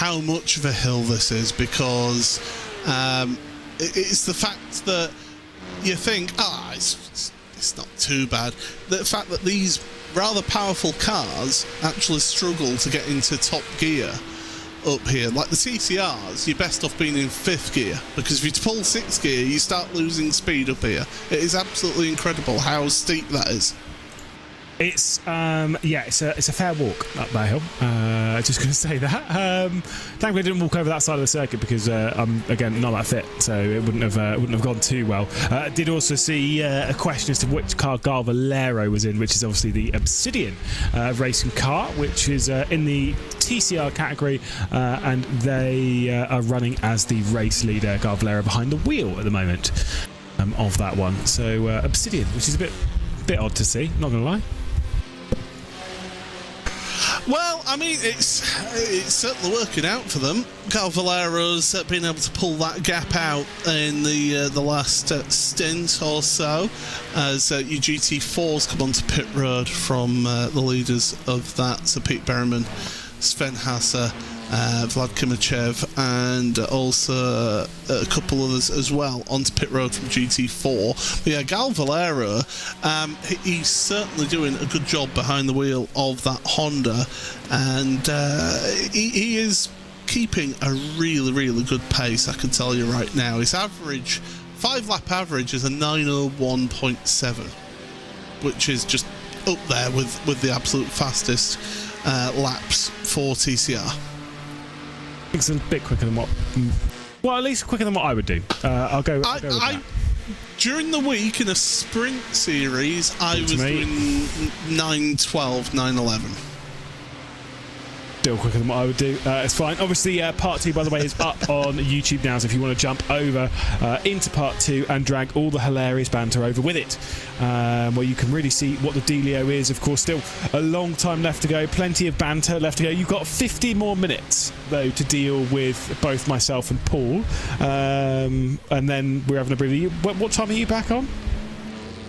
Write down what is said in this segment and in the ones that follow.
how much of a hill this is, because it's the fact that you think, it's not too bad. The fact that these rather powerful cars actually struggle to get into top gear up here. Like the TCRs, you're best off being in 5th gear, because if you pull 6th gear, you start losing speed up here. It is absolutely incredible how steep that is. It's it's a fair walk up that hill. Just going to say that. Thankfully, I didn't walk over that side of the circuit because I'm again not that fit, so it wouldn't have gone too well. Did also see a question as to which car Valero was in, which is obviously the Obsidian racing car, which is in the TCR category, and they are running as the race leader, Valero, behind the wheel at the moment of that one. So Obsidian, which is a bit odd to see, not going to lie. Well, I mean, it's certainly working out for them. Valero's been able to pull that gap out in the last stint or so, as your GT4s come onto pit road from the leaders of that, so Pete Berryman, Sven Hasse, Vlad Kimachev, and also a couple others as well onto pit road from GT4. But yeah, Gal Valero, he's certainly doing a good job behind the wheel of that Honda, and he is keeping a really, really good pace, I can tell you right now. His average, 5-lap average, is a 901.7, which is just up there with the absolute fastest laps for TCR. It's a bit quicker than at least quicker than what I would do. I'll go with that. During the week in a sprint series, I was doing 9:12, 9:11. Still quicker than what I would do. It's fine. Obviously, part 2, by the way, is up on YouTube now, so if you want to jump over into part 2 and drag all the hilarious banter over with it, where you can really see what the dealio is. Of course, still a long time left to go, plenty of banter left to go. You've got 50 more minutes, though, to deal with both myself and Paul, and then we're having a breather. What time are you back on?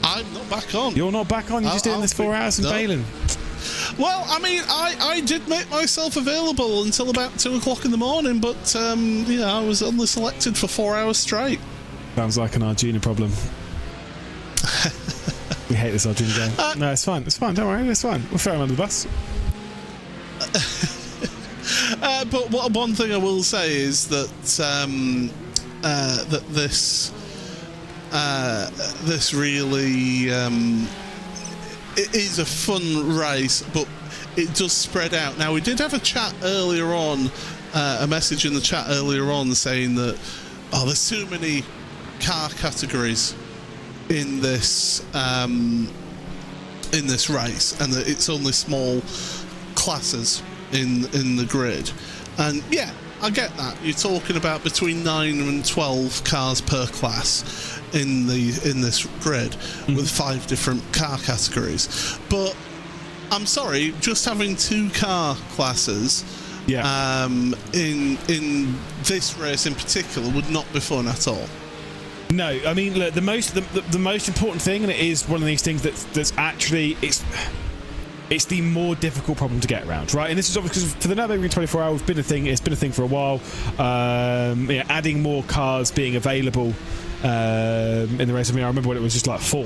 I'm not back on. You're not back on? You're just doing this 4 hours and bailing? Well, I mean, I did make myself available until about 2 o'clock in the morning, but I was only selected for 4 hours straight. Sounds like an Arjuna problem. We hate this Arjuna game. No, it's fine. It's fine. Don't worry. It's fine. We'll throw him under the bus. But one thing I will say is that that this really. It is a fun race, but it does spread out. Now, we did have a chat earlier on, a message in the chat earlier on saying that, there's too many car categories in this race, and that it's only small classes in the grid. And yeah, I get that. You're talking about between 9 and 12 cars per class in this grid, with 5 different car categories. But I'm sorry, just having 2 car classes in this race in particular would not be fun at all. No, I mean, look, the most important thing, and it is one of these things that's actually it's the more difficult problem to get around, right? And this is obviously because for the Nürburgring 24 hours, it's been a thing for a while. Adding more cars being available in the race. I mean, I remember when it was just like 4,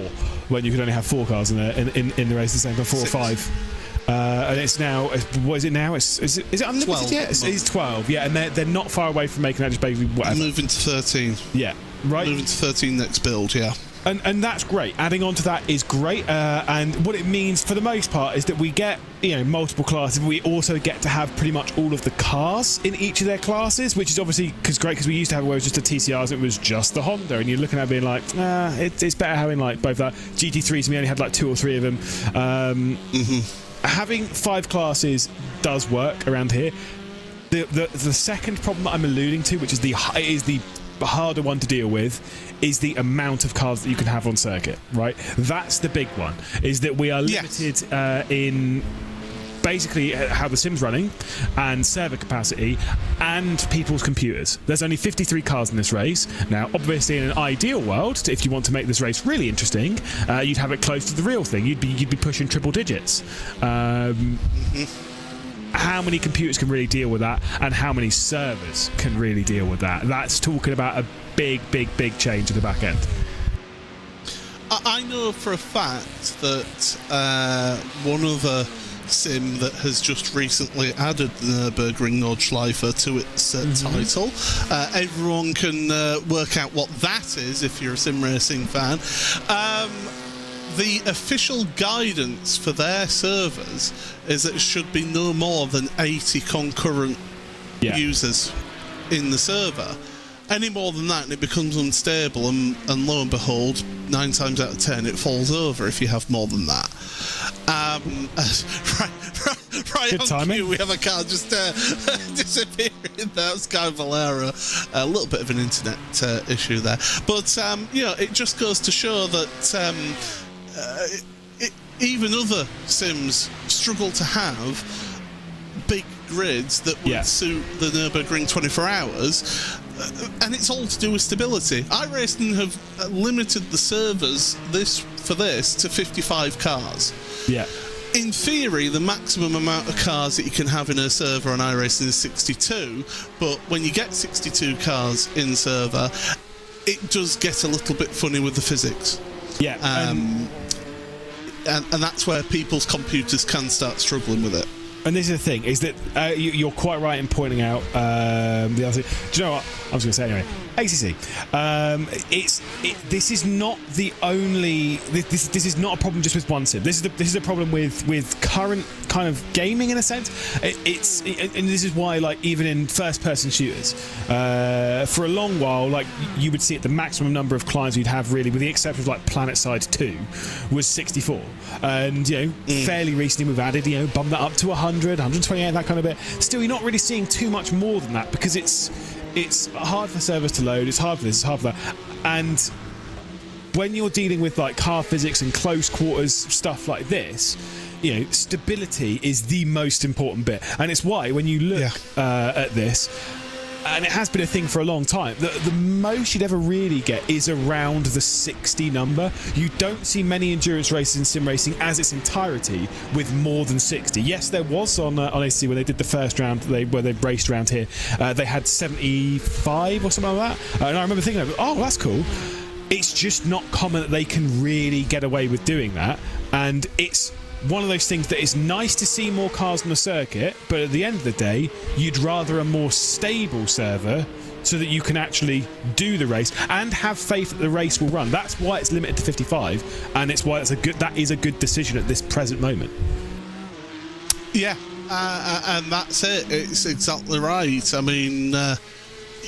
when you could only have 4 cars in the race, the same for 4 or 5. And it's now, what is it now? Is it unlimited 12 yet? It's 12, yeah, and they're not far away from making that just basically whatever. Moving to 13. Yeah, right? Moving to 13 next build, yeah. And that's great. Adding on to that is great. And what it means for the most part is that we get, multiple classes, but we also get to have pretty much all of the cars in each of their classes, which is obviously great, because we used to have it where it was just the TCRs, it was just the Honda, and you're looking at it being like, it's better having like both that. GT3s, we only had like 2 or 3 of them. Having 5 classes does work around here. The second problem that I'm alluding to, which is the harder one to deal with, is the amount of cars that you can have on circuit, right? That's the big one, is that we are limited in basically how the sim's running and server capacity and people's computers. There's only 53 cars in this race. Now, obviously, in an ideal world, if you want to make this race really interesting, you'd have it close to the real thing. You'd be pushing triple digits. how many computers can really deal with that, and how many servers can really deal with that. That's talking about a big change at the back end. I know for a fact that one other sim that has just recently added the Nürburgring Nordschleife to its title. Everyone can work out what that is if you're a sim racing fan. The official guidance for their servers is that it should be no more than 80 concurrent users in the server. Any more than that and it becomes unstable, and lo and behold, 9 times out of 10 it falls over if you have more than that. Right Good on timing. cue, we have a car just disappearing. That's Guy Valera. A little bit of an internet issue there. But, it just goes to show that even other sims struggle to have big grids that would suit the Nürburgring 24 hours. And it's all to do with stability. iRacing have limited the servers for this to 55 cars. Yeah. In theory, the maximum amount of cars that you can have in a server on iRacing is 62, but when you get 62 cars in server, it does get a little bit funny with the physics. Yeah. And that's where people's computers can start struggling with it. And this is the thing, is that you're quite right in pointing out the other thing. Do you know what? I was going to say anyway. ACC. This is not the only. This is not a problem just with one sim. This is a problem with current kind of gaming in a sense. And this is why, like, even in first-person shooters, for a long while, like, you would see it, the maximum number of clients you'd have, really, with the exception of like PlanetSide 2, was 64. And fairly recently we've added, bumped that up to 100, 128, that kind of bit. Still, you're not really seeing too much more than that because it's hard for servers to load, it's hard for this, it's hard for that. And when you're dealing with like car physics and close quarters stuff like this, stability is the most important bit. And it's why when you look at this, and it has been a thing for a long time, the most you'd ever really get is around the 60 number. You don't see many endurance races in sim racing as its entirety with more than 60. Yes, there was on AC when they did the first round, where they raced around here, they had 75 or something like that. And I remember thinking, oh, that's cool. It's just not common that they can really get away with doing that. And it's one of those things that is nice to see more cars on the circuit, but at the end of the day, you'd rather a more stable server so that you can actually do the race and have faith that the race will run. That's why it's limited to 55, and it's why that is a good decision at this present moment. Yeah, and that's it. It's exactly right. I mean,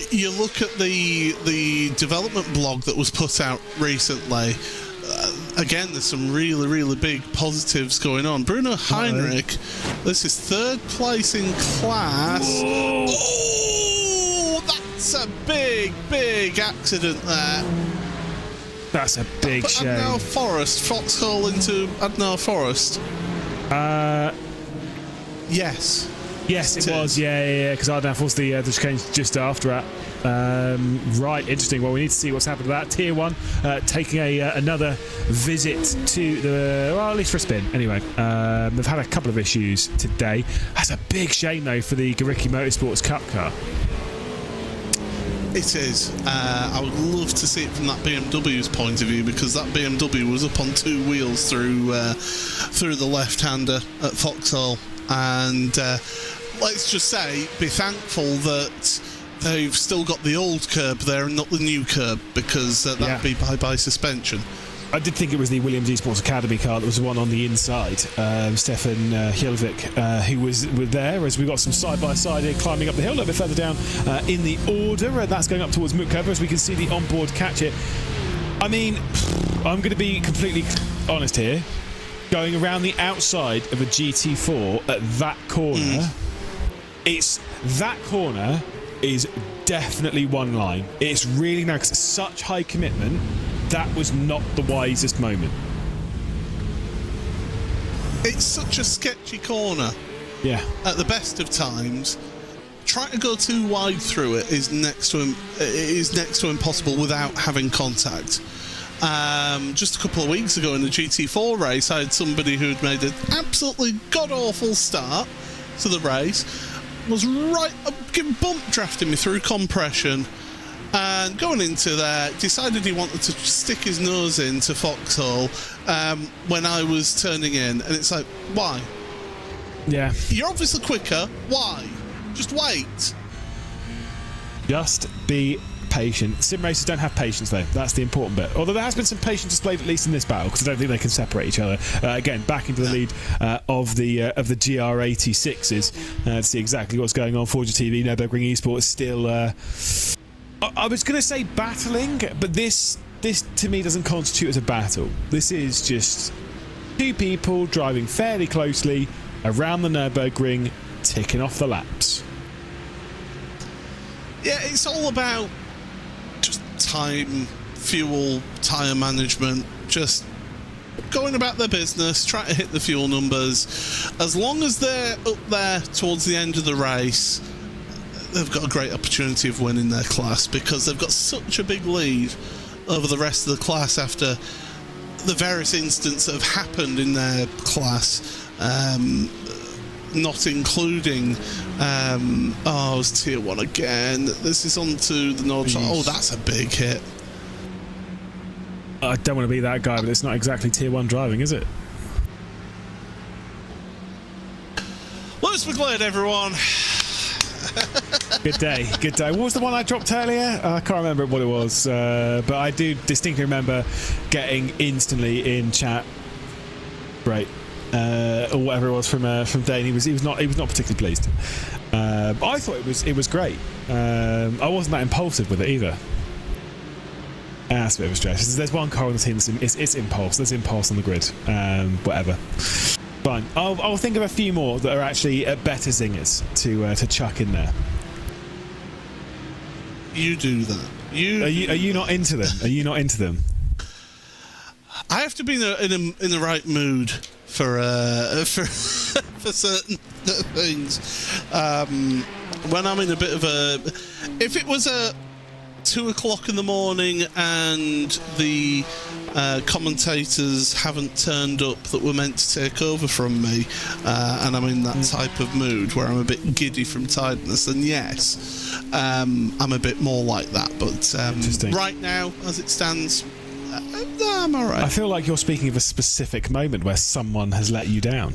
you look at the development blog that was put out recently. Again, there's some really, really big positives going on. Bruno Heinrich, this is 3rd place in class. Whoa. Oh, that's a big accident there. That's a big shame. Adnau Forest, Foxhole into Adnau Forest. Yes. Yes, it was. Yeah. Because Adnau was the chicane just after that. Right, interesting. Well, we need to see what's happened to that. Tier 1 taking another visit to at least for a spin. Anyway, they've had a couple of issues today. That's a big shame, though, for the Garicki Motorsports Cup car. It is. I would love to see it from that BMW's point of view, because that BMW was up on 2 wheels through the left-hander at Foxhole. And let's just say, be thankful that they've still got the old curb there and not the new curb, because that'd be bye-bye suspension. I did think it was the Williams Esports Academy car that was the one on the inside. Stefan Hjellvik, who was there, as we got some side-by-side here climbing up the hill a little bit further down in the order. That's going up towards Mukova, as we can see the onboard catch it. I mean, I'm going to be completely honest here. Going around the outside of a GT4 at that corner, that corner is definitely one line. It's really now, because it's such high commitment. That was not the wisest moment. It's such a sketchy corner. Yeah. At the best of times, trying to go too wide through it is next to impossible without having contact. Just a couple of weeks ago in the GT4 race, I had somebody who'd made an absolutely god-awful start, to the race, was bump drafting me through compression, and going into there, decided he wanted to stick his nose into Foxhole when I was turning in, and it's like, why? Yeah. You're obviously quicker. Why? Just wait. Just be patient. Sim racers don't have patience, though. That's the important bit. Although there has been some patience displayed, at least in this battle, because I don't think they can separate each other. Again, back into the lead of the GR86s to see exactly what's going on. Forger TV, Nürburgring Esports still. I was going to say battling, but this to me doesn't constitute as a battle. This is just two people driving fairly closely around the Nürburgring, ticking off the laps. Yeah, it's all about just time, fuel, tyre management, just going about their business, trying to hit the fuel numbers. As long as they're up there towards the end of the race, they've got a great opportunity of winning their class, because they've got such a big lead over the rest of the class after the various incidents that have happened in their class. Not including it was tier 1 again. This is on to the north side. Oh, that's a big hit. I don't want to be that guy, but it's not exactly tier 1 driving, is it? Lewis McGlade, everyone. Good day. What was the one I dropped earlier? I can't remember what it was, but I do distinctly remember getting instantly in chat. Great. Or whatever it was from Dane. He was not particularly pleased. I thought it was great. I wasn't that impulsive with it either. That's a bit of a stretch. There's one car on the team that's it's impulse. There's impulse on the grid. Whatever. Fine. I'll think of a few more that are actually better zingers to chuck in there. You do that. Are you not into them? Are you not into them? I have to be in the right mood for certain things. When I'm in a bit of a, if it was a 2 o'clock in the morning and the commentators haven't turned up that were meant to take over from me, and I'm in that type of mood where I'm a bit giddy from tiredness, then yes, I'm a bit more like that. But right now, as it stands, I'm alright. I feel like you're speaking of a specific moment where someone has let you down.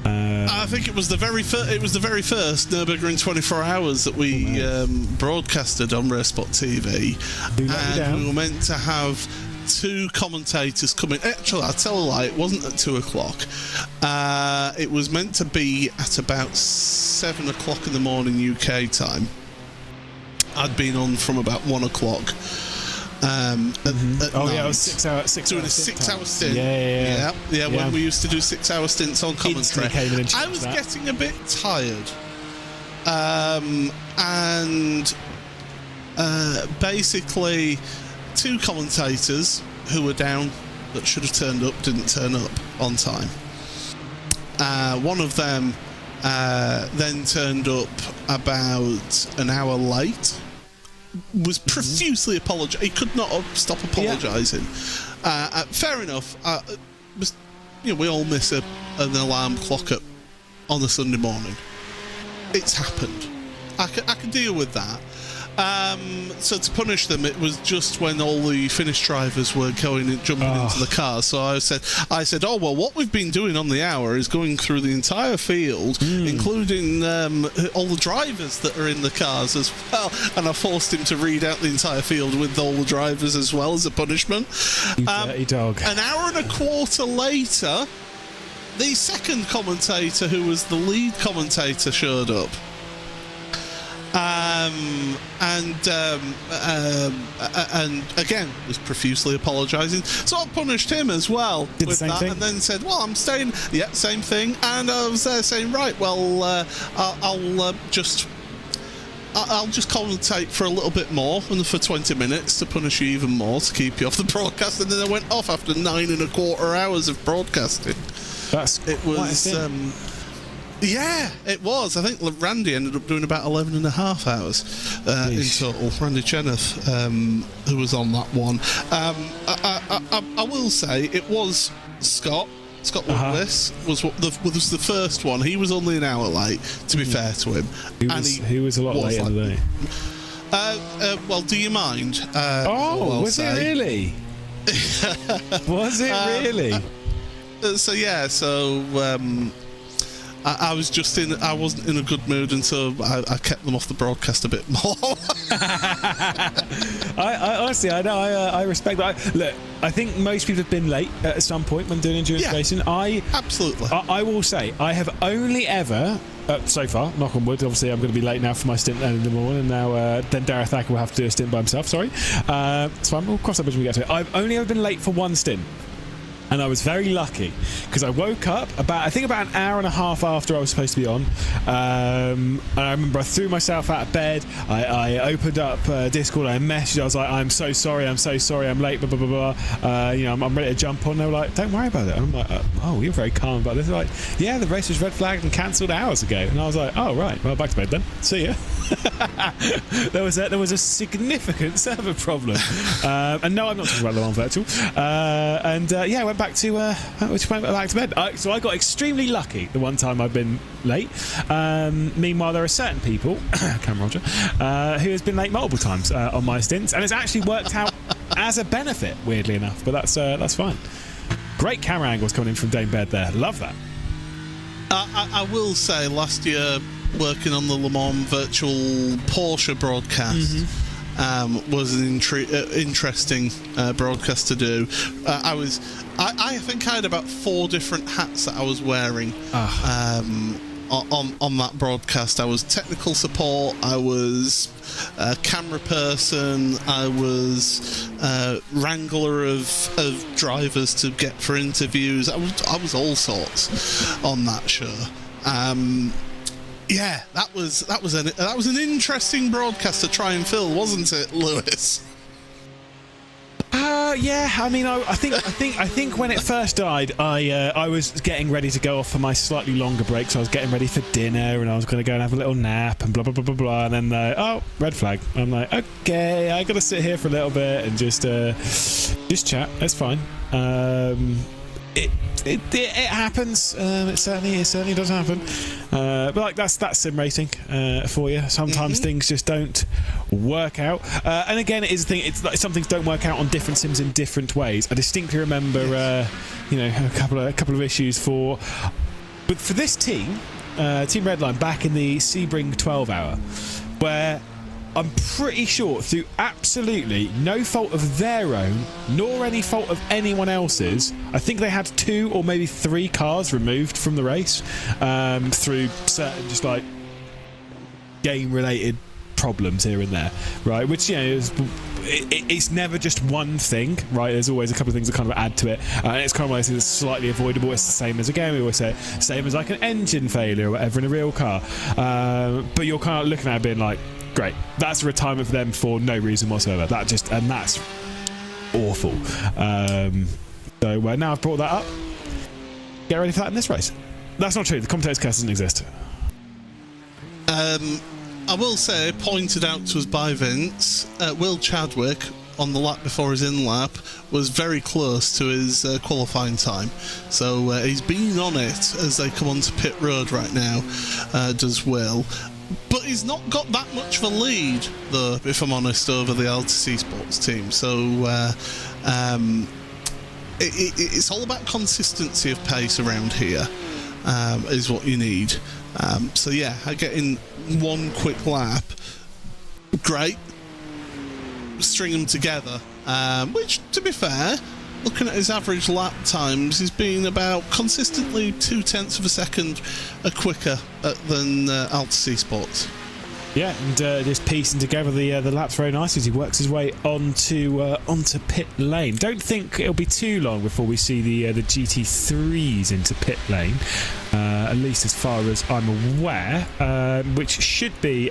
I think it was the very first Nürburgring 24 hours that we broadcasted on RaceSpotTV, and we were meant to have 2 commentators coming. Actually, I'll tell a lie, it wasn't at 2 o'clock. It was meant to be at about 7 o'clock in the morning UK time. I'd been on from about 1 o'clock. At yeah, it was 6 hours. Doing a 6 hour stint. Yeah. When we used to do 6 hour stints on commentary. I was getting a bit tired. And basically 2 commentators who were down that should have turned up didn't turn up on time. One of them then turned up about an hour late. Was profusely apologising. He could not stop apologising. Fair enough. We all miss an alarm clock on a Sunday morning. It's happened. I can deal with that. So to punish them, it was just when all the Finnish drivers were jumping into the car. So I said, oh well, what we've been doing on the hour is going through the entire field, including all the drivers that are in the cars as well. And I forced him to read out the entire field with all the drivers as well as a punishment. You dirty dog. An hour and a quarter later, the second commentator, who was the lead commentator, showed up. And again was profusely apologising. So I punished him as well with that, and then said, "Well, I'm staying." Yeah, same thing. And I was there saying, "Right, well, I'll just commentate for a little bit more, and for 20 minutes to punish you even more to keep you off the broadcast." And then I went off after 9 1/4 hours of broadcasting. It was. Yeah, it was. I think Randy ended up doing about 11 1/2 hours in total. Randy Cheneth, who was on that one. I will say it was Scott Scott Lewis was the first one. He was only an hour late, to be fair to him. He was a lot later than me. Well, do you mind? Was it really? Was it really? I wasn't in a good mood, and so I kept them off the broadcast a bit more. I honestly, I know, I respect that. Look, I think most people have been late at some point when doing endurance racing. Absolutely. I will say, I have only ever, so far, knock on wood, obviously I'm going to be late now for my stint in the morning, and now then Dareth Thacker will have to do a stint by himself, sorry. It's fine, we'll cross that bridge when we get to it. I've only ever been late for one stint. And I was very lucky because I woke up about an hour and a half after I was supposed to be on. And I remember I threw myself out of bed. I opened up Discord. I messaged. I was like, I'm so sorry. I'm late. Blah blah blah blah. I'm ready to jump on. They were like, don't worry about it. And I'm like, oh, you're very calm about this. They're like, yeah, the race was red flagged and cancelled hours ago. And I was like, oh right, well back to bed then. See ya. There was a significant server problem. And no, I'm not talking about Le Mans Virtual. I went back to bed. So I got extremely lucky the one time I've been late. Meanwhile, there are certain people, Cam Roger, who has been late multiple times on my stints, and it's actually worked out as a benefit, weirdly enough. But that's fine. Great camera angles coming in from Dame Bed there. Love that. I will say, last year working on the Le Mans Virtual Porsche broadcast. Was an interesting broadcast to do. I think I had about 4 different hats that I was wearing on that broadcast. I was technical support, I was camera person, I was wrangler of drivers to get for interviews. I was all sorts on that show. Yeah, that was an interesting broadcast to try and fill, wasn't it, Lewis? Yeah. I mean, I think when it first died, I was getting ready to go off for my slightly longer break. So I was getting ready for dinner, and I was going to go and have a little nap, and blah blah blah blah blah. And then red flag. I'm like, okay, I got to sit here for a little bit and just chat. That's fine. It happens. It certainly does happen. But like that's sim racing for you. Sometimes things just don't work out. And again, it is a thing. It's like some things don't work out on different sims in different ways. I distinctly remember, a couple of issues for this team, Team Redline, back in the Sebring 12 hour, where I'm pretty sure, through absolutely no fault of their own, nor any fault of anyone else's, I think they had 2 or maybe 3 cars removed from the race through certain just like game-related problems here and there, right? Which, it's never just one thing, right? There's always a couple of things that kind of add to it, and it's kind of like it's slightly avoidable. It's the same as, again, we always say, same as like an engine failure or whatever in a real car. But you're kind of looking at it being like, great, that's a retirement for them for no reason whatsoever. That's awful. So now I've brought that up, get ready for that in this race. That's not true. The commentator's curse doesn't exist. I will say, pointed out to us by Vince, Will Chadwick on the lap before his in-lap was very close to his qualifying time. So he's been on it as they come onto pit road right now, does Will. But he's not got that much of a lead, though, if I'm honest, over the LTC Sports team. So it's all about consistency of pace around here, is what you need. So yeah, getting one quick lap, great. String them together, which, to be fair, looking at his average lap times, he's been about consistently 0.2 of a second quicker than LTC Sports. Yeah, and just piecing together the laps very nicely as he works his way onto pit lane. Don't think it'll be too long before we see the GT3s into pit lane, at least as far as I'm aware, which should be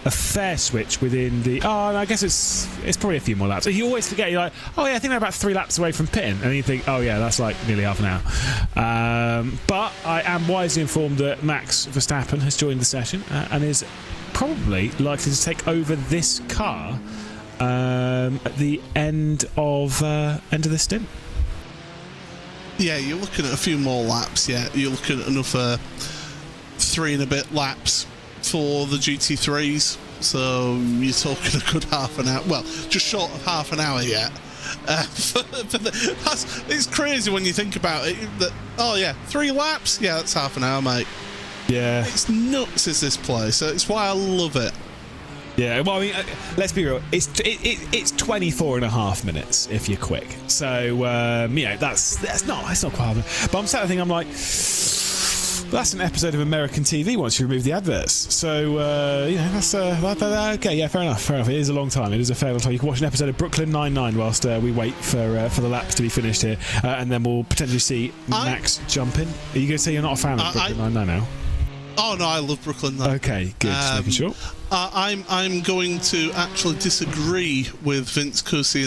a fair switch within the... Oh, I guess it's probably a few more laps. You always forget, you're like, oh yeah, I think they're about 3 laps away from pitting. And you think, oh yeah, that's like nearly half an hour. But I am wisely informed that Max Verstappen has joined the session and is probably likely to take over this car at the end of the stint. Yeah, you're looking at a few more laps. Yeah, you're looking at another 3 and a bit laps for the GT3s. So you're talking a good half an hour. Well, just short of half an hour yet. It's crazy when you think about it. Oh yeah, 3 laps. Yeah, that's half an hour, mate. Yeah, it's nuts. Is this place? So it's why I love it. Yeah, well, I mean, let's be real. It's 24 and a half minutes if you're quick. So you know, that's not quite hard. But I'm sat there thinking, I'm like, that's an episode of American TV once you remove the adverts. So you know, that's okay. Yeah, fair enough. It is a long time. It is a fair long time. You can watch an episode of Brooklyn Nine-Nine whilst we wait for the laps to be finished here, and then we'll potentially see Max jump in. Are you going to say you're not a fan of Brooklyn Nine-Nine now? Oh no, I love Brooklyn Nine. Okay, good. Just making sure. I'm going to actually disagree with Vince Cusi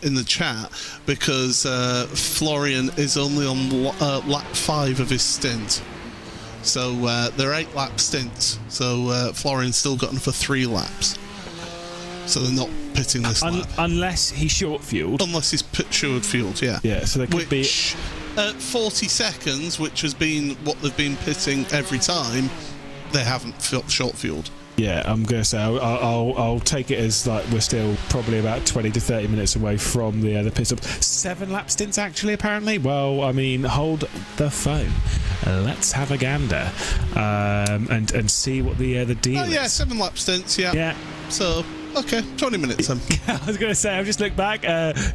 in the chat because Florian is only on lap 5 of his stint. So they're 8 lap stints. So Florian's still got another 3 laps. So they're not pitting this lap. Unless he's short fueled. Unless he's short fueled, yeah. Yeah, so there could be... 40 seconds, which has been what they've been pitting every time, they haven't short fueled. Yeah, I'm going to say I'll take it as like we're still probably about 20 to 30 minutes away from the pit stop. 7 lap stints actually, apparently. Well, I mean, hold the phone. Let's have a gander and see what the deal is. Oh yeah, 7 lap stints. Yeah. Yeah. So. Okay, 20 minutes then. I was going to say, I've just looked back.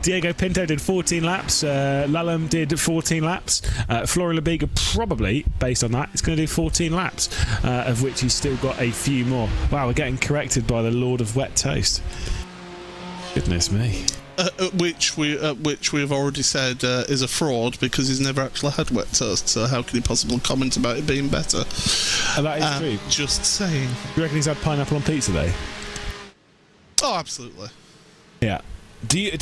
Diego Pinto did 14 laps. Lallam did 14 laps. Florian Labiga probably, based on that, is going to do 14 laps, of which he's still got a few more. Wow, we're getting corrected by the Lord of Wet Toast. Goodness me. Which we have already said is a fraud because he's never actually had wet toast. So how can he possibly comment about it being better? That is true. Just saying. You reckon he's had pineapple on pizza though? Oh, absolutely. Yeah. Do you?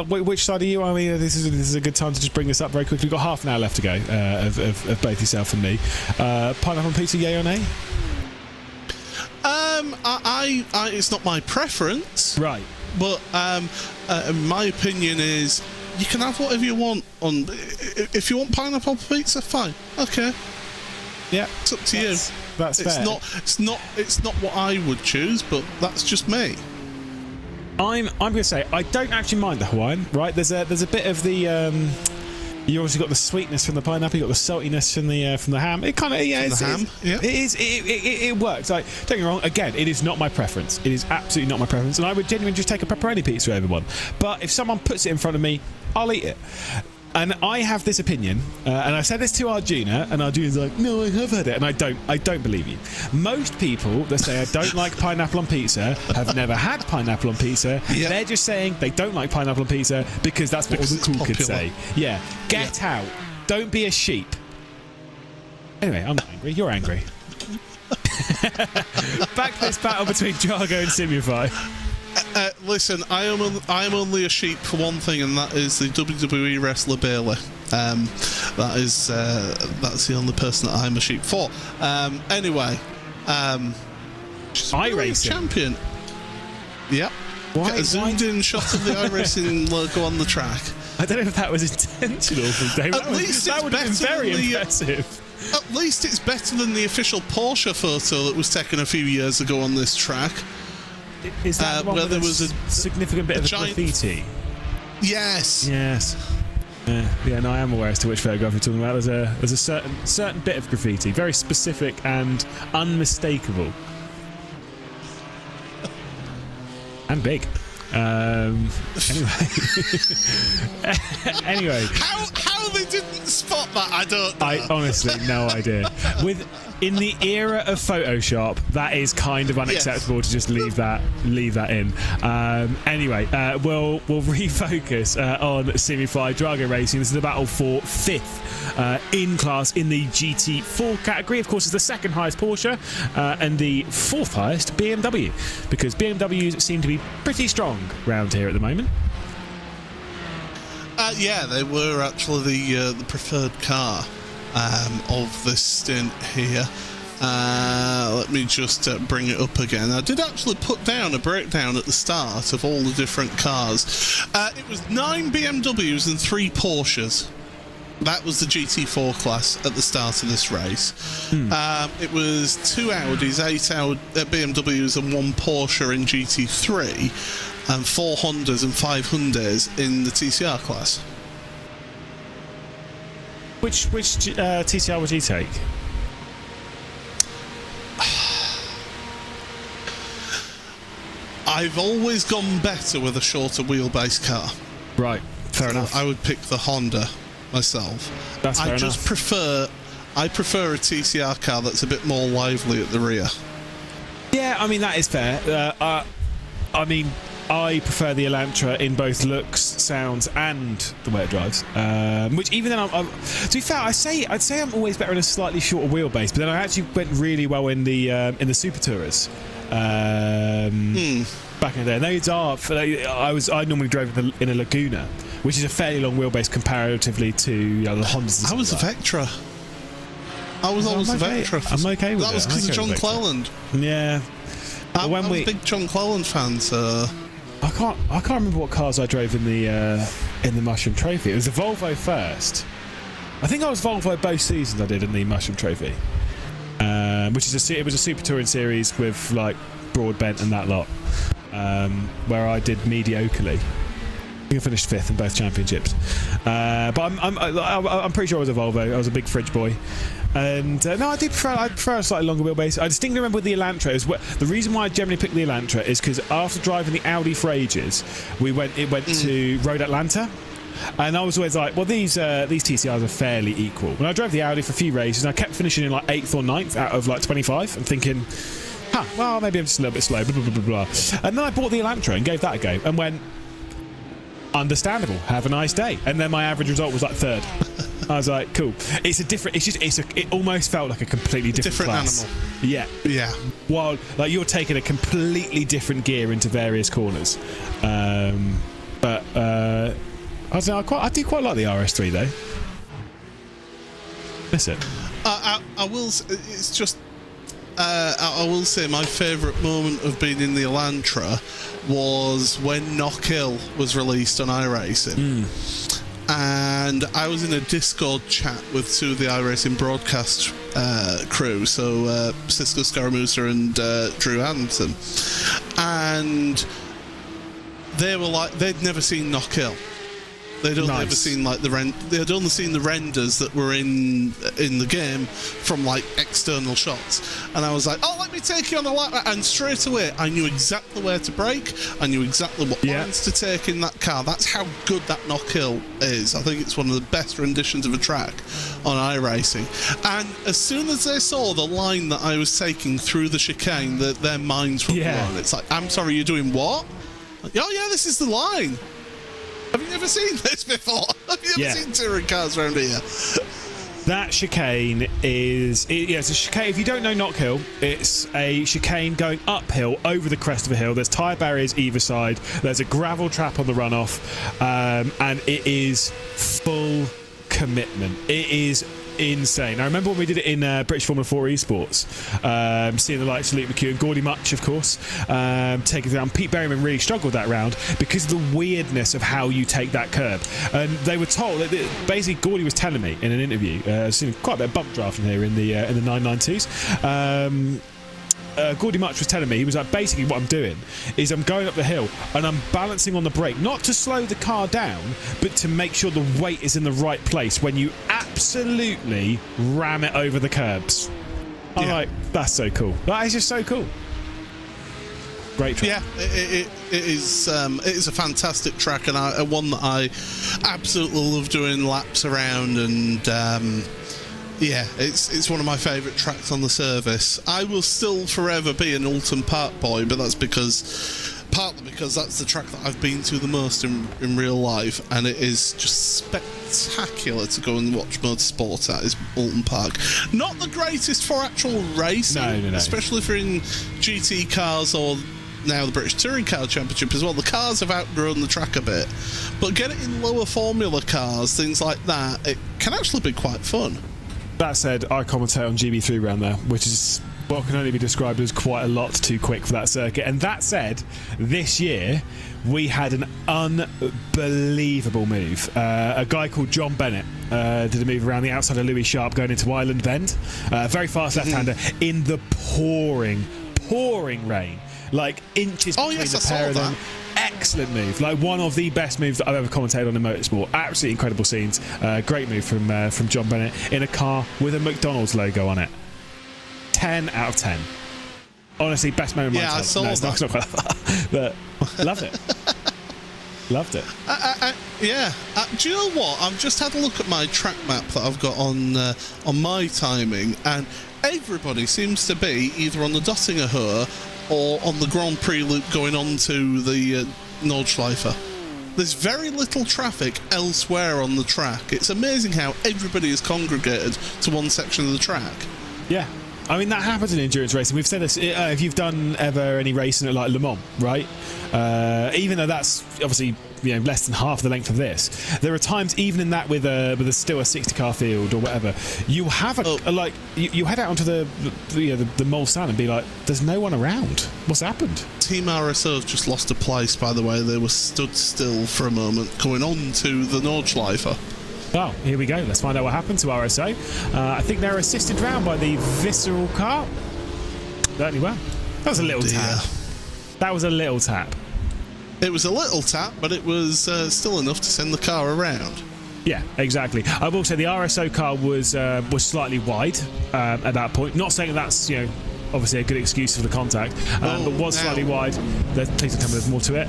Which side are you? I mean, this is a good time to just bring this up very quickly. We've got half an hour left to go of both yourself and me. Pineapple pizza, yay or nay? It's not my preference, right? But my opinion is you can have whatever you want on. If you want pineapple pizza, fine. Okay. Yeah, it's up to you. That's fair. It's not what I would choose, but that's just me. I'm going to say I don't actually mind the Hawaiian. Right? There's a bit of the you obviously got the sweetness from the pineapple, you got the saltiness from the ham. It kind of it works. Like, don't get me wrong. Again, it is not my preference. It is absolutely not my preference, and I would genuinely just take a pepperoni pizza over one. But if someone puts it in front of me, I'll eat it. And I have this opinion, and I said this to Arjuna, and Arjuna's like, "No, I have had it," and I don't believe you. Most people that say I don't like pineapple on pizza have never had pineapple on pizza. Yep. They're just saying they don't like pineapple on pizza because that's what all the cool kids say. Yeah, get out. Don't be a sheep. Anyway, I'm not angry. You're angry. Back to this battle between Drago and Simufy. Listen, I am only a sheep for one thing, and that is the WWE wrestler Bayley. That's the only person that I'm a sheep for. Anyway, iRacing champion. Yep. Get a zoomed-in shot of the iRacing logo on the track. I don't know if that was intentional from Dave. That would have been very impressive. At least it's better than the official Porsche photo that was taken a few years ago on this track. Is that the one where there was a significant bit of graffiti? Yes. Yes. Yeah, no, I am aware as to which photograph you're talking about. There's a certain bit of graffiti, very specific and unmistakable, and big. Anyway, how they didn't spot that, I don't know. I honestly no idea. In the era of Photoshop, that is kind of unacceptable to just leave that in. Anyway, we'll refocus on Simufy Drago Racing. This is the battle for 5th in class in the GT4 category. Of course, it's the 2nd highest Porsche and the 4th highest BMW, because BMWs seem to be pretty strong round here at the moment. Yeah, they were actually the preferred car of this stint here. Let me just bring it up again. I did actually put down a breakdown at the start of all the different cars. It was 9 BMWs and 3 Porsches. That was the GT4 class at the start of this race. It was 2 Audis, 8 BMWs and 1 Porsche in GT3, and 4 Hondas and 5 Hyundais in the TCR class. Which TCR would you take? I've always gone better with a shorter wheelbase car. Right, fair enough. I would pick the Honda myself. That's fair enough. I prefer a TCR car that's a bit more lively at the rear. Yeah, I mean, that is fair. I mean, I prefer the Elantra in both looks, sounds, and the way it drives. Which, even then, to be fair, I'd say I'm always better in a slightly shorter wheelbase. But then I actually went really well in the Super Tourers. Back in the day, I normally drove in a Laguna, which is a fairly long wheelbase comparatively to the Hondas. I was a Vectra. I was always a Vectra. I'm okay with that. That was because of John Cleland. Yeah. I was a big John Cleland fan, so I can't remember what cars I drove in the Mushroom Trophy. It was the Volvo first. I think I was Volvo both seasons I did in the Mushroom Trophy, which is it was a Super Touring series with like Broadbent and that lot, where I did mediocrely. I think I finished 5th in both championships, but I'm pretty sure I was a Volvo. I was a big fridge boy. And no, I prefer a slightly longer wheelbase. I distinctly remember with the Elantra, the reason why I generally picked the Elantra is because after driving the Audi for ages, it went to Road Atlanta, and I was always like, well, these TCRs are fairly equal. When I drove the Audi for a few races, and I kept finishing in like 8th or 9th out of like 25, and thinking, well, maybe I'm just a little bit slow, blah, blah, blah, blah, blah. And then I bought the Elantra and gave that a go, and went, understandable, have a nice day. And then my average result was like 3rd. I was like, cool. It almost felt like a completely different class. Animal. Yeah. While like you're taking a completely different gear into various corners. But I don't know, I do quite like the RS3 though. Miss it. I will. It's just. I will say my favourite moment of being in the Elantra was when Knock Hill was released on iRacing. And I was in a Discord chat with 2 of the iRacing broadcast crew, so Cisco Scaramuza and Drew Hanson, and they were like, they'd never seen Knock Hill. They'd only ever seen like they'd only seen the renders that were in the game from like external shots, and I was like, oh, let me take you on a lap, and straight away I knew exactly where to brake, I knew exactly what lines to take in that car. That's how good that Knock Hill is. I think it's one of the best renditions of a track on iRacing. And as soon as they saw the line that I was taking through the chicane, their minds were blown. It's like, I'm sorry, you're doing what? Like, oh yeah, this is the line. Have you never seen this before? Have you ever seen touring cars around here? That chicane is... it's a chicane. If you don't know Knock Hill, it's a chicane going uphill over the crest of a hill. There's tyre barriers either side. There's a gravel trap on the runoff. And it is full commitment. It is insane. I remember when we did it in British Formula 4 Esports, seeing the likes of Luke McHugh and Gordy Much, of course, taking it down. Pete Berryman really struggled that round because of the weirdness of how you take that curb. And they were told that basically Gordy was telling me in an interview, seen quite a bit of bump drafting here in the 992s. Gordy Much was telling me, he was like, basically what I'm doing is I'm going up the hill and I'm balancing on the brake, not to slow the car down, but to make sure the weight is in the right place when you absolutely ram it over the curbs. I'm like, that's so cool. That is just so cool. Great track. Yeah, it is a fantastic track, and one that I absolutely love doing laps around, and yeah, it's one of my favourite tracks on the service. I will still forever be an Alton Park boy, but that's partly because that's the track that I've been to the most in real life, and it is just spectacular to go and watch motorsport at, is Alton Park. Not the greatest for actual racing, no. Especially if you're in GT cars or now the British Touring Car Championship as well. The cars have outgrown the track a bit, but get it in lower formula cars, things like that, it can actually be quite fun. That said, I commentate on GB3 round there, which is what can only be described as quite a lot too quick for that circuit. And that said, this year we had an unbelievable move. A guy called John Bennett did a move around the outside of Louis Sharp going into Island Bend. Very fast left-hander in the pouring rain, like inches between the pair of them. Excellent move, like one of the best moves that I've ever commentated on in motorsport. Absolutely incredible scenes. Great move from John Bennett in a car with a McDonald's logo on it. 10 out of 10. Honestly, best moment of my time. I saw that. It's not quite that, but loved it. Loved it. Yeah. Do you know what? I've just had a look at my track map that I've got on my timing, and everybody seems to be either on the Dottinger Höhe or on the Grand Prix loop going on to the Nordschleife. There's very little traffic elsewhere on the track. It's amazing how everybody is congregated to one section of the track. Yeah. I mean, that happens in endurance racing. We've said this, if you've done ever any racing at like Le Mans, right? Even though that's obviously less than half the length of this, there are times even in that with a still a 60-car field or whatever, you have you head out onto the Mulsanne and be like, there's no one around. What's happened? Team RSO have just lost a place, by the way. They were stood still for a moment going on to the Nordschleife. Well, here we go. Let's find out what happened to RSO. I think they're assisted round by the Visceral car. Certainly well. That was a little tap. That was a little tap. It was a little tap, but it was still enough to send the car around. Yeah, exactly. I will say the RSO car was slightly wide at that point. Not saying that's obviously a good excuse for the contact, but was slightly wide. Please tell me there's more to it.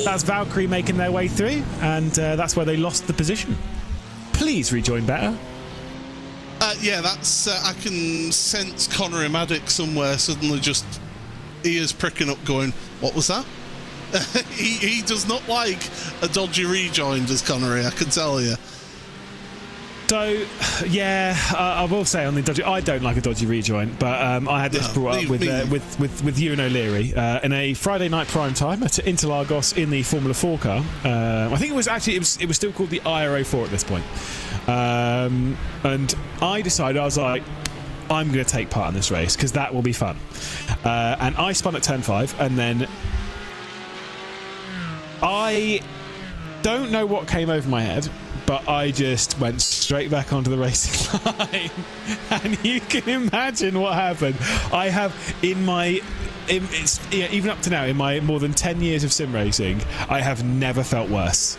That's Valkyrie making their way through, and that's where they lost the position. Please rejoin better. Yeah, that's. I can sense Connery Maddox somewhere suddenly just ears pricking up, going, "What was that?" he does not like a dodgy rejoin, does Connery? I can tell you. So, yeah, I will say on the dodgy, I don't like a dodgy rejoin, but I had this brought up with you and O'Leary in a Friday night prime time at Interlagos in the Formula 4 car. I think it was still called the IRO4 at this point. And I decided, I was like, I'm going to take part in this race because that will be fun. And I spun at turn 5, and then I don't know what came over my head, but I just went straight back onto the racing line. And you can imagine what happened. I have even up to now, in my more than 10 years of sim racing, I have never felt worse.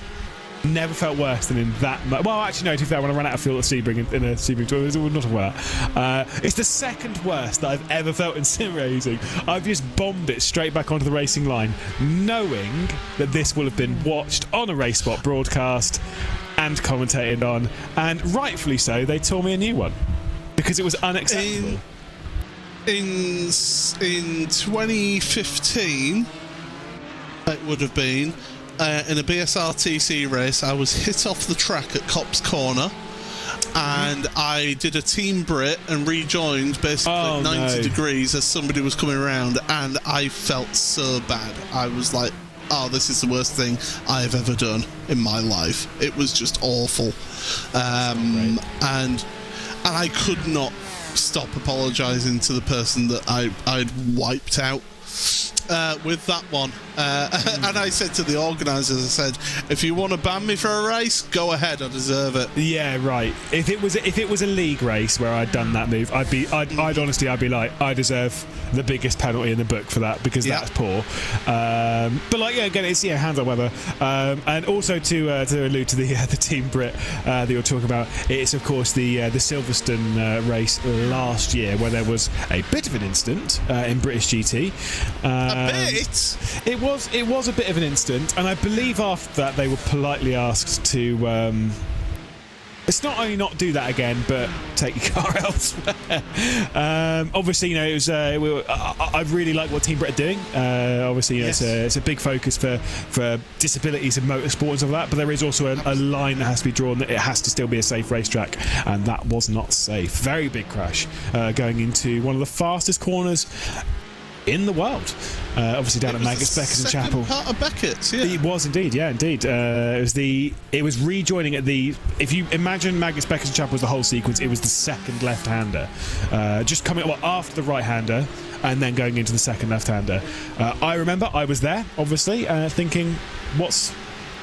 Never felt worse than in that. Well, actually, no. To be fair, when I ran out of fuel at Sebring in a Sebring tour, we're not talking about that. It's the second worst that I've ever felt in sim racing. I've just bombed it straight back onto the racing line, knowing that this will have been watched on a RaceSpot broadcast and commentated on, and rightfully so. They tore me a new one because it was unacceptable. In 2015, it would have been. In a BSRTC race, I was hit off the track at Copse Corner, and I did a team Brit and rejoined basically at 90 degrees as somebody was coming around, and I felt so bad. I was like, oh, this is the worst thing I have ever done in my life. It was just awful. And I could not stop apologising to the person that I'd wiped out with that one. And I said to the organisers, I said, if you want to ban me for a race, go ahead, I deserve it. Yeah, right. If it was a league race where I'd done that move, I'd be like, I deserve the biggest penalty in the book for that, because that's poor. But like, yeah, again, it's hands on weather. And also to allude to the team Brit that you're talking about, it's of course the Silverstone race last year where there was a bit of an incident in British GT. A bit? It was a bit of an incident, and I believe after that they were politely asked to it's not only not do that again, but take your car elsewhere. Obviously, it was. I really like what Team Brit are doing. Obviously, it's a big focus for disabilities in motorsport and stuff like that. But there is also a line that has to be drawn that it has to still be a safe racetrack, and that was not safe. Very big crash going into one of the fastest corners in the world. obviously down at Magus Beckers and Chapel. Part of Beckett's, yeah. It was indeed, yeah, indeed. It was rejoining at the. If you imagine Magus Beckers and Chapel was the whole sequence, it was the second left-hander, just coming after the right-hander, and then going into the second left-hander. I remember I was there, obviously, thinking, what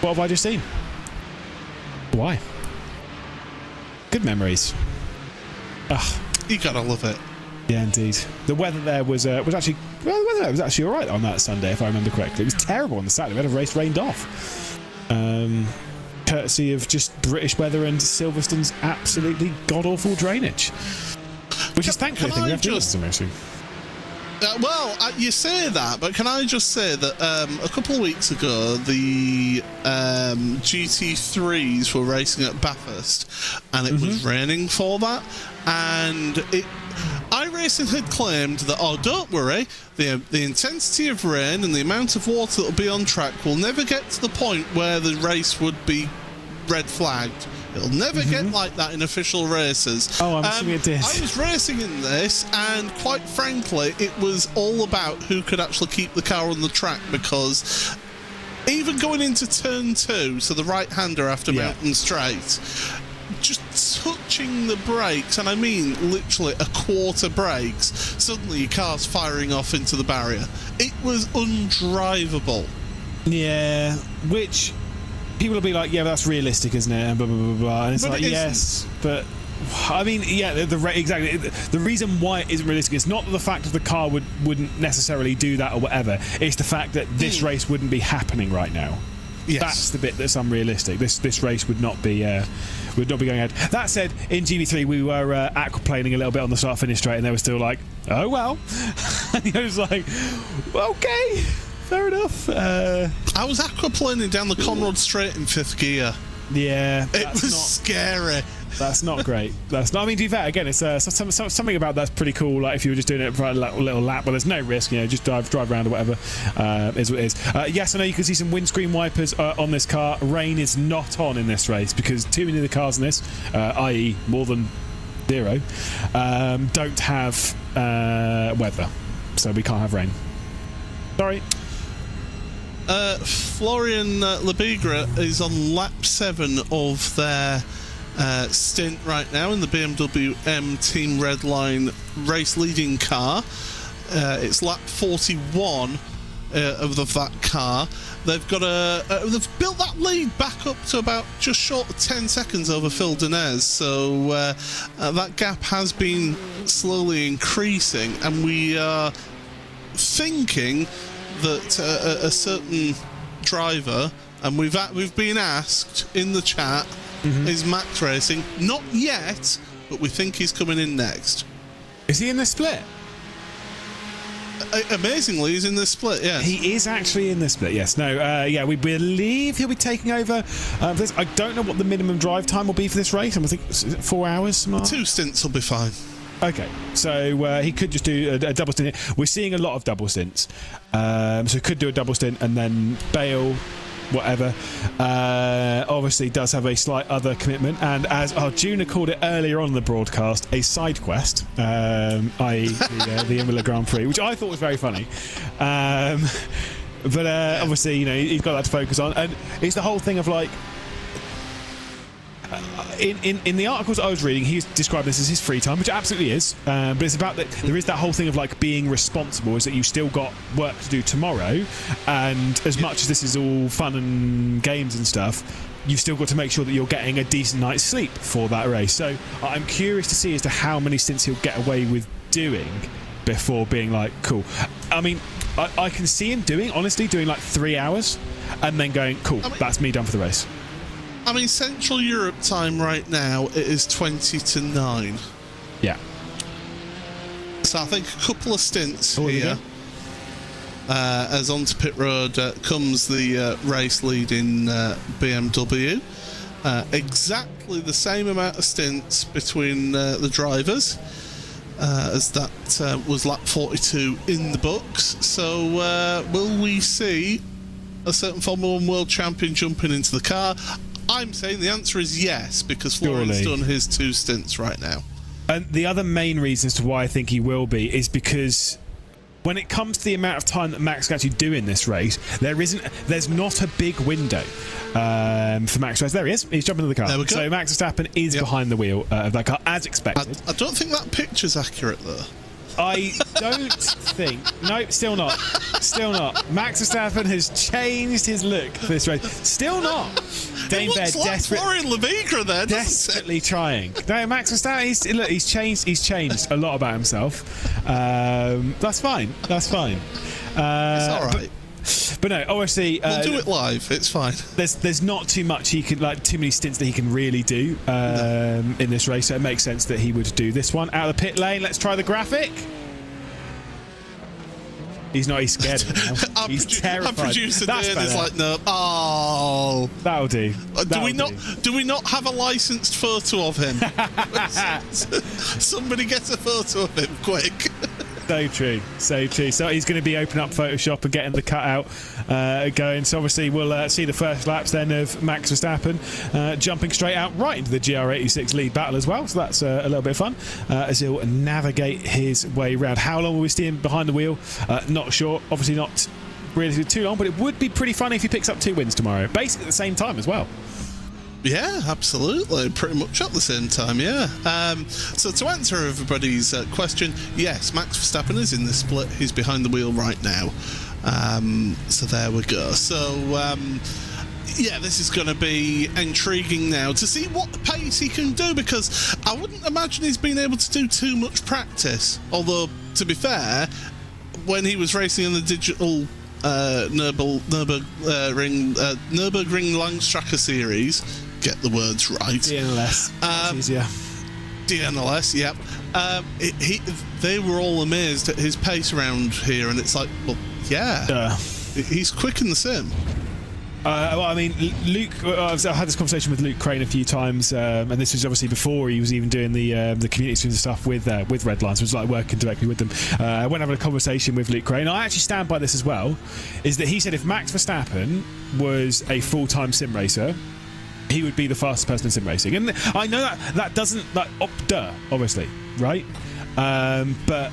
have I just seen? Why? Good memories. Ugh. You gotta love it. Yeah, indeed. The weather there was actually the weather there was actually all right on that Sunday, if I remember correctly. It was terrible on the Saturday. We had a race rained off, courtesy of just British weather and Silverstone's absolutely god awful drainage, which is thankfully I think we have to do some racing. You say that, but can I just say that a couple of weeks ago the GT3s were racing at Bathurst, and it was raining for that, and iRacing had claimed that, oh, don't worry, the intensity of rain and the amount of water that will be on track will never get to the point where the race would be red flagged. It'll never get like that in official races. Oh, I'm assuming it did. I was racing in this, and quite frankly, it was all about who could actually keep the car on the track, because even going into turn 2, so the right-hander after Mountain Straight, just touching the brakes, and I mean literally a quarter brakes, suddenly your car's firing off into the barrier. It was undrivable. Yeah, which people will be like, yeah, but that's realistic, isn't it? And blah, blah, blah, blah. And it's like, yes, but I mean, yeah, exactly. The reason why it isn't realistic is not the fact that the car wouldn't necessarily do that or whatever. It's the fact that this race wouldn't be happening right now. Yes. That's the bit that's unrealistic. This race would not be going ahead. That said, in GB3 we were aquaplaning a little bit on the start-finish straight, and they were still like, oh well. And I was like, well, okay. Fair enough. I was aquaplaning down the Conrad Straight in 5th gear. Yeah. It was scary. That's not great. That's not. I mean, to be fair, again, it's something about that's pretty cool. Like if you were just doing it for a little lap, well, there's no risk. You know, just drive around or whatever. Is what it is. Yes, I know you can see some windscreen wipers on this car. Rain is not on in this race because too many of the cars in this, i.e., more than 0, don't have weather, so we can't have rain. Sorry. Florian Lebigra is on lap 7 of their stint right now in the BMW M Team Redline race leading car. It's lap 41 of that car. They've got they've built that lead back up to about just short of 10 seconds over Phil Denez, so that gap has been slowly increasing, and we are thinking that a certain driver, and we've been asked in the chat, is Max Racing. Not yet, but we think he's coming in next. Is he in the split? Amazingly, he's in the split, yes. He is actually in the split, yes. No, we believe he'll be taking over this. I don't know what the minimum drive time will be for this race. I think 4 hours? 2 stints will be fine. Okay, so he could just do a double stint. We're seeing a lot of double stints, so he could do a double stint and then bail, whatever. Obviously does have a slight other commitment, and as Arjuna called it earlier on in the broadcast, a side quest, i.e. the Imola Grand Prix, which I thought was very funny. But obviously, you know, he's got that to focus on, and it's the whole thing of like, in the articles I was reading, he's described this as his free time, which it absolutely is. But it's about that there is that whole thing of like being responsible, is that you've still got work to do tomorrow, and as much as this is all fun and games and stuff, you've still got to make sure that you're getting a decent night's sleep for that race. So I'm curious to see as to how many stints he'll get away with doing before being like, cool. I mean, I can see him doing like 3 hours and then going, cool, that's me done for the race. I mean, Central Europe time right now, it is 20 to 9. Yeah. So I think a couple of stints here. As onto pit road comes the race lead in BMW. Exactly the same amount of stints between the drivers, as that was lap 42 in the books. So will we see a certain Formula 1 world champion jumping into the car? I'm saying the answer is yes, because Florian's done his 2 stints right now. And the other main reason as to why I think he will be is because when it comes to the amount of time that Max can actually do in this race, there's not a big window for Max. There he is. He's jumping in the car. There we go. So Max Verstappen is behind the wheel of that car, as expected. I don't think that picture's accurate, though. I don't think. Nope, still not. Still not. Max Verstappen has changed his look for this race. Still not. Dane Bear desperately trying. No, Max Verstappen. He's changed a lot about himself. That's fine. That's fine. It's all right. But no, obviously we'll do it live. It's fine. There's not too much he can, like, too many stints that he can really do in this race. So it makes sense that he would do this one out of the pit lane. Let's try the graphic. He's not. He's scared of it now. He's terrified. Our producer is like, no. Oh, that'll do. Do we not have a licensed photo of him? Somebody get a photo of him, quick. So true, so true. So he's going to be opening up Photoshop and getting the cutout going. So obviously we'll see the first laps then of Max Verstappen jumping straight out right into the GR86 lead battle as well. So that's a little bit of fun as he'll navigate his way around. How long will we see him behind the wheel? Not sure. Obviously not really too long, but it would be pretty funny if he picks up 2 wins tomorrow, basically at the same time as well. Yeah, absolutely. Pretty much at the same time, yeah. So to answer everybody's question, yes, Max Verstappen is in the split. He's behind the wheel right now. So there we go. So, yeah, this is going to be intriguing now to see what pace he can do, because I wouldn't imagine he's been able to do too much practice. Although, to be fair, when he was racing in the digital Nürburgring Langstrecke series, get the words right. DNLS. Easier. DNLS, yep. They were all amazed at his pace around here, and it's like, well, yeah, he's quick in the sim. Well, I mean, Luke. I've had this conversation with Luke Crane a few times, and this was obviously before he was even doing the community streams and stuff with Redline, so it was like working directly with them. I went having a conversation with Luke Crane. I actually stand by this as well. Is that he said if Max Verstappen was a full-time sim racer, he would be the fastest person in sim racing. And I know that doesn't, like, obviously, right? But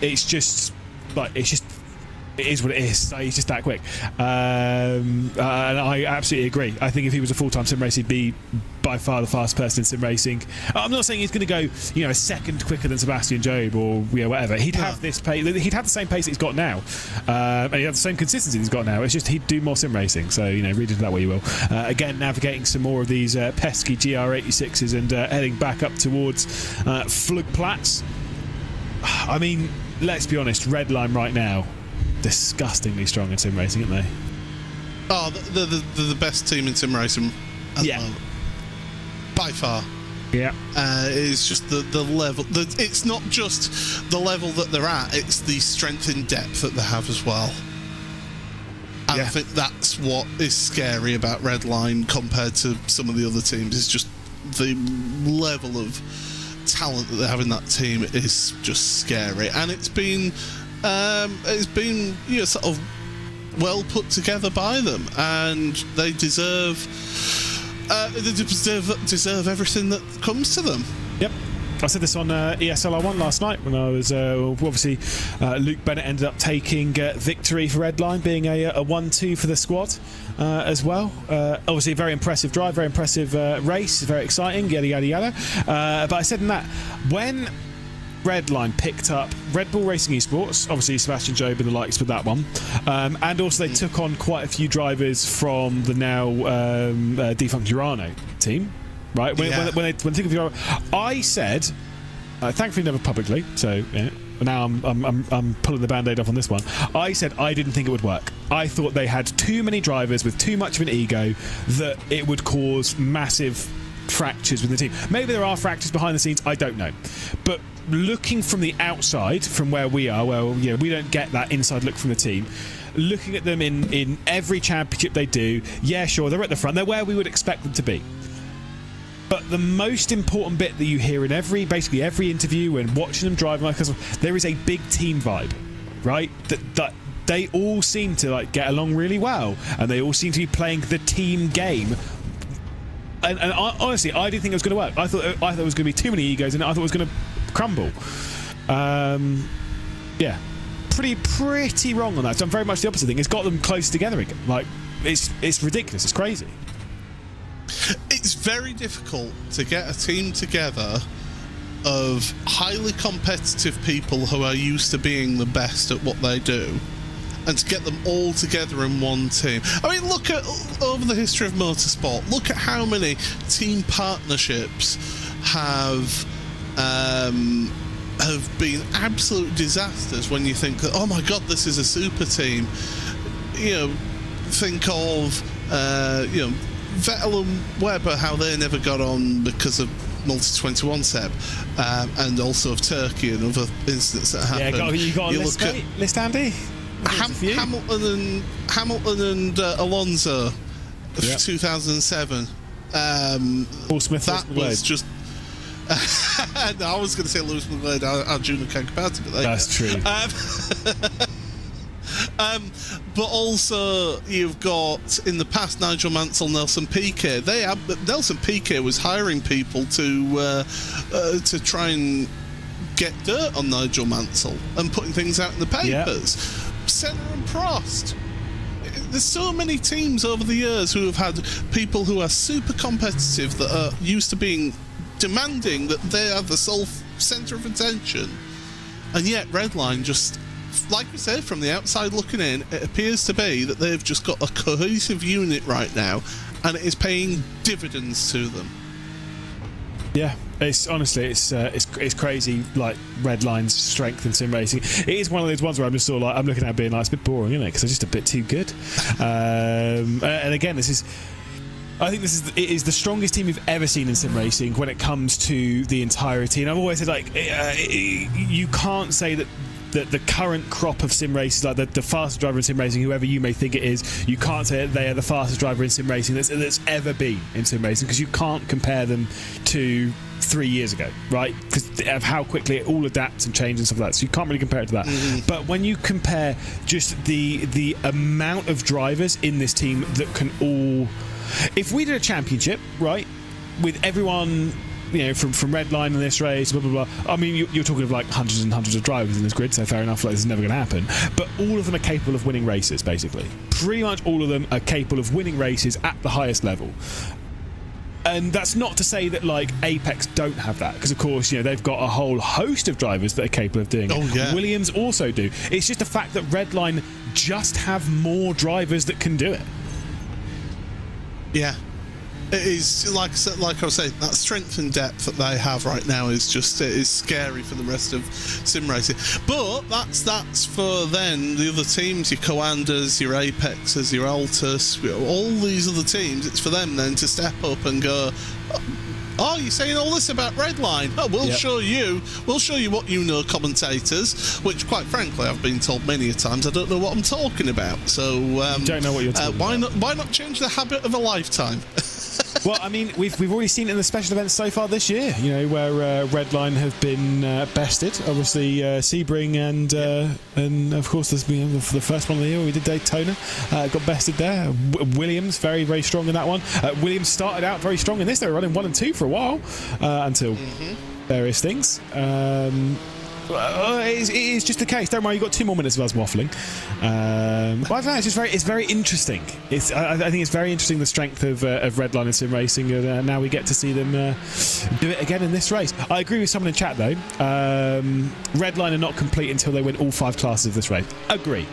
it's just like it is what it is. So he's just that quick. And I absolutely agree. I think if he was a full-time sim racer, he'd be by far the fastest person in sim racing. I'm not saying he's going to go, a second quicker than Sebastian Job or whatever. He'd have this pace. He'd have the same pace that he's got now, and he'd have the same consistency he's got now. It's just he'd do more sim racing. So read into that what you will. Again, navigating some more of these pesky GR86s and heading back up towards Flugplatz. I mean, let's be honest. Redline right now, disgustingly strong in sim racing, aren't they? Oh, they're the best team in sim racing at the moment. By far. Yeah. It's just the level. It's not just the level that they're at, it's the strength in depth that they have as well. And I think that's what is scary about Redline compared to some of the other teams. It's just the level of talent that they have in that team is just scary. And it's been sort of well put together by them, and they deserve everything that comes to them. Yep. I said this on ESLR1 last night when I was obviously Luke Bennett ended up taking victory for Redline, being a 1-2 for the squad as well. Obviously a very impressive drive, very impressive race, very exciting, yada yada yada. But I said in that, when Redline picked up Red Bull Racing Esports, obviously Sebastian Job and the likes with that one, and also they took on quite a few drivers from the now defunct Urano team, right? When they think of Urano, I said, thankfully never publicly, so now I'm pulling the band-aid off on this one. I said I didn't think it would work. I thought they had too many drivers with too much of an ego, that it would cause massive fractures within the team. Maybe there are fractures behind the scenes, I don't know, but looking from the outside, from where we are, we don't get that inside look from the team. Looking at them in every championship they do, yeah, sure, they're at the front. They're where we would expect them to be. But the most important bit that you hear in basically every interview and watching them drive, there is a big team vibe, right? That they all seem to get along really well, and they all seem to be playing the team game. And honestly, I didn't think it was going to work. I thought it was going to be too many egos, and I thought it was going to crumble. pretty wrong on that. It's done very much the opposite thing. It's got them close together again. Like, it's ridiculous. It's crazy. It's very difficult to get a team together of highly competitive people who are used to being the best at what they do, and to get them all together in one team. I mean, look at over the history of motorsport. Look at how many team partnerships have been absolute disasters. When you think that, oh my God, this is a super team. Think of Vettel and Webber, how they never got on because of Multi-21 Seb, and also of Turkey and other incidents that happened. Yeah, you got a list, Andy? Hamilton and Alonso, 2007. Paul Smith. That was just. No, I was going to say Lewis McGlade, Arjuna Kankapati, but that's true. But also you've got in the past Nigel Mansell, Nelson Piquet. Nelson Piquet was hiring people to try and get dirt on Nigel Mansell and putting things out in the papers. Senna and Prost. There's so many teams over the years who have had people who are super competitive that are used to being demanding that they are the sole centre of attention, and yet Redline just, like we said, from the outside looking in, it appears to be that they've just got a cohesive unit right now, and it is paying dividends to them. Yeah, it's honestly, it's crazy. Like Redline's strength in sim racing, it is one of those ones where I'm just sort of like, I'm looking at it being like, it's a bit boring, isn't it? Because they're just a bit too good. And again, I think it is the strongest team we've ever seen in sim racing when it comes to the entirety. And I've always said, like, you can't say that the current crop of sim racers, like the fastest driver in sim racing, whoever you may think it is, you can't say that they are the fastest driver in sim racing that's ever been in sim racing, because you can't compare them to 3 years ago, right? Because of how quickly it all adapts and changes and stuff like that. So you can't really compare it to that. Mm-hmm. But when you compare just the amount of drivers in this team that can all... If we did a championship, right, with everyone, from Redline in this race, blah, blah, blah. I mean, you're talking of like hundreds and hundreds of drivers in this grid, so fair enough, like, this is never going to happen. But all of them are capable of winning races, basically. Pretty much all of them are capable of winning races at the highest level. And that's not to say that, like, Apex don't have that, because, of course, they've got a whole host of drivers that are capable of doing it. Oh, yeah. Williams also do. It's just the fact that Redline just have more drivers that can do it. Yeah, it is, like I was saying, that strength and depth that they have right now is scary for the rest of sim racing. But that's for then the other teams, your Coanders, your Apexes, your Altus, all these other teams. It's for them then to step up and go, oh, you're saying all this about Redline? Oh, we'll show you what you know, commentators. Which, quite frankly, I've been told many a times I don't know what I'm talking about. So, you don't know what you're talking about. Why not change the habit of a lifetime? Well, I mean, we've already seen it in the special events so far this year, where Redline have been bested. Obviously, Sebring and of course, for the first one of the year, we did Daytona, got bested there. Williams, very, very strong in that one. Williams started out very strong in this. They were running 1 and 2 for a while until various things. It is just the case. Don't worry, you've got 2 more minutes of us waffling. But I don't know, it's very interesting. I think it's very interesting, the strength of Redline and sim racing, and now we get to see them do it again in this race. I agree with someone in chat though. Redline are not complete until they win all 5 classes of this race. Agree.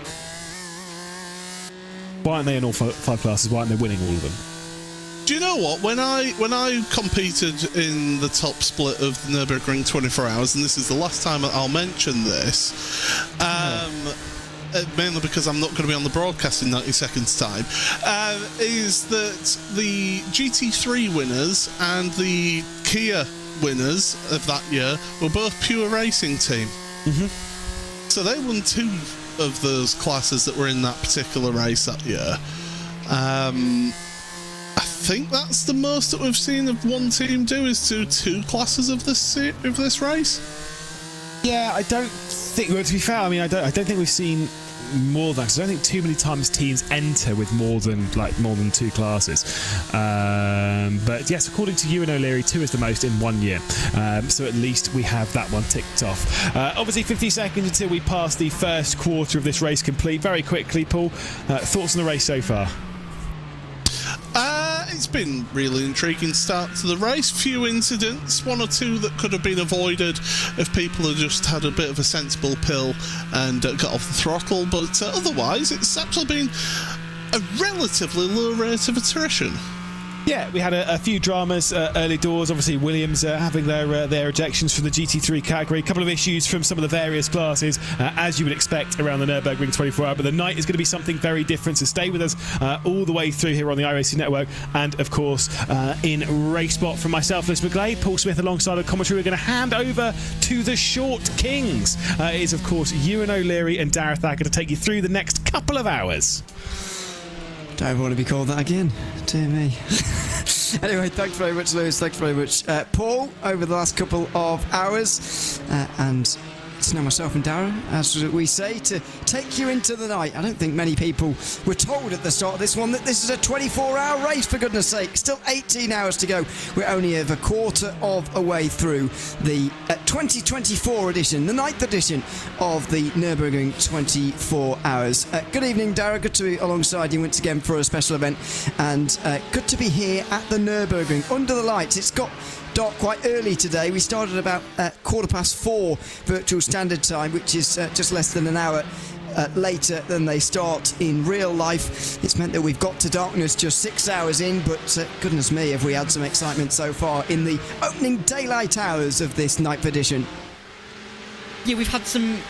Why aren't they in all 5 classes? Why aren't they winning all of them? Do you know what? When I competed in the top split of the Nürburgring 24 hours, and this is the last time I'll mention this, mainly because I'm not going to be on the broadcast in 90 seconds time, is that the GT3 winners and the Kia winners of that year were both pure racing team. Mm-hmm. So they won 2 of those classes that were in that particular race that year. I think that's the most that we've seen of one team do, is do 2 classes of this race. Yeah, I don't think. Well, to be fair, I mean, I don't think we've seen more than, because I don't think too many times teams enter with more than 2 classes. But yes, according to Ewan O'Leary, 2 is the most in 1 year. So at least we have that one ticked off. Obviously 50 seconds until we pass the first quarter of this race complete. Very quickly, Paul, thoughts on the race so far? It's been really intriguing start to the race. Few incidents, 1 or 2 that could have been avoided if people had just had a bit of a sensible pill and got off the throttle, but otherwise it's actually been a relatively low rate of attrition. Yeah, we had a few dramas early doors. Obviously, Williams having their ejections from the GT3 category. A couple of issues from some of the various classes, as you would expect around the Nürburgring 24-hour. But the night is going to be something very different. So stay with us all the way through here on the iRacing Network. And, of course, in RaceSpot from myself, Lewis McGlade, Paul Smith alongside a commentary. We're going to hand over to the Short Kings. It is, of course, Ewan O'Leary and Darragh Thacker to take you through the next couple of hours. Don't ever want to be called that again. Dear me. Anyway, thanks very much, Lewis. Thanks very much, Paul, over the last couple of hours. And it's now myself and Darragh, as we say, to take you into the night. I don't think many people were told at the start of this one that this is a 24-hour race, for goodness sake. Still 18 hours to go. We're only a quarter of a way through the 2024 edition, the 9th edition of the Nürburgring 24 hours. Good evening, Darragh. Good to be alongside you once again for a special event. And good to be here at the Nürburgring, under the lights. It's got dark quite early today. We started about 4:15 virtual standard time, which is just less than an hour later than they start in real life. It's meant that we've got to darkness just 6 hours in, but goodness me, have we had some excitement so far in the opening daylight hours of this 9th edition. Yeah, we've had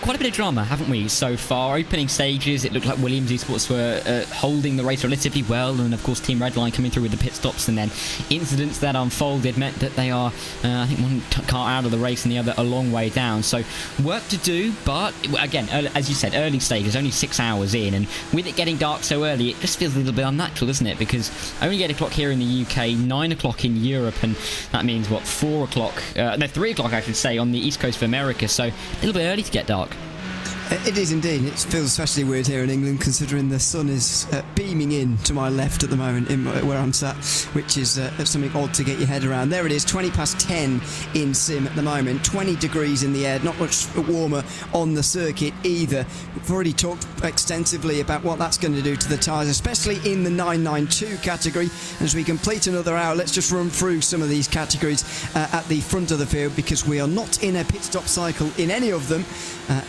quite a bit of drama, haven't we, so far? Opening stages, it looked like Williams Esports were holding the race relatively well, and of course Team Redline coming through with the pit stops, and then incidents that unfolded meant that they are, I think, one car out of the race and the other a long way down. So work to do, but again, as you said, early stages, only 6 hours in, and with it getting dark so early, it just feels a little bit unnatural, doesn't it? Because only 8 o'clock here in the UK, 9 o'clock in Europe, and that means, 4 o'clock, 3 o'clock, I should say, on the East Coast of America. So a little bit early to get dark. It is indeed. It feels especially weird here in England, considering the sun is beaming in to my left at the moment, where I'm sat, which is something odd to get your head around. There it is, 10 in Sim at the moment, 20 degrees in the air, not much warmer on the circuit either. We've already talked extensively about what that's going to do to the tyres, especially in the 992 category. And as we complete another hour, let's just run through some of these categories at the front of the field, because we are not in a pit stop cycle in any of them.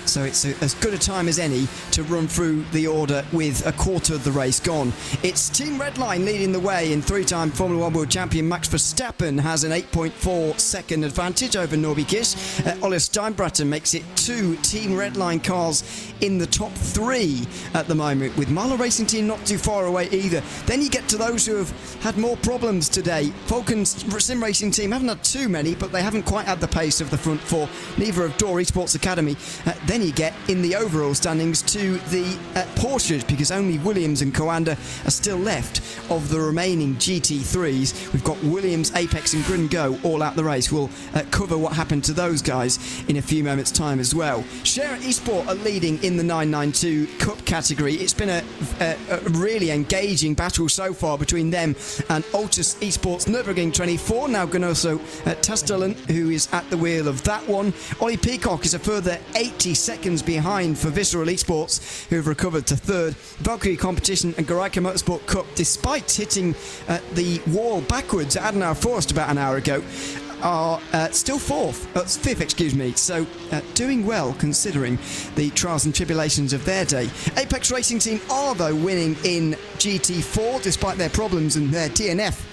So it's as good a time as any to run through the order with a quarter of the race gone. It's Team Redline leading the way, and 3-time Formula 1 World Champion Max Verstappen has an 8.4 second advantage over Norby Kiss. Oliver Steinbratter makes it 2 Team Redline cars in the top 3 at the moment, with Marlow Racing Team not too far away either. Then you get to those who have had more problems today. Falcon's Sim Racing Team haven't had too many, but they haven't quite had the pace of the front 4. Neither of Door Esports Academy. Then you get in the overall standings to the Porsches, because only Williams and Coanda are still left of the remaining GT3s. We've got Williams, Apex and Grid & Go all out the race. We'll cover what happened to those guys in a few moments time as well. Share Esport are leading in the 992 Cup category. It's been a really engaging battle so far between them and Altus Esports Nürburgring 24. Now Ganoso Tastelen, who is at the wheel of that one. Ollie Peacock is a further 80 seconds behind for Visceral Esports, who have recovered to 3rd. Valkyrie Competition and Garaika Motorsport Cup, despite hitting the wall backwards at Adenauer Forest about an hour ago, are still 5th, excuse me. So doing well considering the trials and tribulations of their day. Apex Racing Team are, though, winning in GT4 despite their problems and their DNF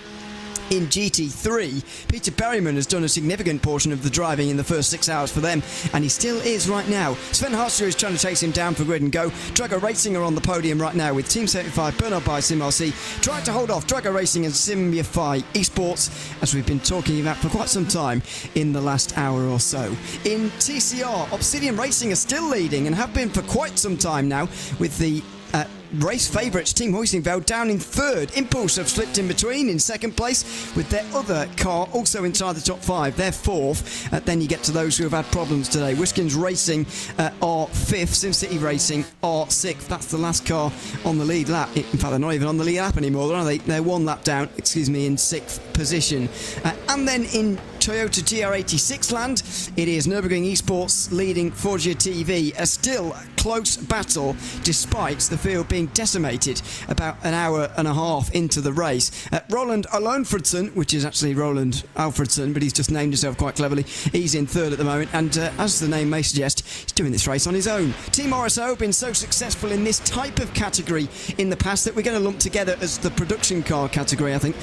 in GT3. Peter Berryman has done a significant portion of the driving in the first 6 hours for them, and he still is right now. Sven Harster is trying to chase him down for Grid & Go. Drago Racing are on the podium right now with Team 75, Bernard by SimRC, trying to hold off Drago Racing and Simify Esports, as we've been talking about for quite some time in the last hour or so. In TCR, Obsidian Racing are still leading and have been for quite some time now, with the race favourites, Team Huizenveld, down in third. Impulse have slipped in between in second place with their other car also inside the top 5. They're fourth. Then you get to those who have had problems today. Whiskins Racing are fifth. SimCity Racing are sixth. That's the last car on the lead lap. In fact, they're not even on the lead lap anymore, are they? They're one lap down, in sixth position. And then in Toyota GR86 land, it is Nürburgring Esports leading Forgia TV. A still close battle despite the field being decimated about an hour and a half into the race. Roland Alonfredson, which is actually Roland Alfredson, but he's just named himself quite cleverly, he's in third at the moment, and as the name may suggest, he's doing this race on his own. Team RSO have been so successful in this type of category in the past that we're going to lump together as the production car category, I think,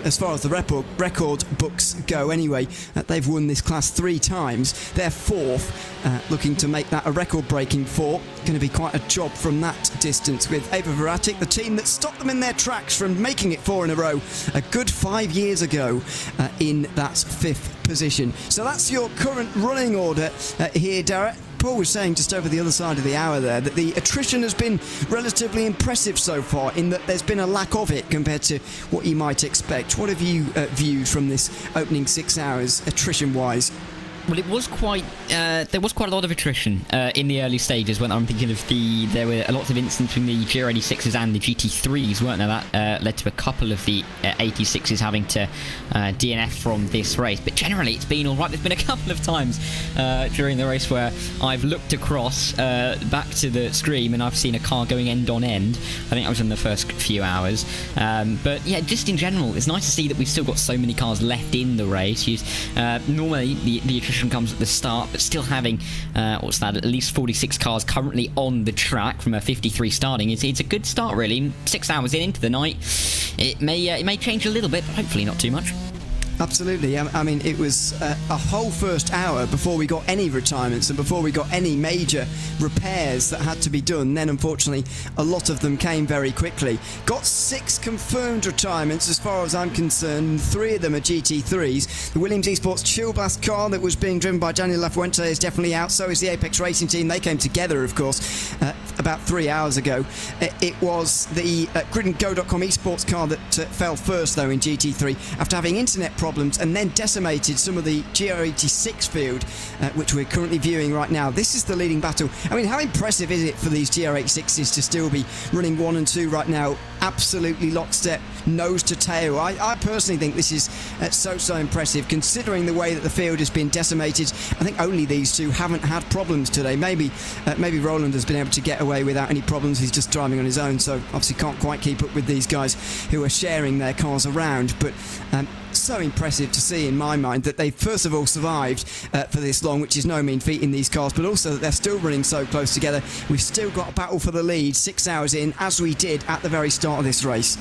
as far as the record books go anyway. They've won this class 3 times. They're fourth, looking to make that a record-breaking 4. Going to be quite a job from that distance with Ava Veratic, the team that stopped them in their tracks from making it 4 in a row a good 5 years ago, in that 5th position. So that's your current running order here, Darragh. Paul was saying just over the other side of the hour there that the attrition has been relatively impressive so far, in that there's been a lack of it compared to what you might expect. What have you viewed from this opening 6 hours, attrition-wise? Well, it was quite. There was quite a lot of attrition in the early stages. When I'm thinking of there were a lot of incidents between the GR86s and the GT3s, weren't there? That led to a couple of the 86s having to DNF from this race. But generally, it's been all right. There's been a couple of times during the race where I've looked across back to the stream and I've seen a car going end on end. I think that was in the first few hours. But yeah, just in general, it's nice to see that we've still got so many cars left in the race. Normally, the attrition comes at the start, but still having at least 46 cars currently on the track from a 53 starting, it's a good start really. 6 hours into the night, it may change a little bit, but hopefully not too much. Absolutely. I mean, it was a whole first hour before we got any retirements and before we got any major repairs that had to be done. Then, unfortunately, a lot of them came very quickly. Got 6 confirmed retirements as far as I'm concerned. 3 of them are GT3s. The Williams Esports Chill Blast car that was being driven by Daniel Lafuente is definitely out. So is the Apex Racing team. They came together, of course, about 3 hours ago. It was the GridandGo.com Esports car that fell first, though, in GT3 after having internet problems and then decimated some of the GR86 field, which we're currently viewing right now. This is the leading battle. I mean, how impressive is it for these GR86s to still be running 1 and 2 right now, absolutely lockstep, nose to tail? I personally think this is so impressive, considering the way that the field has been decimated. I think only these two haven't had problems today. Maybe Roland has been able to get away without any problems. He's just driving on his own, so obviously can't quite keep up with these guys who are sharing their cars around. But so impressive to see, in my mind, that they first of all survived for this long, which is no mean feat in these cars, but also that they're still running so close together. We've still got a battle for the lead 6 hours in, as we did at the very start of this race.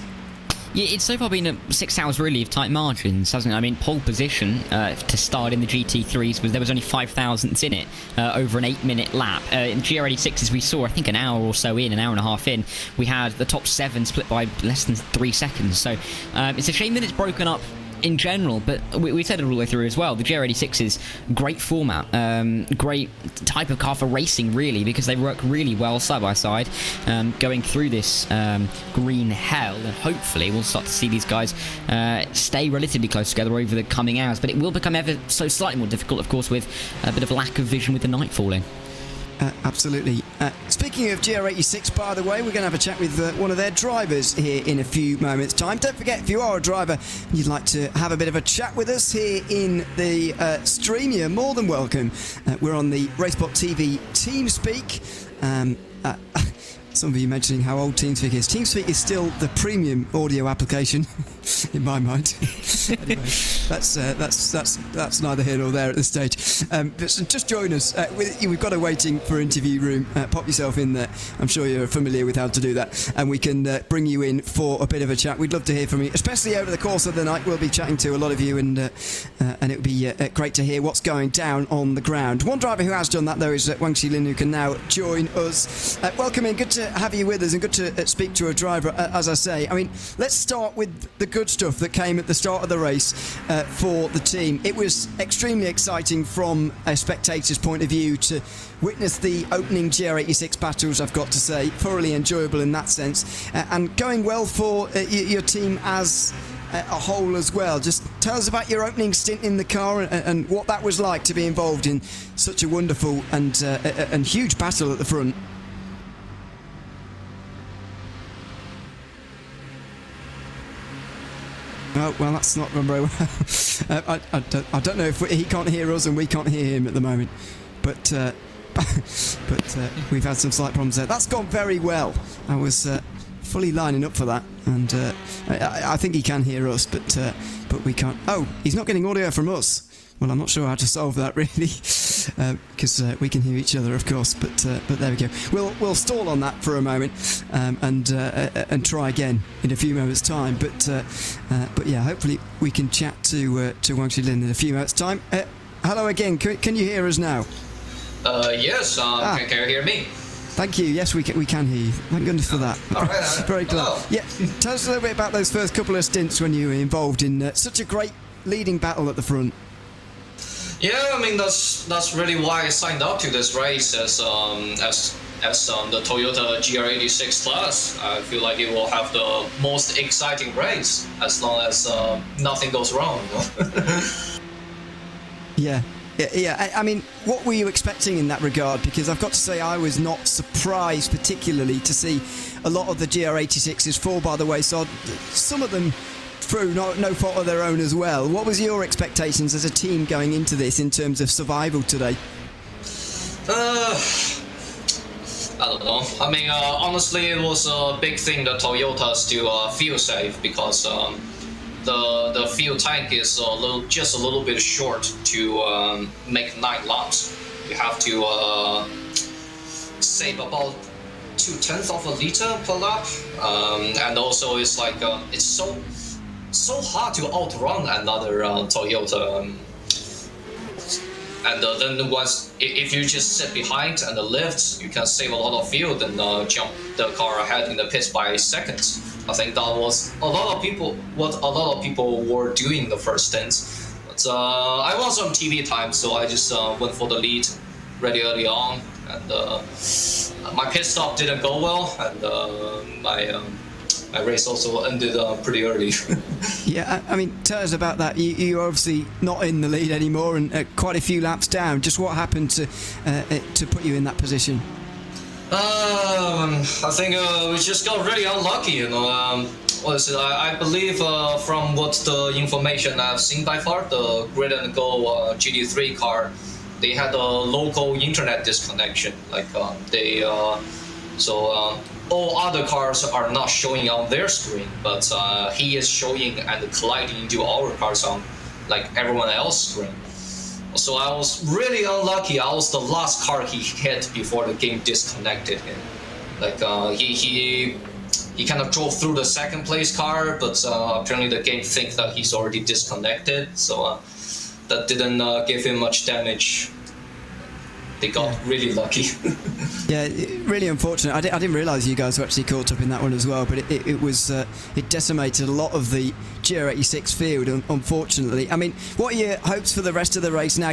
Yeah, it's so far been 6 hours really of tight margins, hasn't it? I mean, pole position to start in the GT3s there was only 5 thousandths in it over an 8-minute lap. In GR86s we saw, I think, an hour or so in, an hour and a half in, we had the top 7 split by less than 3 seconds. So it's a shame that it's broken up in general, but we said it all the way through as well. The GR86 is great format, great type of car for racing, really, because they work really well side by side, going through this green hell, and hopefully we'll start to see these guys stay relatively close together over the coming hours. But it will become ever so slightly more difficult, of course, with a bit of lack of vision with the night falling. Absolutely. Speaking of GR86, by the way, we're going to have a chat with one of their drivers here in a few moments' time. Don't forget, if you are a driver and you'd like to have a bit of a chat with us here in the stream, you're more than welcome. We're on the RaceSpotTV TeamSpeak. Some of you mentioning how old TeamSpeak is. TeamSpeak is still the premium audio application, in my mind. Anyway, that's neither here nor there at this stage. But just join us. We've got a waiting for interview room. Pop yourself in there. I'm sure you're familiar with how to do that. And we can bring you in for a bit of a chat. We'd love to hear from you, especially over the course of the night. We'll be chatting to a lot of you, and it would be great to hear what's going down on the ground. One driver who has done that, though, is Wang Xilin, who can now join us. Welcome in. Good to have you with us, and good to speak to a driver, as I say. I mean, let's start with the good stuff that came at the start of the race for the team. It was extremely exciting from a spectator's point of view to witness the opening GR86 battles, I've got to say. Thoroughly enjoyable in that sense. And going well for your team as a whole as well. Just tell us about your opening stint in the car and what that was like to be involved in such a wonderful and huge battle at the front. Oh, well, that's not gone very well. I don't know if he can't hear us and we can't hear him at the moment, but we've had some slight problems there. That's gone very well. I was fully lining up for that, and I think he can hear us, but we can't. Oh, he's not getting audio from us. Well, I'm not sure how to solve that really, because we can hear each other, of course. But there we go. We'll stall on that for a moment and try again in a few moments' time. But yeah, hopefully we can chat to Wang Shilin in a few moments' time. Hello again. Can you hear us now? Yes. Can you hear me? Thank you. Yes, we can hear you. Thank goodness for that. All right. Very glad. Yeah. Tell us a little bit about those first couple of stints when you were involved in such a great leading battle at the front. Yeah, I mean that's really why I signed up to this race as the Toyota GR86 class. I feel like it will have the most exciting race as long as nothing goes wrong. You know? Yeah. I mean, what were you expecting in that regard? Because I've got to say I was not surprised particularly to see a lot of the GR86s fall by the wayside. Some of them through no fault of their own as well. What was your expectations as a team going into this in terms of survival today? I don't know. I mean, honestly, it was a big thing that Toyotas do fuel save because the fuel tank is just a little bit short to make 9 laps. You have to save about 0.2 of a liter per lap, and also it's like it's so hard to outrun another Toyota. And then once, if you just sit behind and the lift, you can save a lot of fuel and jump the car ahead in the pits by seconds. I think that was what a lot of people were doing the first stint. But I want some TV time, so I just went for the lead really early on. And my pit stop didn't go well, and my race also ended pretty early. Yeah, I mean, tell us about that. You're obviously not in the lead anymore and quite a few laps down. Just what happened to put you in that position? I think we just got really unlucky, you know. What is it? I believe from what the information I've seen by far, the Grid and Go GT3 car, they had a local internet disconnection. Like all other cars are not showing on their screen, but he is showing and colliding into our cars on like everyone else's screen. So I was really unlucky. I was the last car he hit before the game disconnected him. Like he kind of drove through the second place car, but apparently the game thinks that he's already disconnected. So that didn't give him much damage. They got really lucky. Yeah, really unfortunate. I didn't realise you guys were actually caught up in that one as well, but it was it decimated a lot of the GR86 field, unfortunately. I mean, what are your hopes for the rest of the race now?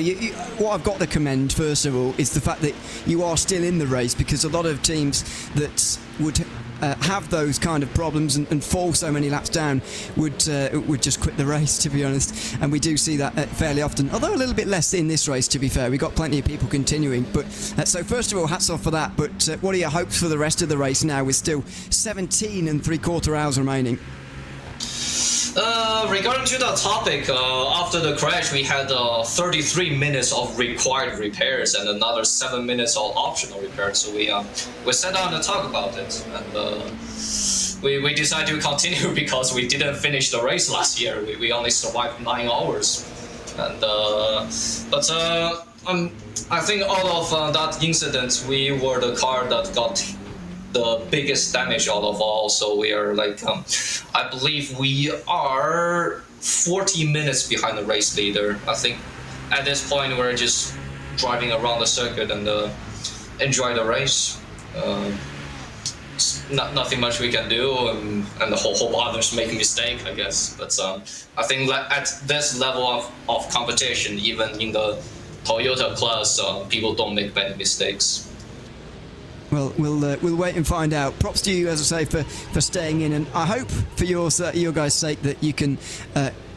What I've got to commend, first of all, is the fact that you are still in the race, because a lot of teams that would have those kind of problems and fall so many laps down would just quit the race, to be honest. And we do see that fairly often, although a little bit less in this race, to be fair. We've got plenty of people continuing. But so first of all, hats off for that. But what are your hopes for the rest of the race now, with still 17 3/4 hours remaining? Regarding to that topic, after the crash, we had 33 minutes of required repairs and another 7 minutes of optional repairs. So we sat down to talk about it, and we decided to continue because we didn't finish the race last year. We only survived 9 hours, and I think out of that incident, we were the car that got the biggest damage out of all. So we are like, I believe we are 40 minutes behind the race leader. I think at this point we're just driving around the circuit and enjoy the race. nothing much we can do, and the whole others make a mistake, I guess. But I think that at this level of competition, even in the Toyota class, people don't make many mistakes. Well, we'll wait and find out. Props to you, as I say, for staying in, and I hope for your guys' sake that you can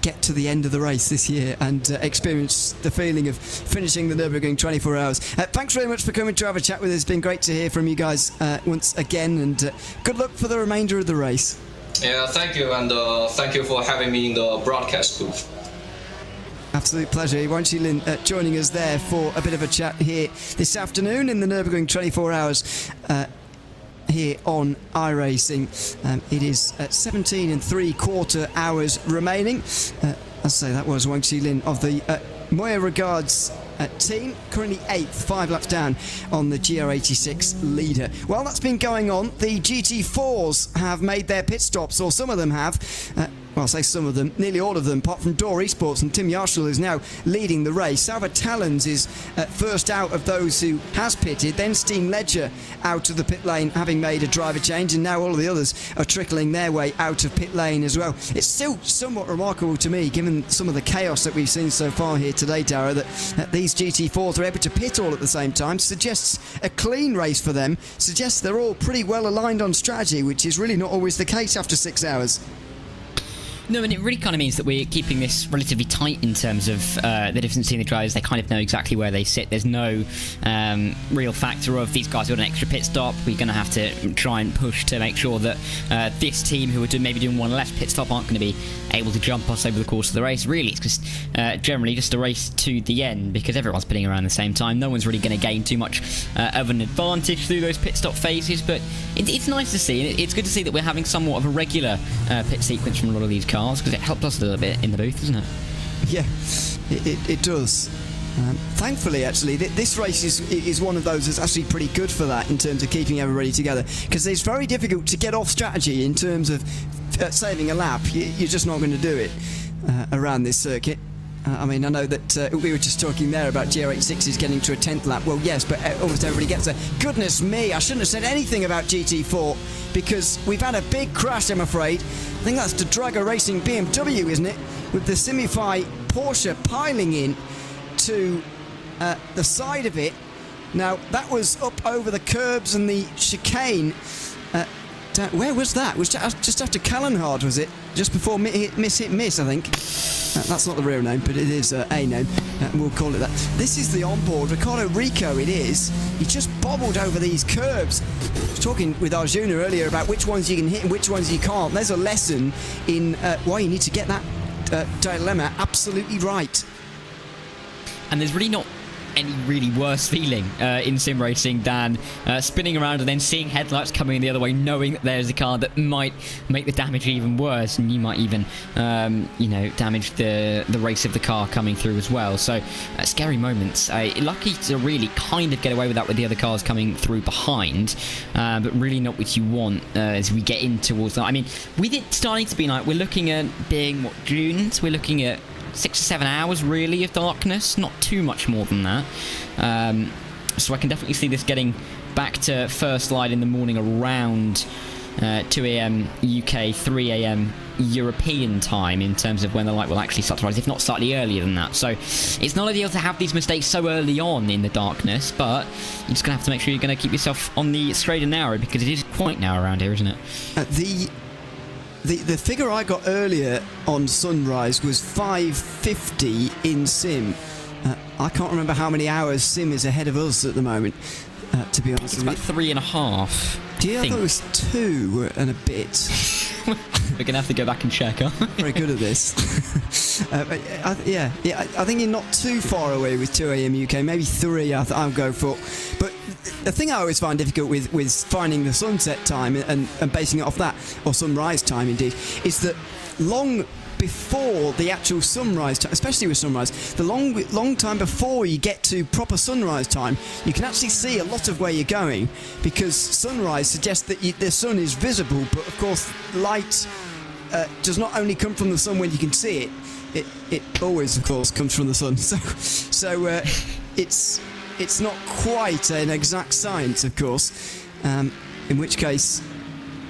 get to the end of the race this year and experience the feeling of finishing the Nürburgring 24 hours. Thanks very much for coming to have a chat with us. It's been great to hear from you guys once again, and good luck for the remainder of the race. Yeah, thank you, and thank you for having me in the broadcast booth. Absolute pleasure. Wang Qilin joining us there for a bit of a chat here this afternoon in the Nürburgring 24 hours here on iRacing. It is 17 3/4 hours remaining. As I say, that was Wang Qilin of the Moya Regards team, currently 8th, 5 laps down on the GR86 leader. Well, that's been going on. The GT4s have made their pit stops, or some of them have. Well, I'll say some of them, nearly all of them, apart from Door Esports, and Tim Yarshall is now leading the race. Salva Talons is first out of those who has pitted, then Steam Ledger out of the pit lane, having made a driver change, and now all of the others are trickling their way out of pit lane as well. It's still somewhat remarkable to me, given some of the chaos that we've seen so far here today, Dara, that these GT4s are able to pit all at the same time. Suggests a clean race for them, suggests they're all pretty well aligned on strategy, which is really not always the case after 6 hours. No, and it really kind of means that we're keeping this relatively tight in terms of the difference between the drivers. They kind of know exactly where they sit. There's no real factor of these guys got an extra pit stop. We're going to have to try and push to make sure that this team, who are maybe doing one less pit stop, aren't going to be able to jump us over the course of the race. Really, it's just generally just a race to the end, because everyone's pitting around the same time. No one's really going to gain too much of an advantage through those pit stop phases, but it's nice to see, and it's good to see that we're having somewhat of a regular pit sequence from a lot of these cars, because it helped us a little bit in the booth, doesn't it? Yeah, it does. Thankfully, actually, this race is one of those that's actually pretty good for that, in terms of keeping everybody together, because it's very difficult to get off strategy in terms of saving a lap. You're just not going to do it around this circuit. I mean, I know that we were just talking there about GR86s getting to a 10th lap. Well, yes, but almost everybody gets there. Goodness me, I shouldn't have said anything about GT4, because we've had a big crash, I'm afraid. I think that's the Drago Racing BMW, isn't it? With the Simify Porsche piling in to the side of it. Now, that was up over the curbs and the chicane. Where was that? Was just after Callenhard, was it? Just before Miss Hit Miss, I think. That's not the real name, but it is a name. We'll call it that. This is the onboard. Ricardo Rico, it is. He just bobbled over these curbs. I was talking with Arjuna earlier about which ones you can hit and which ones you can't. There's a lesson in why you need to get that dilemma absolutely right. And there's really not any really worse feeling in sim racing than spinning around and then seeing headlights coming the other way, knowing that there's a car that might make the damage even worse, and you might even damage the race of the car coming through as well. So scary moments. Lucky to really kind of get away with that with the other cars coming through behind, but really not what you want as we get in towards that. I mean, with it starting to be like, we're looking at being June, so we're looking at 6 or 7 hours really of darkness, not too much more than that. So I can definitely see this getting back to first light in the morning around 2 a.m. UK, 3 a.m. European time, in terms of when the light will actually start to rise, if not slightly earlier than that. So it's not ideal to have these mistakes so early on in the darkness, but you're just going to have to make sure you're going to keep yourself on the straight and narrow, because it is quite narrow around here, isn't it? The figure I got earlier on sunrise was 5:50 in sim. I can't remember how many hours sim is ahead of us at the moment, to be honest it's with you. about 3.5. Yeah, I thought it was 2 and a bit. We're going to have to go back and check, huh? Very good at this. I think you're not too far away with 2 a.m. UK, maybe 3 I'll go for. But the thing I always find difficult with finding the sunset time and basing it off that, or sunrise time indeed, is that long before the actual sunrise time, especially with sunrise, the long time before you get to proper sunrise time, you can actually see a lot of where you're going, because sunrise suggests that the sun is visible, but of course light does not only come from the sun when you can see it, it always of course comes from the sun. So it's not quite an exact science, of course, in which case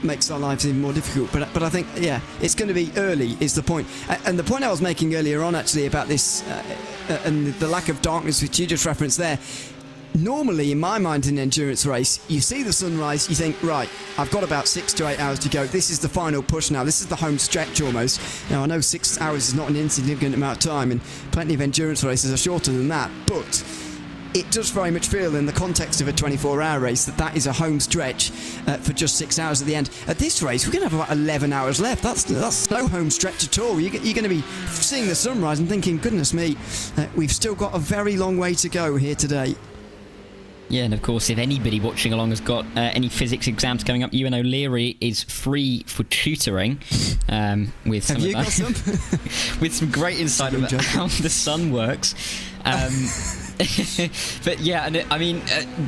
makes our lives even more difficult. But I think, yeah, it's going to be early is the point. And the point I was making earlier on, actually, about this and the lack of darkness, which you just referenced there. Normally, in my mind, in an endurance race, you see the sunrise, you think, right, I've got about 6 to 8 hours to go. This is the final push now. This is the home stretch almost. Now, I know 6 hours is not an insignificant amount of time, and plenty of endurance races are shorter than that, but it does very much feel, in the context of a 24-hour race, that is a home stretch for just 6 hours at the end. At this race, we're going to have about 11 hours left. That's no home stretch at all. You're going to be seeing the sunrise and thinking, goodness me, we've still got a very long way to go here today. Yeah, and of course, if anybody watching along has got any physics exams coming up, Ewan O'Leary is free for tutoring with some Have you got some? with some great insight about how the sun works. But yeah, and I mean,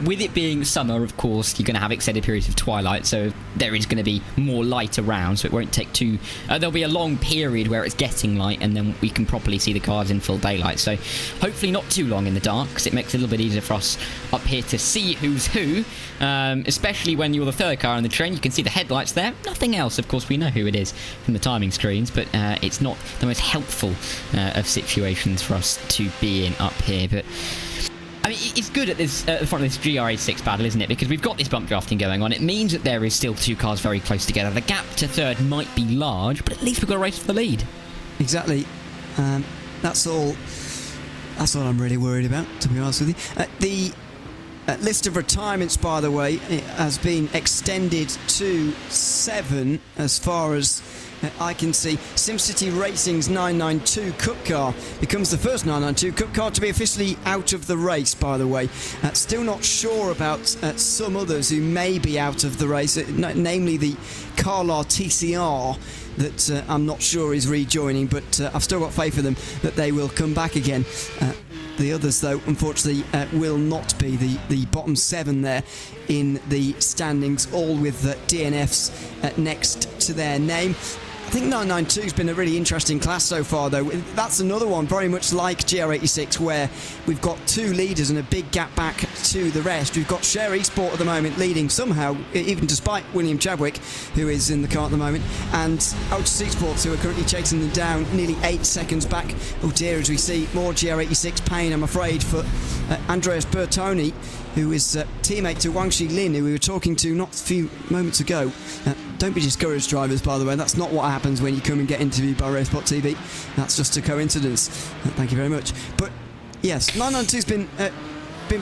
with it being summer, of course, you're going to have extended periods of twilight, so there is going to be more light around, so it won't take too... there'll be a long period where it's getting light, and then we can properly see the cars in full daylight, so hopefully not too long in the dark, because it makes it a little bit easier for us up here to see who's who, especially when you're the third car on the train. You can see the headlights there, nothing else. Of course, we know who it is from the timing screens, but it's not the most helpful of situations for us to be in up here, but... I mean, it's good at the front of this GRA6 battle, isn't it? Because we've got this bump drafting going on. It means that there is still 2 cars very close together. The gap to third might be large, but at least we've got a race for the lead. Exactly. That's all I'm really worried about, to be honest with you. The list of retirements, by the way, has been extended to 7 as far as I can see. SimCity Racing's 992 Cup car becomes the first 992 Cup car to be officially out of the race, by the way. Still not sure about some others who may be out of the race, namely the Carlar TCR that I'm not sure is rejoining, but I've still got faith in them that they will come back again. The others, though, unfortunately, will not be. The bottom 7 there in the standings, all with DNFs next to their name. I think 992 has been a really interesting class so far, though. That's another one very much like GR86, where we've got 2 leaders and a big gap back to the rest. We've got Share Esport at the moment leading somehow, even despite William Chadwick, who is in the car at the moment, and Ultra Sports, who are currently chasing them down nearly 8 seconds back. Oh dear, as we see more GR86 pain, I'm afraid, for Andreas Bertoni, who is teammate to Wang Shi Lin, who we were talking to not a few moments ago. Don't be discouraged, drivers, by the way. That's not what happens when you come and get interviewed by RaceSpotTV. That's just a coincidence. Thank you very much. But yes, 992's been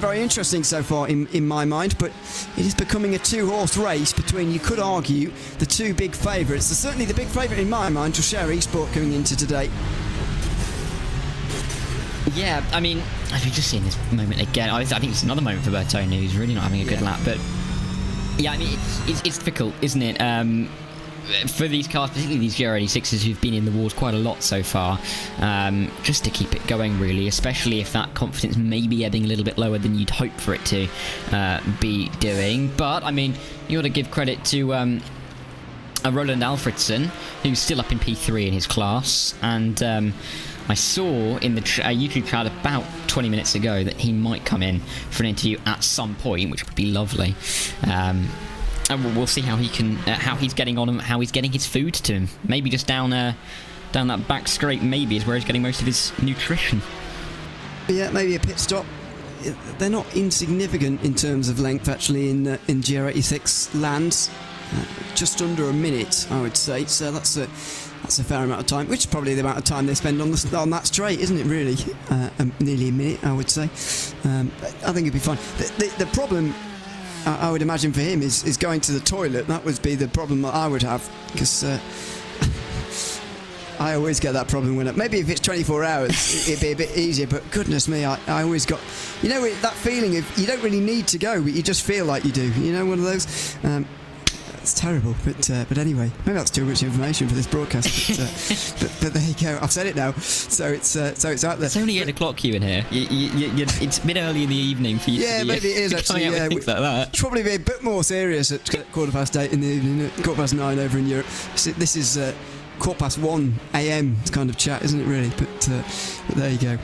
very interesting so far in my mind, but it is becoming a 2-horse race between, you could argue, the 2 big favourites. Certainly the big favourite in my mind was Share Esport coming into today. Yeah, I mean, as we've just seen this moment again, I think it's another moment for Bertoni, who's really not having a good lap, but yeah, I mean, it's difficult, isn't it? For these cars, particularly these GR86s who've been in the wars quite a lot so far, just to keep it going, really, especially if that confidence may be ebbing a little bit lower than you'd hope for it to be doing. But, I mean, you ought to give credit to Roland Alfredson, who's still up in P3 in his class, and I saw in the YouTube chat about 20 minutes ago that he might come in for an interview at some point, which would be lovely. And we'll see how he can, how he's getting on and how he's getting his food to him. Maybe just down that back straight. Maybe is where he's getting most of his nutrition. Yeah, maybe a pit stop. They're not insignificant in terms of length, actually, in GR86 lands. Just under a minute, I would say. So that's a fair amount of time, which is probably the amount of time they spend on that straight, isn't it, really? Nearly a minute, I would say. I think it'd be fine. The problem, I would imagine, for him is going to the toilet. That would be the problem that I would have, because I always get that problem when maybe if it's 24 hours it'd be a bit easier, but goodness me, I always got, you know, that feeling of you don't really need to go, but you just feel like you do, you know, one of those. It's terrible, but anyway, maybe that's too much information for this broadcast. But there you go. I've said it now, so it's out there. It's only 8 o'clock, you in here. It's a bit early in the evening for you. Yeah, to be, maybe it is actually. Yeah, things like that. Probably be a bit more serious at 8:15 in the evening, 9:15 over in Europe. So this is 1:15 a.m. kind of chat, isn't it, really? But there you go.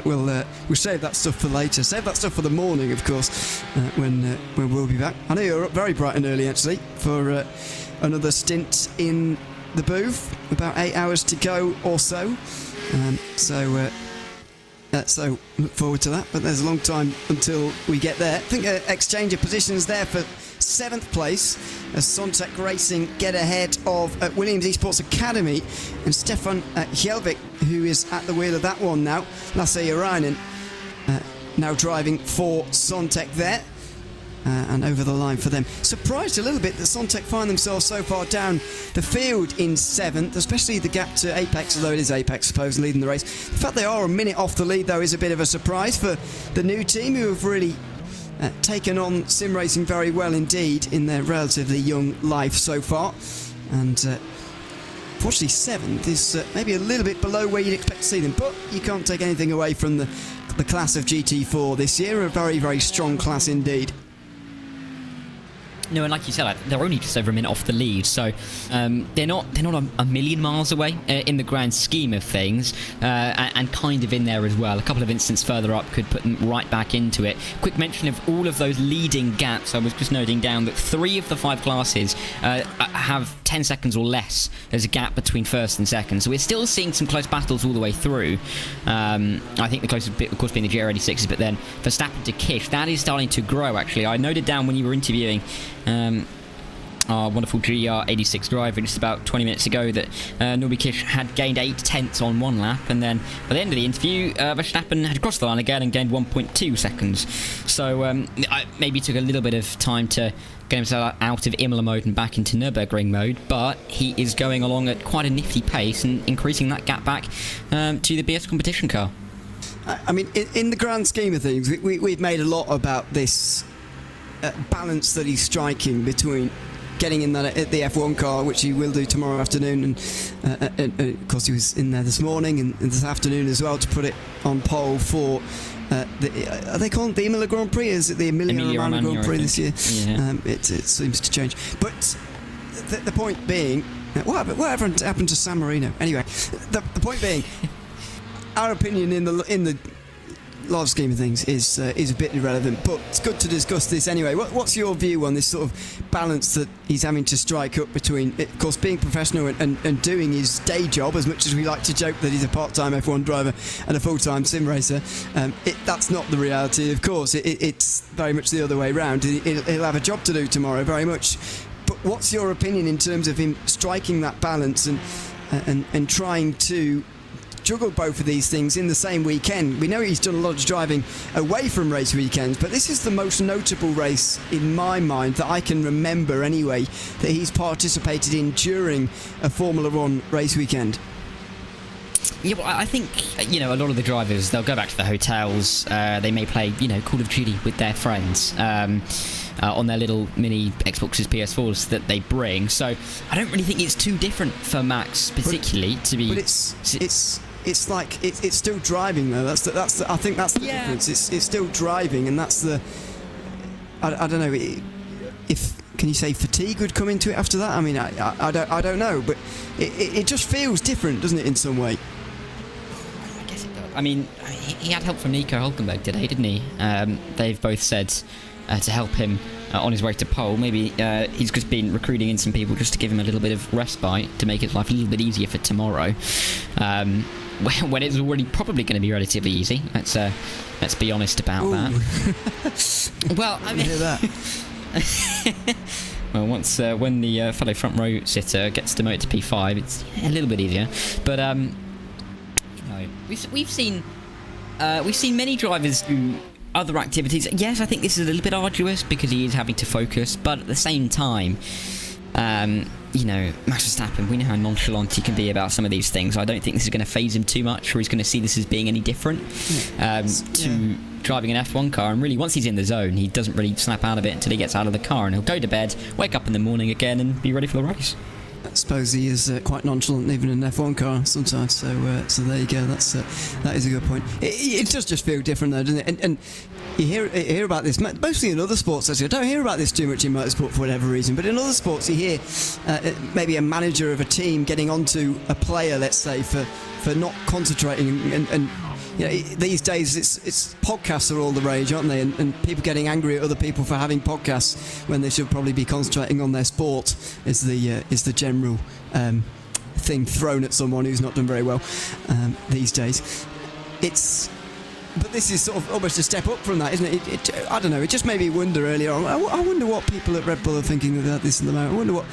We'll save that stuff for later. Save that stuff for the morning, of course, when we'll be back. I know you're up very bright and early, actually, for another stint in the booth. About 8 hours to go or so. So look forward to that, but there's a long time until we get there. I think exchange of positions there for 7th place as Sontec Racing get ahead of Williams Esports Academy and Stefan Hjelvik, who is at the wheel of that one now. Lasse Urainen now driving for Sontec there. And over the line for them. Surprised a little bit that Sontec find themselves so far down the field in 7th, especially the gap to Apex, although it is Apex, I suppose, leading the race. The fact they are a minute off the lead, though, is a bit of a surprise for the new team, who have really taken on sim racing very well indeed in their relatively young life so far. And fortunately, 7th is maybe a little bit below where you'd expect to see them, but you can't take anything away from the class of GT4 this year. A very, very strong class indeed. No, and like you said, they're only just over a minute off the lead, so they're not a million miles away in the grand scheme of things, and kind of in there as well. A couple of instants further up could put them right back into it. Quick mention of all of those leading gaps. I was just noting down that 3 of the 5 classes have 10 seconds or less as a gap between first and second, so we're still seeing some close battles all the way through. I think the closest bit, of course, being the JR86s, but then Verstappen to Kish, that is starting to grow, actually. I noted down when you were interviewing our wonderful GR86 driver just about 20 minutes ago that Nürburgring Kish had gained 8 tenths on 1 lap, and then by the end of the interview Verstappen had crossed the line again and gained 1.2 seconds. So maybe took a little bit of time to get himself out of Imola mode and back into Nürburgring mode, but he is going along at quite a nifty pace and increasing that gap back to the BS competition car. I mean, in the grand scheme of things, we've made a lot about this balance that he's striking between getting in that the F1 car, which he will do tomorrow afternoon, and of course he was in there this morning and this afternoon as well to put it on pole for are they calling it the Imola Grand Prix? Is it the Emilia-Romagna Grand Prix this year? Yeah. It seems to change, but the point being, whatever happened to San Marino? Anyway, the point being, our opinion in the large scheme of things is a bit irrelevant, but it's good to discuss this anyway. What's your view on this sort of balance that he's having to strike up between, of course, being professional and doing his day job, as much as we like to joke that he's a part-time F1 driver and a full-time sim racer? That's not the reality, of course. It's very much the other way around. He'll have a job to do tomorrow, very much. But what's your opinion in terms of him striking that balance and trying to juggle both of these things in the same weekend? We know he's done a lot of driving away from race weekends, but this is the most notable race in my mind that I can remember anyway that he's participated in during a Formula 1 race weekend. Yeah, well, I think, a lot of the drivers, they'll go back to the hotels, they may play, Call of Duty with their friends on their little mini Xboxes, PS4s that they bring. So I don't really think it's too different for Max, particularly, to be... But it's like it's still driving though. I think that's the difference. It's still driving, and that's the. I don't know if can you say fatigue would come into it after that. I mean, I don't know, but it just feels different, doesn't it, in some way? I guess it does. I mean, he had help from Nico Hulkenberg today, didn't he? They've both said to help him on his way to pole. Maybe he's just been recruiting in some people just to give him a little bit of respite to make his life a little bit easier for tomorrow. When it's already probably going to be relatively easy. Let's be honest about that. Well, I mean, hear that. Well, when the fellow front row sitter gets demoted to P5, it's a little bit easier. But we've seen many drivers do other activities. Yes, I think this is a little bit arduous because he is having to focus, but at the same time, Max Verstappen, we know how nonchalant he can be about some of these things. I don't think this is going to faze him too much, or he's going to see this as being any different to driving an F1 car. And really, once he's in the zone, he doesn't really snap out of it until he gets out of the car, and he'll go to bed, wake up in the morning again, and be ready for the race. I suppose he is quite nonchalant even in an F1 car sometimes, so there you go. That is a good point. It does just feel different though, doesn't it? And you hear about this mostly in other sports. Actually, I don't hear about this too much in motorsport for whatever reason, but in other sports you hear maybe a manager of a team getting onto a player, let's say, for not concentrating and these days it's podcasts are all the rage, aren't they? And people getting angry at other people for having podcasts when they should probably be concentrating on their sport is the general thing thrown at someone who's not done very well these days. But this is sort of almost a step up from that, isn't it? I don't know. It just made me wonder earlier on. I wonder what people at Red Bull are thinking about this at the moment. I wonder what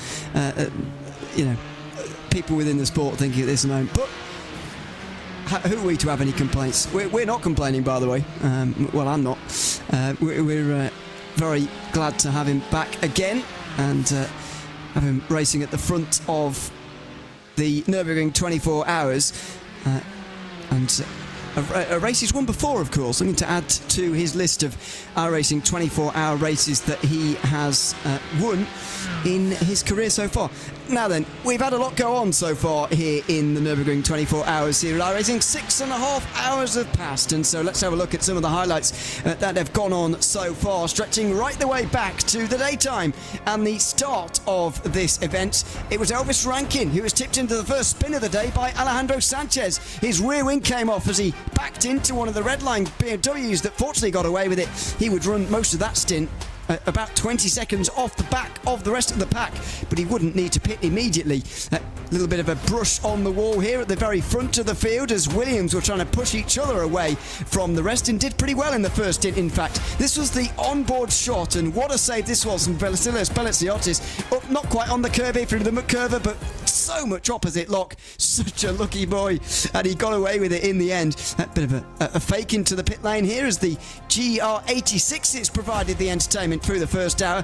people within the sport are thinking at this moment. But who are we to have any complaints? We're not complaining, by the way. Well, I'm not. We're very glad to have him back again and have him racing at the front of the Nürburgring 24 hours. And a race he's won before, of course. Something to add to his list of iRacing 24-hour races that he has won in his career so far. Now then, we've had a lot go on so far here in the Nürburgring 24 hours here at iRacing. 6.5 hours have passed, and so let's have a look at some of the highlights that have gone on so far, stretching right the way back to the daytime and the start of this event. It was Elvis Rankin who was tipped into the first spin of the day by Alejandro Sanchez. His rear wing came off as he backed into one of the red line BMWs that fortunately got away with it. He would run most of that stint about 20 seconds off the back of the rest of the pack, but he wouldn't need to pit immediately. A little bit of a brush on the wall here at the very front of the field as Williams were trying to push each other away from the rest and did pretty well in the first stint. In fact, this was the onboard shot, and what a save this was from Velicilis Pelliciotis. Up not quite on the curve here through the McCurver, but so much opposite lock. Such a lucky boy, and he got away with it in the end. A bit of a fake into the pit lane here as the GR86s provided the entertainment through the first hour.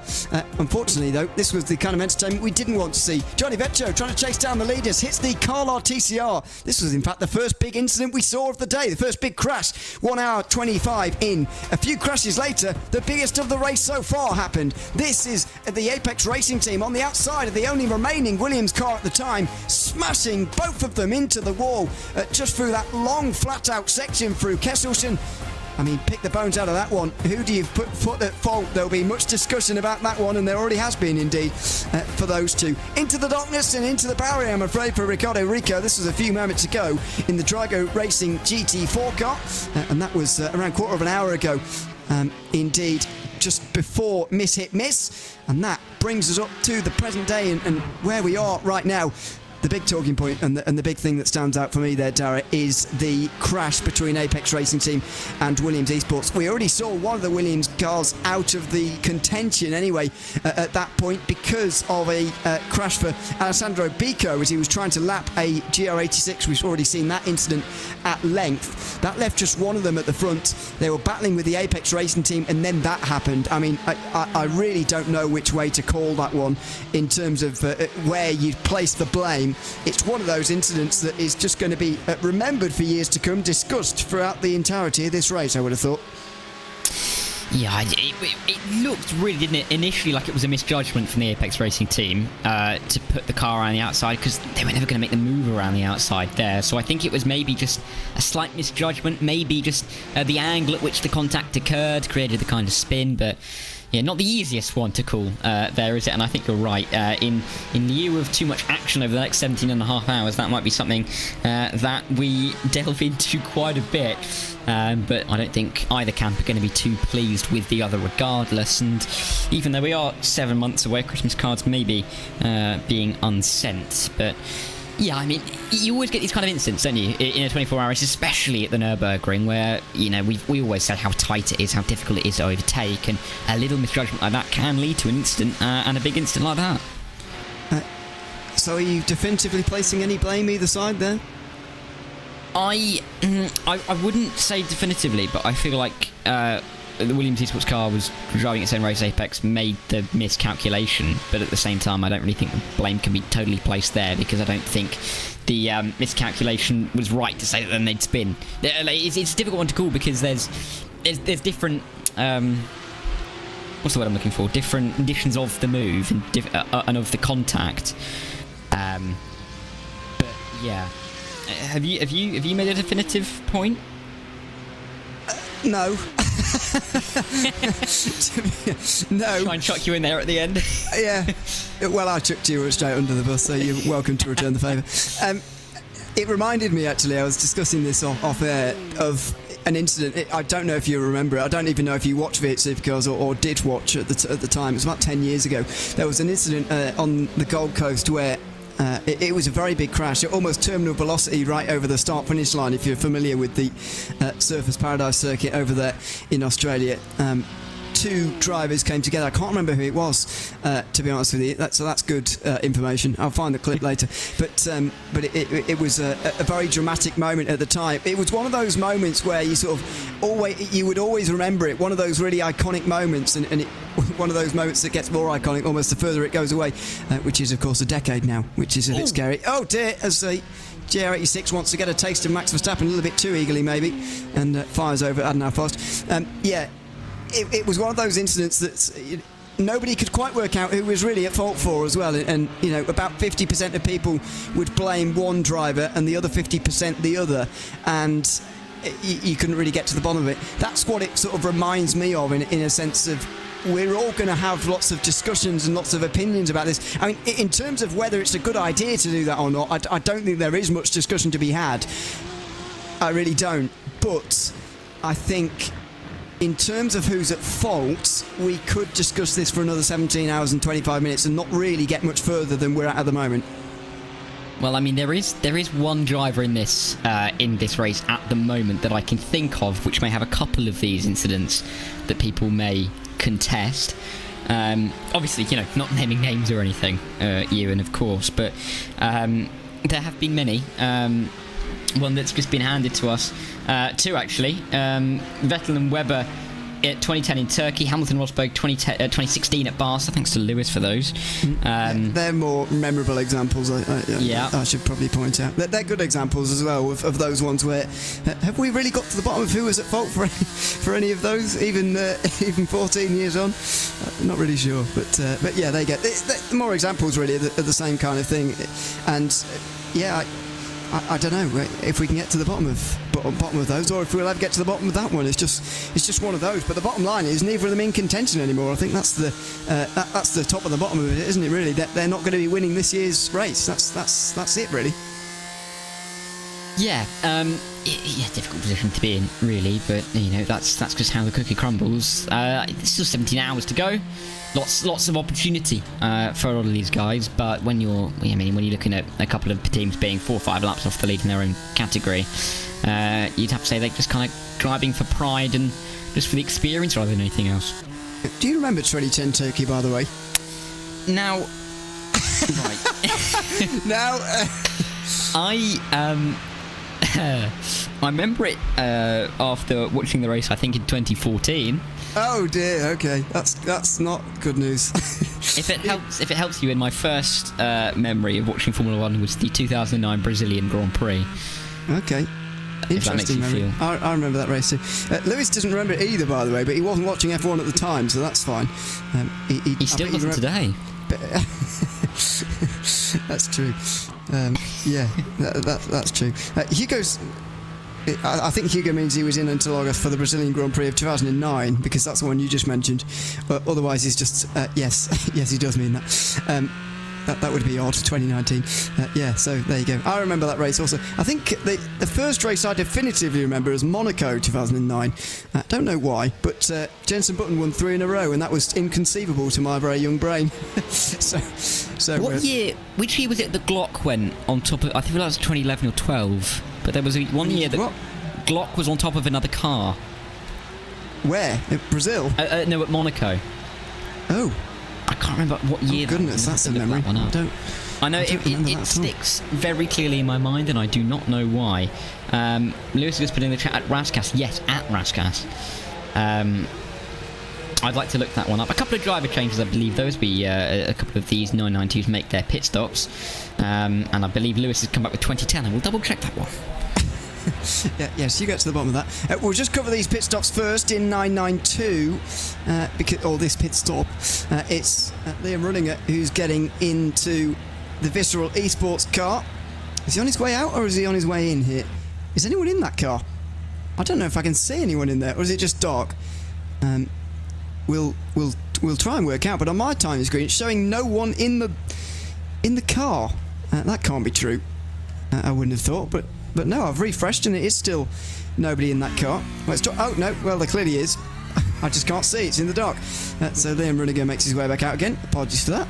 Unfortunately, though, this was the kind of entertainment we didn't want to see. Johnny Vecchio trying to chase down the leaders, hits the Carlar TCR. This was, in fact, the first big incident we saw of the day, the first big crash. 1 hour 25 in. A few crashes later, the biggest of the race so far happened. This is the Apex Racing team on the outside of the only remaining Williams car at the time, smashing both of them into the wall just through that long flat-out section through Kesselsen. I mean, pick the bones out of that one. Who do you put at fault? There'll be much discussion about that one, and there already has been, indeed, for those two. Into the darkness and into the barrier, I'm afraid, for Ricardo Rico. This was a few moments ago in the Drago Racing GT4 car, and that was around quarter of an hour ago, indeed, just before Miss Hit Miss. And that brings us up to the present day and where we are right now. The big talking point and the big thing that stands out for me there, Dara, is the crash between Apex Racing Team and Williams Esports. We already saw one of the Williams cars out of the contention anyway at that point because of a crash for Alessandro Bico as he was trying to lap a GR86. We've already seen that incident at length. That left just one of them at the front. They were battling with the Apex Racing Team, and then that happened. I mean, I really don't know which way to call that one in terms of where you place the blame. It's one of those incidents that is just going to be remembered for years to come, discussed throughout the entirety of this race, I would have thought. Yeah, it looked really, didn't it, initially like it was a misjudgment from the Apex Racing team to put the car around the outside because they were never going to make the move around the outside there. So I think it was maybe just a slight misjudgment, maybe just the angle at which the contact occurred created the kind of spin, but yeah, not the easiest one to call there, is it? And I think you're right. In lieu of too much action over the next 17.5 hours, that might be something that we delve into quite a bit. But I don't think either camp are going to be too pleased with the other regardless. And even though we are 7 months away, Christmas cards may be being unsent. But yeah, I mean, you always get these kind of incidents, don't you, in a 24-hour race, especially at the Nürburgring, where, you know, we always said how tight it is, how difficult it is to overtake, and a little misjudgment like that can lead to an incident, and a big incident like that. So are you definitively placing any blame either side there? I wouldn't say definitively, but I feel like the Williams Esports car was driving its own race. Apex made the miscalculation, but at the same time I don't really think the blame can be totally placed there, because I don't think the miscalculation was right to say that then they'd spin. It's a difficult one to call because there's different what's the word I'm looking for, different conditions of the move and of the contact, but yeah. Have you made a definitive point? No. No. Try and chuck you in there at the end. Yeah. Well, I chucked you straight under the bus, so you're welcome to return the favour. It reminded me, actually, I was discussing this off air, of an incident. I don't know if you remember it. I don't even know if you watched V8 Supercars or did watch at the time. It was about 10 years ago. There was an incident on the Gold Coast where it was a very big crash at almost terminal velocity right over the start-finish line, if you're familiar with the Surfers Paradise circuit over there in Australia. Two drivers came together. I can't remember who it was, to be honest with you. So that's good information. I'll find the clip later. But it was a very dramatic moment at the time. It was one of those moments where you you would always remember it. One of those really iconic moments, and one of those moments that gets more iconic almost the further it goes away, which is of course a decade now, which is a bit scary. Oh dear, as GR86 wants to get a taste of Max Verstappen a little bit too eagerly maybe, and fires over at Adnan Fast. It was one of those incidents that nobody could quite work out who was really at fault for as well, and about 50% of people would blame one driver and the other 50% the other, and you couldn't really get to the bottom of it. That's what it sort of reminds me of, in a sense of, we're all going to have lots of discussions and lots of opinions about this. I mean, in terms of whether it's a good idea to do that or not, I don't think there is much discussion to be had. I really don't. But I think in terms of who's at fault, we could discuss this for another 17 hours and 25 minutes and not really get much further than we're at the moment. Well, I mean, there is one driver in this race at the moment that I can think of, which may have a couple of these incidents that people may contest. Obviously, not naming names or anything, Ewan, of course, but there have been many. One that's just been handed to us. Two, actually. Vettel and Webber at 2010 in Turkey, Hamilton Rosberg 2016 at Barca. Thanks to Lewis for those. They're more memorable examples, I should probably point out. They're good examples as well of those ones where have we really got to the bottom of who was at fault for any of those, even 14 years on? Not really sure, but yeah, they get more examples really of the same kind of thing. And I don't know if we can get to the bottom of those, or if we'll ever get to the bottom of that one. It's just one of those. But the bottom line is neither of them in contention anymore. I think that's the top and the bottom of it, isn't it? Really, they're not going to be winning this year's race. That's it, really. Yeah, difficult position to be in, really. But that's just how the cookie crumbles. There's still 17 hours to go. Lots of opportunity for a lot of these guys, but when you're looking at a couple of teams being 4 or 5 laps off the lead in their own category, you'd have to say they're just kind of driving for pride and just for the experience rather than anything else. Do you remember 2010 Turkey, by the way? Now, right. Now, I remember it after watching the race, I think in 2014. Oh dear. Okay, that's not good news. If it helps you, in my first memory of watching Formula 1 was the 2009 Brazilian Grand Prix. Okay. If that makes you feel. I remember that race too. Lewis doesn't remember it either, by the way, but he wasn't watching F1 at the time, so that's fine. He still doesn't today. That's true. That's true. Hugo's. I think Hugo means he was in until August for the Brazilian Grand Prix of 2009, because that's the one you just mentioned. Otherwise, he's just yes, he does mean that. That would be odd, 2019. So there you go. I remember that race also. I think the first race I definitively remember is Monaco 2009. Don't know why, but Jenson Button won 3 in a row, and that was inconceivable to my very young brain. so which year was it that Glock went on top of? I think it was 2011 or 12. But there was one year that Glock was on top of another car. Where? In Brazil? No, at Monaco. Oh. I can't remember what year. Oh, goodness, that's a memory. I know it sticks very clearly in my mind, and I do not know why. Lewis has put in the chat at Raskas. Yes, at Raskas. I'd like to look that one up. A couple of driver changes, I believe. Those be a couple of these 992s make their pit stops. And I believe Lewis has come back with 2010. I will double check that one. Yes, you get to the bottom of that. We'll just cover these pit stops first in 992, this pit stop. It's Liam Runninger who's getting into the Visceral Esports car. Is he on his way out, or is he on his way in here? Is anyone in that car? I don't know if I can see anyone in there, or is it just dark? We'll try and work out, but on my time screen it's showing no one in the car. That can't be true. I wouldn't have thought, but no, I've refreshed and it is still nobody in that car. Well, oh no, well there clearly is. I just can't see, it's in the dark. So Liam Runiger makes his way back out again. Apologies for that.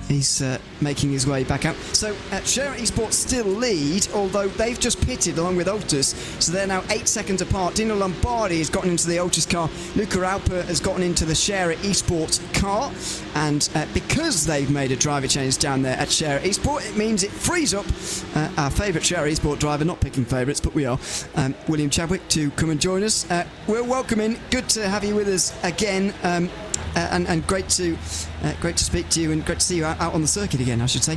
He's making his way back out. So Share Esports still lead, although they've just pitted along with Otis, so they're now 8 seconds apart. Dino Lombardi has gotten into the Otis car. Luca Alper has gotten into the Share Esports car, and because they've made a driver change down there at Share Esport, it means it frees up our favourite Share Esport driver, not picking favourites, but we are, William Chadwick, to come and join us. We're welcoming. Good to have you with us again. And great to speak to you, and great to see you out on the circuit again, I should say.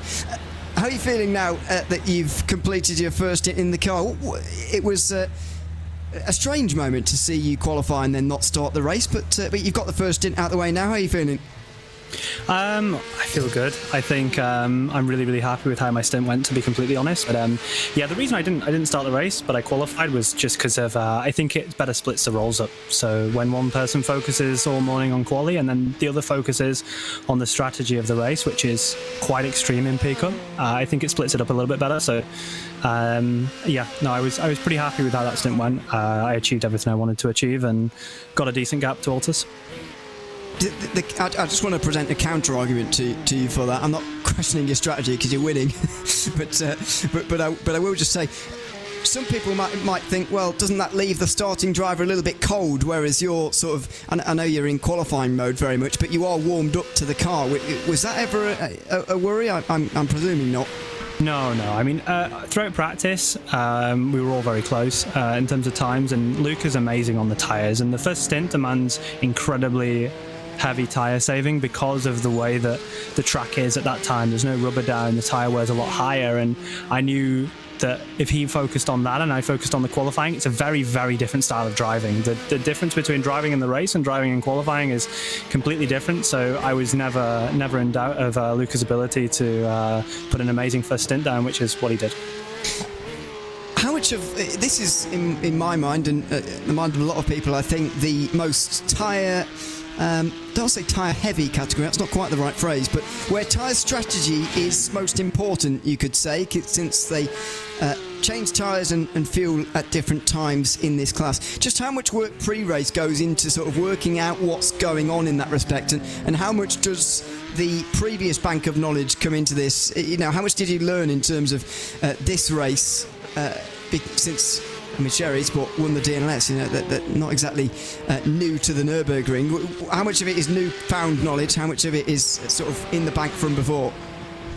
How are you feeling now that you've completed your first in the car? It was a strange moment to see you qualify and then not start the race, but you've got the first stint out of the way now. How are you feeling? I feel good. I think I'm really happy with how my stint went, to be completely honest. But the reason I didn't start the race, but I qualified, was just because of I think it better splits the roles up. So when one person focuses all morning on quali, and then the other focuses on the strategy of the race, which is quite extreme in Pico, I think it splits it up a little bit better. So I was pretty happy with how that stint went. I achieved everything I wanted to achieve and got a decent gap to Altus. I just want to present a counter argument to you for that. I'm not questioning your strategy because you're winning, but I will just say, some people might think, well, doesn't that leave the starting driver a little bit cold? Whereas you're sort of, I know you're in qualifying mode very much, but you are warmed up to the car. Was that ever a worry? I'm presuming not. No. I mean, throughout practice, we were all very close in terms of times, and Luca's amazing on the tyres. And the first stint demands incredibly heavy tyre saving because of the way that the track is at that time. There's no rubber down, the tyre wears a lot higher, and I knew that if he focused on that and I focused on the qualifying, it's a very different style of driving. The difference between driving in the race and driving in qualifying is completely different, so I was never in doubt of Luca's ability to put an amazing first stint down, which is what he did. How much of this is, in my mind, and the mind of a lot of people, I think, the most tyre... don't say tyre heavy category, that's not quite the right phrase, but where tyre strategy is most important, you could say, since they change tyres and fuel at different times in this class. Just how much work pre-race goes into sort of working out what's going on in that respect, and how much does the previous bank of knowledge come into this? How much did you learn in terms of this race since... I mean, Share Esport won the DNLS, that not exactly new to the Nürburgring. How much of it is newfound knowledge? How much of it is sort of in the bank from before?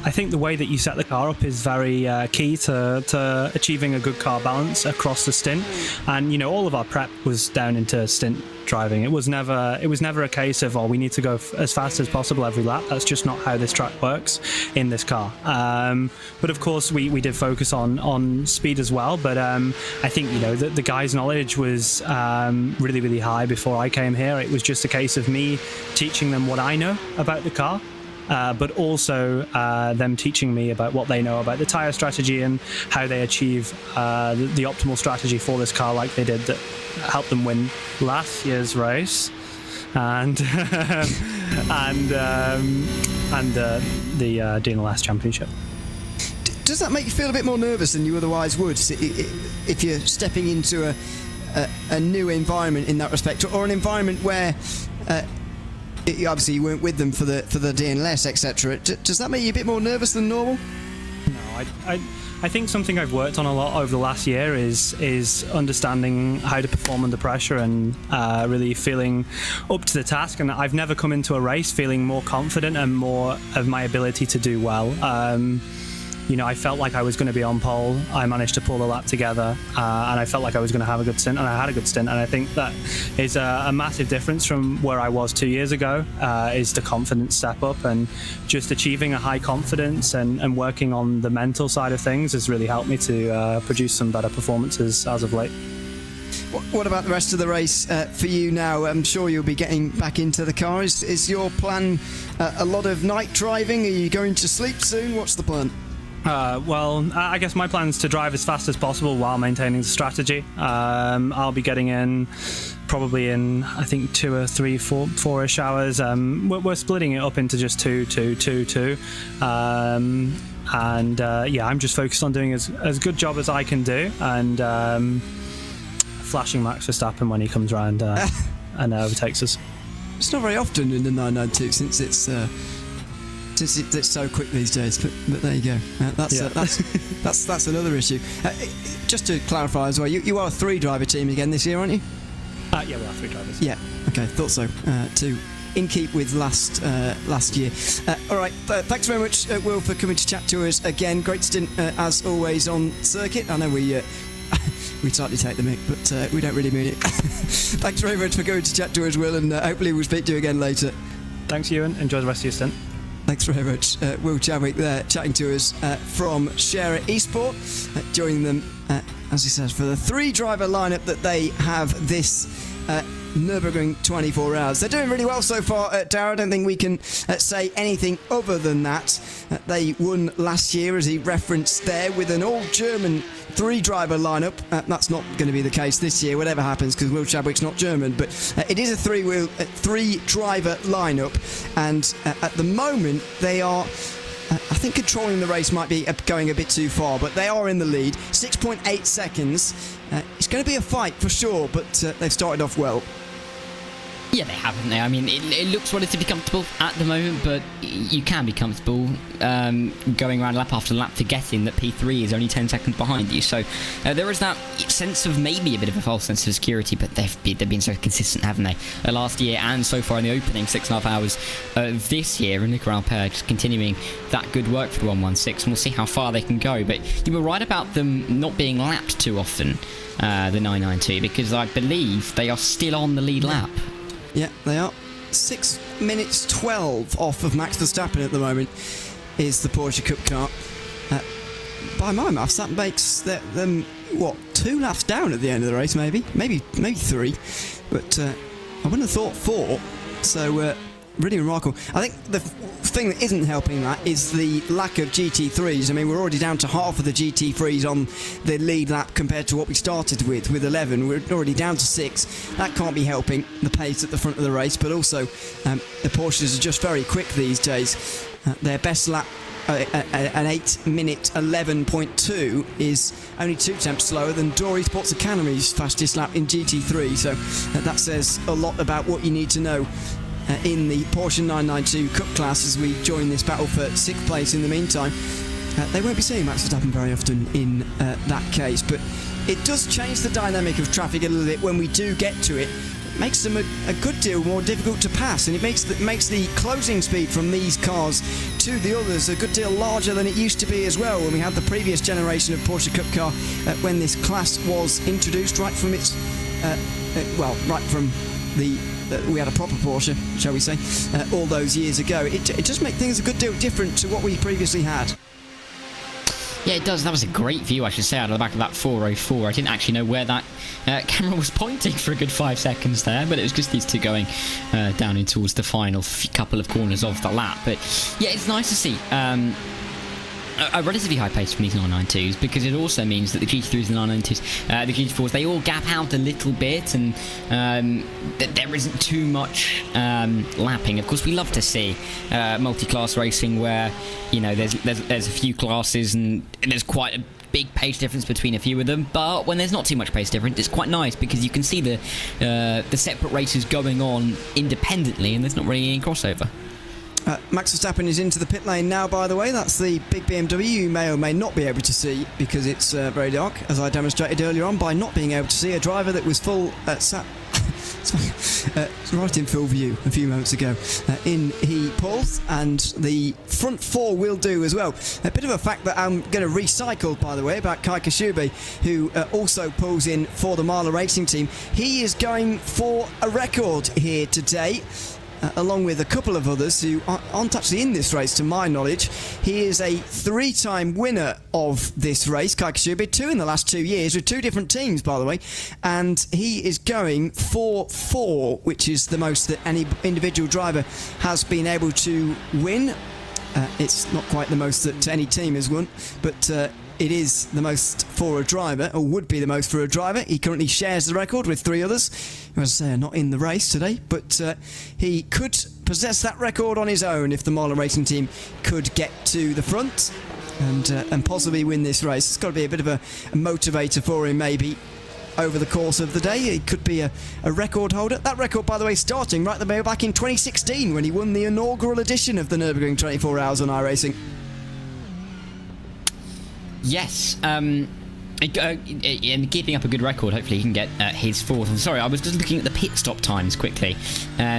I think the way that you set the car up is very key to achieving a good car balance across the stint. And all of our prep was down into stint driving. It was never a case of, we need to go as fast as possible every lap. That's just not how this track works in this car. But of course we did focus on speed as well. But I think the guys' knowledge was really high before I came here. It was just a case of me teaching them what I know about the car. But also them teaching me about what they know about the tyre strategy and how they achieve the optimal strategy for this car, like they did, that helped them win last year's race and the DNLS championship. Does that make you feel a bit more nervous than you otherwise would if you're stepping into a new environment in that respect, or an environment where obviously you weren't with them for the DNLS, etc. Does that make you a bit more nervous than normal? No, I think something I've worked on a lot over the last year is understanding how to perform under pressure and really feeling up to the task. And I've never come into a race feeling more confident and more of my ability to do well. I felt like I was going to be on pole. I managed to pull the lap together, and I felt like I was going to have a good stint, and I had a good stint. And I think that is a massive difference from where I was 2 years ago, is the confidence step up, and just achieving a high confidence and working on the mental side of things has really helped me to produce some better performances as of late. What about the rest of the race for you now? I'm sure you'll be getting back into the car. Is your plan a lot of night driving? Are you going to sleep soon? What's the plan? I guess my plan is to drive as fast as possible while maintaining the strategy. I'll be getting in probably in, I think, 2 or 3, 4-ish hours. We're splitting it up into just two. and yeah, I'm just focused on doing as good job as I can do, and flashing Max Verstappen when he comes around and overtakes us. It's not very often in the 992 since it's so quick these days, but there you go. That's another issue. Just to clarify as well, you are a 3-driver team again this year, aren't you? Yeah, we are 3 drivers. Yeah, okay, thought so. Too. In keep with last year. All right, thanks very much, Will, for coming to chat to us again. Great stint, as always, on circuit. I know we slightly take the mic, but we don't really mean it. Thanks very much for coming to chat to us, Will, and hopefully we'll speak to you again later. Thanks, Ewan. Enjoy the rest of your stint. Thanks very much. Will Chadwick there chatting to us from Share Esport, joining them, as he says, for the 3-driver lineup that they have this Nürburgring 24 hours. They're doing really well so far, Darragh. I don't think we can say anything other than that. They won last year, as he referenced there, with an all-German 3-driver lineup. That's not going to be the case this year, whatever happens, because Will Chadwick's not German, but it is a 3-driver lineup, and at the moment they are... I think controlling the race might be going a bit too far, but they are in the lead. 6.8 seconds. It's going to be a fight for sure, but they've started off well. Yeah, they have, haven't they? I mean, it looks relatively comfortable at the moment, but you can be comfortable going around lap after lap, forgetting that P3 is only 10 seconds behind you. So there is that sense of maybe a bit of a false sense of security, but they've been so consistent, haven't they? Last year and so far in the opening 6.5 hours this year, and Nicolas Alper just continuing that good work for the 116, and we'll see how far they can go. But you were right about them not being lapped too often, the 992, because I believe they are still on the lead lap. Yeah, they are. 6 minutes 12 off of Max Verstappen at the moment is the Porsche Cup car. By my maths, that makes them, 2 laps down at the end of the race, maybe 3. But I wouldn't have thought 4. So, really remarkable. I think the thing that isn't helping that is the lack of GT3s. I mean, we're already down to half of the GT3s on the lead lap compared to what we started with 11. We're already down to 6. That can't be helping the pace at the front of the race, but also the Porsches are just very quick these days. Their best lap, an 8 minute 11.2, is only 2 tenths slower than Dory Sports Academy's fastest lap in GT3, so that says a lot about what you need to know in the Porsche 992 Cup class as we join this battle for 6th place. In the meantime, they won't be seeing Max Verstappen very often in that case, but it does change the dynamic of traffic a little bit when we do get to it. It makes them a good deal more difficult to pass, and it makes the closing speed from these cars to the others a good deal larger than it used to be as well when we had the previous generation of Porsche Cup car, when this class was introduced right from its we had a proper Porsche, shall we say, all those years ago. It just makes things a good deal different to what we previously had. Yeah, it does. That was a great view, I should say, out of the back of that 404. I didn't actually know where that camera was pointing for a good 5 seconds there, but it was just these two going down in towards the final couple of corners of the lap. But yeah, it's nice to see a relatively high pace from these 992s, because it also means that the GT3s and the 992s, the GT4s, they all gap out a little bit, and there isn't too much lapping. Of course, we love to see multi-class racing where, you know, there's a few classes and there's quite a big pace difference between a few of them, but when there's not too much pace difference, it's quite nice because you can see the separate races going on independently, and there's not really any crossover. Max Verstappen is into the pit lane now, by the way. That's the big BMW you may or may not be able to see because it's very dark, as I demonstrated earlier on by not being able to see a driver that was full sat right in full view a few moments ago. In he pulls, and the front 4 will do as well. A bit of a fact that I'm going to recycle, by the way, about Kai Kashubi, who also pulls in for the Marla Racing team. He is going for a record here today, along with a couple of others who aren't actually in this race to my knowledge. He is a 3-time winner of this race, Kai Kashubi, 2 in the last 2 years with 2 different teams, by the way, and he is going for 4, which is the most that any individual driver has been able to win. It's not quite the most that any team has won, but it is the most for a driver, or would be the most for a driver. He currently shares the record with 3 others, who, as I say, are not in the race today, but he could possess that record on his own if the Marla Racing team could get to the front. and possibly win this race. It's got to be a bit of a motivator for him, maybe, over the course of the day. It could be a record holder. That record, by the way, starting right the way back in 2016 when he won the inaugural edition of the Nürburgring 24 Hours on iRacing. Yes, and keeping up a good record, hopefully he can get his fourth. I'm sorry, I was just looking at the pit stop times quickly,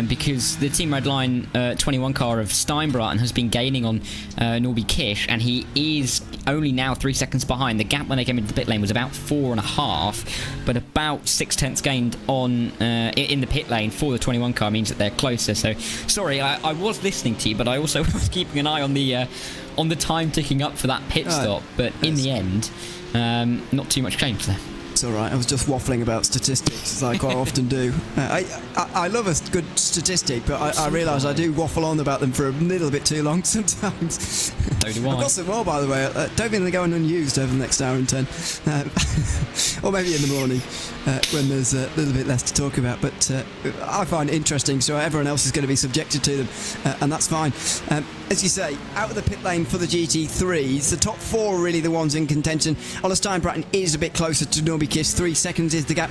because the Team Redline 21 car of Steinbraten has been gaining on Norby Kish, and he is only now 3 seconds behind. The gap when they came into the pit lane was about 4.5, but about 6/10 gained on in the pit lane for the 21 car means that they're closer. So, sorry, I was listening to you, but I also was keeping an eye on the time ticking up for that pit stop. But in the end, not too much change there. It's all right. I was just waffling about statistics, as I quite often do. I love a good statistic, but I realise I do waffle on about them for a little bit too long sometimes. So do I. I've got some more, by the way. Don't think they're going unused over the next hour and 10. Or maybe in the morning, when there's a little bit less to talk about. But I find it interesting, so everyone else is going to be subjected to them, and that's fine. As you say, out of the pit lane for the GT3s, the top four are really the ones in contention. Ola Steinbraten is a bit closer to Norby Kish. 3 seconds is the gap.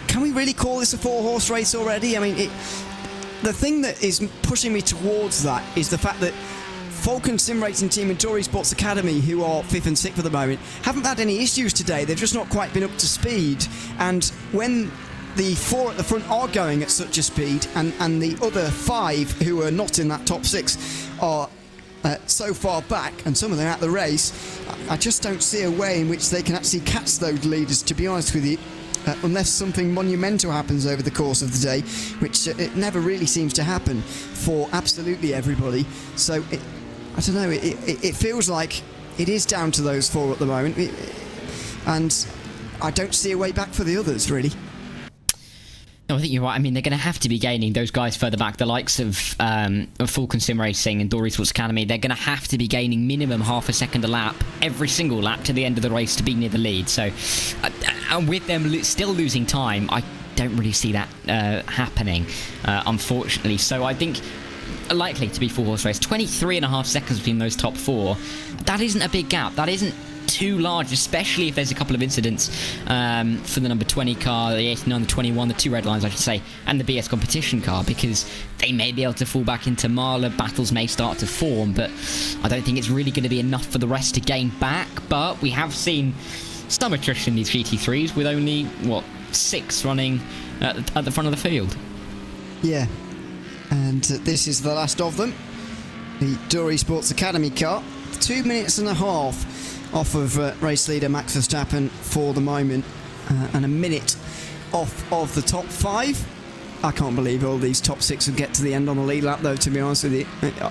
Can we really call this a 4-horse race already? I mean, the thing that is pushing me towards that is the fact that Falcon Sim Racing Team and Tory Sports Academy, who are 5th and 6th at the moment, haven't had any issues today. They've just not quite been up to speed. And when the 4 at the front are going at such a speed, and the other 5 who are not in that top 6 are so far back, and some of them at the race, I just don't see a way in which they can actually catch those leaders, to be honest with you, unless something monumental happens over the course of the day, which it never really seems to happen for absolutely everybody. So I don't know, it feels like it is down to those 4 at the moment, and I don't see a way back for the others, really. No, I think you're right. I mean, they're going to have to be gaining those guys further back, the likes of Falcon Sim Racing and Dory Sports Academy. They're going to have to be gaining minimum half a second a lap, every single lap to the end of the race to be near the lead. So, and with them still losing time, I don't really see that happening, unfortunately. So I think likely to be 4-horse race. 23.5 seconds between those top 4. That isn't a big gap. That isn't too large, especially if there's a couple of incidents for the number 20 car, the 89, the 21, the 2 red lines, I should say, and the BS competition car, because they may be able to fall back into Marla. Battles may start to form, but I don't think it's really going to be enough for the rest to gain back. But we have seen some attrition in these GT3s with only, 6 running at the front of the field. Yeah, and this is the last of them. The Dory Sports Academy car, 2 minutes and a half off of race leader Max Verstappen for the moment, and a minute off of the top 5. I can't believe all these top 6 would get to the end on the lead lap, though, to be honest with you.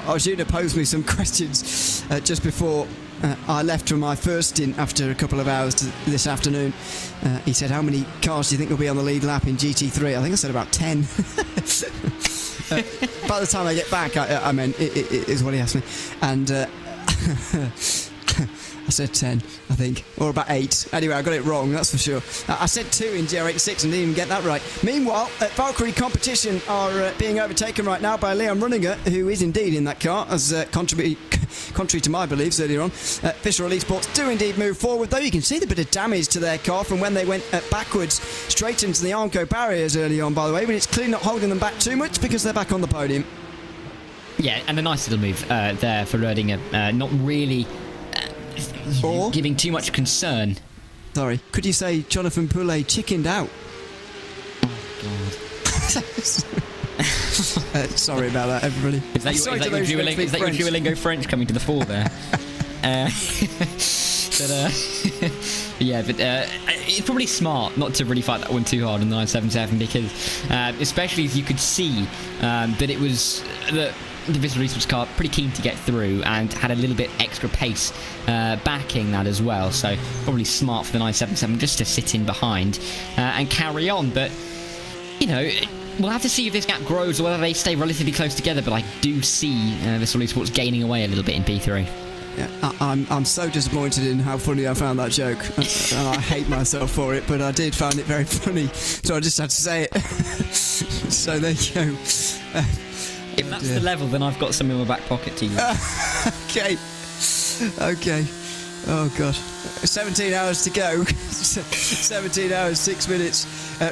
Arjuna posed me some questions just before I left for my first stint after a couple of hours this afternoon. He said, how many cars do you think will be on the lead lap in GT3? I think I said about 10. By the time I get back, I meant, it is what he asked me. And I said 10, I think, or about 8. Anyway, I got it wrong, that's for sure. I said 2 in GR86 and didn't even get that right. Meanwhile, Valkyrie competition are being overtaken right now by Leon Runninger, who is indeed in that car, as contrary to my beliefs earlier on. Fisher Elite Sports do indeed move forward, though you can see the bit of damage to their car from when they went backwards straight into the Armco barriers early on, by the way, but it's clearly not holding them back too much because they're back on the podium. Yeah, and a nice little move there for Runninger, not really giving too much concern. Sorry, could you say Jonathan Poulet chickened out? Oh, God. Sorry about that, everybody. Is that your Duolingo French coming to the fore there? It's probably smart not to really fight that one too hard on the 977, because especially as you could see that it was the Visual Resource car pretty keen to get through and had a little bit extra pace backing that as well, so probably smart for the 977 just to sit in behind and carry on. But we'll have to see if this gap grows or whether they stay relatively close together, but I do see Visual Sports gaining away a little bit in P3. Yeah, I'm so disappointed in how funny I found that joke, and I hate myself for it, but I did find it very funny, so I just had to say it. So there you go. If that's the level, then I've got some in my back pocket to use. Okay. Oh God, 17 hours to go. 17 hours 6 minutes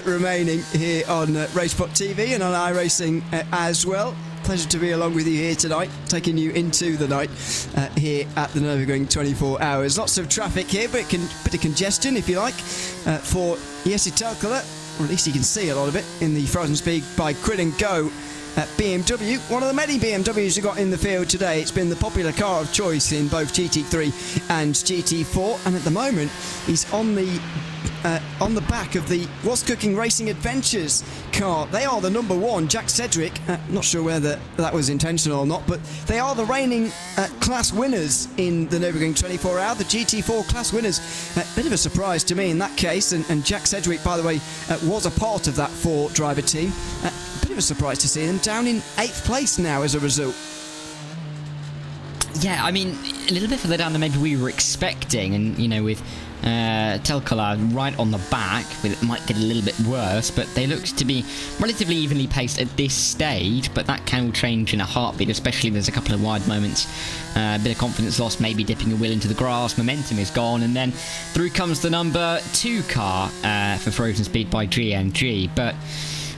remaining here on RaceSpotTV and on iRacing as well. Pleasure to be along with you here tonight, taking you into the night here at the Nürburgring 24 hours. Lots of traffic here, but bit of congestion, if you like, for Jesse Telkala, or at least you can see a lot of it in the Frozen Speed by Crit and Go BMW. One of the many BMWs you got in the field today. It's been the popular car of choice in both GT3 and GT4, and at the moment he's on the back of the What's Cooking Racing Adventures car. They are the number one. Jack Sedgwick, not sure whether that was intentional or not, but they are the reigning class winners in the Nürburgring 24 hour, the GT4 class winners. Bit of a surprise to me in that case, and Jack Sedgwick, by the way, was a part of that 4-driver team. Bit of a surprise to see them down in 8th place now as a result. Yeah, I mean, a little bit further down than maybe we were expecting, and you know, with Telkala right on the back, it might get a little bit worse, but they look to be relatively evenly paced at this stage, but that can all change in a heartbeat, especially there's a couple of wide moments, a bit of confidence lost, maybe dipping a wheel into the grass, momentum is gone, and then through comes the number 2 car for Frozen Speed by GNG, but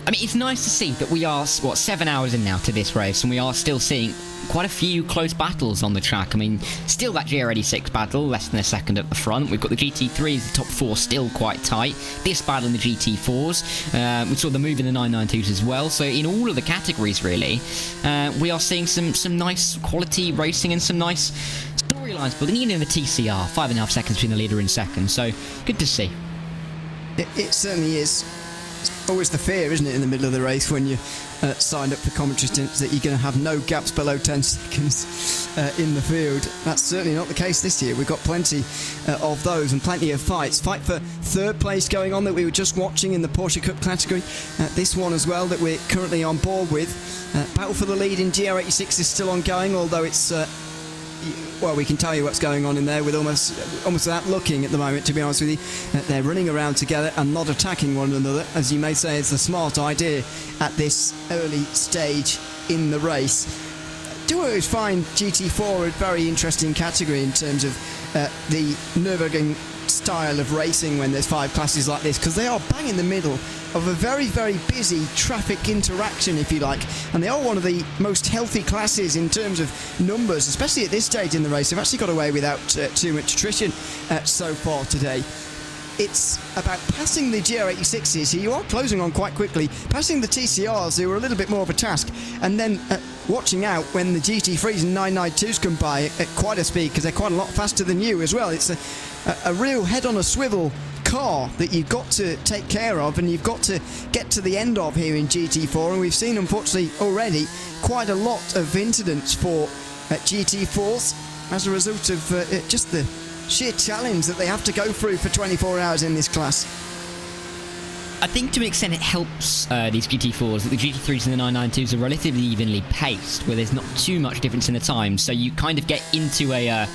I mean, it's nice to see that we are, 7 hours in now to this race, and we are still seeing quite a few close battles on the track. I mean, still that GR86 battle, less than a second at the front. We've got the GT3s, the top 4 still quite tight. This battle in the GT4s. We saw the move in the 992s as well. So in all of the categories, really, we are seeing some nice quality racing and some nice storylines building. Even in the TCR, 5.5 seconds between the leader and second. So good to see. It certainly is. It's always the fear, isn't it, in the middle of the race when you signed up for commentary stints, that you're going to have no gaps below 10 seconds in the field. That's certainly not the case this year. We've got plenty of those and plenty of fights. Fight for 3rd place going on that we were just watching in the Porsche Cup category. This one as well that we're currently on board with. Battle for the lead in GR86 is still ongoing, although it's well, we can tell you what's going on in there with almost without looking at the moment, to be honest with you. They're running around together and not attacking one another, as you may say is the smart idea at this early stage in the race. Do always find GT4 a very interesting category in terms of the Nürburgring style of racing when there's 5 classes like this, because they are bang in the middle of a very, very busy traffic interaction, if you like, and they are one of the most healthy classes in terms of numbers, especially at this stage in the race. They've actually got away without too much attrition so far today. It's about passing the GR86s, who you are closing on quite quickly, passing the TCRs, who are a little bit more of a task, and then watching out when the GT3s and 992s come by at quite a speed, because they're quite a lot faster than you as well. It's a real head-on-a-swivel car that you've got to take care of, and you've got to get to the end of here in GT4, and we've seen, unfortunately, already quite a lot of incidents for GT4s as a result of just the sheer challenge that they have to go through for 24 hours in this class. I think to an extent it helps these GT4s that the GT3s and the 992s are relatively evenly paced, where there's not too much difference in the time, so you kind of get into a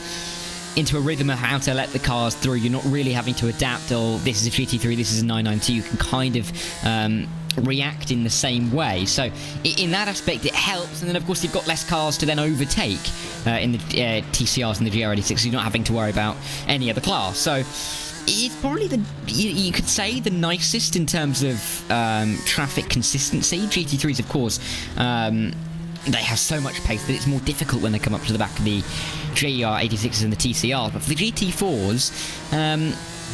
rhythm of how to let the cars through. You're not really having to adapt, oh, this is a GT3, this is a 992. You can kind of react in the same way. So in that aspect it helps, and then of course you've got less cars to then overtake in the TCRs and the GR86, so you're not having to worry about any other class. So it's probably you could say the nicest in terms of traffic consistency. GT3s, of course, they have so much pace that it's more difficult when they come up to the back of the GR86s and the TCRs. But for the GT4s,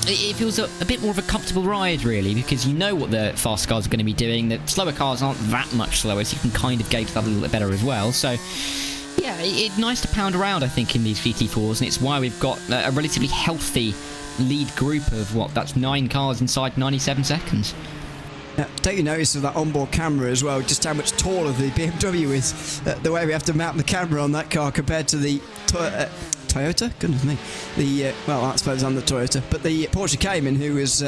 it feels a bit more of a comfortable ride, really, because you know what the fast cars are going to be doing. The slower cars aren't that much slower, so you can kind of gauge that a little bit better as well. So yeah, it's nice to pound around, I think, in these GT4s, and it's why we've got a relatively healthy lead group of, that's 9 cars inside 97 seconds. Don't you notice with that onboard camera as well, just how much taller the BMW is? The way we have to mount the camera on that car compared to the Toyota? Goodness me. Well, I suppose I'm the Toyota, but the Porsche Cayman, who is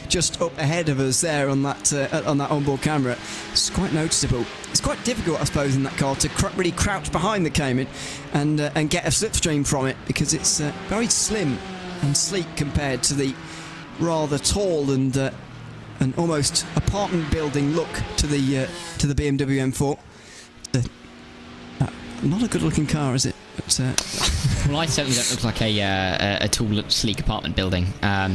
just up ahead of us there on that onboard camera, it's quite noticeable. It's quite difficult, I suppose, in that car to really crouch behind the Cayman and get a slipstream from it, because it's very slim and sleek compared to the rather tall and almost apartment building look to the BMW M4. Not a good looking car, is it? But, Well, I certainly don't look like a tall, sleek apartment building,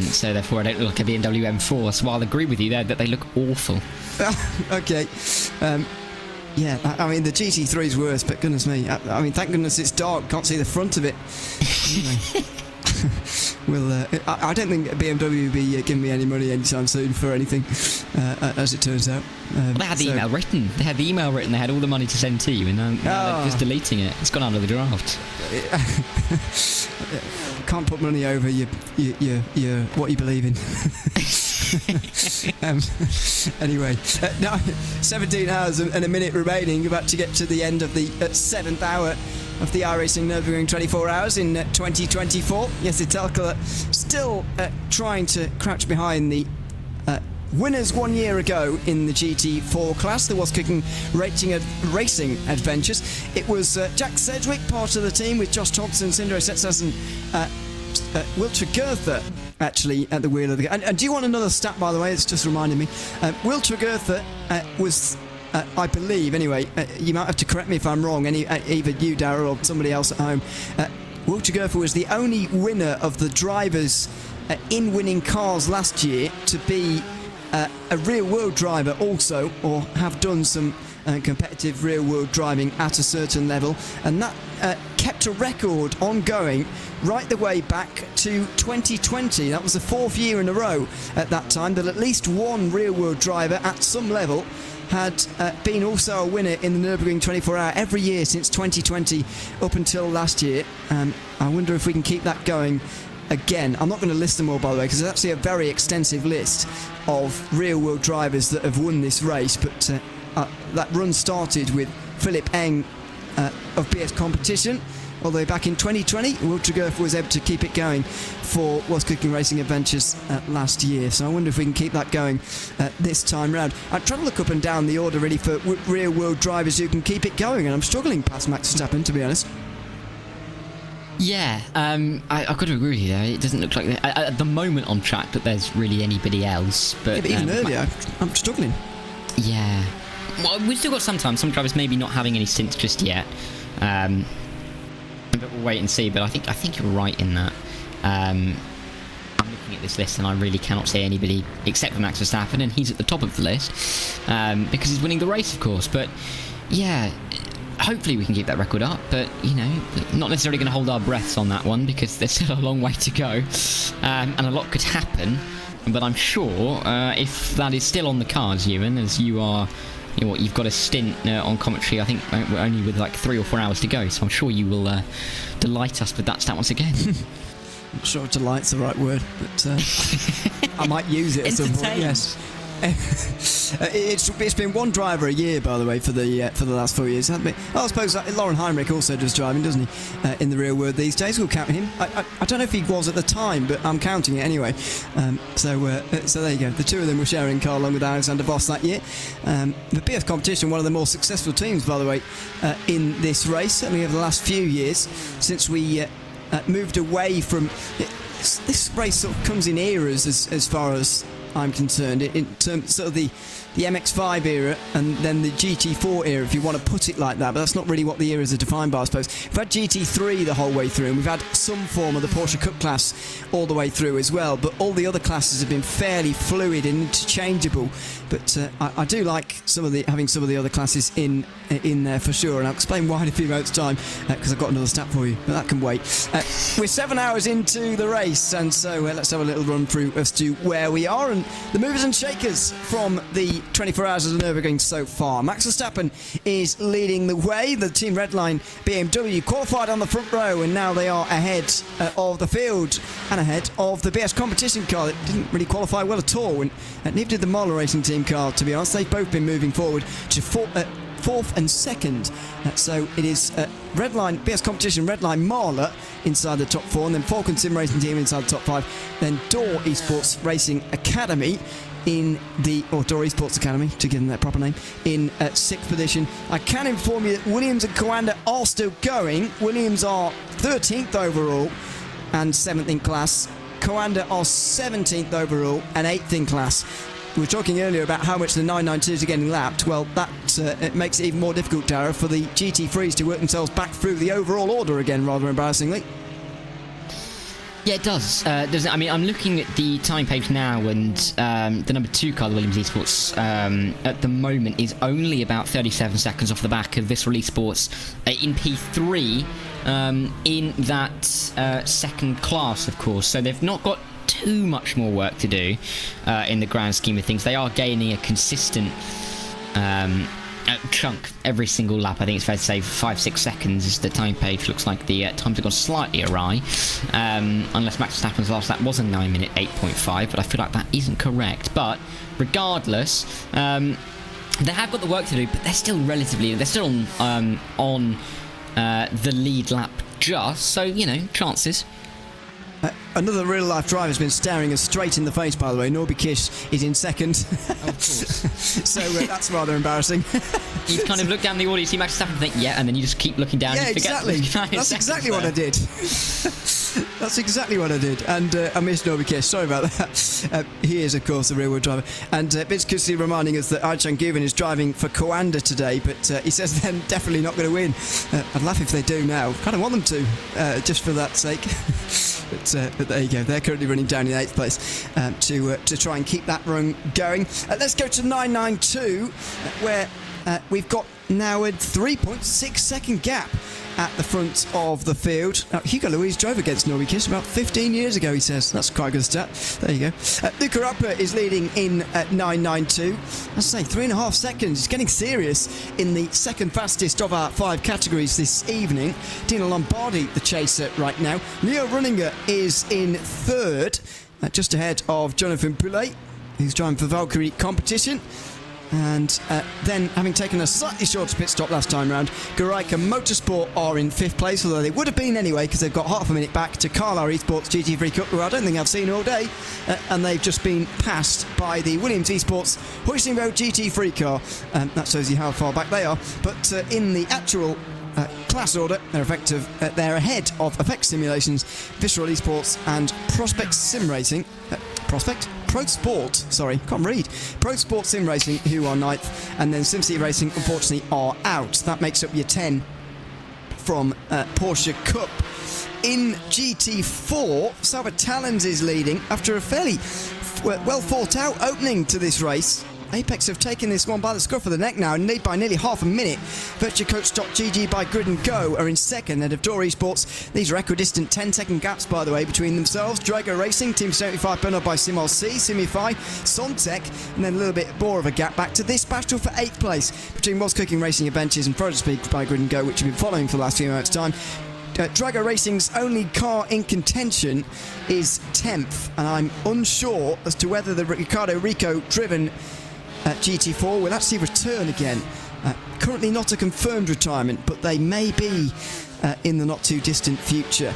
so therefore I don't look like a BMW M4. So I'll agree with you there that they look awful. okay. Yeah, I mean, the GT3's worse, but goodness me. I mean, thank goodness it's dark, can't see the front of it. Anyway. I don't think BMW will be giving me any money anytime soon for anything, as it turns out. Well, they had the email written. They had the email written. They had all the money to send to you, and now they're just deleting it. It's gone out of the draft. Can't put money over your what you believe in. Anyway, now 17 hours and a minute remaining, about to get to the end of the 7th hour of the iRacing Nürburgring 24 hours in 2024. Yes, Itelka still trying to crouch behind the winners 1 year ago in the GT4 class. There was cooking racing adventures. It was Jack Sedgwick, part of the team, with Josh Thompson, Sindre Setsas and Wiltshire Goethe actually at the wheel of the... And do you want another stat, by the way? It's just reminded me. Wiltshire Goethe was... I believe, anyway, you might have to correct me if I'm wrong, either you, Darryl, or somebody else at home. Wiltshire Goethe was the only winner of the drivers in winning cars last year to be a real-world driver also, or have done some competitive real-world driving at a certain level, and that kept a record ongoing right the way back to 2020. That was the 4th year in a row at that time that at least one real-world driver at some level had been also a winner in the Nürburgring 24 hour every year since 2020 up until last year. I wonder if we can keep that going again. I'm not going to list them all, by the way, because there's actually a very extensive list of real-world drivers that have won this race, but that run started with Philip Eng of BS Competition all the way back in 2020. Wiltshire Goethe was able to keep it going for What's Cooking Racing Adventures last year, so I wonder if we can keep that going this time round. I'm trying to look up and down the order really for real-world drivers who can keep it going, and I'm struggling past Max Verstappen, to be honest. Yeah, I've got to agree with you there. It doesn't look like at the moment on track that there's really anybody else. But even earlier, I'm struggling. Yeah. Well, we've still got some drivers maybe not having any stints just yet. But we'll wait and see. But I think you're right in that. I'm looking at this list and I really cannot say anybody except for Max Verstappen, and he's at the top of the list because he's winning the race, of course. But yeah, hopefully we can keep that record up. But you know, not necessarily going to hold our breaths on that one because there's still a long way to go, and a lot could happen. But I'm sure if that is still on the cards, Ewan, as you are. You know what, you've got a stint on commentary, I think we're only with like 3 or 4 hours to go, so I'm sure you will delight us with that stat once again. I'm not sure delight's the right word, but I might use it at some point, yes. It's been one driver a year, by the way, for the last 4 years, hasn't it? Well, I suppose Lauren Heinrich also does driving, doesn't he? In the real world these days, we'll count him. I don't know if he was at the time, but I'm counting it anyway. So there you go. The two of them were sharing car along with Alexander Voss that year. The BS Competition, one of the more successful teams, by the way, in this race, certainly over the last few years, since we moved away from... This race sort of comes in eras as far as I'm concerned, in terms of the MX-5 era and then the GT4 era, if you want to put it like that, but that's not really what the eras are defined by, I suppose. We've had GT3 the whole way through, and we've had some form of the Porsche Cup class all the way through as well, but all the other classes have been fairly fluid and interchangeable. But I do like having some of the other classes in there for sure, and I'll explain why in a few moments' time, because I've got another stat for you, but that can wait. We're 7 hours into the race, and so let's have a little run through as to where we are and the movers and shakers from the 24 hours of the Nürburgring so far. Max Verstappen is leading the way. The Team Redline BMW qualified on the front row, and now they are ahead of the field and ahead of the BS Competition car that didn't really qualify well at all, and neither did the Marler Racing Team car, to be honest. They've both been moving forward to fourth and second. So it is Redline, BS Competition, Redline Marler inside the top 4, and then Falcon Sim Racing Team inside the top 5, then Door Esports Racing Academy Door Esports Academy, to give them their proper name, in 6th position. I can inform you that Williams and Coanda are still going. Williams are 13th overall and 7th in class. Coanda are 17th overall and 8th in class. we were talking earlier about how much the 992s are getting lapped. Well, that it makes it even more difficult, Dara, for the GT3s to work themselves back through the overall order again, rather embarrassingly. Yeah, it does. I mean, I'm looking at the time page now, and the number 2 car, the Williams Esports, at the moment is only about 37 seconds off the back of Visceral Esports in P3 in that second class, of course. So they've not got too much more work to do in the grand scheme of things. They are gaining a consistent chunk every single lap. I think it's fair to say 5-6 seconds is the time page. Looks like the times have gone slightly awry, unless Max Verstappen's last lap was a 9 minute 8.5, but I feel like that isn't correct. But regardless, they have got the work to do, but they're still on the lead lap just, so chances. Another real-life driver has been staring us straight in the face, by the way. Norby Kish is in second. Of course. So that's rather embarrassing. You kind of look down the order, you see Max Verstappen and think, yeah, and then you just keep looking down. Yeah, and exactly. That's exactly what I did. That's exactly what I did. And I missed Norby Kish. Sorry about that. He is, of course, a real-world driver. And Vince Kusley reminding us that Arjan Guven is driving for Coanda today, but he says they're definitely not going to win. I'd laugh if they do now. Kind of want them to, just for that sake. But there you go. They're currently running down in 8th place to try and keep that run going. Let's go to 992, where we've got now a 3.6 second gap at the front of the field. Now, Hugo Louise drove against Norby Kish about 15 years ago, he says. That's quite a good stat. There you go. Luca Upper is leading in at 992. I say 3.5 seconds. He's getting serious in the second fastest of our 5 categories this evening. Dino Lombardi, the chaser right now. Leo Runninger is in 3rd, just ahead of Jonathan Poulet, who's driving for Valkyrie Competition. And then, having taken a slightly shorter pit stop last time round, Garaika Motorsport are in 5th place, although they would have been anyway because they've got half a minute back to Carlisle Esports GT3 Cup, who I don't think I've seen all day, and they've just been passed by the Williams Esports Hoisting Road GT3 car. That shows you how far back they are. But in the actual class order, they're ahead of Effect Simulations, Visceral Esports, and Prospect Sim Racing. Pro Sport Sim Racing, who are 9th, and then SimCity Racing, unfortunately, are out. That makes up your 10 from Porsche Cup. In GT4, Sauber Talens is leading after a fairly well thought out opening to this race. Apex have taken this one by the scruff of the neck now and lead by nearly half a minute. VirtuaCoach.gg by Grid & Go are in second ahead of Door Esports. These are equidistant 10-second gaps, by the way, between themselves. Drago Racing, Team 75 Bernard by Simol C, Simify, Sontec, and then a little bit more of a gap back to this battle for 8th place between Was Cooking Racing Adventures and Protospeed by Grid & Go, which we've been following for the last few moments' time. Drago Racing's only car in contention is 10th, and I'm unsure as to whether the Ricardo Rico driven GT4 will actually return again. Currently not a confirmed retirement, but they may be in the not too distant future.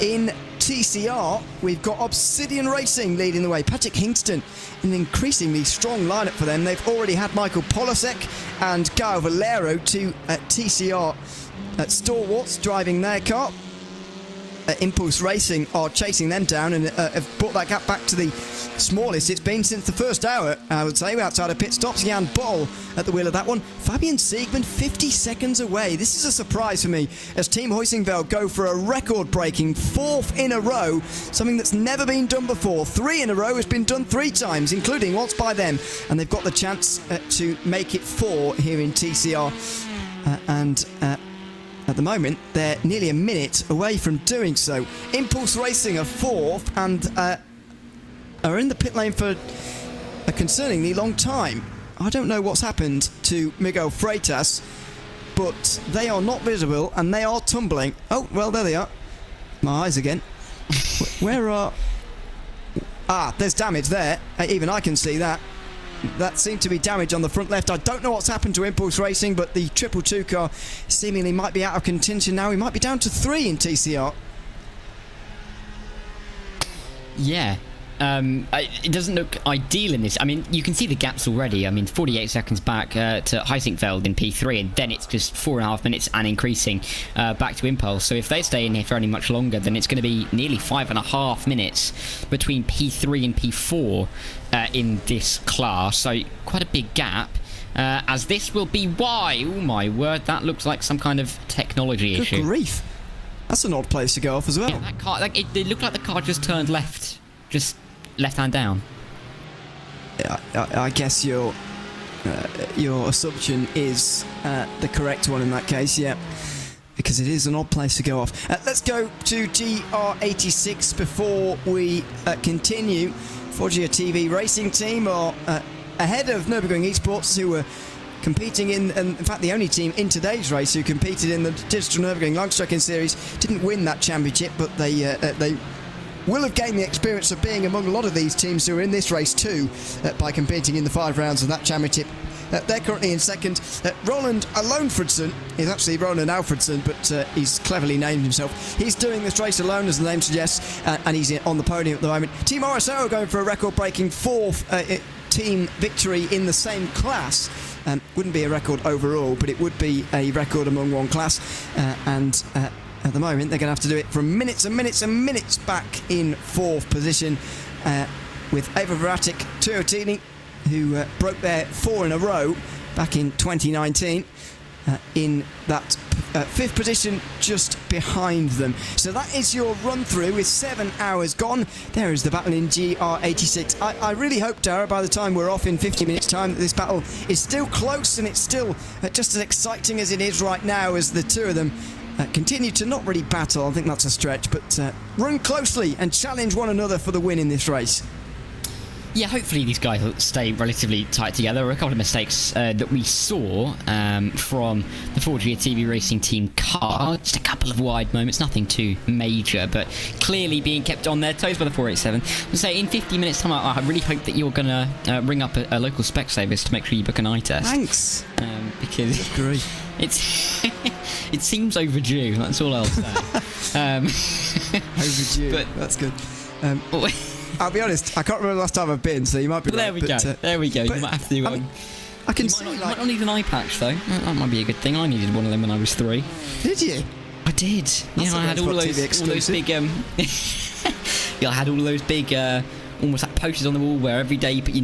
In TCR, we've got Obsidian Racing leading the way. Patrick Hingston, an increasingly strong lineup for them. They've already had Michael Polosek and Gaio Valero, two TCR stalwarts driving their car. Impulse Racing are chasing them down and have brought that gap back to the smallest it's been since the first hour, I would say, outside of pit stops. Jan Boll at the wheel of that one. Fabian Siegman 50 seconds away. This is a surprise for me as Team Hoisingveld go for a record-breaking 4th in a row, something that's never been done before. 3 in a row has been done 3 times, including once by them, and they've got the chance to make it 4 here in TCR. At the moment, they're nearly a minute away from doing so. Impulse Racing are 4th and are in the pit lane for a concerningly long time. I don't know what's happened to Miguel Freitas, but they are not visible and they are tumbling. Oh, well, there they are. My eyes again. Where are... Ah, there's damage there. Even I can see that. That seemed to be damage on the front left. I don't know what's happened to Impulse Racing, but the 222 car seemingly might be out of contention now. He might be down to 3 in TCR. Yeah. It doesn't look ideal in this. I mean, you can see the gaps already. I mean, 48 seconds back to Heisinckveld in P3, and then it's just 4.5 minutes and increasing back to Impulse. So if they stay in here for any much longer, then it's going to be nearly 5.5 minutes between P3 and P4 in this class. So quite a big gap. As this will be why, oh my word, that looks like some kind of technology issue. Good grief. That's an odd place to go off as well. Yeah, that car, it looked like the car just turned left. Just left hand down. I guess your assumption is the correct one in that case, yeah. Because it is an odd place to go off. Let's go to GR86 before we continue. Forgia TV racing team are ahead of Nürburgring Esports, who were competing in fact, the only team in today's race who competed in the Digital Nürburgring Langstrecken Series. Didn't win that championship, but they will have gained the experience of being among a lot of these teams who are in this race too by competing in the 5 rounds of that championship. They're currently in second. Roland Alonfredson is actually Roland Alfredson, but he's cleverly named himself. He's doing this race alone, as the name suggests, and he's on the podium at the moment. Team RSO are going for a record-breaking 4th team victory in the same class. Wouldn't be a record overall, but it would be a record among one class. And at the moment, they're going to have to do it from minutes and minutes and minutes back in 4th position with Eva Veratic Tuotini, who broke their 4 in a row back in 2019 in that 5th position just behind them. So that is your run through with 7 hours gone. There is the battle in GR86. I really hope, Dara, by the time we're off in 50 minutes time, that this battle is still close and it's still just as exciting as it is right now, as the two of them continue to not really battle. I think that's a stretch, but run closely and challenge one another for the win in this race. Yeah, hopefully these guys will stay relatively tight together. There were a couple of mistakes that we saw from the Forgia TV Racing team car. Just a couple of wide moments, nothing too major, but clearly being kept on their toes by the 487. So in 50 minutes time, I really hope that you're going to ring up a local Specsavers to make sure you book an eye test. Thanks. Because great. it seems overdue, that's all I'll say. Overdue, but that's good. I'll be honest, I can't remember the last time I've been, so you might be right. There we go. You might have to do one. I can you might not need an eye patch, though. That might be a good thing. I needed one of them when I was 3. Did you? I did. Yeah, I had all those big... yeah, I had all those big... almost like posters on the wall where every day you put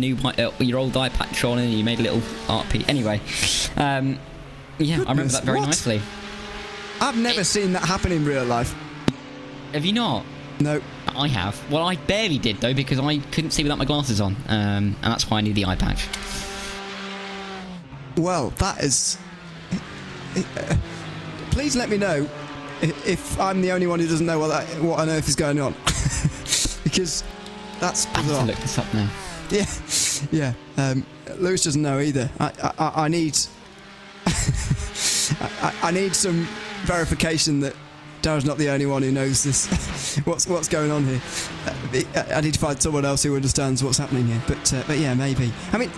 your old eye patch on and you made a little art piece. Anyway, yeah, I remember that very nicely. I've never seen that happen in real life. Have you not? No. I have. Well, I barely did, though, because I couldn't see without my glasses on, and that's why I need the eye patch. Well, that is... please let me know if I'm the only one who doesn't know what on earth is going on. Because that's bizarre. I have to look this up now. Yeah. Lewis doesn't know either. I need... I need some verification that Darren's not the only one who knows this. what's going on here? I need to find someone else who understands what's happening here. But yeah, maybe. I mean,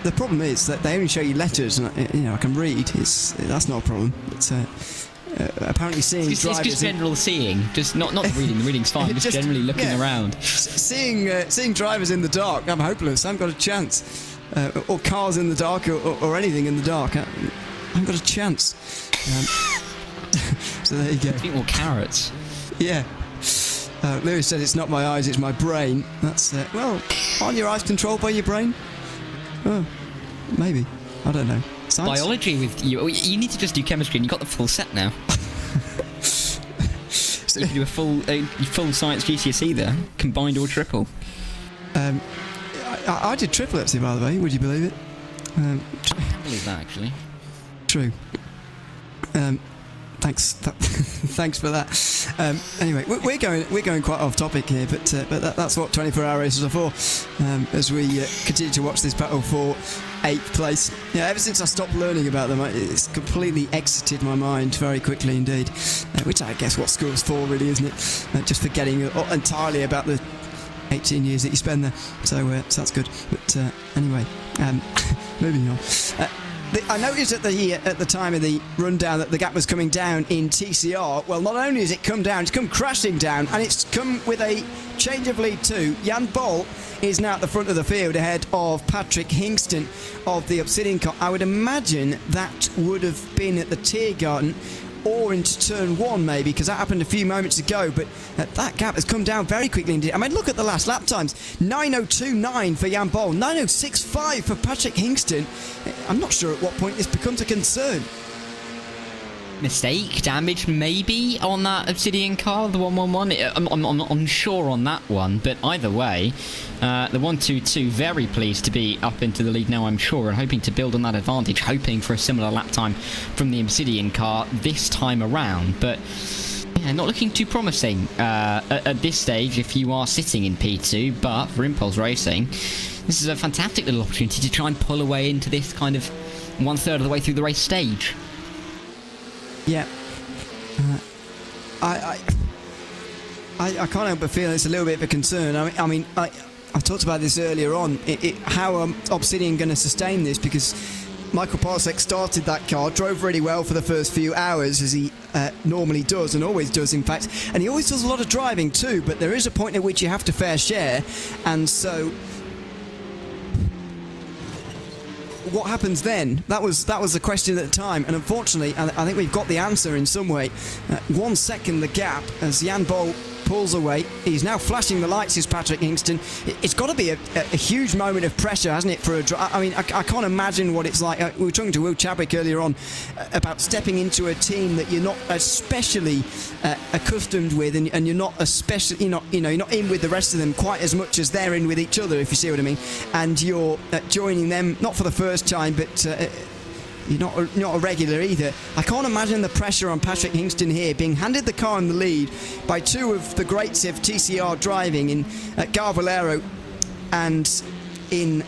the problem is that they only show you letters, and I can read. That's not a problem. But apparently seeing drivers... It's just general seeing, just not reading. The reading's fine. just generally looking around. Seeing drivers in the dark, I'm hopeless. I haven't got a chance. Or cars in the dark, or anything in the dark. I haven't got a chance. So there you go. I think more carrots. Yeah. Lewis said it's not my eyes, it's my brain. That's well, aren't your eyes controlled by your brain? Oh, maybe. I don't know. Science? Biology with you. You need to just do chemistry, and you got the full set now. So you can do a full science GCSE there, combined or triple. I did triple actually, by the way. Would you believe it? I can't believe that actually. True. Thanks for that. Anyway, we're going quite off topic here, but that's what 24-hour races are for. As we continue to watch this battle for 8th place. Yeah, ever since I stopped learning about them, it's completely exited my mind very quickly indeed. Which I guess what school's for, really, isn't it? Just forgetting entirely about the 18 years that you spend there. So that's good. But anyway, moving on. I noticed at the time of the rundown that the gap was coming down in TCR. Well, not only has it come down, it's come crashing down, and it's come with a change of lead too. Jan Bol is now at the front of the field ahead of Patrick Hingston of the Obsidian car. I would imagine that would have been at the Tiergarten or into turn one maybe, because that happened a few moments ago, but that gap has come down very quickly indeed. I mean, look at the last lap times. 9:02.9 for Jan Bol, 9:06.5 for Patrick Hingston. I'm not sure at what point this becomes a concern. Mistake, damage maybe on that Obsidian car, the 111. I'm not unsure on that one, but either way, the 122 very pleased to be up into the lead now, I'm sure, and hoping to build on that advantage, hoping for a similar lap time from the Obsidian car this time around, but yeah, not looking too promising at this stage if you are sitting in P2, but for Impulse Racing, this is a fantastic little opportunity to try and pull away into this kind of 1/3 of the way through the race stage. Yeah. I can't help but feel it's a little bit of a concern. I mean, I talked about this earlier on. How Obsidian going to sustain this, because Michael Parsek started that car, drove really well for the first few hours, as he normally does, and always does, in fact. And he always does a lot of driving too, but there is a point at which you have to fair share. And so what happens then? That was the question at the time, and unfortunately, I think we've got the answer in some way. 1 second the gap as Jan Bol pulls away. He's now flashing the lights, is Patrick Hingston. It's got to be a huge moment of pressure, hasn't it, for a drive? I mean, I can't imagine what it's like. We were talking to Will Chadwick earlier on about stepping into a team that you're not especially accustomed with, and you're not especially, you're not in with the rest of them quite as much as they're in with each other, if you see what I mean. And you're joining them not for the first time, but you're not a regular either. I can't imagine the pressure on Patrick Hingston here, being handed the car in the lead by two of the greats of TCR driving in Garvalero and in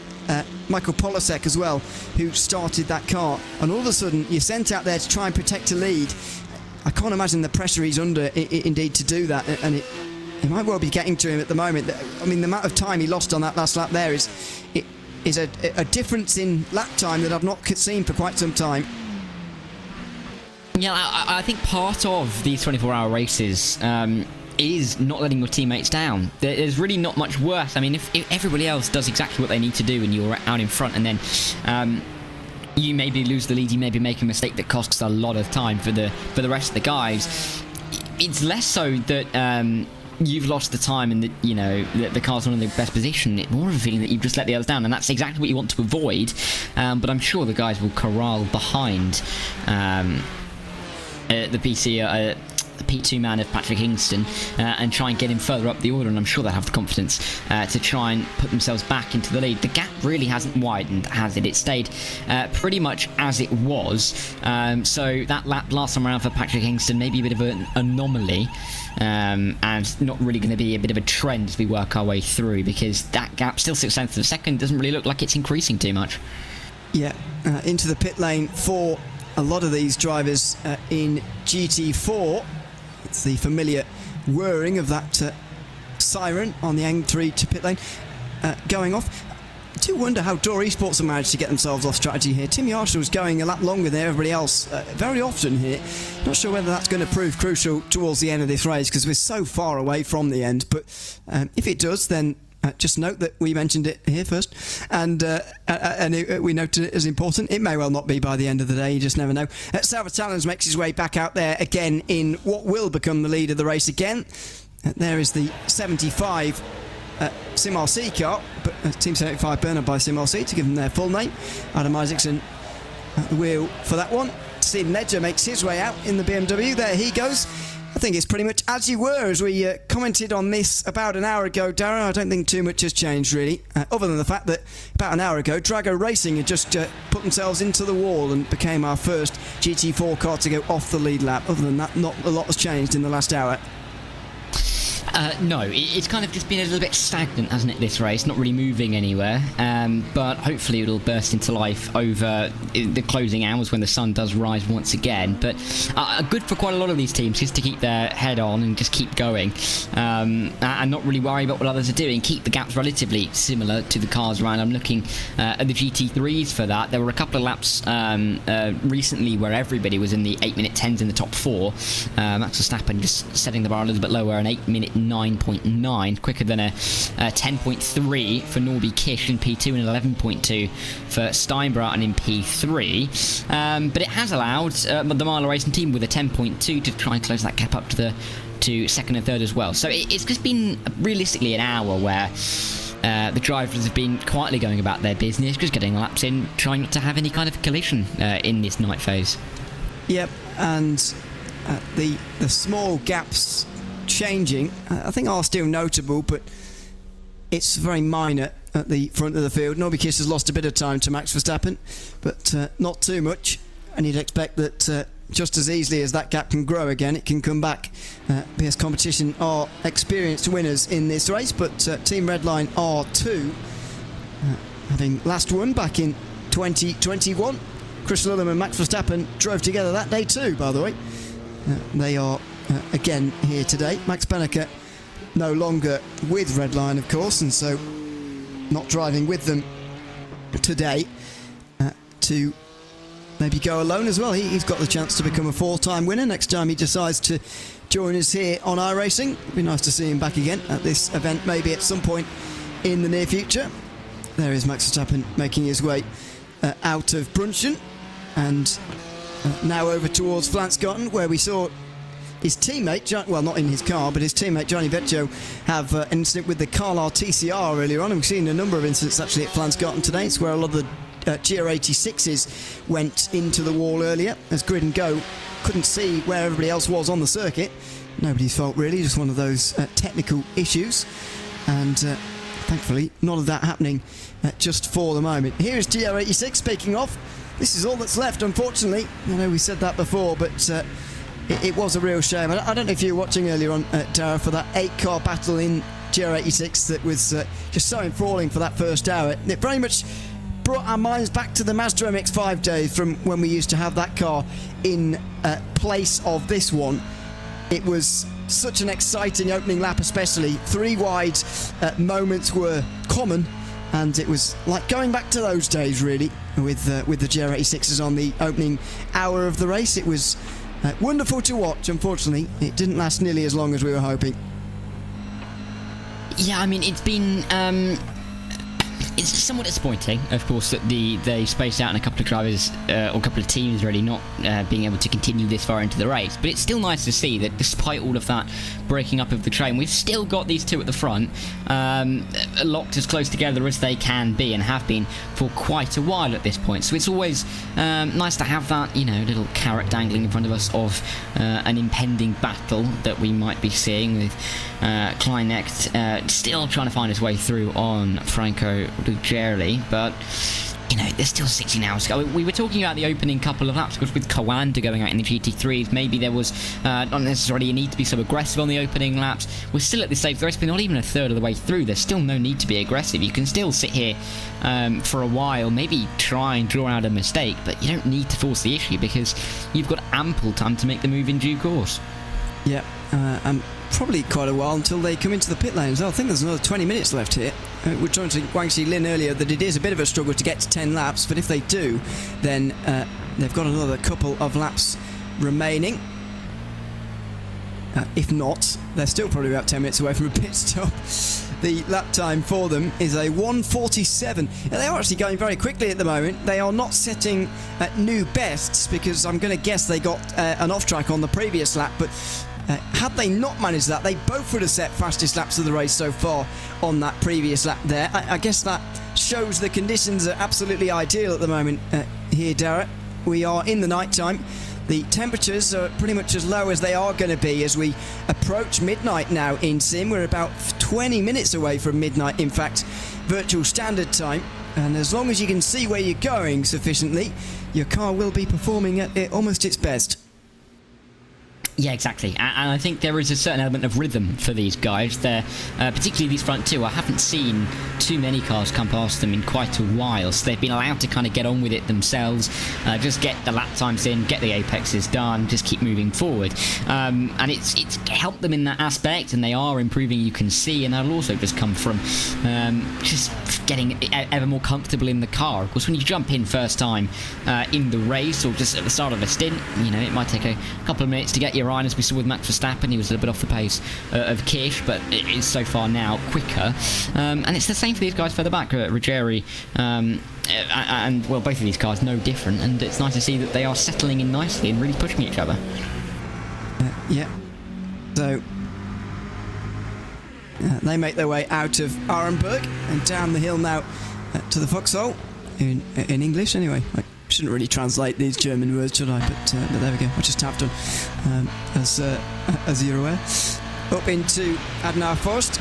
Michael Polasek as well, who started that car. And all of a sudden, you're sent out there to try and protect a lead. I can't imagine the pressure he's under, indeed, to do that. And it might well be getting to him at the moment. I mean, the amount of time he lost on that last lap there is a difference in lap time that I've not seen for quite some time. Yeah, I think part of these 24-hour races is not letting your teammates down. There's really not much worse. I mean, if everybody else does exactly what they need to do and you're out in front, and then you maybe lose the lead, you maybe make a mistake that costs a lot of time for the rest of the guys. It's less so that you've lost the time and that the car's not in the best position. It's more of a feeling that you've just let the others down, and that's exactly what you want to avoid. But I'm sure the guys will corral behind the P2 man of Patrick Hingston and try and get him further up the order, and I'm sure they'll have the confidence to try and put themselves back into the lead. The gap really hasn't widened, has it? It stayed pretty much as it was. So that lap last time around for Patrick Hingston, maybe a bit of an anomaly, and not really going to be a bit of a trend as we work our way through, because that gap, still 6 tenths of a second, doesn't really look like it's increasing too much. Yeah, into the pit lane for a lot of these drivers in GT4. It's the familiar whirring of that siren on the N3 to pit lane going off. I do wonder how Door Esports have managed to get themselves off strategy here. Tim Yarshall's going a lap longer than everybody else very often here. Not sure whether that's going to prove crucial towards the end of this race, because we're so far away from the end. But if it does, then just note that we mentioned it here first, and we noted it as important. It may well not be by the end of the day, you just never know. Salva Talens makes his way back out there again in what will become the lead of the race again. There is the 75 Sim RC car, but Team 75 Bernard by Sim RC, to give them their full name. Adam Isaacson at the wheel for that one. Stephen Ledger makes his way out in the BMW. There he goes. I think it's pretty much as you were as we commented on this about an hour ago, Darren. I don't think too much has changed, really, other than the fact that about an hour ago, Drago Racing had just put themselves into the wall and became our first GT4 car to go off the lead lap. Other than that, not a lot has changed in the last hour. No, it's kind of just been a little bit stagnant, hasn't it, this race? Not really moving anywhere, but hopefully it'll burst into life over the closing hours when the sun does rise once again. But good for quite a lot of these teams just to keep their head on and just keep going, and not really worry about what others are doing. Keep the gaps relatively similar to the cars around. I'm looking at the GT3s for that. There were a couple of laps recently where everybody was in the 8-minute 10s in the top 4. Max Verstappen just setting the bar a little bit lower, an 8-minute 9.9, quicker than a 10.3 for Norby Kish in P2 and 11.2 for Steinbart in P3. But it has allowed the Marla Racing team with a 10.2 to try and close that gap up to second and third as well. So it's just been realistically an hour where the drivers have been quietly going about their business, just getting laps in, trying not to have any kind of collision in this night phase. Yep, and the small gaps changing, I think are still notable, but it's very minor at the front of the field. Norby Kiss has lost a bit of time to Max Verstappen, but not too much, and you'd expect that just as easily as that gap can grow again, it can come back. PS Competition are experienced winners in this race, but Team Redline are too, having last won back in 2021. Chris Lullam and Max Verstappen drove together that day too, by the way. They are again here today. Max Penneker no longer with Redline, of course, and so not driving with them today to maybe go alone as well. He's got the chance to become a 4-time winner next time he decides to join us here on iRacing. It'd be nice to see him back again at this event, maybe at some point in the near future. There is Max Verstappen making his way out of Brunchen, and now over towards Flansgarten, where we saw his teammate, well, not in his car, but his teammate Gianni Vecchio have an incident with the Carlisle TCR earlier on, and we've seen a number of incidents actually at Flansgarten today. It's where a lot of the GR86s went into the wall earlier, as Grid and Go couldn't see where everybody else was on the circuit. Nobody's fault really, just one of those technical issues, and thankfully none of that happening just for the moment. Here is GR86. Speaking of, this is all that's left, unfortunately. I know we said that before, but it was a real shame. I don't know if you were watching earlier on, Dara, for that 8-car battle in GR86 that was just so enthralling for that first hour. It very much brought our minds back to the Mazda MX-5 days from when we used to have that car in place of this one. It was such an exciting opening lap, especially. 3 wide moments were common, and it was like going back to those days, really, with the GR86s on the opening hour of the race. It was wonderful to watch. Unfortunately, it didn't last nearly as long as we were hoping. Yeah, I mean, it's been it's somewhat disappointing, of course, that they spaced out in a couple of drivers or a couple of teams really not being able to continue this far into the race. But it's still nice to see that despite all of that breaking up of the train, we've still got these two at the front, locked as close together as they can be and have been for quite a while at this point. So it's always nice to have that, little carrot dangling in front of us of an impending battle that we might be seeing with Kleinecht still trying to find his way through on Franco Lugerli, but there's still 16 hours to go. We were talking about the opening couple of laps, because with Coanda going out in the GT3s, maybe there was not necessarily a need to be so aggressive on the opening laps. We're still at this stage of the race, but not even a third of the way through. There's still no need to be aggressive. You can still sit here for a while, maybe try and draw out a mistake, but you don't need to force the issue because you've got ample time to make the move in due course. Yeah, and probably quite a while until they come into the pit lane as well. I think there's another 20 minutes left here. We were talking to Wang Xi Lin earlier that it is a bit of a struggle to get to 10 laps, but if they do, then they've got another couple of laps remaining. If not, they're still probably about 10 minutes away from a pit stop. The lap time for them is a 1:47. They are actually going very quickly at the moment. They are not setting new bests, because I'm going to guess they got an off-track on the previous lap, but had they not managed that, they both would have set fastest laps of the race so far on that previous lap there. I guess that shows the conditions are absolutely ideal at the moment here, Dara. We are in the night time. The temperatures are pretty much as low as they are going to be as we approach midnight now in Sim. We're about 20 minutes away from midnight, in fact, virtual standard time. And as long as you can see where you're going sufficiently, your car will be performing at almost its best. Yeah, exactly. And I think there is a certain element of rhythm for these guys. They're, particularly these front two, I haven't seen too many cars come past them in quite a while, so they've been allowed to kind of get on with it themselves, just get the lap times in, get the apexes done, just keep moving forward. And it's helped them in that aspect, and they are improving, you can see, and that'll also just come from just getting ever more comfortable in the car. Of course, when you jump in first time in the race, or just at the start of a stint, you know, it might take a couple of minutes to get your eye, as we saw with Max Verstappen. He was a little bit off the pace of Kish, but it is so far now quicker. And it's the same for these guys further back, Ruggieri, and well, both of these cars no different, and it's nice to see that they are settling in nicely and really pushing each other. Yeah. So they make their way out of Arenberg and down the hill now to the Vauxhall in English anyway. I shouldn't really translate these German words, should I? But there we go. I just have done, as you're aware. Up into Adenauer Forst,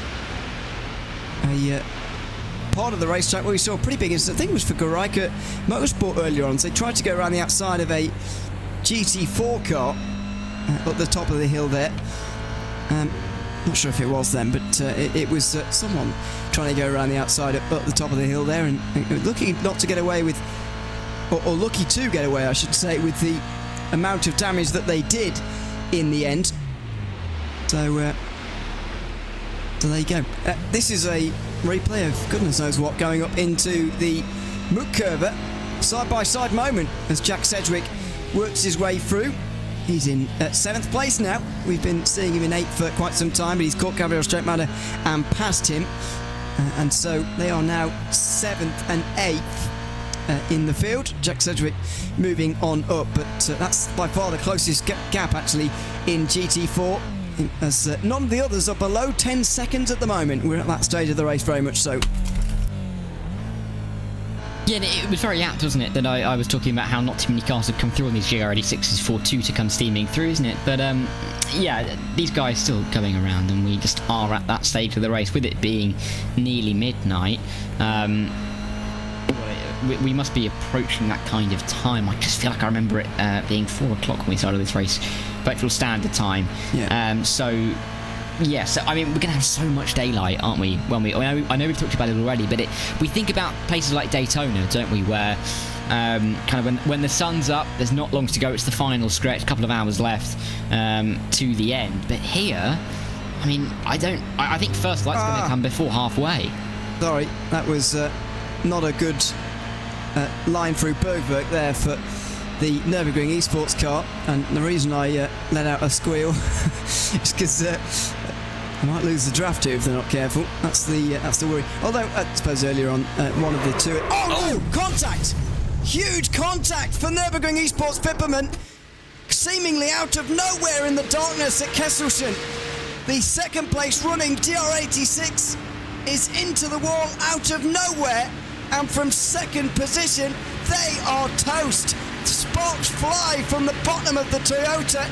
a part of the racetrack where we saw a pretty big incident. I think it was for Gereica Motorsport earlier on. So they tried to go around the outside of a GT4 car up the top of the hill there. Not sure if it was them, but it was someone trying to go around the outside up the top of the hill there, and looking not to get away with, or lucky to get away, I should say, with the amount of damage that they did in the end. So there you go. This is a replay of goodness knows what going up into the Muckkurve. Side-by-side moment as Jack Sedgwick works his way through. He's in 7th place now. We've been seeing him in 8th for quite some time, but he's caught Gabriel Streckmatter and passed him. And so they are now 7th and 8th in the field. Jack Sedgwick moving on up, but that's by far the closest gap actually in GT4, as none of the others are below 10 seconds at the moment. We're at that stage of the race very much so. Yeah, it was very apt, wasn't it, that I was talking about how not too many cars had come through on these GR86s for 2 to come steaming through, isn't it? But yeah, these guys still going around, and we just are at that stage of the race, with it being nearly midnight. We must be approaching that kind of time. I just feel like I remember it being 4 o'clock when we started this race, virtual standard time. Yeah. So I mean, we're going to have so much daylight, aren't we? I know we've talked about it already, but we think about places like Daytona, don't we, where kind of when the sun's up, there's not long to go. It's the final stretch, a couple of hours left to the end. But here, I mean, I think first light's going to come before halfway. Sorry, that was not a good line through Bergwerk there for the Nürburgring esports car, and the reason I let out a squeal is because I might lose the draft here if they're not careful. That's the worry. Although I suppose earlier on one of the two. Oh no! Contact! Huge contact for Nürburgring esports Pipperman, seemingly out of nowhere in the darkness at Kesselchen. The second place running DR86 is into the wall out of nowhere, and from second position they are toast. Sparks fly from the bottom of the Toyota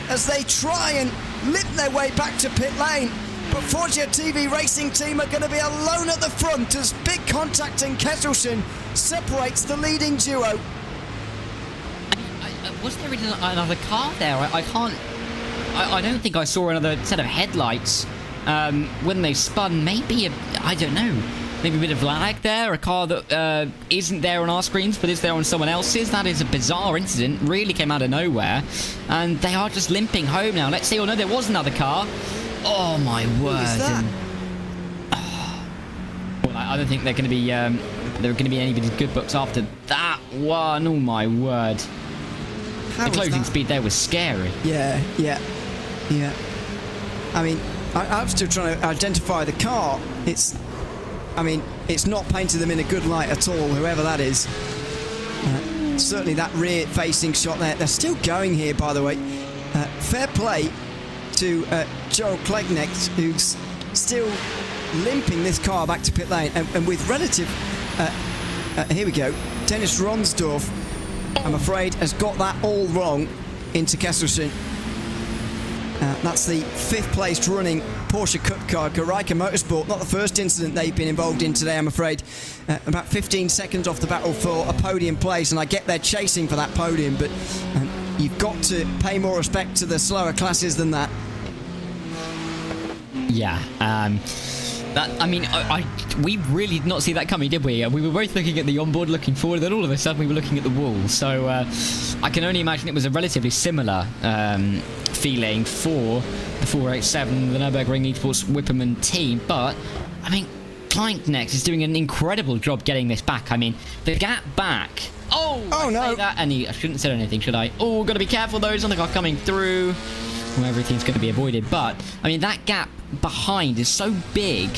as they try and limp their way back to pit lane. But Forgia TV Racing Team are going to be alone at the front as big contact in Kesselchen separates the leading duo. Was there another car there? I don't think I saw another set of headlights when they spun. Maybe I don't know. Maybe a bit of lag there, a car that isn't there on our screens but is there on someone else's. That is a bizarre incident, really came out of nowhere, and they are just limping home now. Let's see. Oh no, there was another car. Oh my word! What is that? Well, I don't think they're going to be anybody's good books after that one. Oh my word! The closing speed there was scary. Yeah. I mean, I'm still trying to identify the car. It's not painted them in a good light at all, whoever that is. Certainly that rear-facing shot there. They're still going here, by the way. Fair play to Joel Klegnecht, who's still limping this car back to pit lane. And with relative... here we go. Dennis Ronsdorf, I'm afraid, has got that all wrong into Kesselchen. That's the 5th placed running Porsche Cup car, Gereica Motorsport. Not the first incident they've been involved in today, I'm afraid. About 15 seconds off the battle for a podium place, and I get they're chasing for that podium, but you've got to pay more respect to the slower classes than that. Yeah. We really did not see that coming, did we? We were both looking at the onboard, looking forward, then all of a sudden we were looking at the wall. So I can only imagine it was a relatively similar feeling for the 487, the Nürburgring Esports Whipperman team. But, I mean, Klein next is doing an incredible job getting this back. I mean, the gap back. Oh no! Say that, and I shouldn't have said anything, should I? Oh, got to be careful though. There's another car coming through. Well, everything's going to be avoided. But I mean, that gap behind is so big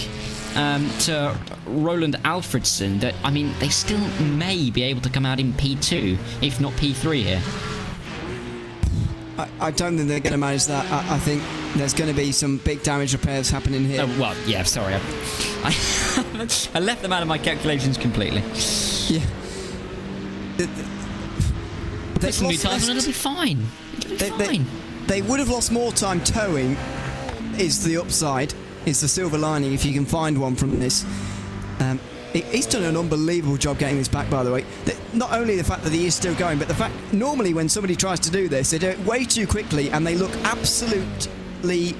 to Roland Alfredson that I mean, they still may be able to come out in P2, if not P3 here. I don't think they're going to manage that. I think there's going to be some big damage repairs happening here. Oh, well, yeah, sorry. I left them out of my calculations completely. Yeah. Put some new tyres and it'll be fine. It'll be fine. They would have lost more time towing, is the upside, is the silver lining, if you can find one from this. He's done an unbelievable job getting this back, by the way. Not only the fact that he is still going, but the fact normally when somebody tries to do this, they do it way too quickly and they look absolutely...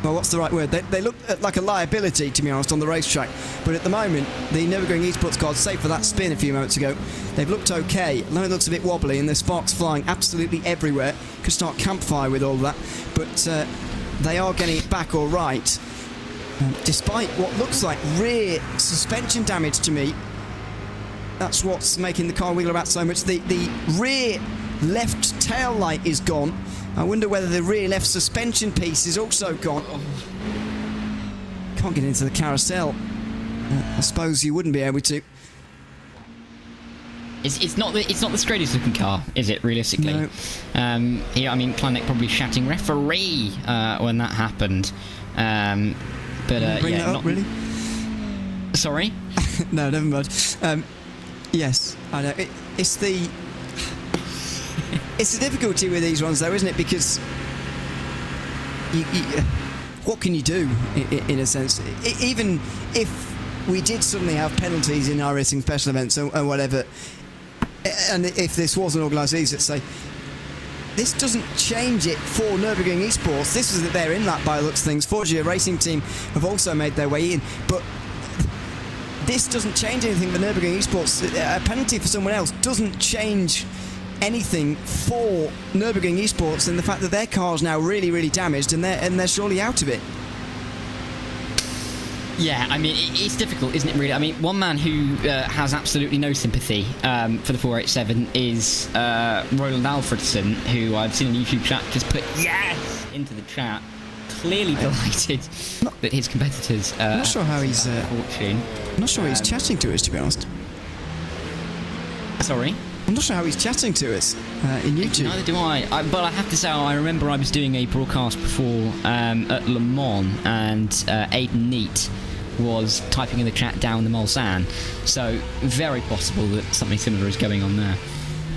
well, what's the right word? They look like a liability, to be honest, on the racetrack. But at the moment, the Nürburgring Esports cars, save for that spin a few moments ago, they've looked okay. I know it looks a bit wobbly and there's sparks flying absolutely everywhere. Could start campfire with all that. But they are getting it back all right. Despite what looks like rear suspension damage to me, that's what's making the car wiggle about so much. The rear left tail light is gone. I wonder whether the rear left suspension piece is also gone. Can't get into the carousel. I suppose you wouldn't be able to. It's not the straightest looking car, is it, realistically? No. I mean, Klein probably shouting referee when that happened. Bring that up, really? Sorry? No, never mind. Yes, I know. It's the difficulty with these ones, though, isn't it? Because what can you do, in a sense? Even if we did suddenly have penalties in our racing special events and whatever, and if this was an organised league, let's say, this doesn't change it for Nürburgring Esports. This is that they're in that by the looks of things. Forgia Racing Team have also made their way in, but this doesn't change anything for Nürburgring Esports. A penalty for someone else doesn't change anything for Nürburgring Esports, and the fact that their car's now really, really damaged and they're surely out of it. Yeah, I mean, it's difficult, isn't it, really? I mean, one man who has absolutely no sympathy for the 487 is Roland Alfredson, who I've seen on YouTube chat just put yes into the chat. Clearly delighted that his competitors I'm not sure how he's fortune. I'm not sure he's chatting to us, to be honest. Sorry? I'm not sure how he's chatting to us in YouTube. Neither do I. But I have to say, I remember I was doing a broadcast before at Le Mans, and Aidan Neat was typing in the chat down the Mulsanne. So very possible that something similar is going on there.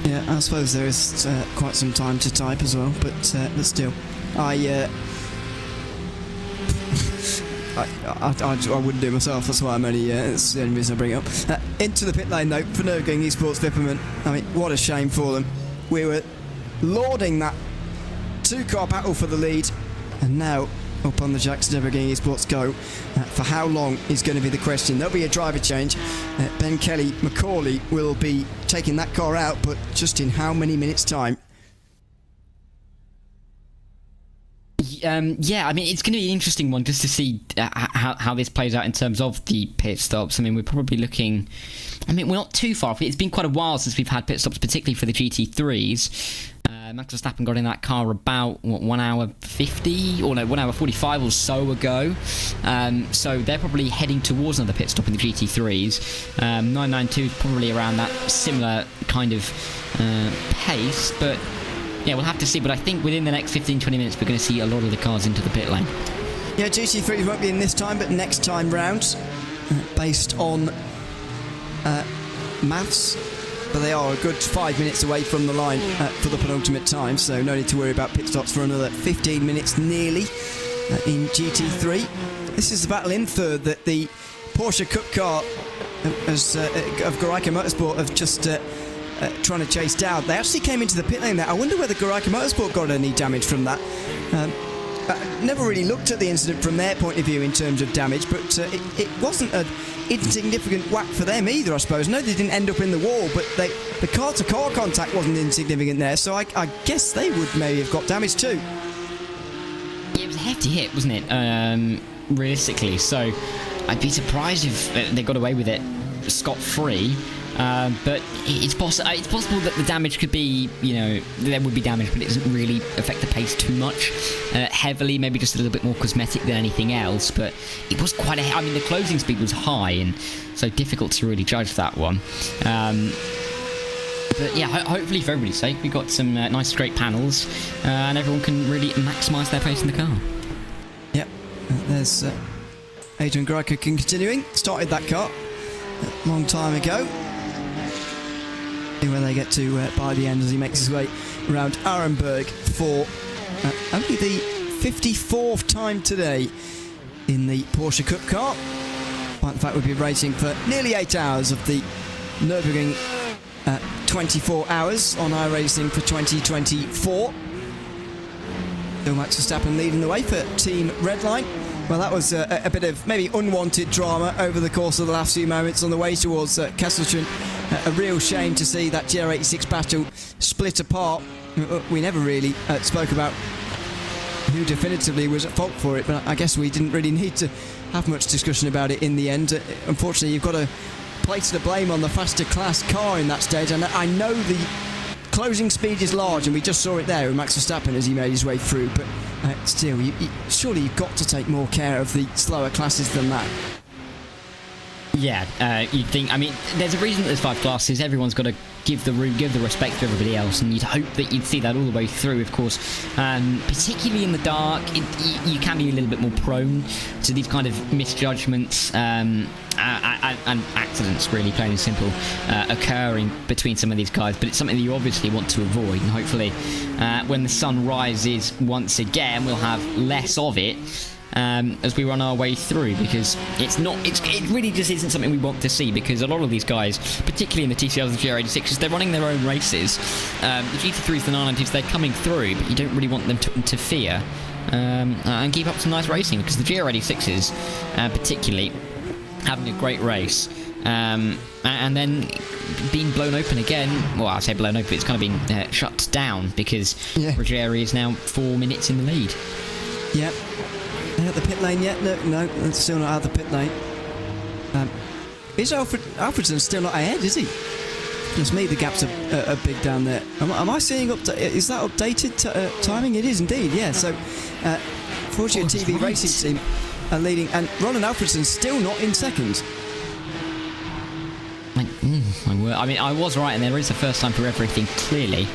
Yeah, I suppose there is quite some time to type as well, but still, I wouldn't do it myself. That's why I'm only. It's the only reason I bring it up. Into the pit lane though for Nürburgring Esports Wipperman. I mean, what a shame for them. We were lauding that two-car battle for the lead, and now up on the jacks, Nürburgring Esports go. For how long is going to be the question. There'll be a driver change. Ben Kelly McCauley will be taking that car out, but just in how many minutes' time? Yeah, I mean, it's going to be an interesting one just to see how this plays out in terms of the pit stops. I mean, we're probably looking... I mean, we're not too far off. It's been quite a while since we've had pit stops, particularly for the GT3s. Max Verstappen got in that car about, 1 hour 50? Or no, 1 hour 45 or so ago. So they're probably heading towards another pit stop in the GT3s. 992 is probably around that similar kind of pace, but... yeah, we'll have to see, but I think within the next 15-20 minutes we're going to see a lot of the cars into the pit lane. Yeah, GT3 won't be in this time, but next time round, based on maths, but they are a good 5 minutes away from the line for the penultimate time, so no need to worry about pit stops for another 15 minutes nearly in GT3. This is the battle in third that the Porsche Cup car of Garaika Motorsport have just trying to chase down. They actually came into the pit lane there. I wonder whether Garaika Motorsport got any damage from that. Never really looked at the incident from their point of view in terms of damage, but it wasn't an insignificant whack for them either, I suppose. No, they didn't end up in the wall, but the car-to-car contact wasn't insignificant there, so I guess they would maybe have got damage too. It was a hefty hit, wasn't it? Realistically, so I'd be surprised if they got away with it scot-free. But it's possible that the damage could be, there would be damage, but it doesn't really affect the pace too much heavily, maybe just a little bit more cosmetic than anything else. But it was quite the closing speed was high, and so difficult to really judge that one. But yeah, hopefully for everybody's sake, we've got some nice straight panels, and everyone can really maximise their pace in the car. Yep, there's Adrian Greiker continuing. Started that car a long time ago. See where they get to by the end as he makes his way around Arenberg for only the 54th time today in the Porsche Cup car. Despite the fact we've been racing for nearly 8 hours of the Nürburgring 24 hours on iRacing for 2024. Still Max Verstappen leading the way for Team Redline. Well, that was a bit of maybe unwanted drama over the course of the last few moments on the way towards Kesseltron. A real shame to see that GR86 battle split apart. We never really spoke about who definitively was at fault for it, but I guess we didn't really need to have much discussion about it in the end. Unfortunately, you've got to place the blame on the faster class car in that stage, and I know the closing speed is large, and we just saw it there with Max Verstappen as he made his way through, but still, surely you've got to take more care of the slower classes than that. Yeah, you'd think. There's a reason that there's 5 classes. Everyone's got to give the respect to everybody else, and you'd hope that you'd see that all the way through, of course. Particularly in the dark, you can be a little bit more prone to these kind of misjudgments and accidents, really, plain and simple, occurring between some of these guys. But it's something that you obviously want to avoid, and hopefully, when the sun rises once again, we'll have less of it. As we run our way through, because it really just isn't something we want to see, because a lot of these guys, particularly in the TCRs and GR86s, they're running their own races. The GT3s, the 992s, they're coming through, but you don't really want them to interfere and keep up some nice racing, because the GR86s, particularly, having a great race, and then being blown open again. Well, I say blown open, it's kind of been shut down, because Ruggieri is now 4 minutes in the lead. Yep. Out the pit lane yet? No, it's still not out of the pit lane. Is Alfredson still not ahead, is he? Just me, the gaps are big down there. Am I seeing is that updated timing? It is indeed, yeah. So, Fortune TV Racing Team are leading, and Ronan Alfredson's still not in second. I was right, and there is a first time for everything, clearly.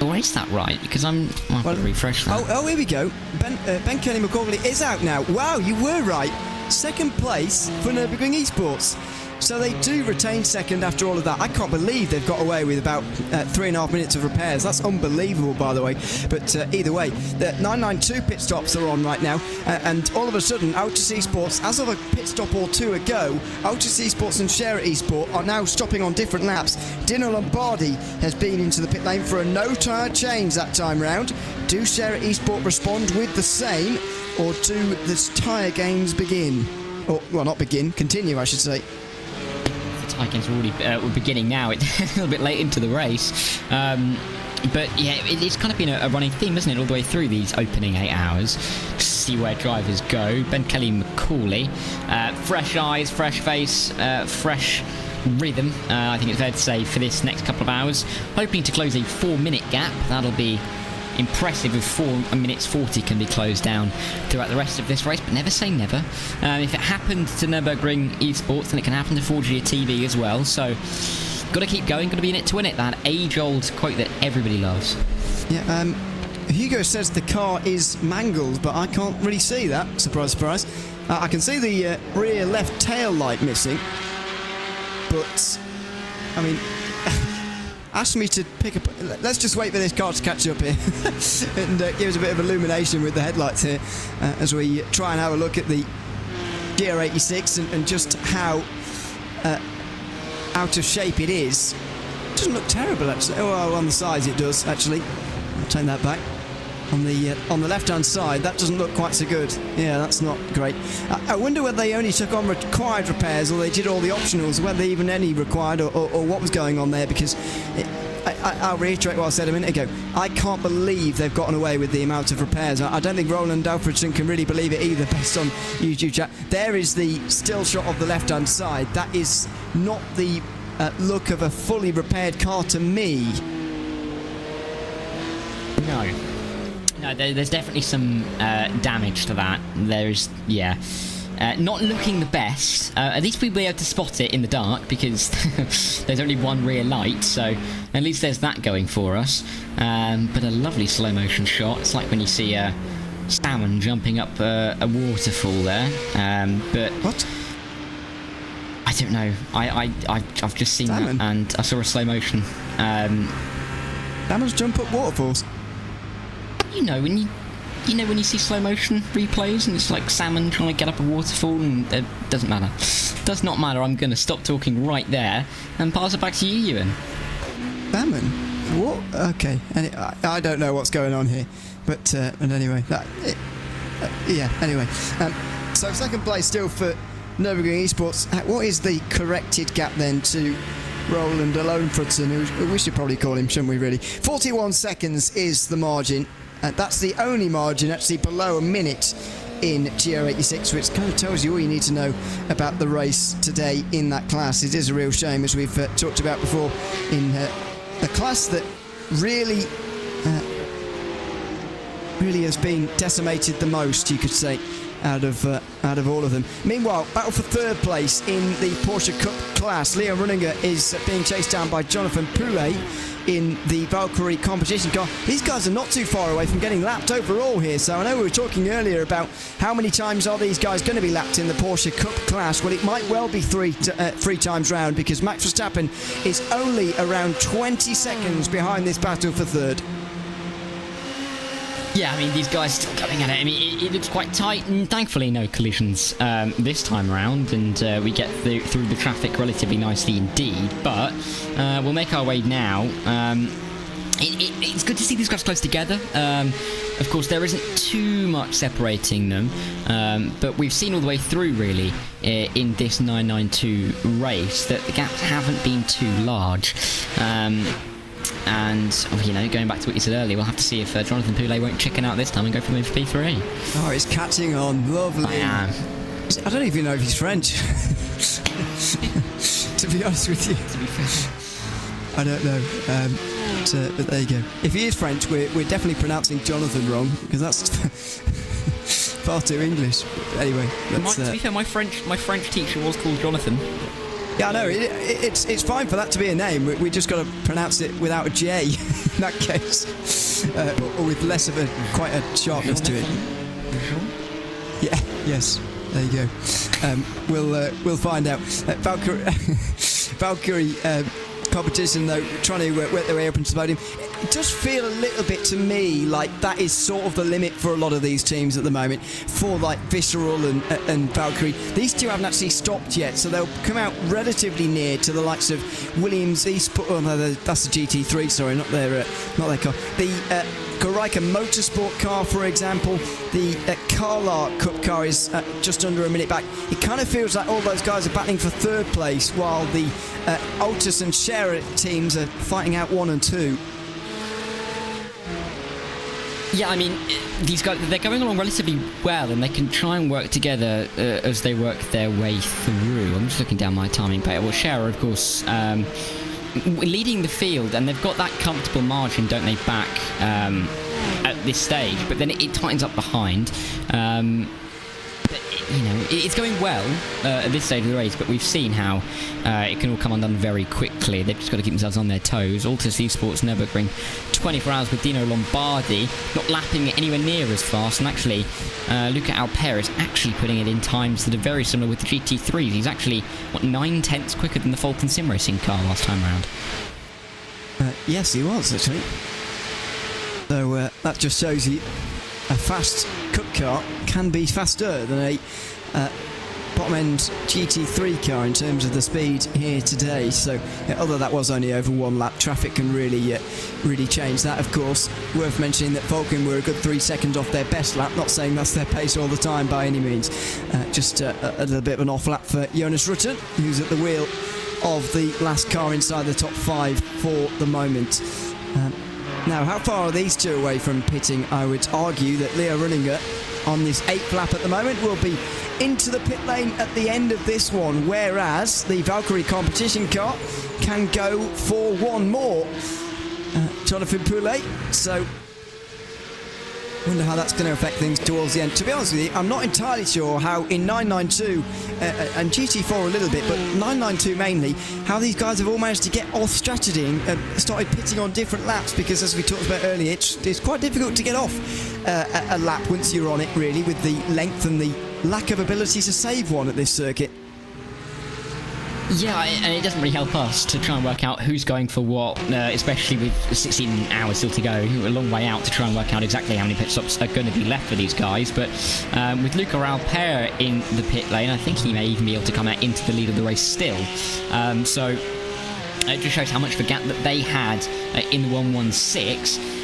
Or is that right? Because I'll have to refresh that. Oh, here we go. Ben Kelly McCauley is out now. Wow, you were right. Second place for Nürburgring Esports. So they do retain second after all of that. I can't believe they've got away with about 3.5 minutes of repairs. That's unbelievable, by the way. But either way, the 992 pit stops are on right now. And all of a sudden, Autos Esports, as of a pit stop or two ago, Autos Esports and Share Esport are now stopping on different laps. Dino Lombardi has been into the pit lane for a no-tyre change that time round. Do Share Esport respond with the same, or do the tyre games begin? Or, well, not begin, continue, I should say. Tyre games are already beginning now. It's a little bit late into the race. But yeah, it's kind of been a running theme, isn't it, all the way through these opening 8 hours, to see where drivers go. Ben Kelly McCauley, fresh eyes, fresh face, fresh rhythm, I think it's fair to say, for this next couple of hours. Hoping to close a 4-minute gap. That'll be impressive if 4 minutes 40 can be closed down throughout the rest of this race, but never say never. If it happened to Nürburgring Esports, then it can happen to Forgia TV as well. So, got to keep going, got to be in it to win it. That age-old quote that everybody loves. Yeah, Hugo says the car is mangled, but I can't really see that. Surprise, surprise. I can see the rear left tail light missing, but I mean, asked me to pick up. Let's just wait for this car to catch up here and give us a bit of illumination with the headlights here as we try and have a look at the GR86 and just how out of shape it is, it doesn't look terrible actually. Oh, well, on the sides it does actually. I'll take that back. On the left-hand side, that doesn't look quite so good. Yeah, that's not great. I wonder whether they only took on required repairs or they did all the optionals, whether even any required or what was going on there, because I'll reiterate what I said a minute ago. I can't believe they've gotten away with the amount of repairs. I don't think Roland Alfredson can really believe it either, based on YouTube chat. There is the still shot of the left-hand side. That is not the look of a fully repaired car to me. No, there's definitely some damage to that. There's, not looking the best. At least we'll be able to spot it in the dark because there's only one rear light, so at least there's that going for us. But a lovely slow motion shot. It's like when you see a salmon jumping up a waterfall there. But what? I don't know. I've just seen salmon? That, and I saw a slow motion. Salmons jump up waterfalls. You know when you see slow motion replays and it's like salmon trying to get up a waterfall, and it doesn't matter. Does not matter. I'm going to stop talking right there and pass it back to you, Ewan. Salmon? What? Okay. I don't know what's going on here, but anyway, anyway. So second place still for Nürburgring Esports. What is the corrected gap then to Roland Alonfredson, who we should probably call him, shouldn't we really? 41 seconds is the margin. That's the only margin actually below a minute in GR86, which kind of tells you all you need to know about the race today in that class. It is a real shame, as we've talked about before, in the class that really has been decimated the most, you could say, out of all of them. Meanwhile, battle for third place in the Porsche Cup class. Leon Runninger is being chased down by Jonathan Poulet in the Valkyrie competition car. These guys are not too far away from getting lapped overall here, so I know we were talking earlier about how many times are these guys going to be lapped in the Porsche Cup class. Well, it might well be three times round, because Max Verstappen is only around 20 seconds behind this battle for third. Yeah, I mean, these guys still going at it. I mean, it looks quite tight, and thankfully no collisions this time around, and we get through the traffic relatively nicely indeed, but we'll make our way now. It's good to see these guys close together. Of course, there isn't too much separating them, but we've seen all the way through, really, in this 992 race, that the gaps haven't been too large. And, going back to what you said earlier, we'll have to see if Jonathan Poulet won't chicken out this time and go for maybe P3. Oh, he's catching on. Lovely. I don't even know if he's French. To be honest with you. To be fair. I don't know. But there you go. If he is French, we're definitely pronouncing Jonathan wrong, because that's far too English. Anyway, to be fair, my French teacher was called Jonathan. Yeah, I know. It's fine for that to be a name. We just got to pronounce it without a J in that case, or with less of quite a sharpness to it. Yeah. Yes. There you go. We'll find out. Valkyrie competition, though, trying to work their way up into the podium. It does feel a little bit to me like that is sort of the limit for a lot of these teams at the moment. For like Visceral and Valkyrie, these two haven't actually stopped yet, so they'll come out relatively near to the likes of Williams Esports. Oh no, that's the GT3. Sorry, not their car. The Goraika Motorsport car, for example. The Carlar Cup car is just under a minute back. It kind of feels like all those guys are battling for third place, while the Altus and Scherer teams are fighting out 1 and 2. Yeah, I mean, these guys, they're going along relatively well, and they can try and work together as they work their way through. I'm just looking down my timing page. Well, Scherer, of course, leading the field, and they've got that comfortable margin, don't they, back at this stage, but then it tightens up behind. It's going well at this stage of the race, but we've seen how it can all come undone very quickly. They've just got to keep themselves on their toes. Altus Esports Nürburgring 24 hours with Dino Lombardi not lapping anywhere near as fast, and actually Luca Alper is actually putting it in times that are very similar with the GT3s. He's actually 9/10 quicker than the Falcon Sim Racing car last time round. Yes, he was actually. So that just shows you a fast Cup car can be faster than a bottom end GT3 car in terms of the speed here today. So although that was only over 1 lap, traffic can really change that, of course. Worth mentioning that Vulcan were a good 3 seconds off their best lap. Not saying that's their pace all the time by any means. Just a little bit of an off lap for Jonas Rutten, who's at the wheel of the last car inside the top 5 for the moment. Now, how far are these two away from pitting? I would argue that Leo Runninger on this 8th lap at the moment will be into the pit lane at the end of this one, whereas the Valkyrie competition car can go for one more. Jonathan Poulet. So wonder how that's going to affect things towards the end. To be honest with you, I'm not entirely sure how in 992 and GT4 a little bit, but 992 mainly, how these guys have all managed to get off strategy and started pitting on different laps, because as we talked about earlier, it's quite difficult to get off a lap once you're on it, really, with the length and the lack of ability to save one at this circuit. Yeah, and it doesn't really help us to try and work out who's going for what, especially with 16 hours still to go, a long way out to try and work out exactly how many pit stops are going to be left for these guys. But with Luca Alper in the pit lane, I think he may even be able to come out into the lead of the race still. So it just shows how much of a gap that they had in the 116.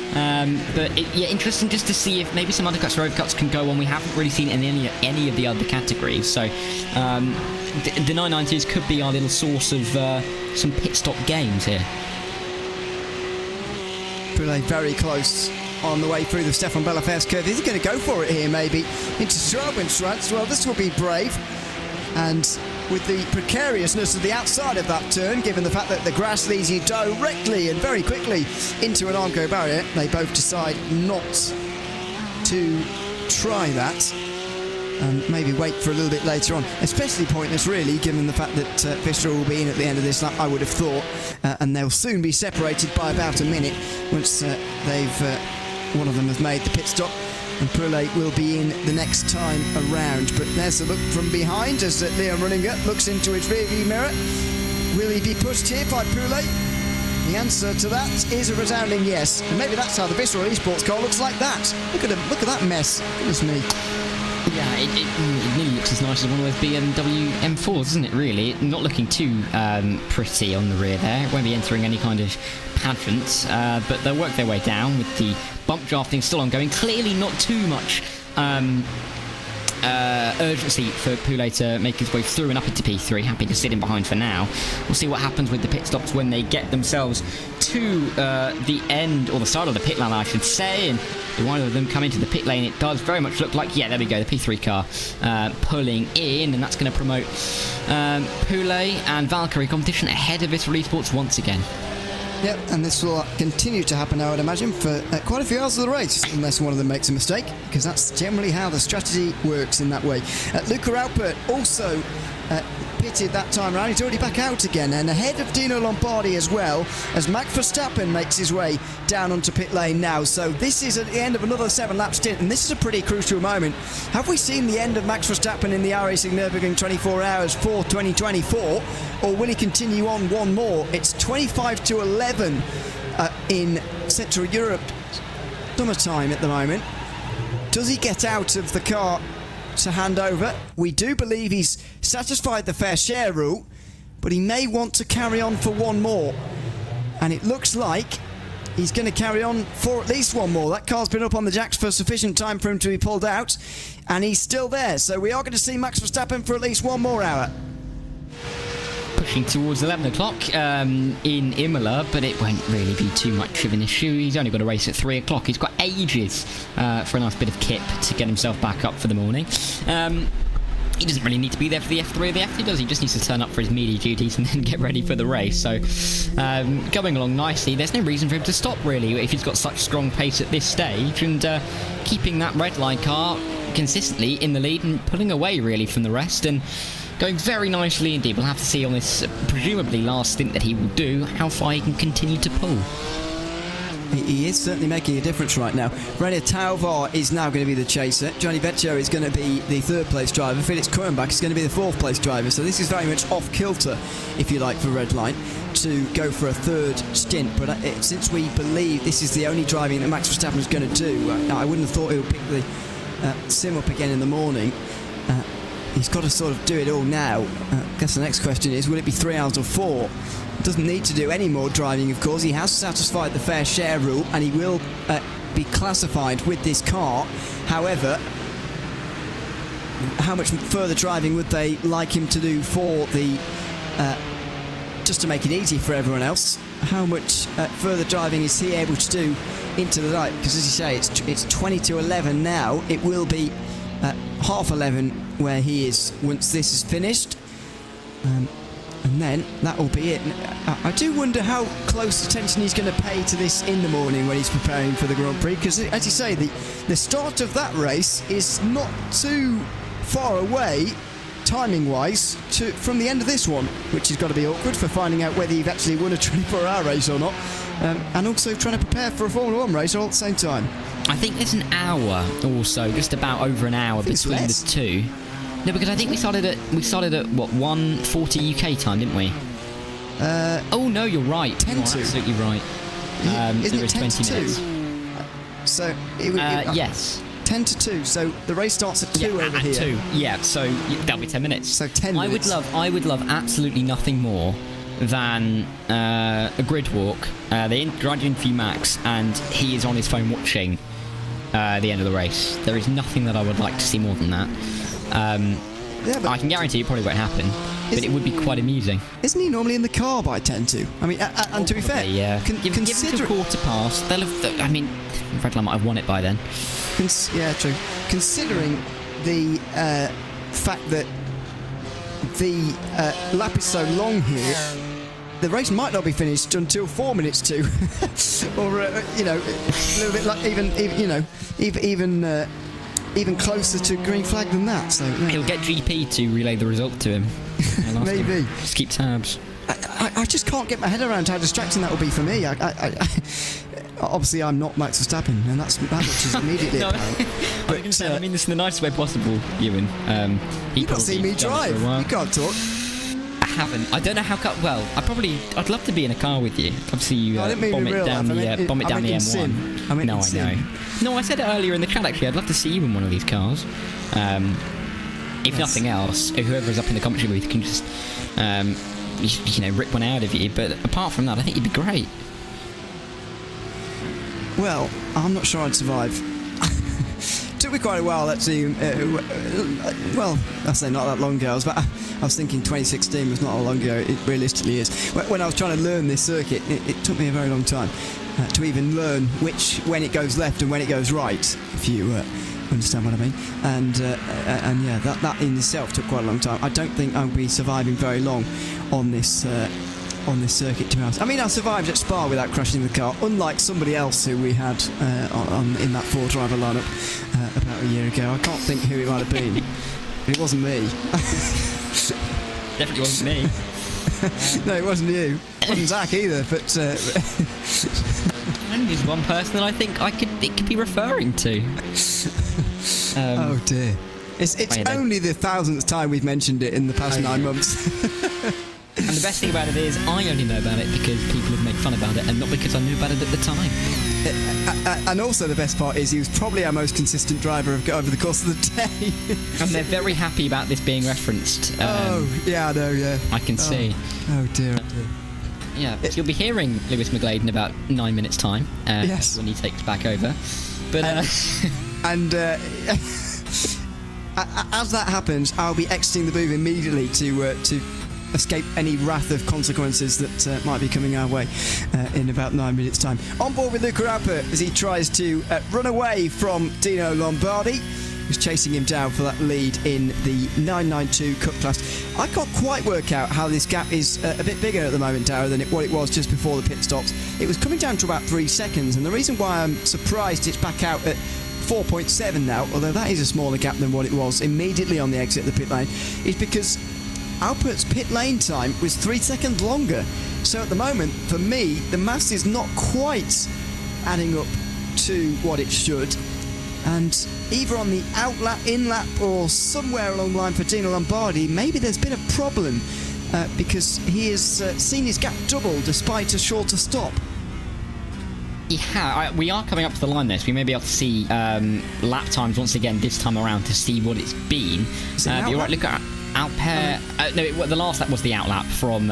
But interesting just to see if maybe some undercuts or overcuts can go on. We haven't really seen any of the other categories, so the 990s could be our little source of some pit stop games here. Poulet very close on the way through the Stefan Bellafers curve. Is he going to go for it here, maybe? Into Straubenschwanz. Well, this will be brave. And with the precariousness of the outside of that turn, given the fact that the grass leads you directly and very quickly into an Armco barrier, they both decide not to try that and maybe wait for a little bit later on. Especially pointless, really, given the fact that Visser will be in at the end of this lap, I would have thought, and they'll soon be separated by about a minute once one of them has made the pit stop. And Poulet will be in the next time around. But there's a look from behind as Leon Runninger looks into his rearview mirror. Will he be pushed here by Poulet? The answer to that is a resounding yes. And maybe that's how the Visceral Esports car looks like that. Look at that mess. Goodness me. Yeah, it nearly looks as nice as one of those BMW M4s, doesn't it, really? Not looking too pretty on the rear there. It won't be entering any kind of pageant, but they'll work their way down with the bump drafting still ongoing. Clearly not too much urgency for Poulet to make his way through and up into P3. Happy to sit in behind for now. We'll see what happens with the pit stops when they get themselves to the end, or the start of the pit lane, I should say, and one of them come into the pit lane. It does very much look like, yeah, there we go, the P3 car pulling in, and that's going to promote Poulet and Valkyrie competition ahead of Visceral Esports once again. Yep, and this will continue to happen, I would imagine, for quite a few hours of the race, unless one of them makes a mistake, because that's generally how the strategy works in that way. Luca Alpert also pitted that time around. He's already back out again, and ahead of Dino Lombardi as well, as Max Verstappen makes his way down onto pit lane now. So this is at the end of another 7-lap stint, and this is a pretty crucial moment. Have we seen the end of Max Verstappen in the iRacing Nürburgring 24 Hours for 2024, or will he continue on one more? It's 25-11 in Central Europe summertime at the moment. Does he get out of the car to hand over? We do believe he's satisfied the fair share rule, but he may want to carry on for one more, and it looks like he's going to carry on for at least one more. That car's been up on the jacks for sufficient time for him to be pulled out, and he's still there, so we are going to see Max Verstappen for at least one more hour. Pushing towards 11 o'clock in Imola, but it won't really be too much of an issue. He's only got a race at 3 o'clock. He's got ages for a nice bit of kip to get himself back up for the morning. He doesn't really need to be there for the F3 or the F2, does he? Just needs to turn up for his media duties and then get ready for the race. So, going along nicely. There's no reason for him to stop, really, if he's got such strong pace at this stage, and keeping that red line car consistently in the lead and pulling away, really, from the rest, and going very nicely indeed. We'll have to see on this presumably last stint that he will do how far he can continue to pull. He is certainly making a difference right now. René Tauvar is now going to be the chaser. Johnny Vecchio is going to be the third place driver. Felix Kornbach is going to be the fourth place driver. So this is very much off kilter, if you like, for Redline to go for a third stint. But since we believe this is the only driving that Max Verstappen is going to do, I wouldn't have thought he would pick the sim up again in the morning. he's got to sort of do it all now. I guess the next question is, will it be 3 hours or 4? Doesn't need to do any more driving, of course. He has satisfied the fair share rule, and he will be classified with this car. However, how much further driving would they like him to do for the just to make it easy for everyone else? How much further driving is he able to do into the night? Because, as you say, it's 20 to 11 now. It will be half 11 where he is once this is finished, and then that will be it. I do wonder how close attention he's going to pay to this in the morning when he's preparing for the Grand Prix, because, as you say, the start of that race is not too far away timing-wise from the end of this one, which has got to be awkward for finding out whether you've actually won a 24-hour race or not, and also trying to prepare for a Formula 1 race all at the same time. I think there's an hour or so, just about over an hour between the two. No, because I think we started at what, 1:40 UK time, didn't we? Oh no, you're right. 10 you're to. absolutely right. Isn't there it is 10 to 20 minutes. 2? So yes. 10 to 2. So the race starts at 2 over at here. 2. Yeah, so that'll be 10 minutes. So 10 minutes. I would love absolutely nothing more than a grid walk. They interview Max, and he is on his phone watching the end of the race. There is nothing that I would like to see more than that. Yeah, but I can guarantee it probably won't happen, but it would be quite amusing. Isn't he normally in the car by 10 to? I mean, and to be fair, yeah. Give it to a quarter past. They'll have. I mean, Red Line might have won it by then. Yeah, true. Considering the fact that the lap is so long here, the race might not be finished until 4 minutes to, or a little bit like even closer to green flag than that. So yeah. He'll get GP to relay the result to him. Maybe. Just keep tabs. I just can't get my head around how distracting that will be for me. Obviously, I'm not Max Verstappen, and that much is immediately apparent. But I mean this in the nicest way possible, Ewan. You've not seen me drive. You can't talk. I haven't. I don't know how. Well, I'd love to be in a car with you. I'd love to see you bomb it down the M1. I meant no, I know. No, I said it earlier in the chat. Actually, I'd love to see you in one of these cars. If nothing else, whoever is up in the commentary booth can just rip one out of you. But apart from that, I think you'd be great. Well, I'm not sure I'd survive. Took me quite a while, actually. Well, I say not that long ago, but I was thinking 2016 was not how long ago it realistically is. When I was trying to learn this circuit, it took me a very long time to even learn when it goes left and when it goes right, if you understand what I mean. And yeah, that in itself took quite a long time. I don't think I'll be surviving very long on this circuit, to be honest. I mean, I survived at Spa without crashing the car, unlike somebody else who we had in that 4-driver lineup about a year ago. I can't think who it might have been. It wasn't me. Definitely wasn't me. No, it wasn't you. It wasn't Zach either, but... And there's one person that I think it could be referring to. Oh dear. It's only the 1000th time we've mentioned it in the past 9 months. And the best thing about it is I only know about it because people have made fun about it and not because I knew about it at the time. And also the best part is he was probably our most consistent driver over the course of the day. And they're very happy about this being referenced. Yeah, I know, yeah. I can see. Oh dear, oh dear. Yeah, you'll be hearing Lewis McGlade in about 9 minutes' time. Yes. When he takes back over. But and as that happens, I'll be exiting the booth immediately to escape any wrath of consequences that might be coming our way in about 9 minutes' time. On board with Luca Alper as he tries to run away from Dino Lombardi, who's chasing him down for that lead in the 992 Cup class. I can't quite work out how this gap is a bit bigger at the moment, Dara, than what it was just before the pit stops. It was coming down to about 3 seconds, and the reason why I'm surprised it's back out at 4.7 now, although that is a smaller gap than what it was immediately on the exit of the pit lane, is because Alpert's pit lane time was 3 seconds longer. So at the moment, for me, the maths is not quite adding up to what it should. And either on the out-lap, in-lap, or somewhere along the line for Dino Lombardi, maybe there's been a problem because he has seen his gap double despite a shorter stop. Yeah, we are coming up to the line there, so we may be able to see lap times once again this time around to see what it's been. You're right, look at Alper. The last lap was the outlap from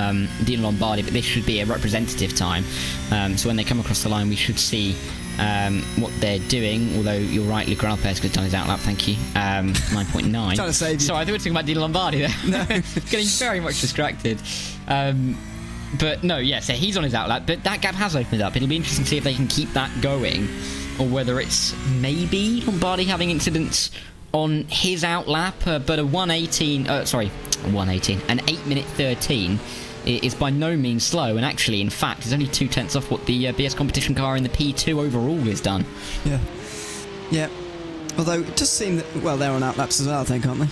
Dino Lombardi, but this should be a representative time. So when they come across the line, we should see what they're doing. Although you're right, Luca Alper's good done his outlap. Thank you. 9.9. Trying to save you. Sorry, I thought we were talking about Dino Lombardi there. No. Getting very much distracted. But no, yeah, so he's on his outlap, but that gap has opened up. It'll be interesting to see if they can keep that going, or whether it's maybe Lombardi having incidents on his outlap, but an 8 minute 13 is by no means slow, and actually, in fact, is only 2/10 off what the BS competition car in the P2 overall has done. Yeah. Although it does seem that, well, they're on outlaps as well, I think, aren't they?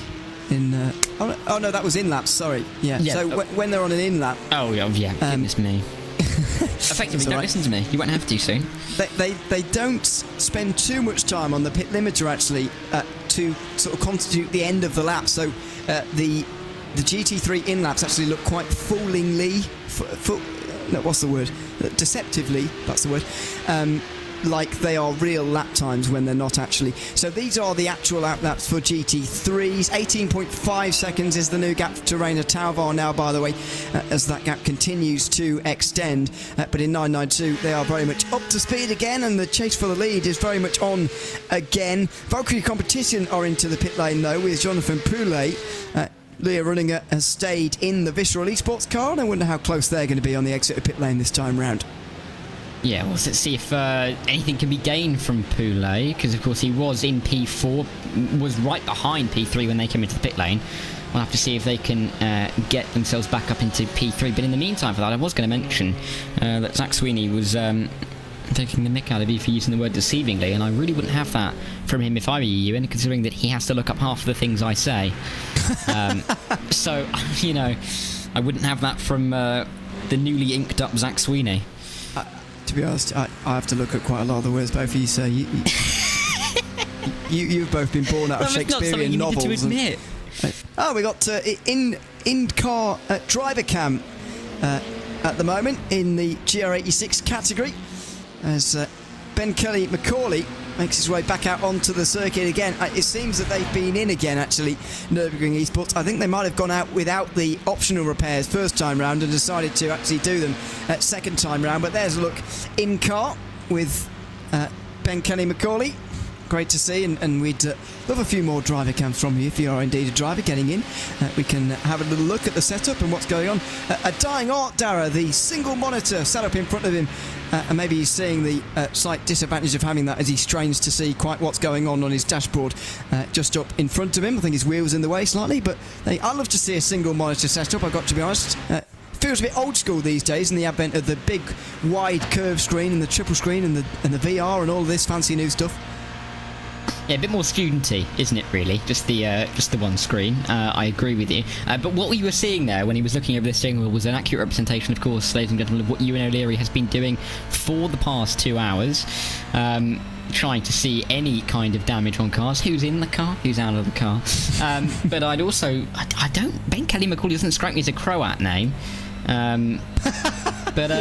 Oh no, that was in laps. Sorry. Yeah. So when they're on an in lap. Oh yeah. Goodness me. Effectively, don't listen to me. You won't have to soon. They don't spend too much time on the pit limiter actually to sort of constitute the end of the lap. So the GT3 in laps actually look quite foolingly. What's the word? Deceptively. That's the word. Like they are real lap times when they're not actually. So these are the actual outlaps for GT3s. 18.5 seconds is the new gap to Rainer Tauvar now, by the way, as that gap continues to extend. But in 992, they are very much up to speed again, and the chase for the lead is very much on again. Valkyrie Competition are into the pit lane, though, with Jonathan Poulet. Leah Runninger has stayed in the Visceral Esports car, and I wonder how close they're going to be on the exit of pit lane this time round. Yeah, well, let's see if anything can be gained from Poulet, because of course he was in P4, was right behind P3 when they came into the pit lane. We'll have to see if they can get themselves back up into P3. But in the meantime for that, I was going to mention that Zach Sweeney was taking the mick out of you for using the word deceivingly, and I really wouldn't have that from him if I were you, and considering that he has to look up half of the things I say. So, you know, I wouldn't have that from the newly inked up Zach Sweeney. To be honest, I have to look at quite a lot of the words both of you say. You've both been born out of Shakespearean novels. Not something you needed to admit. We got in-car driver cam at the moment in the GR86 category, as Ben Kelly McCauley makes his way back out onto the circuit again. It seems that they've been in again, actually, Nürburgring Esports. I think they might have gone out without the optional repairs first time round and decided to actually do them second time round. But there's a look in car with Ben Kelly McCauley. Great to see, and we'd love a few more driver cams from you if you are indeed a driver getting in. We can have a little look at the setup and what's going on. A dying art, Dara, the single monitor set up in front of him, and maybe he's seeing the slight disadvantage of having that as he strains to see quite what's going on his dashboard just up in front of him. I think his wheel's in the way slightly, but I love to see a single monitor setup, I've got to be honest. Feels a bit old school these days in the advent of the big wide curved screen and the triple screen and the VR and all this fancy new stuff. Yeah, a bit more studenty, isn't it, really? Just the one screen. I agree with you. But what we were seeing there when he was looking over the steering wheel was an accurate representation, of course, ladies and gentlemen, of what Ewan O'Leary has been doing for the past 2 hours. Trying to see any kind of damage on cars. Who's in the car? Who's out of the car? But I'd also... Ben Kelly McCauley doesn't strike me as a Croat name. But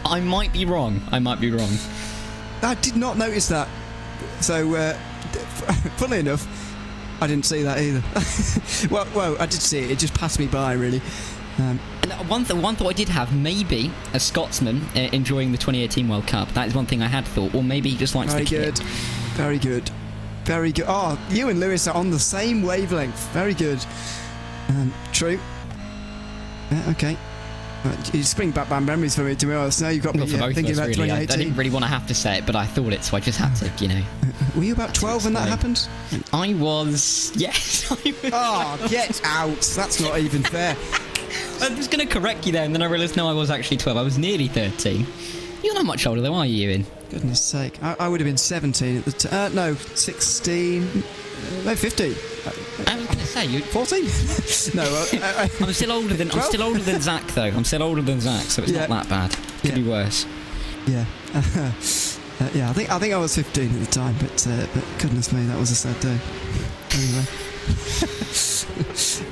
I might be wrong. I did not notice that. So, funnily enough, I didn't see that either. well, I did see it. It just passed me by, really. And one thought I did have, maybe a Scotsman enjoying the 2018 World Cup. That is one thing I had thought. Or maybe he just likes the kit. Very good. Oh, you and Lewis are on the same wavelength. Very good. True. Okay. You just bring back bad memories for me, to be honest. Now you've got me thinking about 2018. I didn't really want to have to say it, but I thought it, so I just had to, you know. Were you about 12 when that happened? I was... Yes, I was. Oh, get out. That's not even fair. I was going to correct you there, and then I realised, no, I was actually 12. I was nearly 13. You're not much older, though, are you, Ewan? Goodness sake. I would have been 17 at the time. No, 16... No, 15. I was going to say you 14. No, I'm still older than Zach though. I'm still older than Zach, so it's not that bad. Could be worse. Yeah. I think I was 15 at the time, but goodness me, that was a sad day. Anyway.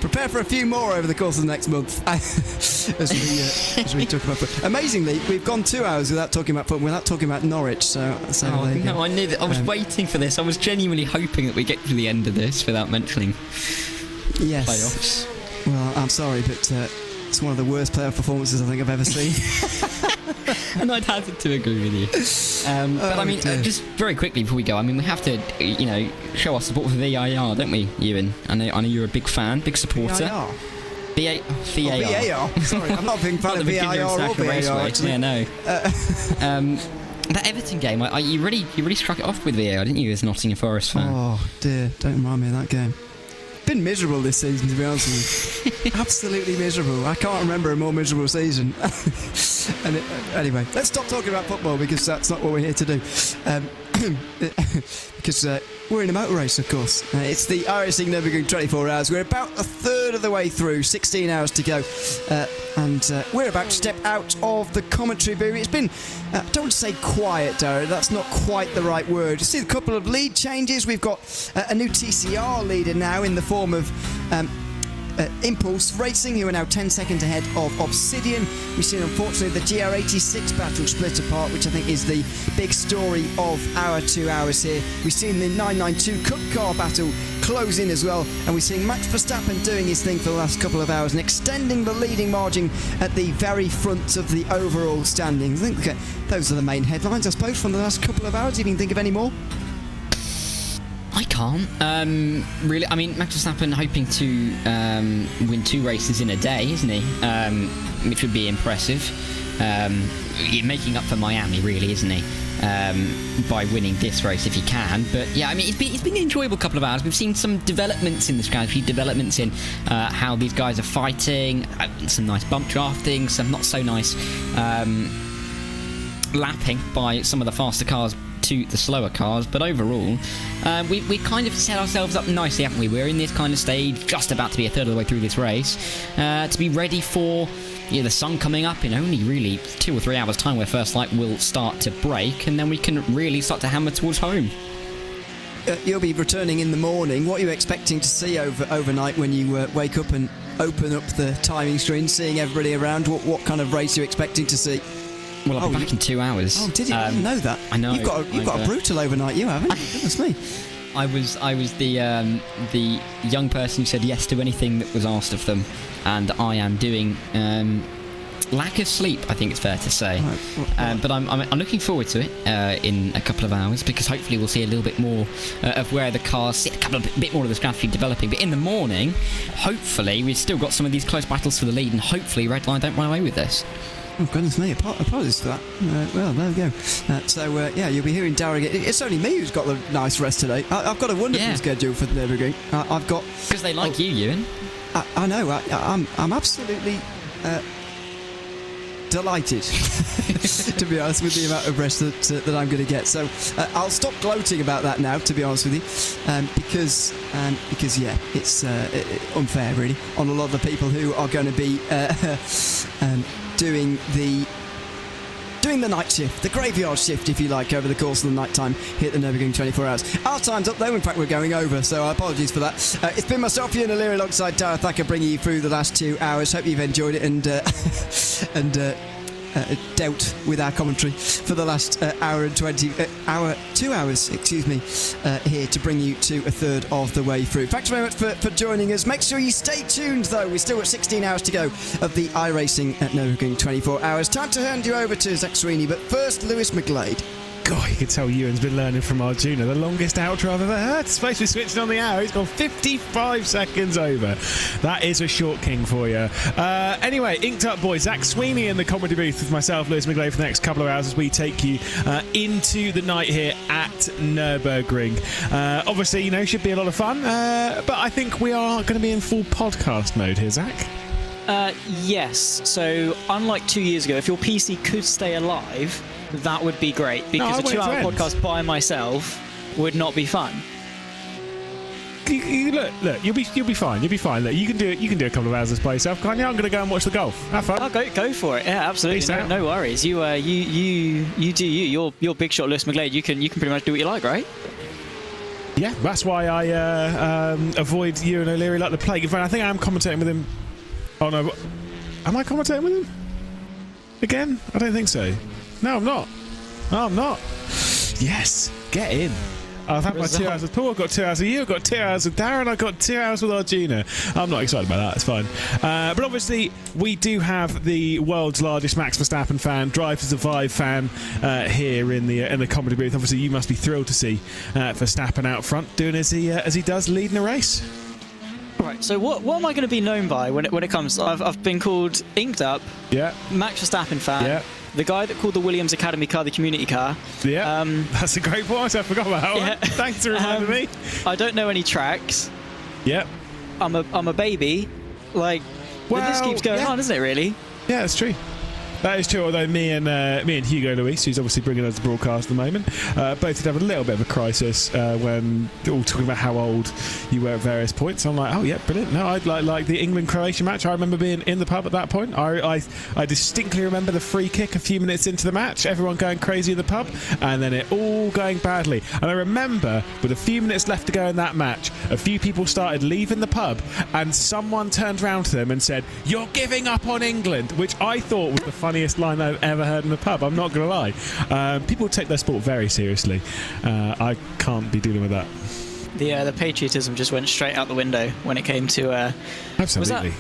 Prepare for a few more over the course of the next month as we talk about football. Amazingly, we've gone 2 hours without talking about football, without talking about Norwich. So there you go. No, I knew that. I was waiting for this. I was genuinely hoping that we get to the end of this without mentioning Yes. playoffs. Well, I'm sorry, but it's one of the worst playoff performances I think I've ever seen. And I'd have to agree with you. But I mean, just very quickly before we go, I mean, we have to, show our support for VAR, don't we, Ewan? I know you're a big fan, big supporter. VAR. VAR. VAR. Sorry, I'm not a big fan of VAR or VAR. Actually. Yeah, no. That Everton game, you really struck it off with VAR, didn't you, as a Nottingham Forest fan? Oh dear, don't remind me of that game. Been miserable this season, to be honest with you. Absolutely miserable. I can't remember a more miserable season. Anyway, let's stop talking about football because that's not what we're here to do. Because we're in a motor race, of course. It's the iRacing Nürburgring 24 hours. We're about a third of the way through, 16 hours to go. And we're about to step out of the commentary booth. It's been, I don't want to say quiet, Darren, that's not quite the right word. You see a couple of lead changes. We've got a new TCR leader now in the form of Impulse Racing, who are now 10 seconds ahead of Obsidian. We've seen, unfortunately, the GR86 battle split apart, which I think is the big story of our 2 hours here. We've seen the 992 Cup car battle close in as well, and we're seeing Max Verstappen doing his thing for the last couple of hours and extending the leading margin at the very front of the overall standings. I think those are the main headlines, I suppose, from the last couple of hours. If you can think of any more. I can't. Really, I mean, Max Verstappen hoping to win 2 races in a day, isn't he? Which would be impressive. Making up for Miami, really, isn't he? By winning this race if he can. But yeah, I mean, it's been an enjoyable couple of hours. We've seen some developments in the strategy, developments in how these guys are fighting, some nice bump drafting, some not so nice lapping by some of the faster cars to the slower cars, but overall we kind of set ourselves up nicely, haven't we? We're in this kind of stage, just about to be a third of the way through this race, to be ready for the sun coming up in only really 2 or 3 hours time, where first light will start to break, and then we can really start to hammer towards home. You'll be returning in the morning. What are you expecting to see overnight when you wake up and open up the timing screen, seeing everybody around? What kind of race are you expecting to see? Well, I'll be back in 2 hours. Oh, did you? I didn't know that. I know. You've got a brutal overnight, you haven't? Goodness me. I was the young person who said yes to anything that was asked of them, and I am doing lack of sleep, I think it's fair to say. Right. But I'm looking forward to it in a couple of hours, because hopefully we'll see a little bit more of where the cars sit, a bit more of the strategy developing. But in the morning, hopefully we've still got some of these close battles for the lead, and hopefully Red Line don't run away with this. Oh, goodness me, apologies for that. Well, there we go. Yeah, you'll be hearing Darren. It's only me who's got the nice rest today. I've got a wonderful schedule for the Nürburgring. I've got... Because they like you, Ewan. I know, I'm absolutely... delighted, to be honest, with the amount of rest that I'm going to get. So I'll stop gloating about that now, to be honest with you, because yeah, it's unfair really on a lot of the people who are going to be doing the night shift, the graveyard shift, if you like, over the course of the night time here at the Nürburgring 24 hours. Our time's up though, in fact we're going over, so apologies for that. It's been myself, Ian O'Leary, alongside Darragh Thacker, bringing you through the last 2 hours. Hope you've enjoyed it and dealt with our commentary for the last 2 hours, here to bring you to a third of the way through. Thanks very much for joining us. Make sure you stay tuned though, we're still at 16 hours to go of the iRacing at Nürburgring 24 hours. Time to hand you over to Zach Sweeney, but first Lewis McGlade. God, you can tell Ewan's been learning from Arjuna. The longest outro I've ever heard. It's supposed to be switching on the hour. He's gone 55 seconds over. That is a short king for you. Anyway, Inked Up Boy, Zach Sweeney in the comedy booth with myself, Lewis McGlade, for the next couple of hours as we take you into the night here at Nürburgring. Obviously, should be a lot of fun. But I think we are going to be in full podcast mode here, Zach. Yes. So, unlike 2 years ago, if your PC could stay alive, that would be great, because a 2-hour podcast by myself would not be fun. Look, you'll be fine. You'll be fine. Look, you can do a couple of hours by yourself, can't you? I'm going to go and watch the golf. Have fun. Oh, go for it. Yeah, absolutely. No worries. You do you. You're big shot, Lewis McGlade. You can pretty much do what you like, right? Yeah, that's why I avoid you and O'Leary like the plague. In fact, I think I am commentating with him. Oh no, am I commentating with him? Again? I don't think so. No, I'm not. No, I'm not. Yes, get in. I've had my 2 hours with Paul, I've got 2 hours with you, I've got 2 hours with Darren, I've got 2 hours with Arjuna. I'm not excited about that, it's fine. But obviously, we do have the world's largest Max Verstappen fan, Drive to Survive fan here in the comedy booth. Obviously, you must be thrilled to see Verstappen out front, doing as he does, leading a race. Right, so what am I going to be known by when it comes? I've been called Inked Up, Max Verstappen fan, the guy that called the Williams Academy car the community car. Yeah, that's a great point. I forgot about that one. Thanks for reminding me. I don't know any tracks. Yep. I'm a baby. Like, the list keeps going on, isn't it? Really? Yeah, that's true. That is true, although me and Hugo Luis, who's obviously bringing us the broadcast at the moment, both did have a little bit of a crisis when all talking about how old you were at various points. I'm like, oh yeah, brilliant. No, I'd like the England-Croatia match. I remember being in the pub at that point. I distinctly remember the free kick a few minutes into the match, everyone going crazy in the pub, and then it all going badly. And I remember, with a few minutes left to go in that match, a few people started leaving the pub, and someone turned around to them and said, "You're giving up on England," which I thought was the funniest line I've ever heard in a pub. I'm not going to lie. People take their sport very seriously. I can't be dealing with that. The patriotism just went straight out the window when it came to. Absolutely.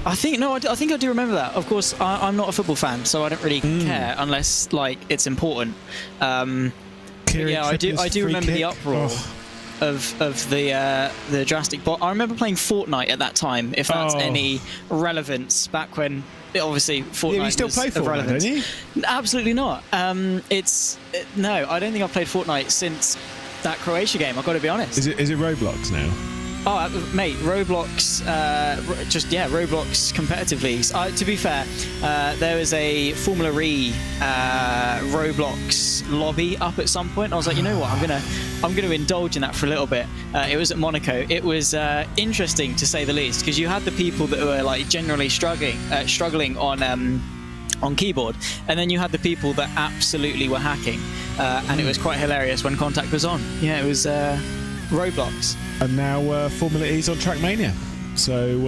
I think I do remember that. Of course, I'm not a football fan, so I don't really care unless it's important. Yeah, I do remember the uproar. Of the drastic. But I remember playing Fortnite at that time, if that's any relevance, back when obviously Fortnite. Yeah, you still play Fortnite, don't you? Absolutely not. No, I don't think I've played Fortnite since that Croatia game. I've got to be honest. Is it Roblox now? Oh, mate, Roblox, Roblox competitively. To be fair, there was a Formula E Roblox lobby up at some point. I was like, you know what, I'm gonna indulge in that for a little bit. It was at Monaco. It was interesting to say the least, because you had the people that were like generally struggling on keyboard, and then you had the people that absolutely were hacking, and it was quite hilarious when contact was on. Yeah, it was Roblox. And now Formula E's on Trackmania. So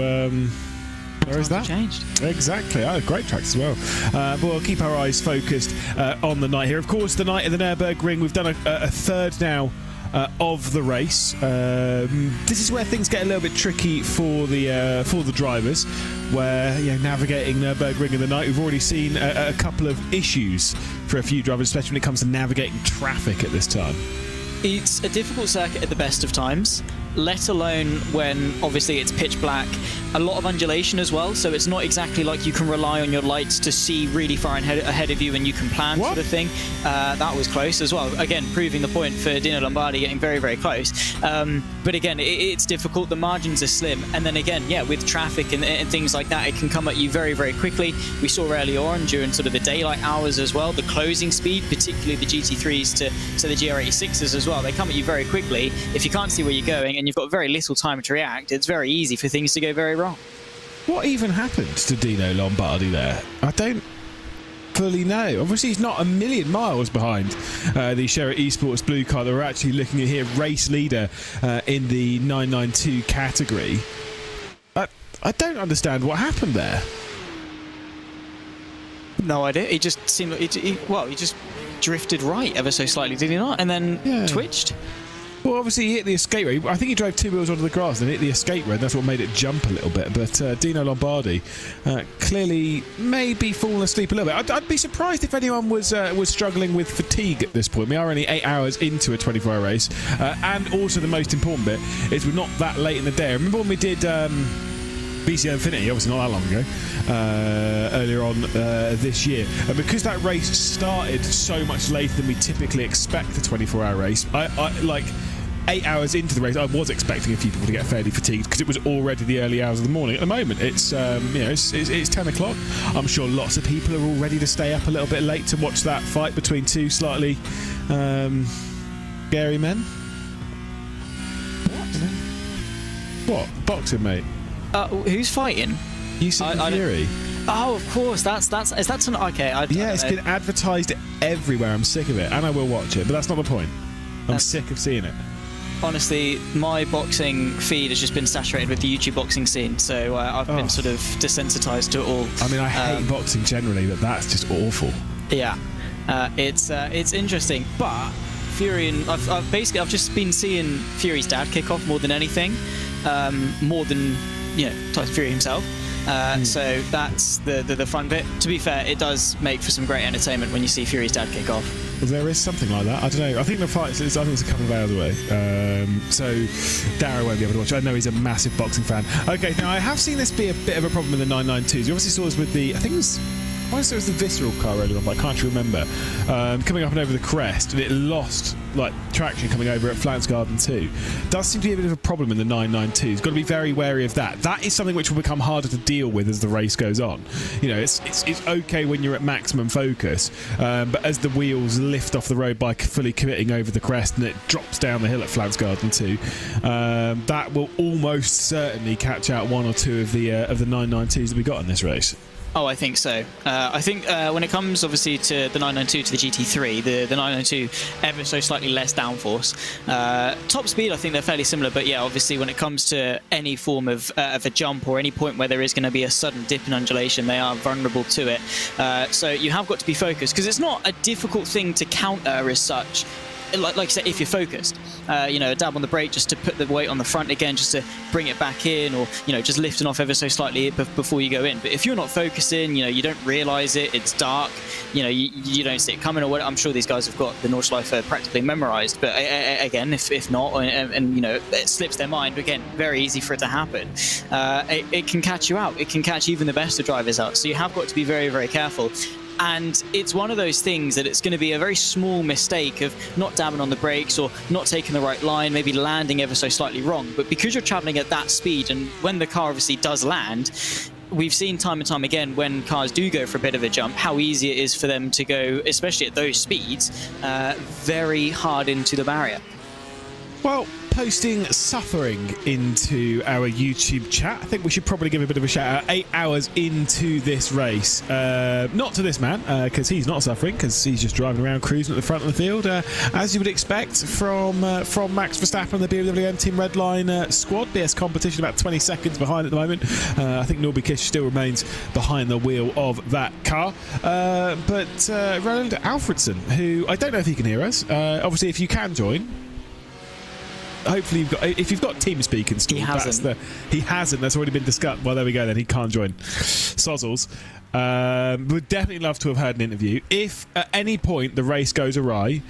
there is that. Changed. Exactly. Oh, great tracks as well. But we'll keep our eyes focused on the night here. Of course, the night of the Nürburgring. We've done a third now of the race. This is where things get a little bit tricky for the drivers, where navigating Nürburgring in the night. We've already seen a couple of issues for a few drivers, especially when it comes to navigating traffic at this time. It's a difficult circuit at the best of times, let alone when obviously it's pitch black. A lot of undulation as well, so it's not exactly like you can rely on your lights to see really far ahead of you and you can plan sort of thing. That was close as well. Again, proving the point for Dino Lombardi, getting very, very close. But again, it's difficult. The margins are slim. And then again, with traffic and things like that, it can come at you very, very quickly. We saw early on during sort of the daylight hours as well, the closing speed, particularly the GT3s to the GR86s as well. They come at you very quickly. If you can't see where you're going and you've got very little time to react, it's very easy for things to go very wrong. What even happened to Dino Lombardi there? I don't fully know. Obviously, he's not a million miles behind the Sherritt Esports blue car that we're actually looking at here, race leader in the 992 category. I don't understand what happened there. No idea. He just seemed he just drifted right ever so slightly, did he not? And then twitched. Well, obviously he hit the escape road. I think he drove two wheels onto the grass and hit the escape road. That's what made it jump a little bit. But Dino Lombardi clearly maybe fallen asleep a little bit. I'd be surprised if anyone was struggling with fatigue at this point. We are only 8 hours into a 24-hour race. And also the most important bit is we're not that late in the day. Remember when we did BCO Infinity, obviously not that long ago, earlier on this year. And because that race started so much later than we typically expect a 24-hour race, I like 8 hours into the race, I was expecting a few people to get fairly fatigued because it was already the early hours of the morning. At the moment, it's it's 10 o'clock. I'm sure lots of people are all ready to stay up a little bit late to watch that fight between two slightly scary men. What? Boxing, mate. Who's fighting? Usyk and Fury. Oh, of course. Is that an okay? It's been advertised everywhere. I'm sick of it, and I will watch it. But that's not the point. I'm sick of seeing it. honestly, my boxing feed has just been saturated with the YouTube boxing scene, so I've been sort of desensitized to it all. I mean, I hate boxing generally, but that's just awful. Yeah, it's interesting, but Fury and I've just been seeing Fury's dad kick off more than anything, more than Tyson Fury himself. So that's the fun bit. To be fair, it does make for some great entertainment when you see Fury's dad kick off. Well, there is something like that. I don't know. I think the fight is a couple of hours away. So Darrow won't be able to watch it. I know he's a massive boxing fan. Okay, now I have seen this be a bit of a problem with the 992s. You obviously saw this with the, I think it was the Visceral car earlier on, but I can't remember. Coming up and over the crest, and it lost traction coming over at Flansgarden 2. Does seem to be a bit of a problem in the 992s. Got to be very wary of that. That is something which will become harder to deal with as the race goes on. It's okay when you're at maximum focus, but as the wheels lift off the road by fully committing over the crest and it drops down the hill at Flansgarden 2, that will almost certainly catch out one or two of the 992s that we got in this race. Oh, I think so. I think when it comes, obviously, to the 992 to the GT3, the 992 ever so slightly less downforce. Top speed, I think they're fairly similar, but yeah, obviously, when it comes to any form of a jump or any point where there is going to be a sudden dip in undulation, they are vulnerable to it. So you have got to be focused, because it's not a difficult thing to counter as such. Like you said, if you're focused, a dab on the brake just to put the weight on the front again, just to bring it back in, or just lifting off ever so slightly before you go in. But if you're not focusing, you don't realise it. It's dark. You don't see it coming or what. I'm sure these guys have got the Nordschleife practically memorised. But again, if not, and it slips their mind, again, very easy for it to happen. It can catch you out. It can catch even the best of drivers out. So you have got to be very, very careful. And it's one of those things that it's going to be a very small mistake of not dabbing on the brakes or not taking the right line, maybe landing ever so slightly wrong. But because you're traveling at that speed, and when the car obviously does land, we've seen time and time again when cars do go for a bit of a jump, how easy it is for them to go, especially at those speeds, very hard into the barrier. Well, posting suffering into our YouTube chat, I think we should probably give a bit of a shout out. 8 hours into this race, not to this man, because he's not suffering, because he's just driving around cruising at the front of the field, as you would expect from Max Verstappen and the BMW M Team Redline squad. BS competition about 20 seconds behind at the moment. I think Norby Kish still remains behind the wheel of that car, but Roland Alfredson, who I don't know if he can hear us. Obviously, if you can join, hopefully if you've got TeamSpeak installed. He hasn't. That's already been discussed. Well, there we go then. He can't join. Sozzles. Would definitely love to have heard an interview. If at any point the race goes awry,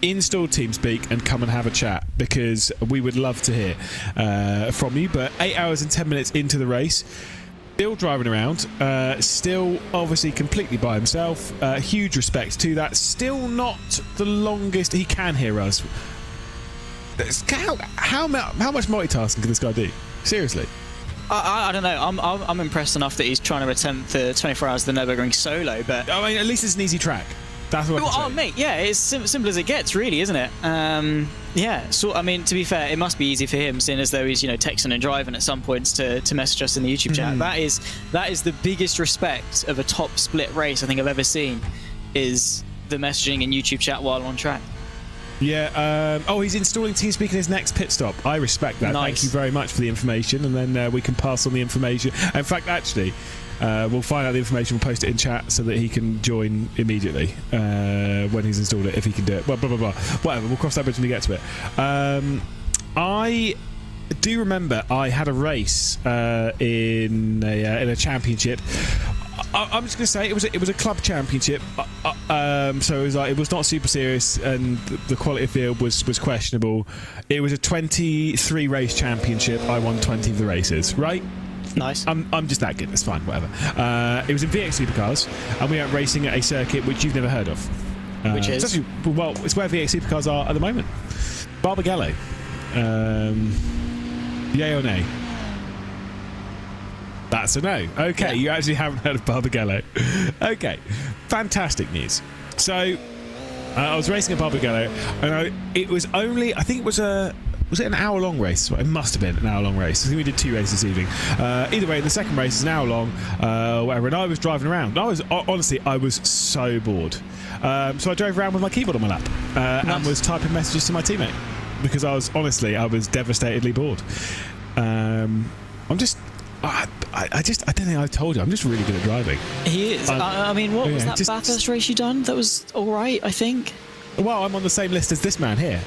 install TeamSpeak and come and have a chat, because we would love to hear from you. But 8 hours and 10 minutes into the race, still driving around, still obviously completely by himself. Huge respect to that. Still not the longest. He can hear us. How much multitasking can this guy do? Seriously. I don't know. I'm impressed enough that he's trying to attempt the 24 hours of the Nürburgring solo, but I mean, at least it's an easy track. That's what I'm saying. Mate, yeah, it's simple as it gets, really, isn't it? Yeah. So, I mean, to be fair, it must be easy for him, seeing as though he's texting and driving at some points to message us in the YouTube chat. That is the biggest respect of a top split race I think I've ever seen, is the messaging in YouTube chat while on track. Yeah. He's installing TeamSpeak in his next pit stop. I respect that. Nice. Thank you very much for the information, and then we can pass on the information. In fact, actually, we'll find out the information. We'll post it in chat so that he can join immediately when he's installed it, if he can do it. Well, blah blah blah. Whatever. We'll cross that bridge when we get to it. I do remember I had a race in a championship. I'm just going to say it was a club championship, so it was not super serious, and the quality of field was questionable. It was a 23 race championship. I won 20 of the races. Right? Nice. I'm just that good. It's fine. Whatever. It was in VX Supercars, and we went racing at a circuit which you've never heard of. Which is? It's where VX Supercars are at the moment. Barbagallo. Yay or nay? That's a no. Okay, yeah. You actually haven't heard of Barbagallo. Okay, fantastic news. So, I was racing at Barbagallo, and it was only, I think it was it an hour-long race? Well, it must have been an hour-long race. I think we did 2 races this evening. Either way, the second race is an hour-long, whatever, and I was driving around. I was so bored. So I drove around with my keyboard on my lap, and was typing messages to my teammate. because I was devastatedly bored. I don't think I've told you, I'm just really good at driving. He is. I mean, what was that Bathurst race you done? That was all right, I think. Well, I'm on the same list as this man here.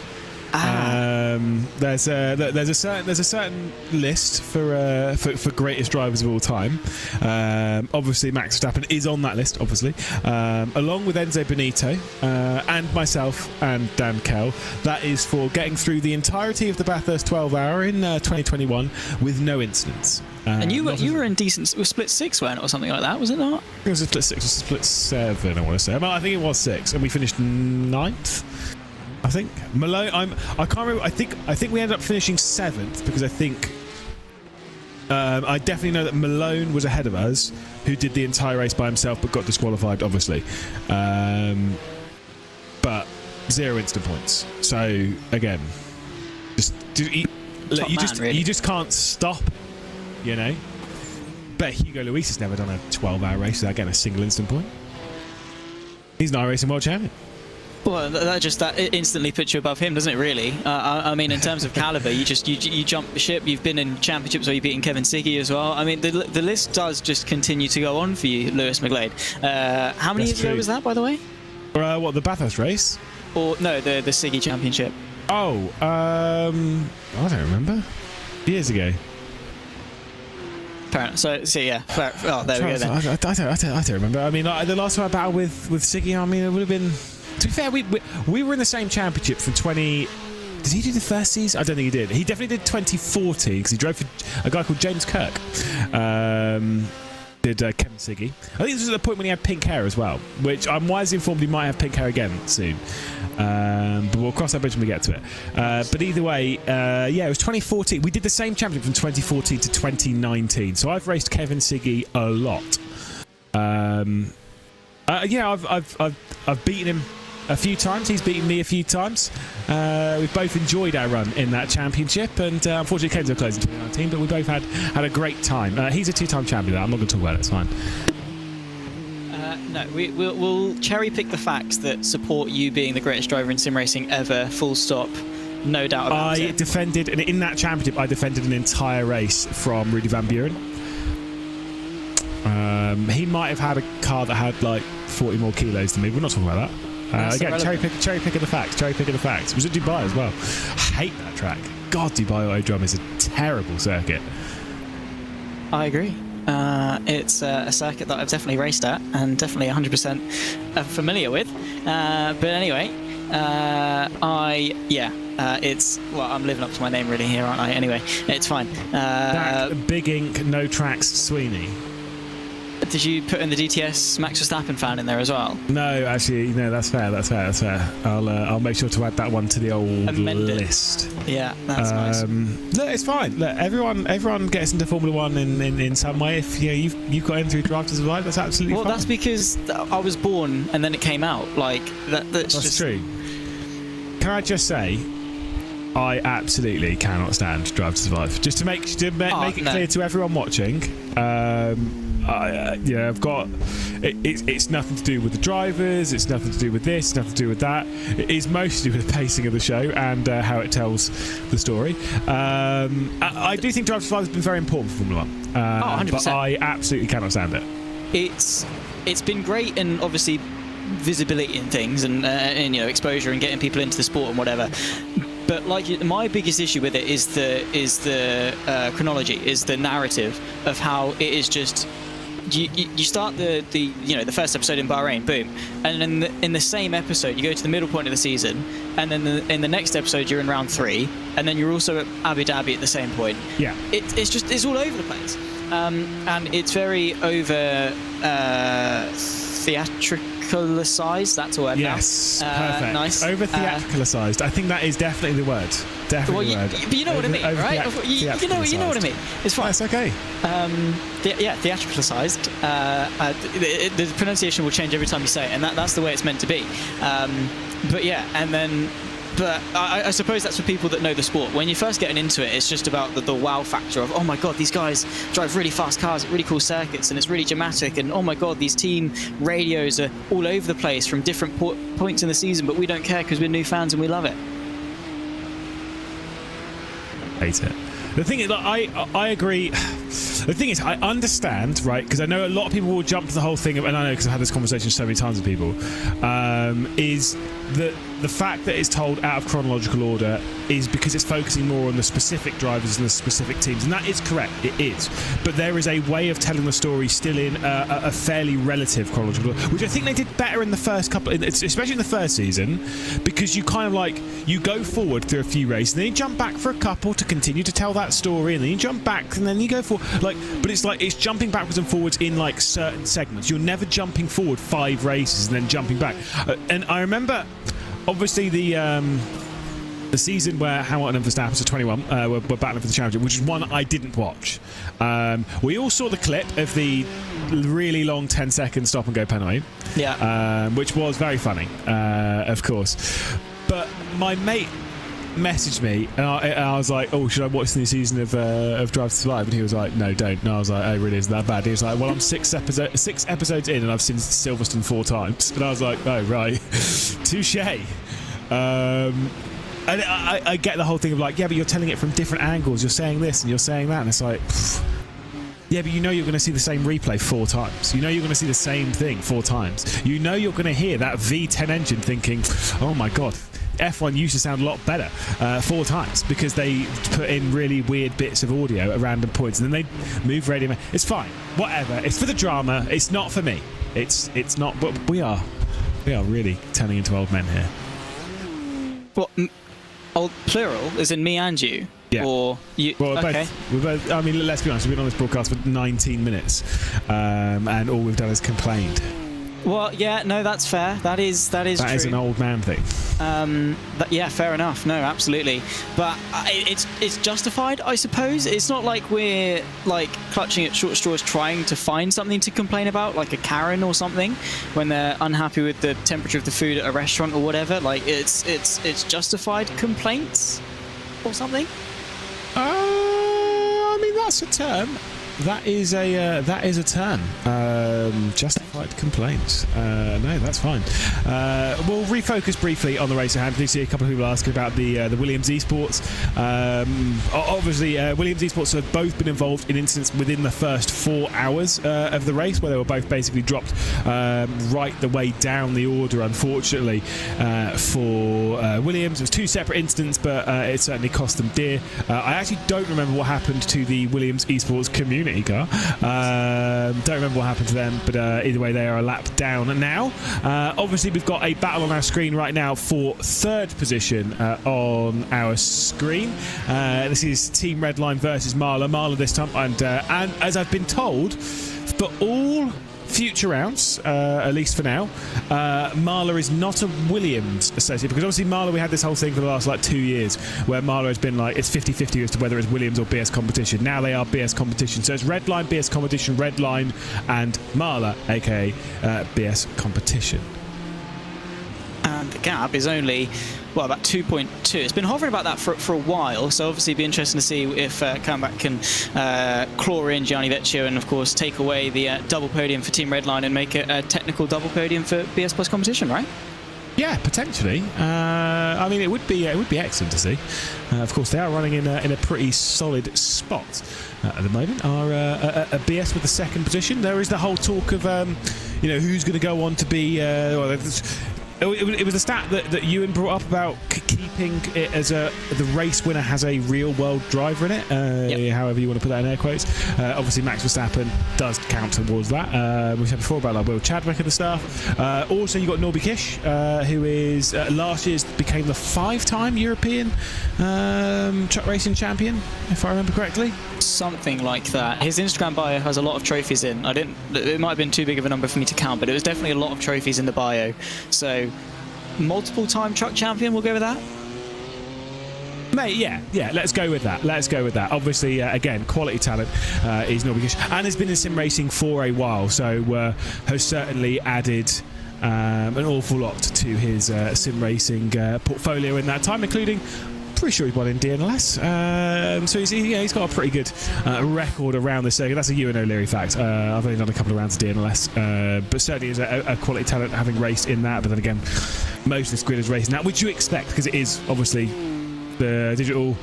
There's a certain list for greatest drivers of all time. Obviously, Max Verstappen is on that list. Obviously, along with Enzo Benito and myself and Dan Kell. That is for getting through the entirety of the Bathurst 12 Hour in 2021 with no incidents. And you were in decent. It was split 6, weren't it, or something like that? Was it not? It was a split 6, split 7. I want to say. I think it was 6, and we finished 9th. I think Malone. I can't remember. I think we ended up finishing 7th because I think I definitely know that Malone was ahead of us, who did the entire race by himself but got disqualified, obviously. But 0 instant points. So again, you just can't stop. You know. Bet Hugo Luis has never done a 12-hour race without getting a single instant point. He's not a racing world champion. Well, that instantly puts you above him, doesn't it? Really. I mean, in terms of caliber, you jump the ship. You've been in championships where you've beaten Kevin Siggy as well. I mean, the list does just continue to go on for you, Lewis McGlade. How many years ago was that, by the way? What, the Bathurst race? Or no, the Siggy Championship. Oh, I don't remember. Years ago. So yeah. Oh, there we go then. I don't remember. I mean, the last time I battled with Siggy, I mean, it would have been. To be fair, we were in the same championship from 20. Did he do the first season? I don't think he did. He definitely did 2014 because he drove for a guy called James Kirk. Did Kevin Siggy. I think this was at the point when he had pink hair as well, which I'm wisely informed he might have pink hair again soon. But we'll cross that bridge when we get to it. But either way, it was 2014. We did the same championship from 2014 to 2019. So I've raced Kevin Siggy a lot. I've beaten him a few times. He's beaten me a few times. We've both enjoyed our run in that championship, and unfortunately it came to a close in 2019, but we both had a great time. He's a 2-time champion. I'm not going to talk about it. It's fine. No, we'll cherry pick the facts that support you being the greatest driver in sim racing ever. Full stop. No doubt about it. And in that championship, I defended an entire race from Rudy Van Buren. He might have had a car that had like 40 more kilos than me. We're not talking about that. Again, cherry picking the facts. It was at Dubai as well. I hate that track. God, Dubai Autodrome is a terrible circuit. I agree. It's a circuit that I've definitely raced at and definitely 100% familiar with. But anyway, it's I'm living up to my name really here, aren't I? Anyway, it's fine. Big Ink, No Tracks, Sweeney. Did you put in the DTS Max Verstappen fan in there as well? No, actually, no. That's fair. I'll make sure to add that one to the old list. Yeah, that's nice. Look, it's fine. Look, everyone gets into Formula One in some way. If you've got in through Drive to Survive, that's absolutely fine. Well, that's because I was born and then it came out. Like that's just true. Can I just say, I absolutely cannot stand Drive to Survive. Just to make it clear to everyone watching. I've got it's nothing to do with the drivers, it's nothing to do with this, nothing to do with that. It is mostly with the pacing of the show and how it tells the story. I do think Drive to Survive has been very important for Formula 1, 100%. but I absolutely cannot stand it. It's been great, and obviously visibility and things and exposure and getting people into the sport and whatever. But my biggest issue with it is the chronology, is the narrative of how it is just. You start the first episode in Bahrain, boom, and then in the same episode you go to the middle point of the season, and then in the next episode you're in round 3, and then you're also at Abu Dhabi at the same point. Yeah, it's all over the place, and it's very over theatricalised. That's a word. Yes, now. perfect. Nice. Over theatricalised. I think that is definitely the word. Definitely the word. But you know what I mean, right? You know what I mean. It's fine. That's okay. Theatricalised. The pronunciation will change every time you say it, and that's the way it's meant to be. But I suppose that's for people that know the sport. When you're first getting into it, it's just about the wow factor of, oh my god, these guys drive really fast cars at really cool circuits, and it's really dramatic, and oh my god, these team radios are all over the place from different points in the season, but we don't care because we're new fans and we love it. hate it. The thing is, like, I agree. The thing is, I understand, right? Because I know a lot of people will jump to the whole thing, and I know because I've had this conversation so many times with people, is that the fact that it's told out of chronological order is because it's focusing more on the specific drivers and the specific teams, and that is correct, it is. But there is a way of telling the story still in a fairly relative chronological order, which I think they did better in the first couple, especially in the first season, because you kind of like, you go forward through a few races, and then you jump back for a couple to continue to tell that story, and then you jump back, and then you go forward, like, but it's like, it's jumping backwards and forwards in like certain segments. You're never jumping forward 5 races and then jumping back. And I remember, obviously, the season where Hamilton and Verstappen, so 21, were battling for the championship, which is one I didn't watch. We all saw the clip of the really long 10-second stop and go penalty, which was very funny, of course. But my mate messaged me, and I was like, "Oh, should I watch the new season of Drive to Survive?" And he was like, "No, don't." And I was like, "Oh, really? Isn't that bad?" He was like, "Well, I'm 6 episodes in, and I've seen Silverstone 4 times." And I was like, "Oh, right, touche." And I get the whole thing of like, yeah, but you're telling it from different angles. You're saying this and you're saying that, and it's like, yeah, but you know you're going to see the same replay 4 times. You know you're going to see the same thing 4 times. You know you're going to hear that V10 engine thinking, oh my god, F1 used to sound a lot better 4 times, because they put in really weird bits of audio at random points, and then they move radio. It's fine, whatever. It's for the drama. It's not for me. It's not. But we are really turning into old men here. What? Old plural, as in me and you? Yeah. Or you? Well, okay. we're both. I mean, let's be honest. We've been on this broadcast for 19 minutes, and all we've done is complained. Well, yeah, no, that's fair. That is true. That is an old man thing. Yeah, fair enough. No, absolutely. But it's justified, I suppose. It's not like we're like clutching at short straws trying to find something to complain about, like a Karen or something, when they're unhappy with the temperature of the food at a restaurant or whatever. Like it's justified complaints or something. I mean, that's a term. That is a term. Justified complaints. No, that's fine. We'll refocus briefly on the race at hand. We see a couple of people asking about the Williams Esports. Obviously, Williams Esports have both been involved in incidents within the first 4 hours of the race, where they were both basically dropped right the way down the order, unfortunately, for Williams. It was 2 separate incidents, but it certainly cost them dear. I actually don't remember what happened to the Williams Esports community car. Don't remember what happened to them, but either way, they are a lap down now. Obviously, we've got a battle on our screen right now for 3rd position on our screen. This is Team Redline versus Marla. Marla this time, and as I've been told, for all future rounds, at least for now, Marla is not a Williams associate, because obviously Marla, we had this whole thing for the last like 2 years where Marla has been like, it's 50-50 as to whether it's Williams or BS competition. Now they are BS competition, so it's Redline, BS competition, Redline and Marla, aka BS competition. And the gap is only, well, about 2.2. It's been hovering about that for a while, so obviously it'd be interesting to see if Comeback can claw in Gianni Vecchio and, of course, take away the double podium for Team Redline and make it a technical double podium for BS Plus competition, right? Yeah, potentially. I mean, it would be excellent to see. Of course, they are running in a pretty solid spot at the moment. Are a BS with the 2nd position. There is the whole talk of who's going to go on to be. It was a stat that Ewan brought up about keeping it as the race winner has a real world driver in it, however you want to put that in air quotes. Obviously, Max Verstappen does count towards that. We said before about like Will Chadwick and the stuff. Also, you've got Norby Kish, who is last year's became the 5-time European truck racing champion, if I remember correctly. Something like that. His Instagram bio has a lot of trophies in. It might have been too big of a number for me to count, but it was definitely a lot of trophies in the bio. So, multiple-time truck champion, we'll go with that? Mate, yeah, let's go with that. Obviously, again, quality talent is Norby Kish, and has been in sim racing for a while, so has certainly added an awful lot to his sim racing portfolio in that time, including, pretty sure he's won in DNLS, so he's got a pretty good record around the circuit. That's a Ewan O'Leary fact. I've only done a couple of rounds of DNLS, but certainly is a quality talent having raced in that. But then again, most of this grid is racing that, which you expect, because it is obviously the digital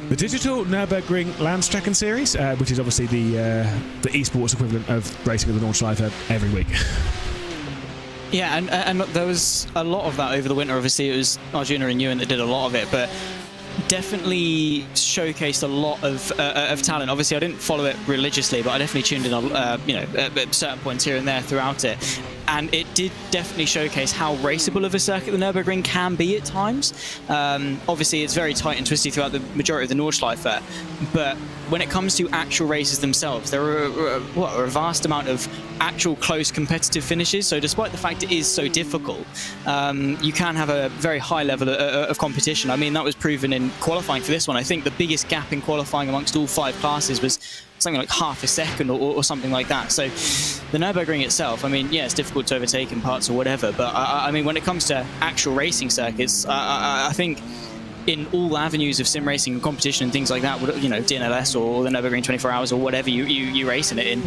The digital Nürburgring Landstrecken series, which is obviously the esports equivalent of racing with the Nordschleife every week. Yeah, and there was a lot of that over the winter. Obviously, it was Arjuna and Ewan that did a lot of it, but definitely showcased a lot of talent. Obviously, I didn't follow it religiously, but I definitely tuned in, at certain points here and there throughout it. And it did definitely showcase how raceable of a circuit the Nürburgring can be at times. Obviously, it's very tight and twisty throughout the majority of the Nordschleife, but when it comes to actual races themselves, there are a vast amount of actual close competitive finishes. So despite the fact it is so difficult, you can have a very high level of competition. I mean, that was proven in qualifying for this one. I think the biggest gap in qualifying amongst all 5 classes was something like half a second or something like that. So the Nürburgring itself, I mean, yeah, it's difficult to overtake in parts or whatever, but I mean, when it comes to actual racing circuits, I think in all avenues of sim racing and competition and things like that, DNLS or the Nürburgring 24 Hours or whatever you race in it in,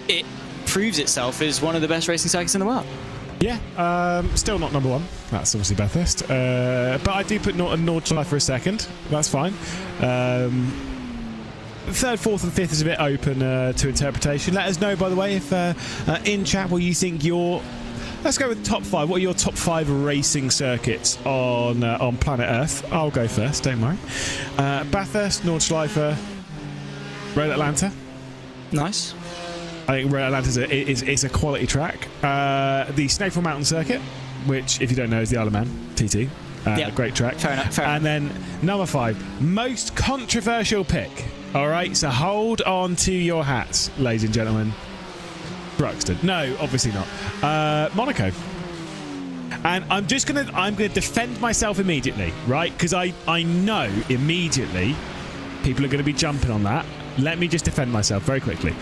it proves itself as one of the best racing circuits in the world. Yeah, still not number 1. That's obviously Bathurst. But I do put Nordschleife for a second. That's fine. 3rd, 4th and 5th is a bit open to interpretation. Let us know, by the way, if in chat what you think your... Let's go with top 5. What are your top 5 racing circuits on planet Earth? I'll go first, don't worry. Bathurst, Nordschleife, Road Atlanta. Nice. I think Road Atlanta is a quality track. The Snowfall Mountain Circuit, which, if you don't know, is the Isle of Man, TT. Great track. Fair enough. And then number 5, most controversial pick. All right, so hold on to your hats, ladies and gentlemen. Bruxton. No, obviously not. Monaco. And I'm gonna defend myself immediately, right? Because I know immediately people are going to be jumping on that. Let me just defend myself very quickly.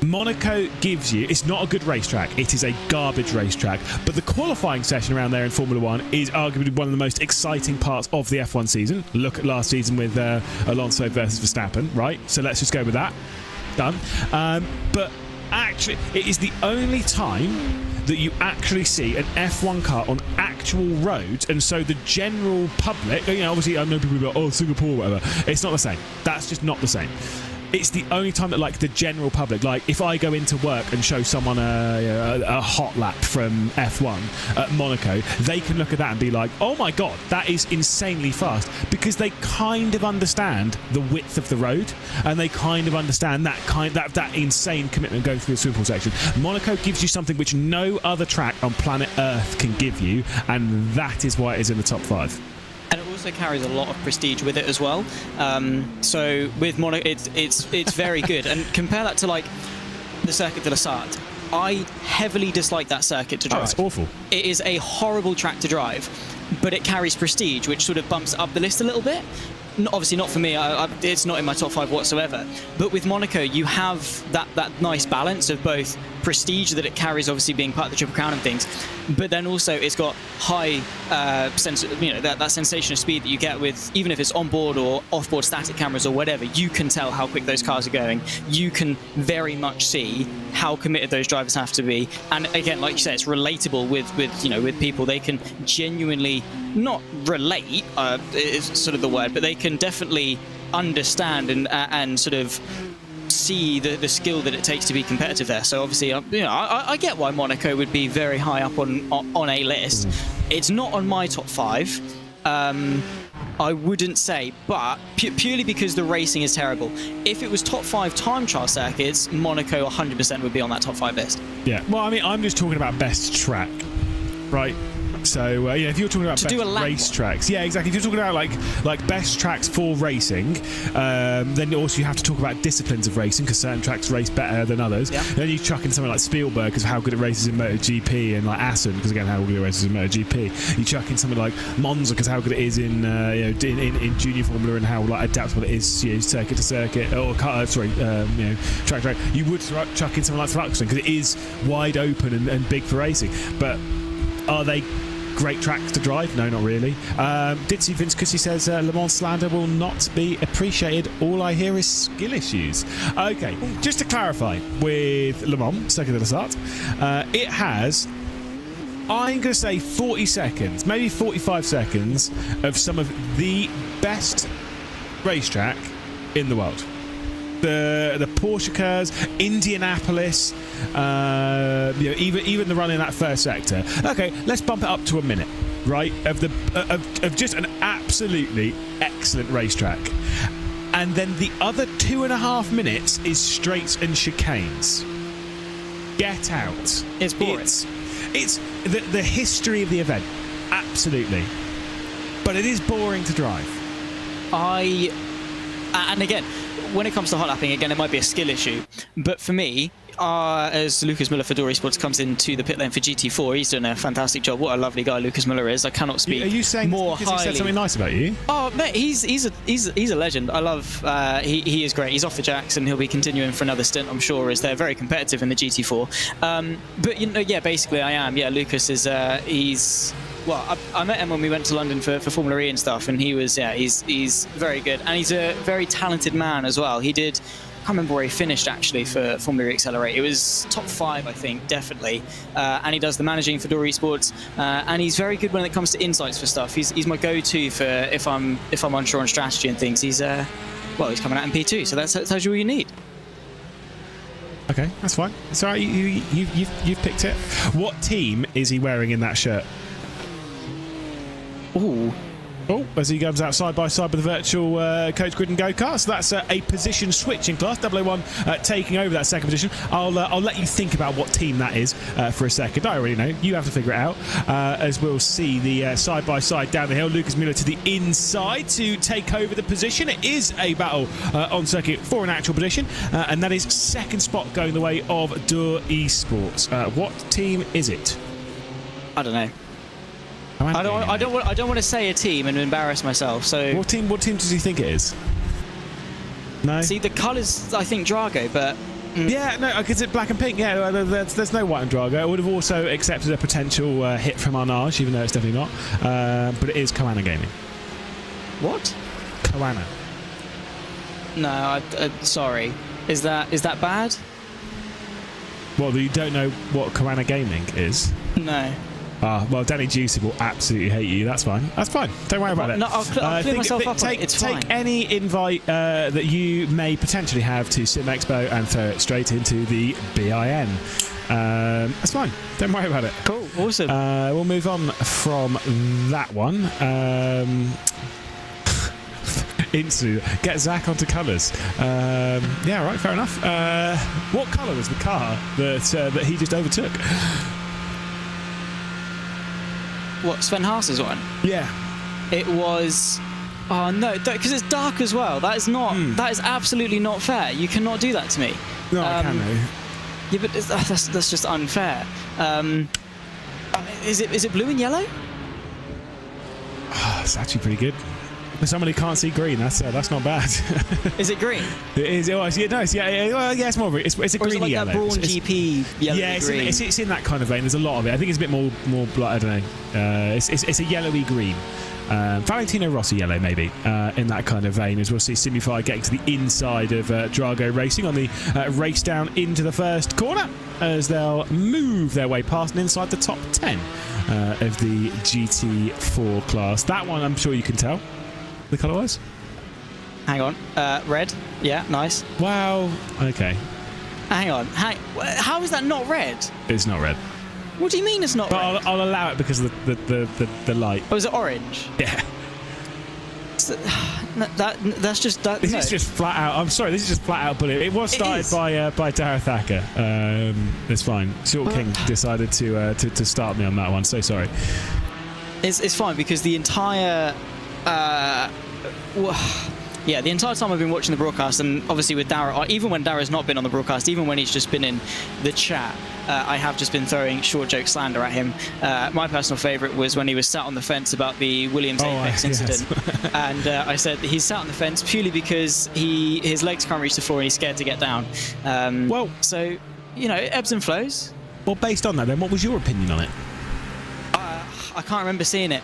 Monaco gives you, it's not a good racetrack, it is a garbage racetrack, but the qualifying session around there in Formula 1 is arguably one of the most exciting parts of the F1 season. Look at last season with Alonso versus Verstappen, right? So let's just go with that. Done. But actually, it is the only time that you actually see an F1 car on actual roads, and so the general public, obviously I know people go, oh, Singapore, whatever. It's not the same. That's just not the same. It's the only time that, like, the general public, like, if I go into work and show someone a hot lap from F1 at Monaco, they can look at that and be like, oh my god, that is insanely fast, because they kind of understand the width of the road, and they kind of understand that insane commitment going through the swimming pool section. Monaco gives you something which no other track on planet Earth can give you, and that is why it is in the top 5. And it also carries a lot of prestige with it as well. So with Monaco, it's very good. And compare that to, like, the Circuit de la Sarthe. I heavily dislike that circuit to drive. Oh, it's awful. It is a horrible track to drive, but it carries prestige, which sort of bumps up the list a little bit. Obviously not for me, it's not in my top 5 whatsoever. But with Monaco, you have that nice balance of both prestige that it carries, obviously being part of the Triple Crown and things, but then also it's got high that sensation of speed that you get with, even if it's onboard or off-board static cameras or whatever, you can tell how quick those cars are going. You can very much see how committed those drivers have to be. And again, like you said, it's relatable with people. They can genuinely not relate, is sort of the word, but they can definitely understand and sort of see the skill that it takes to be competitive there. So obviously, I get why Monaco would be very high up on a list. It's not on my top 5. I wouldn't say, but purely because the racing is terrible. If it was top 5 time trial circuits, Monaco 100% would be on that top 5 list. Yeah. Well, I mean, I'm just talking about best track, right? So if you're talking about best race tracks, yeah, exactly. If you're talking about like best tracks for racing, then also you have to talk about disciplines of racing, because certain tracks race better than others. Yep. Then you chuck in something like Spielberg because of how good it races in MotoGP, and like Assen because again how good it races in MotoGP. You chuck in something like Monza because how good it is in junior Formula and how like adaptable it is, circuit to circuit or track to track. You would chuck in something like Thruxton because it is wide open and big for racing, but are they great tracks to drive? No, not really. Ditzy Vince Cussy says Le Mans slander will not be appreciated. All I hear is skill issues. Okay, just to clarify, with Le Mans, Circuit de la Sarthe, it has, I'm going to say 40 seconds, maybe 45 seconds of some of the best racetrack in the world. The Porsche cars, Indianapolis, even the run in that first sector. Okay, let's bump it up to a minute, right? Of just an absolutely excellent racetrack, and then the other 2.5 minutes is straights and chicanes. Get out! It's boring. It's the history of the event, absolutely, but it is boring to drive. And again, when it comes to hot lapping, again, it might be a skill issue. But for me, as Lucas Müller for RaceSpotTV comes into the pit lane for GT4, he's done a fantastic job. What a lovely guy Lucas Müller is. I cannot speak more highly. Are you saying because he said something nice about you? Oh, mate, he's a legend. I love. He is great. He's off the jacks and he'll be continuing for another stint, I'm sure, as they're very competitive in the GT4. But yeah, basically I am. Yeah, Lucas is. Well, I met him when we went to London for Formula E and stuff, and he was, he's very good, and he's a very talented man as well. He did, I can't remember where he finished actually for Formula E Accelerate. It was top 5, I think, definitely. And he does the managing for RaceSpotTV, and he's very good when it comes to insights for stuff. He's my go-to for if I'm unsure on strategy and things. He's coming out in P2, so that tells you all you need. Okay, that's fine. It's all right. You've picked it. What team is he wearing in that shirt? Ooh. Oh, as he goes out side by side with the virtual coach grid and go-kart. So that's a position switching class. 001 taking over that second position. I'll let you think about what team that is for a second. I already know. You have to figure it out. As we'll see the side by side down the hill. Lucas Müller to the inside to take over the position. It is a battle on circuit for an actual position, and that is second spot going the way of Esports. What team is it? I don't know. I don't want to say a team and embarrass myself. So what team does he think it is? No. See, the colours, I think Drago, but yeah, no, because it's black and pink. Yeah, there's no white and Drago. I would have also accepted a potential hit from Arnage, even though it's definitely not. But it is Koana Gaming. What? Koana. No, sorry. Is that bad? Well, you don't know what Koana Gaming is? No. Well, Danny Juicy will absolutely hate you. That's fine. That's fine. Don't worry about it. No, I'll clear myself up. It's fine. Take any invite that you may potentially have to Sim Expo and throw it straight into the BIN. That's fine. Don't worry about it. Cool. Awesome. We'll move on from that one. Instantly get Zach onto colours. Yeah, right. Fair enough. What colour was the car that he just overtook? What, Sven Haas's one? Yeah. It was... Oh, no, because it's dark as well. That is not... That is absolutely not fair. You cannot do that to me. No, I can though. Yeah, but that's just unfair. Is it blue and yellow? Oh, it's actually pretty good. For someone who can't see green, that's not bad. Is it green? It is. Oh, yeah, no, it's more. It's a or green is it like yellow. That Brawn GP yellow. Yeah, green? It's in that kind of vein. There's a lot of it. I think it's a bit more. I don't know. It's a yellowy green. Valentino Rossi yellow, maybe, in that kind of vein, as we'll see Simify getting to the inside of Drago Racing on the race down into the first corner, as they'll move their way past and inside the top 10 of the GT4 class. That one, I'm sure you can tell. The colour was? Hang on. Red. Yeah, nice. Wow. Okay. Hang on. How is that not red? It's not red. What do you mean it's not red? But I'll allow it because of the light. Oh, is it orange? Yeah. That's just... This is just flat out... I'm sorry, this is just flat out bullying. It was started by Darragh Thacker. It's fine. Short King decided to start me on that one, so sorry. It's fine because the entire... yeah, the entire time I've been watching the broadcast, and obviously with Darragh, even when Darragh's not been on the broadcast, even when he's just been in the chat, I have just been throwing short joke slander at him. My personal favourite was when he was sat on the fence about the Williams Apex incident. Yes. And I said he's sat on the fence purely because his legs can't reach the floor and he's scared to get down. Well, so, you know, it ebbs and flows. Well, based on that, then, what was your opinion on it? I can't remember seeing it.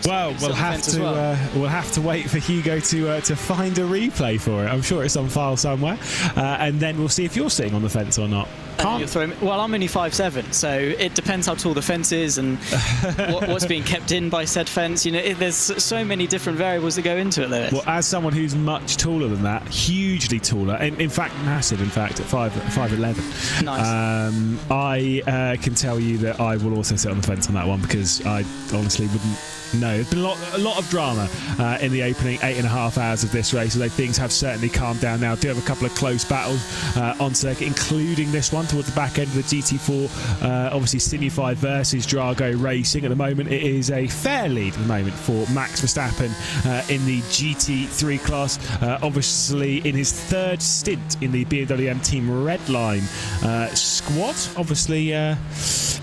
Well, we'll have to wait for Hugo to find a replay for it. I'm sure it's on file somewhere, and then we'll see if you're sitting on the fence or not. Well, I'm only 5'7", so it depends how tall the fence is and what's being kept in by said fence. You know, there's so many different variables that go into it, Lewis. Well, as someone who's much taller than that, hugely taller, in fact massive, in fact, at 5'11", nice. I can tell you that I will also sit on the fence on that one, because I honestly wouldn't know. There's been a lot of drama in the opening 8.5 hours of this race, although things have certainly calmed down now. Do have a couple of close battles on circuit, including this one towards the back end of the GT4, obviously Signify versus Drago Racing. At the moment, it is a fair lead at the moment for Max Verstappen in the GT3 class, obviously in his third stint in the BMW Team Redline squad, obviously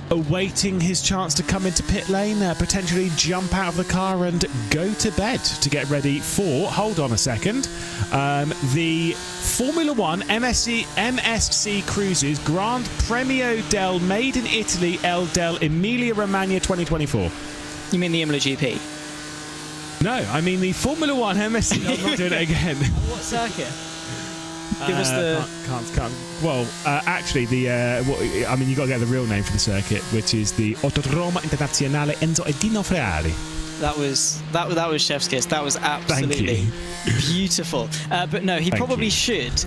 awaiting his chance to come into pit lane, potentially jump out of the car and go to bed to get ready for, hold on a second, the Formula 1 MSC Cruises Grand Premio del Made in Italy del Emilia Romagna 2024. You mean the Imola GP? No, I mean the Formula 1 MSC. I'm not doing it again. What circuit? Give us the... Can't. Well, actually, I mean, you got to get the real name for the circuit, which is the Autodromo Internazionale Enzo e Dino Ferrari. That was chef's kiss. That was absolutely beautiful. But no, he probably should,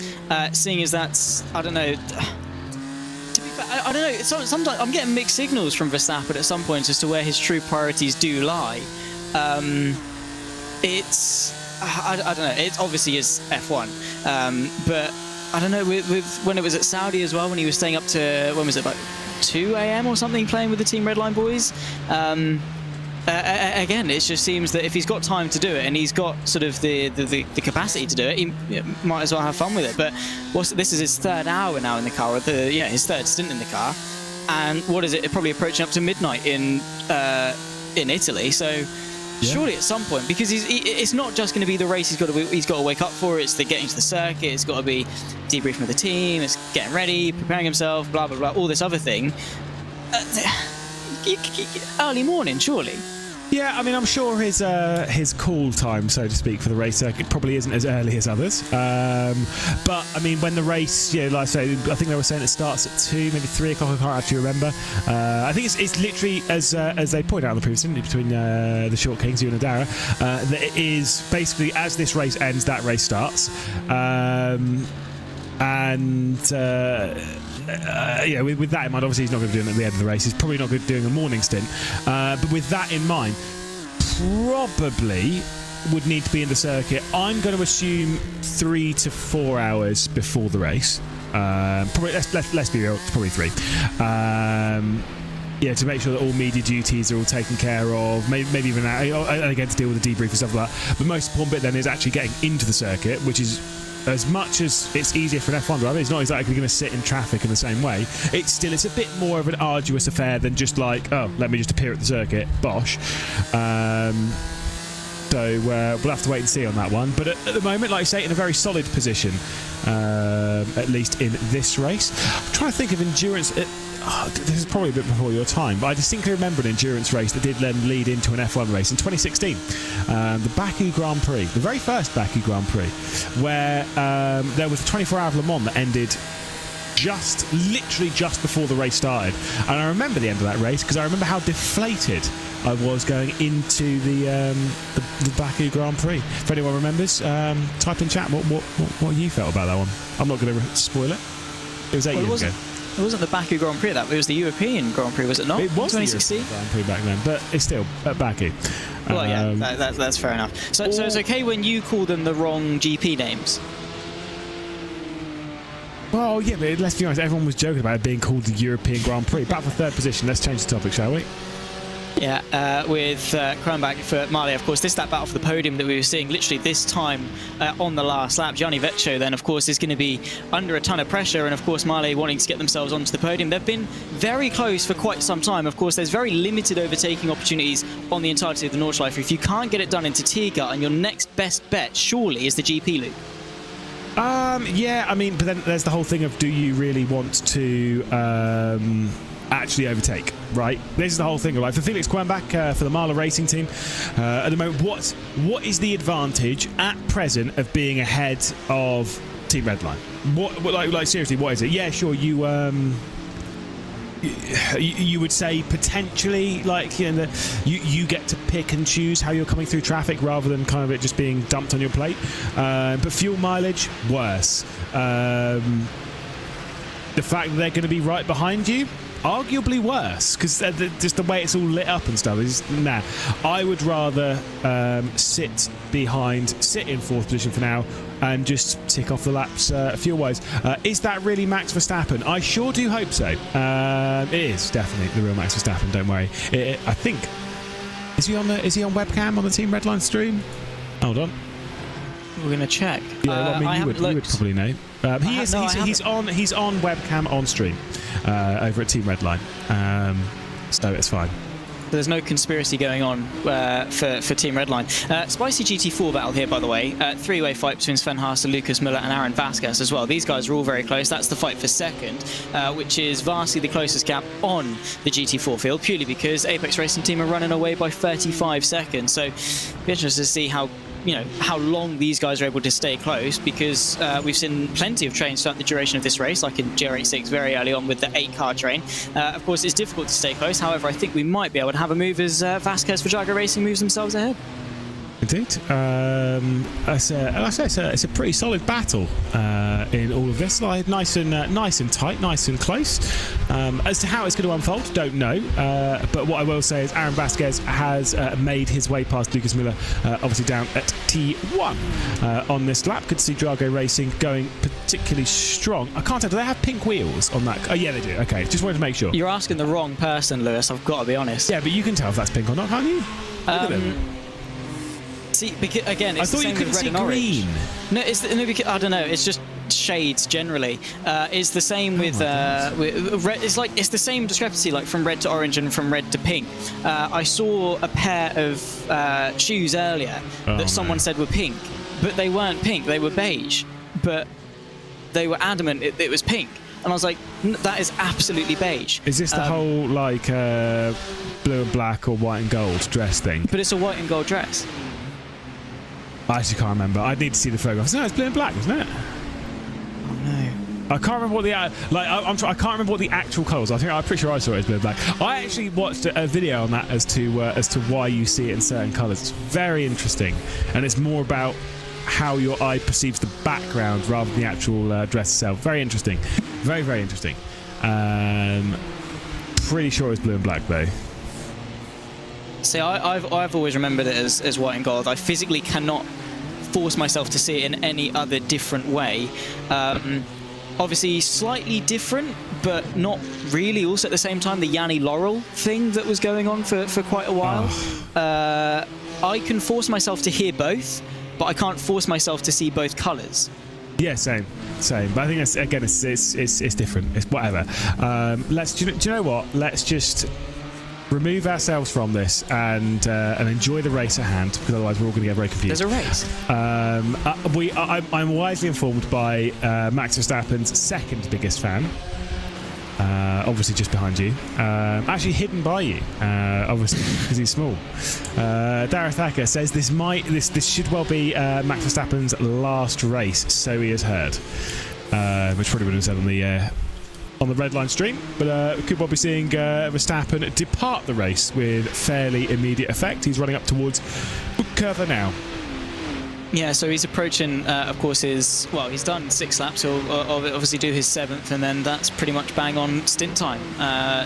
seeing as that's, I don't know. To be fair, I don't know. Sometimes I'm getting mixed signals from Verstappen at some points as to where his true priorities do lie. I don't know. It obviously is F1, but I don't know. With when it was at Saudi as well, when he was staying up to, when was it, like 2 a.m. or something, playing with the Team Redline boys. Again, it just seems that if he's got time to do it and he's got sort of the capacity to do it, he might as well have fun with it. But this is his third hour now in the car, or his third stint in the car, and what is it? Probably approaching up to midnight in Italy. So. Yeah. Surely at some point, because it's not just going to be the race he's got to wake up for. It's the getting to the circuit. It's got to be debriefing with the team. It's getting ready, preparing himself, blah blah blah, all this other thing. Early morning, surely. Yeah, I mean, I'm sure his call time, so to speak, for the race circuit probably isn't as early as others. But I mean, when the race, like I say, I think they were saying it starts at 2, maybe 3 o'clock. I can't actually remember. I think it's literally as they point out in the previous interview between the Short Kings, you and Adara, that it is basically as this race ends, that race starts, with that in mind, obviously he's not going to do it at the end of the race. He's probably not going to be doing a morning stint. But with that in mind, probably would need to be in the circuit. I'm going to assume 3 to 4 hours before the race. Probably let's be real, it's probably 3. To make sure that all media duties are all taken care of, maybe even again to deal with the debrief and stuff like that. The most important bit then is actually getting into the circuit, which is, as much as it's easier for an F1 driver, it's not exactly going to sit in traffic in the same way. It's a bit more of an arduous affair than just like, oh, let me just appear at the circuit, bosh. So we'll have to wait and see on that one. But at the moment, like I say, in a very solid position, at least in this race. I'm trying to think of endurance. This is probably a bit before your time, but I distinctly remember an endurance race that did then lead into an F1 race in 2016, the Baku Grand Prix, the very first Baku Grand Prix, where there was a 24-hour Le Mans that ended literally just before the race started. And I remember the end of that race because I remember how deflated I was going into the Baku Grand Prix. If anyone remembers, type in chat what you felt about that one. I'm not going to spoil it. It was 8 years ago. It wasn't the Baku Grand Prix, it was the European Grand Prix, was it not? It was 2016 the Grand Prix back then, but it's still at Baku. Well, yeah, that's fair enough. So it's okay when you call them the wrong GP names? Well, yeah, but let's be honest, everyone was joking about it being called the European Grand Prix. Back for third position, let's change the topic, shall we? Yeah, with Kronbach for Marley, of course, this is that battle for the podium that we were seeing literally this time on the last lap. Gianni Vecchio then, of course, is going to be under a ton of pressure, and of course Marley wanting to get themselves onto the podium. They've been very close for quite some time. Of course, there's very limited overtaking opportunities on the entirety of the Nordschleife. If you can't get it done into Tiergarten, and your next best bet surely is the GP loop. Yeah, I mean, but then there's the whole thing of, do you really want to actually overtake, right? This is the whole thing, right? For Felix Quernbach, for the Marla Racing team, at the moment, what is the advantage at present of being ahead of Team Redline? What like seriously, what is it? Yeah, sure, you would say potentially, like, you know, you get to pick and choose how you're coming through traffic rather than kind of it just being dumped on your plate. But fuel mileage, worse. The fact that they're going to be right behind you, arguably worse, because just the way it's all lit up and stuff is nah. I would rather sit in fourth position for now and just tick off the laps fuel-wise. Is that really Max Verstappen? I sure do hope so. It is definitely the real Max Verstappen. Don't worry. I think is he on webcam on the Team Redline stream? Hold on. We're gonna check. Yeah, well, I mean, you would probably know. He's on webcam on stream over at Team Redline, so it's fine. There's no conspiracy going on for Team Redline. Spicy GT4 battle here, by the way. Three-way fight between Sven Haas, Lucas Müller and Aaron Vasquez as well. These guys are all very close. That's the fight for second, which is vastly the closest gap on the GT4 field, purely because Apex Racing Team are running away by 35 seconds. So be interested to see how long these guys are able to stay close, because we've seen plenty of trains throughout the duration of this race, like in GR86 very early on with the 8-car train. Of course, it's difficult to stay close. However, I think we might be able to have a move as Vasquez for Jaguar Racing moves themselves ahead. Indeed. It's a pretty solid battle in all of this. Like, nice and tight, nice and close. As to how it's going to unfold, don't know. But what I will say is Aaron Vasquez has made his way past Lucas Müller, obviously down at T1 on this lap. Good to see Drago Racing going particularly strong. I can't tell, do they have pink wheels on that? Oh, yeah, they do. Okay, just wanted to make sure. You're asking the wrong person, Lewis. I've got to be honest. Yeah, but you can tell if that's pink or not, can't you? Look at them. See, again, it's I the thought same you could with red see and orange. green. No, I don't know. It's just shades generally. It's the same with red. It's the same discrepancy, like from red to orange and from red to pink. I saw a pair of shoes earlier that someone said were pink, but they weren't pink. They were beige, but they were adamant it was pink. And I was like, that is absolutely beige. Is this the whole, like, blue and black or white and gold dress thing? But it's a white and gold dress. I actually can't remember. I'd need to see the photographs. No, it's blue and black, isn't it? Oh no! I can't remember what the I can't remember what the actual colours. I'm pretty sure I saw it as blue and black. I actually watched a video on that as to why you see it in certain colours. It's very interesting, and it's more about how your eye perceives the background rather than the actual dress itself. Very interesting. Very, very interesting. Pretty sure it's blue and black though. See, I've always remembered it as white and gold. I physically cannot force myself to see it in any other different way. Obviously slightly different, but not really also at the same time. The Yanni Laurel thing that was going on for quite a while. I can force myself to hear both, but I can't force myself to see both colours. Yeah, same. But I think it's different. It's whatever. Do you know what? Let's just remove ourselves from this and enjoy the race at hand, because otherwise we're all going to get very confused. There's a race. I'm wisely informed by Max Verstappen's second biggest fan, obviously just behind you, actually hidden by you, obviously because he's small. Dareth Thacker says this should well be Max Verstappen's last race, so he has heard, which probably would have said on the Redline stream, but we could well be seeing Verstappen depart the race with fairly immediate effect. He's running up towards Curva now. Yeah, so he's approaching, of course, he's done 6 laps. He'll obviously do his 7th, and then that's pretty much bang on stint time.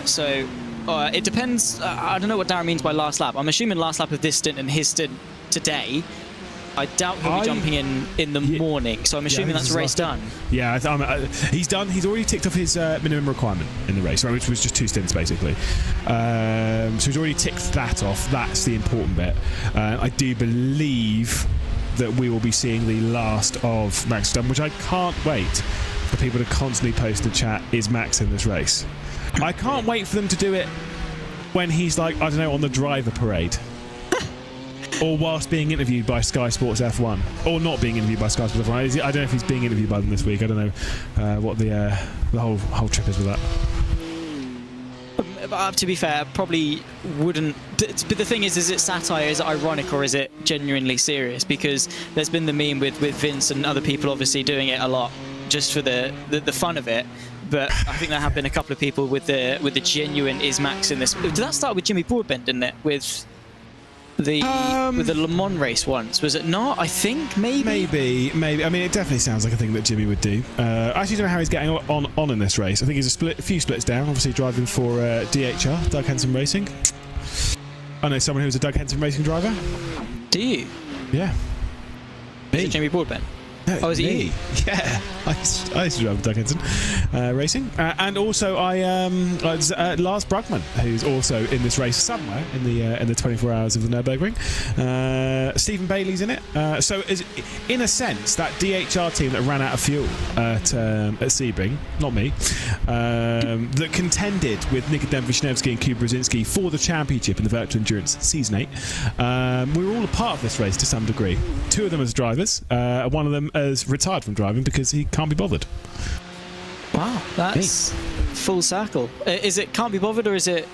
It depends. I don't know what Darren means by last lap. I'm assuming last lap of this stint and his stint today. I doubt he'll be jumping in the morning, so I'm assuming that's race done. Yeah, he's done. He's already ticked off his minimum requirement in the race, right, which was just 2 stints basically. So he's already ticked that off. That's the important bit. I do believe that we will be seeing the last of Max Verstappen, which I can't wait for people to constantly post in chat, is Max in this race? I can't wait for them to do it when he's, like, I don't know, on the driver parade. Or whilst being interviewed by Sky Sports F1, or not being interviewed by Sky Sports F1. I don't know if he's being interviewed by them this week. I don't know what the whole trip is with that. To be fair, probably wouldn't. But the thing is it satire? Is it ironic, or is it genuinely serious? Because there's been the meme with Vince and other people obviously doing it a lot just for the fun of it. But I think there have been a couple of people with the genuine "is Max in this?" Did that start with Jimmy Broadbent, didn't it? With the Le Mans race once, was it not? I think maybe. I mean, it definitely sounds like a thing that Jimmy would do. I actually don't know how he's getting on in this race. I think he's a few splits down. Obviously driving for DHR, Doug Henson Racing. I know someone who's a Doug Henson Racing driver. Do you? Yeah. Is it Jimmy Broadbent? No, oh, is it you? Yeah, I used to drive Doug Henson Racing, and also Lars Brugman, who's also in this race somewhere in the 24 hours of the Nürburgring. Stephen Bailey's in it, so in a sense that DHR team that ran out of fuel at Sebring, not me, that contended with Nikodem Wisniewski and Kuba Brzezinski for the championship in the Virtual Endurance Season 8. We were all a part of this race to some degree. Two of them as drivers, one of them as retired from driving because he can't be bothered. Wow, that's full circle. Is it can't be bothered, or is it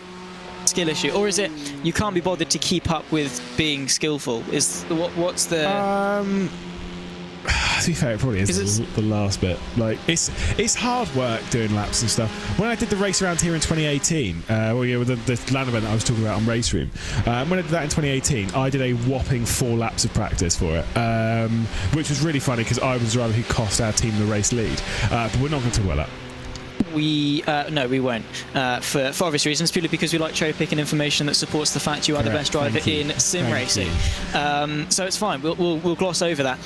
skill issue, or is it you can't be bothered to keep up with being skillful? Is what's the? To be fair, it probably is the last bit. Like it's hard work doing laps and stuff. When I did the race around here in 2018, with the land event that I was talking about on Race Room, when I did that in 2018, I did a whopping 4 laps of practice for it, which was really funny because I was the driver who cost our team the race lead. But we're not going to talk about that. No, we won't. For obvious reasons, purely because we like cherry picking information that supports the fact you are the best driver in sim racing. So it's fine. We'll gloss over that.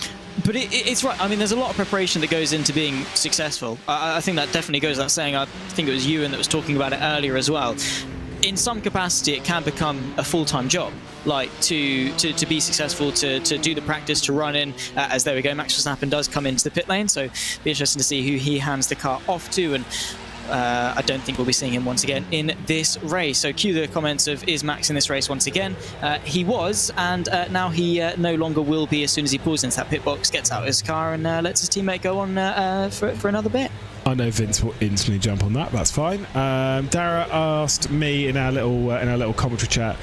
But it's right. I mean, there's a lot of preparation that goes into being successful. I think that definitely goes without saying. I think it was Ewan that was talking about it earlier as well. In some capacity, it can become a full-time job. Like to be successful, to do the practice, to run in. As there we go, Max Verstappen does come into the pit lane, so be interesting to see who he hands the car off to. And I don't think we'll be seeing him once again in this race. So cue the comments of is Max in this race once again. He was, and now he no longer will be as soon as he pulls into that pit box, gets out of his car, and lets his teammate go on for another bit. I know Vince will instantly jump on that. That's fine. Dara asked me in our little commentary chat,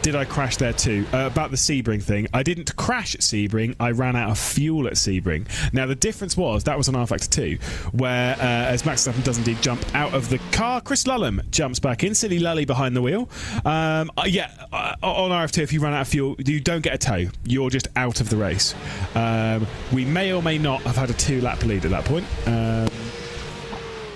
did I crash there too? About the Sebring thing. I didn't crash at Sebring. I ran out of fuel at Sebring. Now the difference was that was on R Factor 2, where as Max Verstappen does indeed jump out of the car, Chris Lullum jumps back in. Silly Lully behind the wheel. On RF2, if you run out of fuel, you don't get a tow. You're just out of the race. We may or may not have had a 2-lap lead at that point.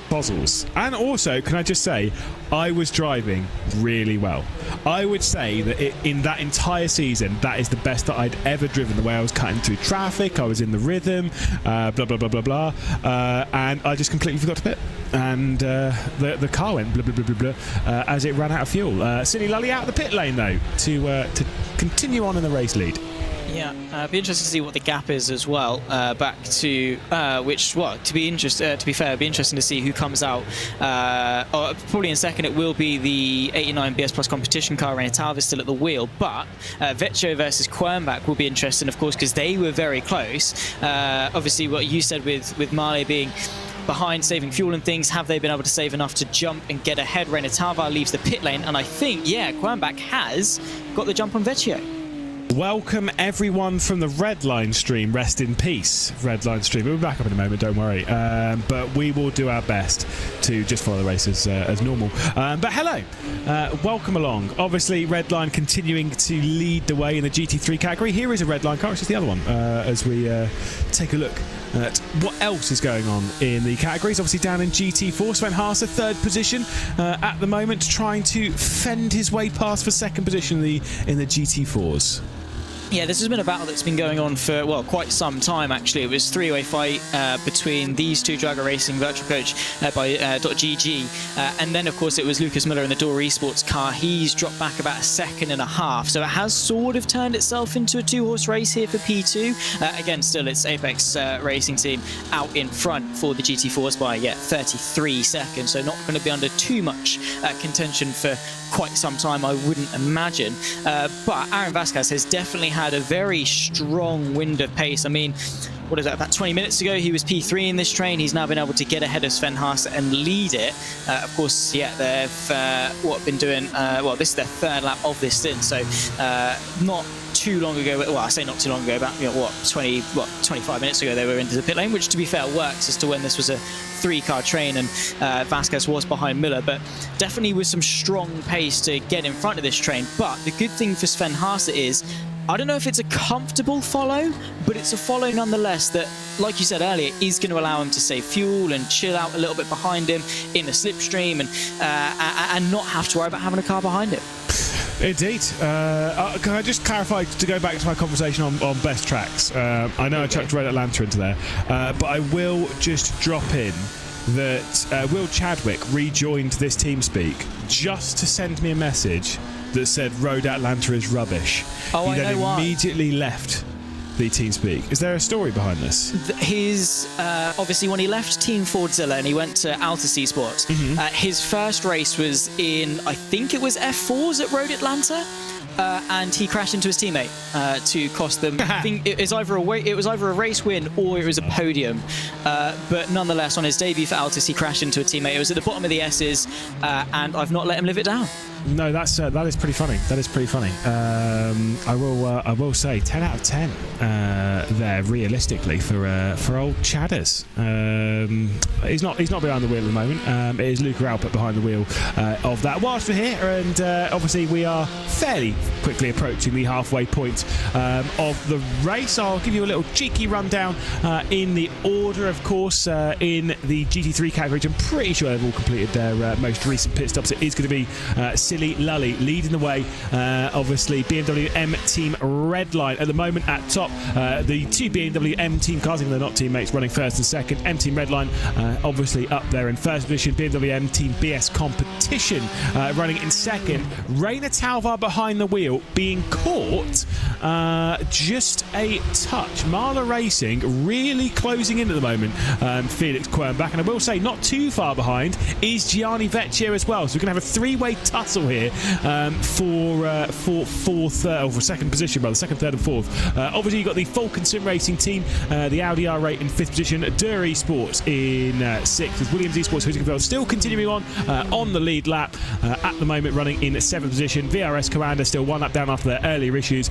Bozzles. And also, can I just say, I was driving really well. I would say that in that entire season, that is the best that I'd ever driven. The way I was cutting through traffic, I was in the rhythm, blah, blah, blah, blah, blah. And I just completely forgot to pit. And the car went blah, blah, blah, blah, blah, as it ran out of fuel. Silly Lully out of the pit lane, though, to continue on in the race lead. Yeah, be interested to see what the gap is as well. Back to to be fair, it'd be interesting to see who comes out. Probably in second, it will be the 89 BS Plus competition car. Renatalva is still at the wheel, but Vecchio versus Quernbach will be interesting, of course, because they were very close. Obviously, what you said with Marley being behind, saving fuel and things, have they been able to save enough to jump and get ahead? Renatalva leaves the pit lane, and I think, Quernbach has got the jump on Vecchio. Welcome everyone from the Redline stream. Rest in peace, Redline stream. We'll be back up in a moment, don't worry. But we will do our best to just follow the races as normal. But hello, welcome along. Obviously, Redline continuing to lead the way in the GT3 category. Here is a Redline car, which is the other one, as we take a look at what else is going on in the categories. Obviously down in GT4, Sven Haase, 3rd position at the moment, trying to fend his way past for 2nd position in the GT4s. Yeah, this has been a battle that's been going on for, quite some time, actually. It was a 3-way fight between these two, Dragger Racing, Virtual Coach by .gg, and then, of course, it was Lucas Miller in the Door Esports car. He's dropped back about 1.5 seconds, so it has sort of turned itself into a 2-horse race here for P2. Again, still, it's Apex Racing Team out in front for the GT4s by, 33 seconds, so not going to be under too much contention for quite some time, I wouldn't imagine. But Aaron Vasquez has definitely had had a very strong wind of pace. I mean, what is that, about 20 minutes ago he was P3 in this train. He's now been able to get ahead of Sven Haase and lead it. Of course, yeah, they've been doing, this is their third lap of this stint, so not too long ago, well, I say not too long ago, about 25 minutes ago they were into the pit lane, which to be fair works as to when this was a 3-car train and Vasquez was behind Miller, but definitely with some strong pace to get in front of this train. But the good thing for Sven Haase is, I don't know if it's a comfortable follow, but it's a follow nonetheless that, like you said earlier, is going to allow him to save fuel and chill out a little bit behind him in the slipstream and not have to worry about having a car behind him. Indeed. Can I just clarify, to go back to my conversation on best tracks? I know I chucked Road Atlanta into there, but I will just drop in that Will Chadwick rejoined this TeamSpeak just to send me a message that said Road Atlanta is rubbish. Oh, he I know why. Immediately left the TeamSpeak. Is there a story behind this? His obviously when he left Team Fordzilla and he went to Altus Esports, his first race was in, I think it was F4s at Road Atlanta. And he crashed into his teammate to cost them. I think it was either a race win or it was a podium. But nonetheless, on his debut for Altus, he crashed into a teammate. It was at the bottom of the S's, and I've not let him live it down. No, that is pretty funny. That is pretty funny. I will say 10 out of 10 there realistically for old Chadders. He's not behind the wheel at the moment. It is Luca Alpert behind the wheel of that. Whilst we're here, and obviously we are fairly quickly approaching the halfway point of the race, I'll give you a little cheeky rundown in the order, of course, in the GT3 category. I'm pretty sure they've all completed their most recent pit stops. It is going to be Silly Lully leading the way. Obviously, BMW M Team Redline at the moment at top. The two BMW M Team cars, even though they're not teammates, running first and second. M Team Redline obviously up there in first position. BMW M Team BS Competition running in second. Rainer Talvar behind the wheel, being caught just a touch. Marla Racing really closing in at the moment. Felix Quernbach, and I will say not too far behind is Gianni Vecchio as well. So we're going to have a three-way tussle here for second position, rather, second, third and fourth. Obviously you've got the Falcon Sim Racing team, the Audi R8 in fifth position, Dur Esports in sixth, with Williams Esports still continuing on the lead lap at the moment, running in seventh position. VRS Commander still one lap down after their earlier issues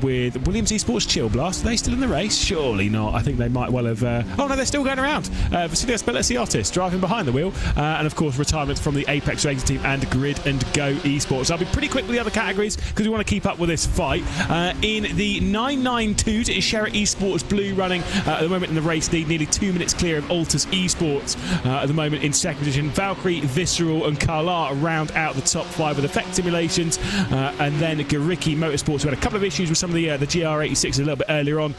with Williams Esports Chill Blast. Are they still in the race? Surely not. I think they might well have... oh no, they're still going around. Vasilios Belesiotis driving behind the wheel, and of course retirement from the Apex Racing team and Grid and Go Esports. I'll be pretty quick with the other categories because we want to keep up with this fight. In the 992s, it is Sherritt Esports Blue running at the moment in the race lead, nearly 2 minutes clear of Altus Esports at the moment in second position. Valkyrie, Visceral and Carlar round out the top five with Effect Simulations, and then Garicki Motorsports, who had a couple of issues with some of the GR86 a little bit earlier on.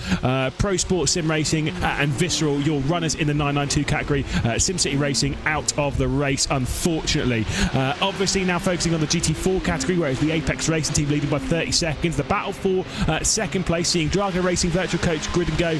Pro Sport Sim Racing and Visceral, your runners in the 992 category. SimCity Racing out of the race, unfortunately. Obviously now focusing on the GT4 category, where it's the Apex Racing team leading by 30 seconds. The battle for second place, seeing Drago Racing, Virtual Coach, Grid and Go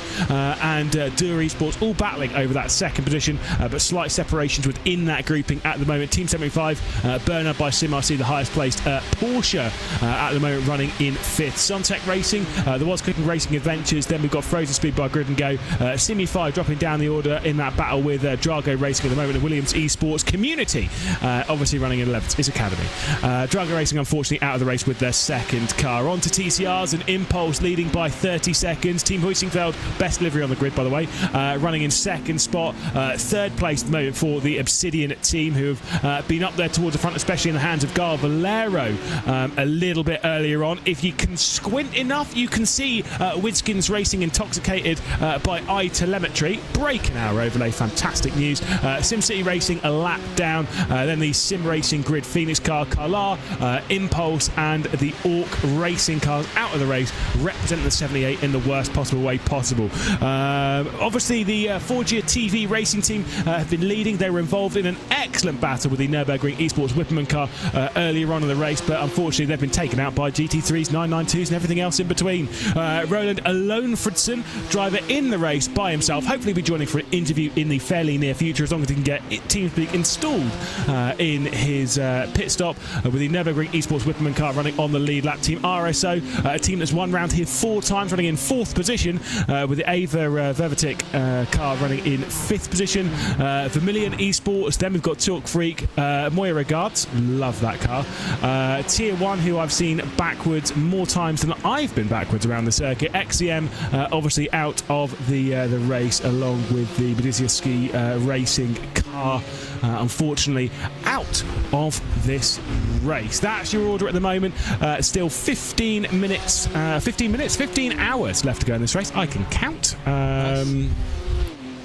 and Dur Esports all battling over that second position, but slight separations within that grouping at the moment. Team 75, Bernard by SimRC, the highest placed. Porsche at the moment running in fifth. Suntech Racing, there was Cooking Racing Adventures, then we've got Frozen Speed by Grid and Go. Simi 5 dropping down the order in that battle with Drago Racing at the moment, and Williams Esports. Community obviously running in 11th is Academy. Drago Racing unfortunately out of the race with their second car. On to TCRs and Impulse leading by 30 seconds. Team Huysingfeld, best delivery on the grid by the way, running in second spot. Third place at the moment for the Obsidian team, who have been up there towards the front, especially in the hands of Gar Valero a little bit earlier on. If you can squint enough, you can see Widskins Racing intoxicated by iTelemetry. Breaking our overlay, fantastic news. SimCity Racing a lap down, then the Sim Racing Grid Phoenix car, Carlar, Impulse and the Orc Racing cars out of the race, representing the 78 in the worst possible way possible. Obviously the Forgia TV Racing team have been leading. They were involved in an excellent battle with the Nürburgring Esports Whipperman car earlier on in the race, but unfortunately they've been taken out by GT3s, 992s and everything else in between. Roland Alonfredson, driver in the race by himself, hopefully be joining for an interview in the fairly near future, as long as he can get TeamSpeak installed in his pit stop with the Nürburgring Esports Whipperman car running on the lead lap. Team RSO, a team that's won round here 4 times, running in 4th position, with the Ava Vervetic car running in 5th position. Vermilion Esports, then we've got Talk Freak, Moya Regards, love that car. Tier 1, who I've seen backwards more times than I've been backwards around the circuit. XCM, obviously out of the race, along with the Badizia Racing car, unfortunately out of this race. That's your order at the moment. Still 15 hours left to go in this race. I can count.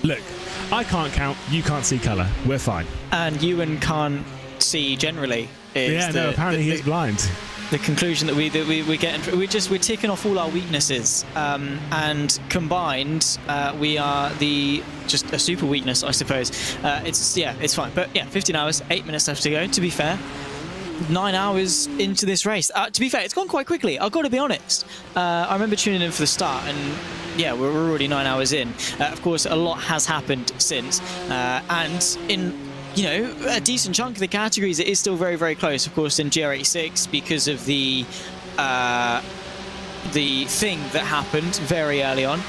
Look, I can't count, you can't see colour, we're fine. And Ewan can't see generally. Apparently he's blind. The conclusion that we get, we're ticking off all our weaknesses, and combined, we are just a super weakness, I suppose. It's fine. But yeah, 15 hours, 8 minutes left to go. To be fair, 9 hours into this race. To be fair, it's gone quite quickly. I've got to be honest. I remember tuning in for the start, and yeah, we're already 9 hours in. Of course, a lot has happened since, and in a decent chunk of the categories, it is still very, very close. Of course, in GR86, because of the thing that happened very early on,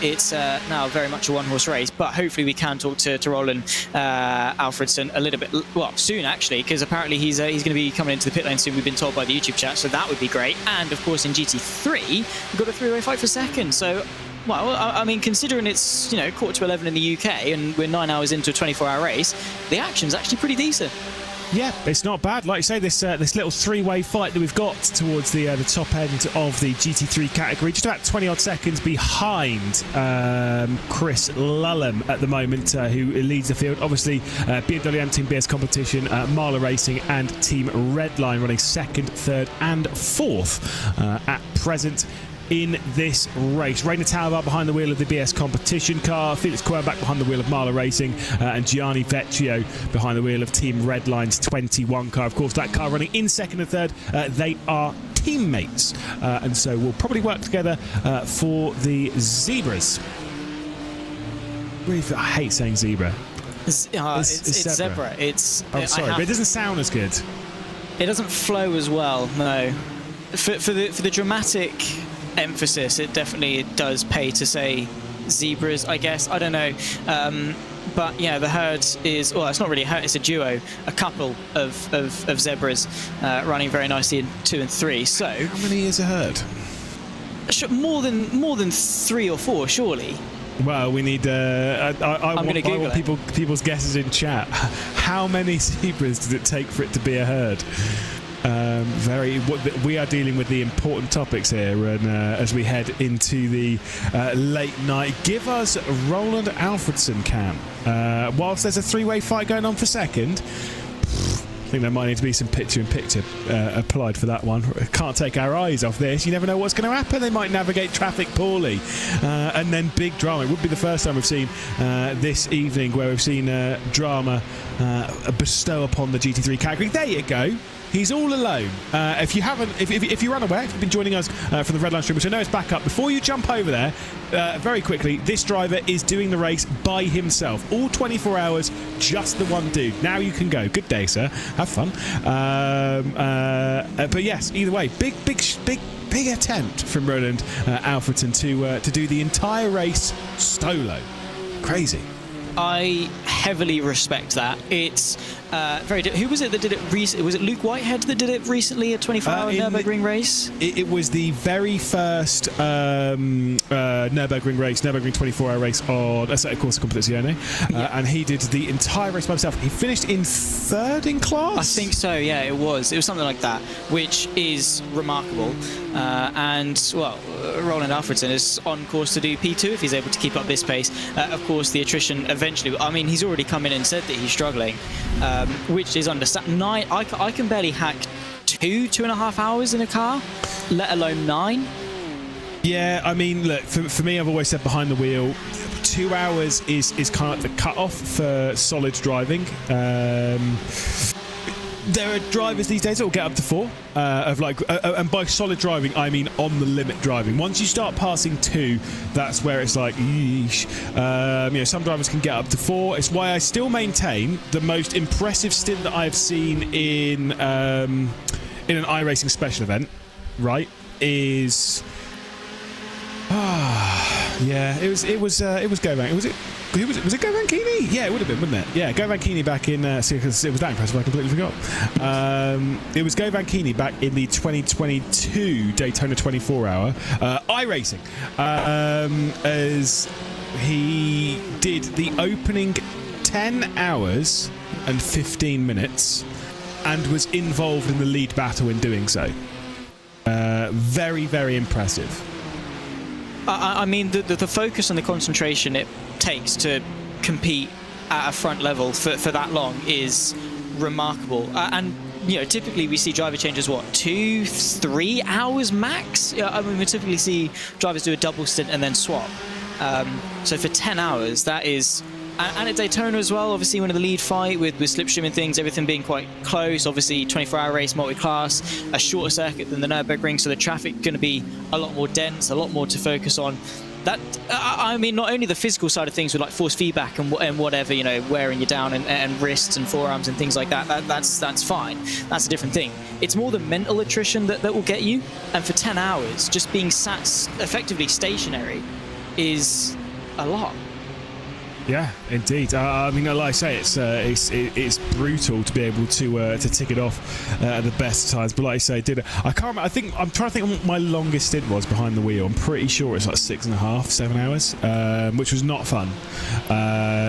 it's now very much a one-horse race. But hopefully we can talk to Roland Alfredson a little bit, soon actually, because apparently he's going to be coming into the pit lane soon, we've been told by the YouTube chat, so that would be great. And of course in GT3 we've got a 3-way fight for second, so well, I mean, considering it's 11:15 in the UK and we're 9 hours into a 24-hour race, the action's actually pretty decent. Yeah, it's not bad. Like you say, this little 3-way fight that we've got towards the top end of the GT3 category, just about 20-odd seconds behind Chris Lulham at the moment, who leads the field. Obviously, BMW and Team BS Competition, Marla Racing and Team Redline running 2nd, 3rd and 4th at present in this race. Rainer Talbar behind the wheel of the BS Competition car, Felix Quernbach behind the wheel of Marla Racing, and Gianni Vecchio behind the wheel of Team Redline's 21 car. Of course, that car running in 2nd and 3rd. They are teammates, and so we'll probably work together for the Zebras. I hate saying zebra. It's zebra. I'm sorry, but it doesn't sound as good. It doesn't flow as well, no. For the dramatic emphasis, it definitely does pay to say zebras, I guess. I don't know. But yeah, the herd is, well, it's not really a herd, it's a duo, a couple of zebras running very nicely in 2 and 3. So how many is a herd? More than 3 or 4, surely. Well, we need. I want people's guesses in chat. How many zebras does it take for it to be a herd? We are dealing with the important topics here, and as we head into the late night, give us Roland Alfredson, Cam. Whilst there's a 3-way fight going on for second, I think there might need to be some picture-in-picture applied for that one. Can't take our eyes off this. You never know what's going to happen. They might navigate traffic poorly, and then big drama. It would be the first time we've seen this evening where we've seen drama bestow upon the GT3 category. There you go. He's all alone. If you're unaware, if you've been joining us from the Redline stream, which I know is back up, before you jump over there, very quickly, this driver is doing the race by himself. All 24 hours, just the one dude. Now you can go. Good day, sir. Have fun. But yes, either way, big attempt from Roland Alfredson to do the entire race solo. Crazy. I heavily respect that. It's very. Who was it that did it recently? Was it Luke Whitehead that did it recently? A 24-hour Nürburgring race. It was the very first Nürburgring race, Nürburgring 24-hour race on Assetto Corsa Competizione, and he did the entire race by himself. He finished in 3rd in class. I think so. Yeah, it was something like that, which is remarkable. And well, Roland Alfredson is on course to do P2 if he's able to keep up this pace. Of course, the attrition eventually. I mean, he's already come in and said that he's struggling, which is understandable. I can barely hack 2.5 hours in a car, let alone 9. Yeah, I mean, look, for me, I've always said behind the wheel, 2 hours is kind of like the cut-off for solid driving. there are drivers these days that will get up to 4 of like, and by solid driving I mean on the limit driving. Once you start passing 2, that's where it's like, yeesh. Some drivers can get up to 4. It's why I still maintain the most impressive stint that I've seen in an iRacing special event, right, is it was Go Van. Was it Go Vankini? Yeah, it would have been, wouldn't it? Yeah, Go Vankini back in because it was that impressive I completely forgot. It was Go Vankini back in the 2022 Daytona 24-hour iRacing, as he did the opening 10 hours and 15 minutes and was involved in the lead battle in doing so. Very, very impressive. I mean, the focus and the concentration it takes to compete at a front level for that long is remarkable. And typically we see driver changes 2-3 hours max. I mean, we typically see drivers do a double stint and then swap. So for 10 hours, that is. And at Daytona as well, obviously when in the lead fight with slipstream and things, everything being quite close, obviously 24-hour race, multi-class, a shorter circuit than the Nürburgring, so the traffic going to be a lot more dense, a lot more to focus on. That I mean, not only the physical side of things with like force feedback and whatever, wearing you down and wrists and forearms and things like that, that's fine. That's a different thing. It's more the mental attrition that will get you. And for 10 hours, just being sat effectively stationary is a lot. Yeah, indeed. I mean, like I say, it's brutal to be able to tick it off at the best times. But like I say, I can't remember. I'm trying to think what my longest stint was behind the wheel. I'm pretty sure it's like 6.5, 7 hours, which was not fun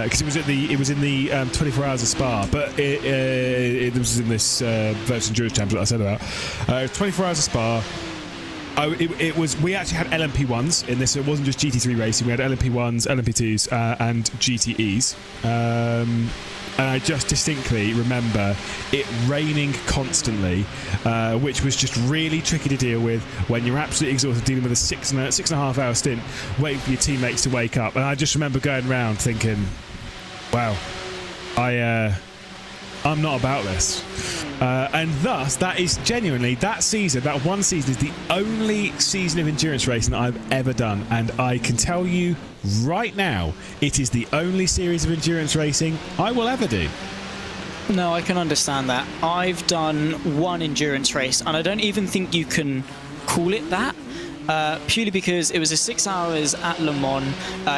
because it was in the 24 hours of Spa, but it was in this Virtual Endurance Championship I said about 24 hours of Spa. We actually had LMP1s in this. It wasn't just GT3 racing. We had LMP1s, LMP2s, and GTEs. And I just distinctly remember it raining constantly, which was just really tricky to deal with when you're absolutely exhausted, dealing with a 6.5 hour stint, waiting for your teammates to wake up. And I just remember going around thinking, wow, I'm not about this. And thus, that is genuinely, that one season is the only season of endurance racing that I've ever done. And I can tell you right now, it is the only series of endurance racing I will ever do. No, I can understand that. I've done one endurance race, and I don't even think you can call it that. Purely because it was a 6 hours at Le Mans.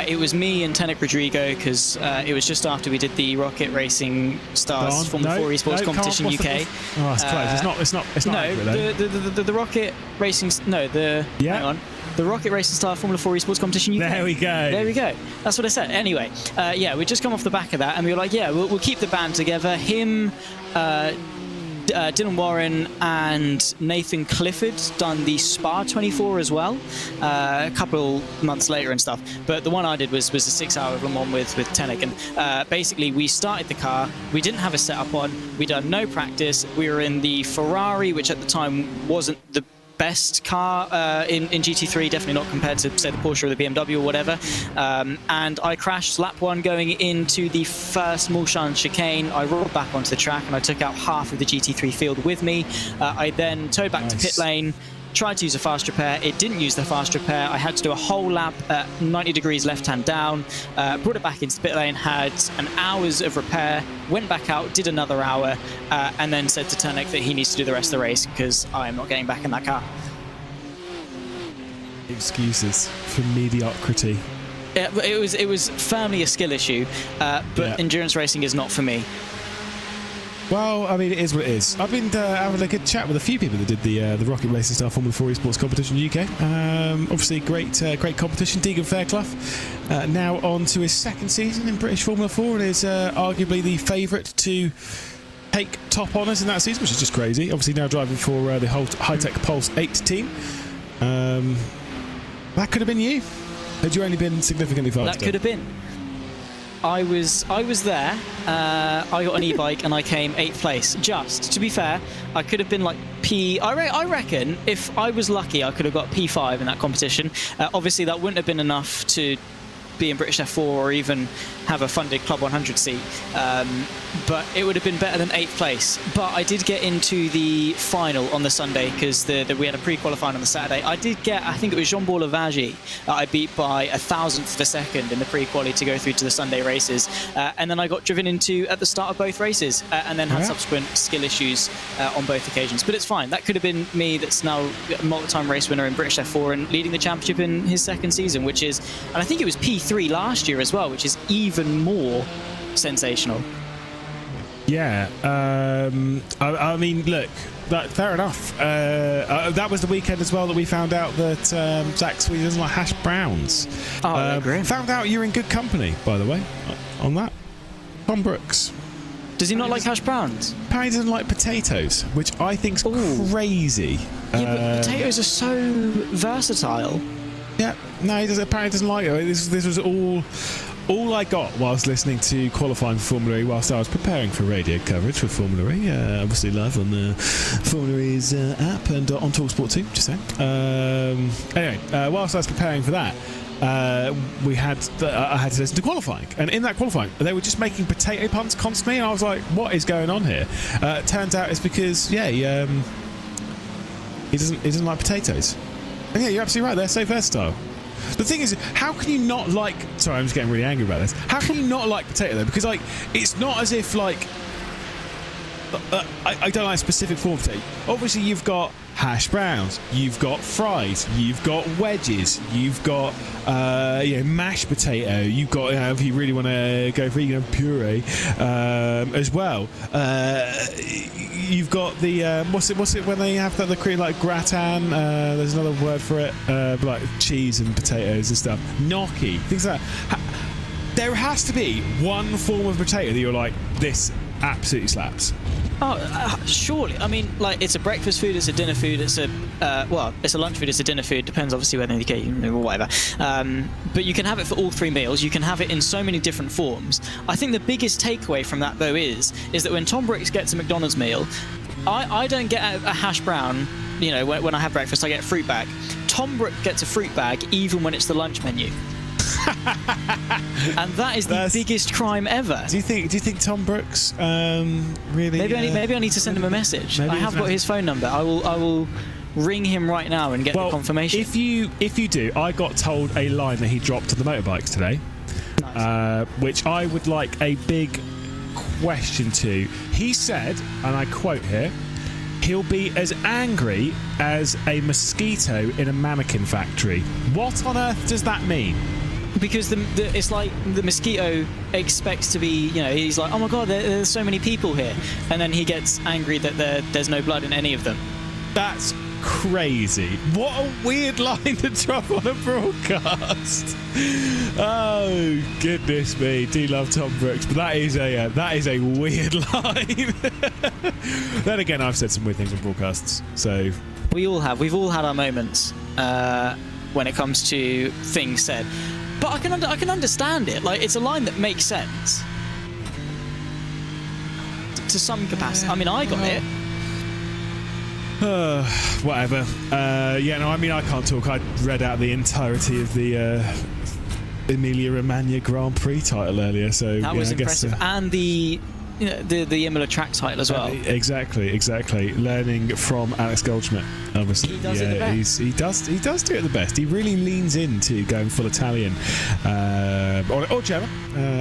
It was me and Tenek Rodrigo, because it was just after we did the Rocket Racing Stars Formula 4 Esports Competition UK. Oh, it's close. It's not. No, accurate, the Rocket Racing. No, hang on. The Rocket Racing Star Formula 4 Esports Competition UK. There we go. That's what I said. Anyway, we'd just come off the back of that, and we were like, we'll keep the band together. Him, Dylan Warren and Nathan Clifford done the Spa 24 as well, a couple months later and stuff. But the one I did was a 6 hour Le Mans with Tenek, and basically we started the car, we didn't have a setup on, we done no practice, we were in the Ferrari, which at the time wasn't the best car in GT3, definitely not compared to, say, the Porsche or the BMW or whatever. And I crashed lap 1 going into the first Mulsanne chicane. I rolled back onto the track and I took out half of the GT3 field with me. I then towed back to pit lane, tried to use a fast repair. It didn't use the fast repair. I had to do a whole lap at 90 degrees left-hand down, brought it back into the pit lane, had an hour's of repair, went back out, did another hour, and then said to Tenek that he needs to do the rest of the race because I am not getting back in that car. Excuses for mediocrity. It was firmly a skill issue, but endurance racing is not for me. Well, I mean, it is what it is. I've been having a good chat with a few people that did the Rocket Racing Star Formula 4 Esports Competition UK. Obviously, great competition. Deegan Fairclough now on to his second season in British Formula 4 and is arguably the favourite to take top honours in that season, which is just crazy. Obviously, now driving for the whole High-Tech Pulse 8 team. That could have been you. Had you only been significantly faster? That could have been. I was there. I got an e-bike and I came 8th place. Just to be fair, I could have been like I reckon if I was lucky, I could have got P5 in that competition. Obviously, that wouldn't have been enough to be in British F4 or even have a funded Club 100 seat. But it would have been better than 8th place. But I did get into the final on the Sunday because we had a pre-qualifying on the Saturday. I did get, I think it was Jean-Paul Lavaggi that I beat by 1,000th of a second in the pre-quali to go through to the Sunday races. And then I got driven into at the start of both races and then had subsequent skill issues on both occasions. But it's fine. That could have been me that's now a multi-time race winner in British F4 and leading the championship in his second season, which is, and I think it was P3 last year as well, which is even more sensational. Yeah, I mean, look, fair enough. That was the weekend as well that we found out that Zach Sweet doesn't like hash browns. Oh, great. Found out you're in good company, by the way, on that. Tom Brooks. Does he not like hash browns? Apparently doesn't like potatoes, which I think's crazy. Yeah, but potatoes are so versatile. Yeah, no, he apparently doesn't like it. This was all I got whilst listening to qualifying for Formula E whilst I was preparing for radio coverage for Formula E, obviously live on the Formula E's app and on TalkSport 2, just saying. Anyway, whilst I was preparing for that, I had to listen to qualifying, and in that qualifying they were just making potato puns constantly, and I was like, what is going on here? Turns out it's because he doesn't like potatoes. And yeah, you're absolutely right, they're so versatile. The thing is, how can you not like... Sorry, I'm just getting really angry about this. How can you not like potato, though? Because, like, it's not as if, like... I don't like a specific form of potato. Obviously, you've got hash browns, you've got fries, you've got wedges, you've got mashed potato, you've got, if you really want to go for puree as well. You've got the what's it when they have that, the cream, like gratin, there's another word for it, like cheese and potatoes and stuff, gnocchi, things like that. There has to be one form of potato that you're like, this absolutely slaps. Oh, surely. I mean, like, it's a breakfast food, it's a dinner food, it's a it's a lunch food, it's a dinner food. Depends, obviously, whether you get or whatever. But you can have it for all 3 meals. You can have it in so many different forms. I think the biggest takeaway from that, though, is that when Tom Brooks gets a McDonald's meal, I don't get a hash brown. When I have breakfast, I get a fruit bag. Tom Brooks gets a fruit bag even when it's the lunch menu. And that is the biggest crime ever. Do you think Tom Brooks really? Maybe I need to send him a message. I have got his phone number. I will ring him right now and get the confirmation. If you do, I got told a line that he dropped on the motorbikes today, nice. Which I would like a big question to. He said, and I quote here, he'll be as angry as a mosquito in a mannequin factory. What on earth does that mean? Because it's like the mosquito expects to be, he's like, oh my god, there's so many people here, and then he gets angry that there's no blood in any of them. That's crazy. What a weird line to drop on a broadcast. Oh goodness me, do love Tom Brooks, but that is a weird line. Then again, I've said some weird things on broadcasts, so we've all had our moments when it comes to things said. But I can understand it. Like, it's a line that makes sense to some capacity. I mean, I got it. Whatever. I can't talk. I read out the entirety of the Emilia-Romagna Grand Prix title earlier, so that was impressive. And the Imola track title as well. Exactly. Learning from Alex Goldschmidt, obviously. He does it the best. He does do it the best. He really leans into going full Italian, or German,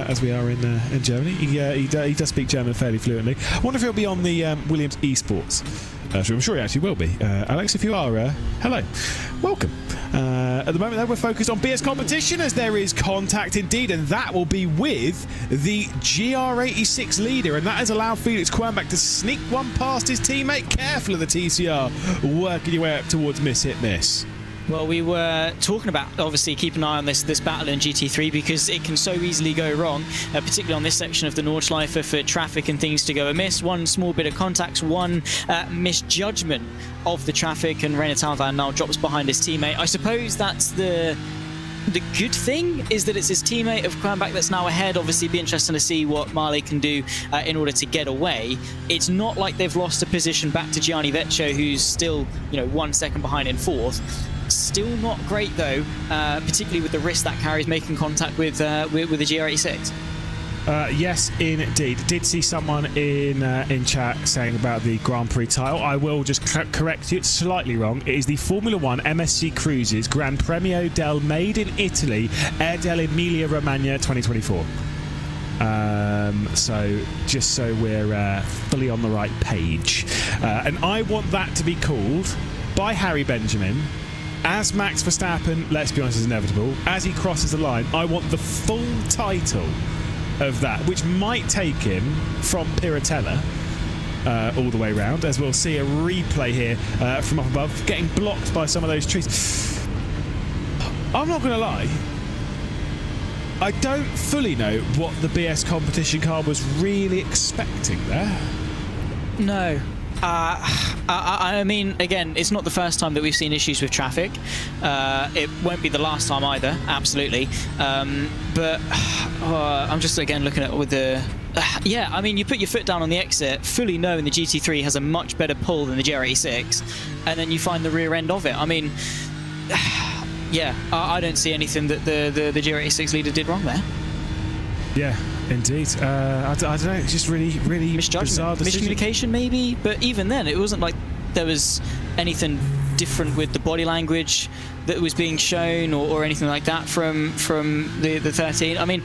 as we are in Germany. He does speak German fairly fluently. I wonder if he'll be on the Williams eSports. I'm sure he actually will be. Alex, if you are, hello. Welcome. At the moment, though, we're focused on BS competition, as there is contact indeed, and that will be with the GR86 leader, and that has allowed Felix Quernbach to sneak one past his teammate. Careful of the TCR, working your way up towards miss. Well, we were talking about, obviously, keep an eye on this battle in GT3 because it can so easily go wrong, particularly on this section of the Nordschleife for traffic and things to go amiss. One small bit of contacts, one misjudgment of the traffic, and Reiner Talvan now drops behind his teammate. I suppose that's the good thing, is that it's his teammate of Quernbach that's now ahead. Obviously, be interesting to see what Marley can do in order to get away. It's not like they've lost a position back to Gianni Vecchio, who's still 1 second behind in 4th. Still not great though, particularly with the risk that carries making contact with the GR86. Yes, indeed. Did see someone in chat saying about the Grand Prix title. I will just correct you. It's slightly wrong. It is the Formula 1 MSC Cruises Gran Premio del Made in Italy Air dell'Emilia Romagna 2024. So just so we're fully on the right page. And I want that to be called by Harry Benjamin as Max Verstappen, let's be honest, is inevitable. As he crosses the line, I want the full title of that, which might take him from Piratella all the way round, as we'll see a replay here from up above, getting blocked by some of those trees. I'm not going to lie, I don't fully know what the BS competition car was really expecting there. No. I mean, again, it's not the first time that we've seen issues with traffic. It won't be the last time either, absolutely. But I'm just, again, looking at with the... yeah, I mean, you put your foot down on the exit, fully knowing the GT3 has a much better pull than the GR86, and then you find the rear end of it. I mean, yeah, I don't see anything that the GR86 leader did wrong there. Yeah, indeed. I don't know, it's just really, really bizarre decision. Miscommunication maybe, but even then it wasn't like there was anything different with the body language that was being shown or anything like that from the 13. I mean,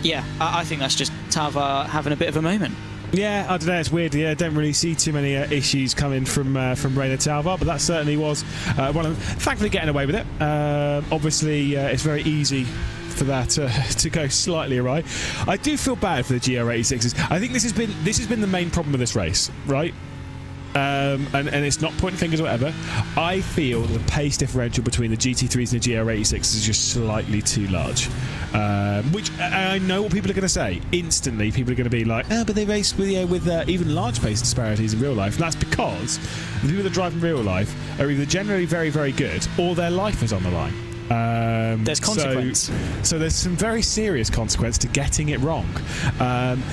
yeah, I think that's just Tava having a bit of a moment. Yeah, I don't know, it's weird. Yeah, I don't really see too many issues coming from Reina Talva, but that certainly was one of them. Thankfully getting away with it. Obviously, it's very easy for that to go slightly awry. I do feel bad for the GR86s. I think this has been the main problem with this race, right? And it's not pointing fingers or whatever. I feel the pace differential between the GT3s and the GR86s is just slightly too large. Which I know what people are going to say. Instantly, people are going to be like, "Oh, but they race with even large pace disparities in real life." And that's because the people that drive in real life are either generally very, very good, or their life is on the line. There's consequence. So there's some very serious consequence to getting it wrong.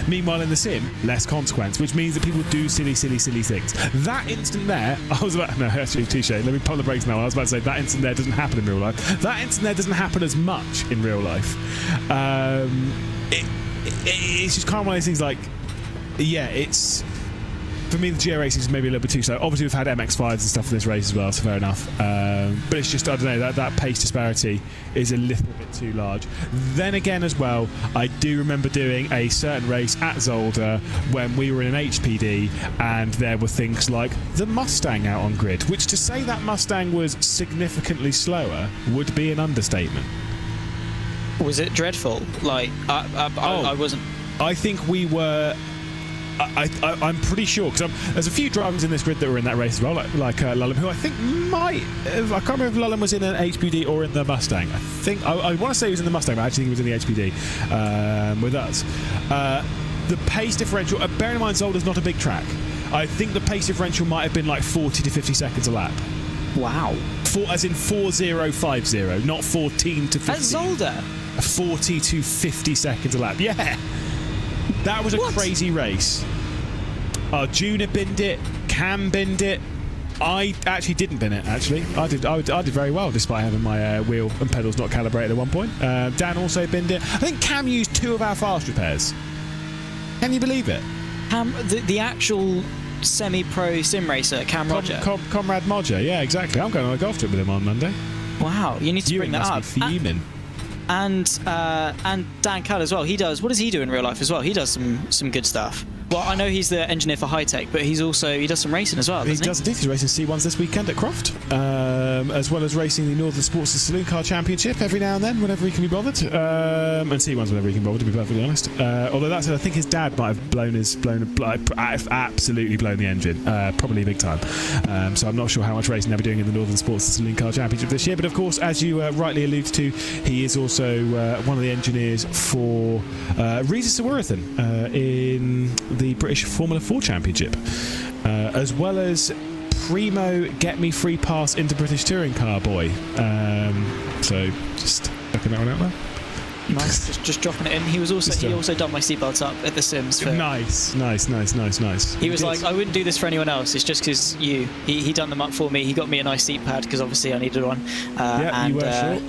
Meanwhile, in the sim, less consequence, which means that people do silly things. That instant there, actually, touche. Let me pump the brakes now. I was about to say that instant there doesn't happen in real life. That instant there doesn't happen as much in real life. It's just kind of one of those things like, yeah, it's... For me, the GR86 is maybe a little bit too slow. Obviously, we've had MX-5s and stuff for this race as well, so fair enough. But it's just, I don't know, that pace disparity is a little bit too large. Then again as well, I do remember doing a certain race at Zolder when we were in an HPD and there were things like the Mustang out on grid, which to say that Mustang was significantly slower would be an understatement. Was it dreadful? Like, I wasn't... I think we were... I'm pretty sure, because there's a few drivers in this grid that were in that race as well, like Lulham, who I think might have, I can't remember if Lulham was in an HPD or in the Mustang. I think I want to say he was in the Mustang, but I actually think he was in the HPD with us. The pace differential, bear in mind Zolder's not a big track. I think the pace differential might have been like 40 to 50 seconds a lap. Wow. As in 4050, not 14 to 15. At Zolder? 40 to 50 seconds a lap. Yeah. That was a crazy race. Juna binned it, Cam binned it. I actually didn't bin it, actually. I did very well, despite having my wheel and pedals not calibrated at one point. Dan also binned it. I think Cam used 2 of our fast repairs. Can you believe it? Cam, the actual semi-pro sim racer, Cam Roger. Comrade Modger, yeah, exactly. I'm going on a golf trip with him on Monday. Wow, you need to bring that up. Must be fuming. And Dan Cudd as well. He does. What does he do in real life as well? He does some good stuff. Well, I know he's the engineer for High Tech, but he does some racing as well. He does indeed. He's racing C1s this weekend at Croft, as well as racing the Northern Sports Saloon Car Championship every now and then, whenever he can be bothered, and C1s whenever he can be bothered, to be perfectly honest. Although that said, I think his dad might have absolutely blown the engine, probably big time. So I'm not sure how much racing they'll be doing in the Northern Sports Saloon Car Championship this year. But of course, as you rightly alluded to, he is also one of the engineers for Reza Sawarathan in the British Formula 4 Championship, as well as Primo Get Me Free Pass into British Touring Car Boy. So just looking that one out there. Nice, just dropping it in. He also done my seatbelts up at the Sims. Nice. He was like, I wouldn't do this for anyone else. It's just because he done them up for me. He got me a nice seat pad because obviously I needed one. You were short.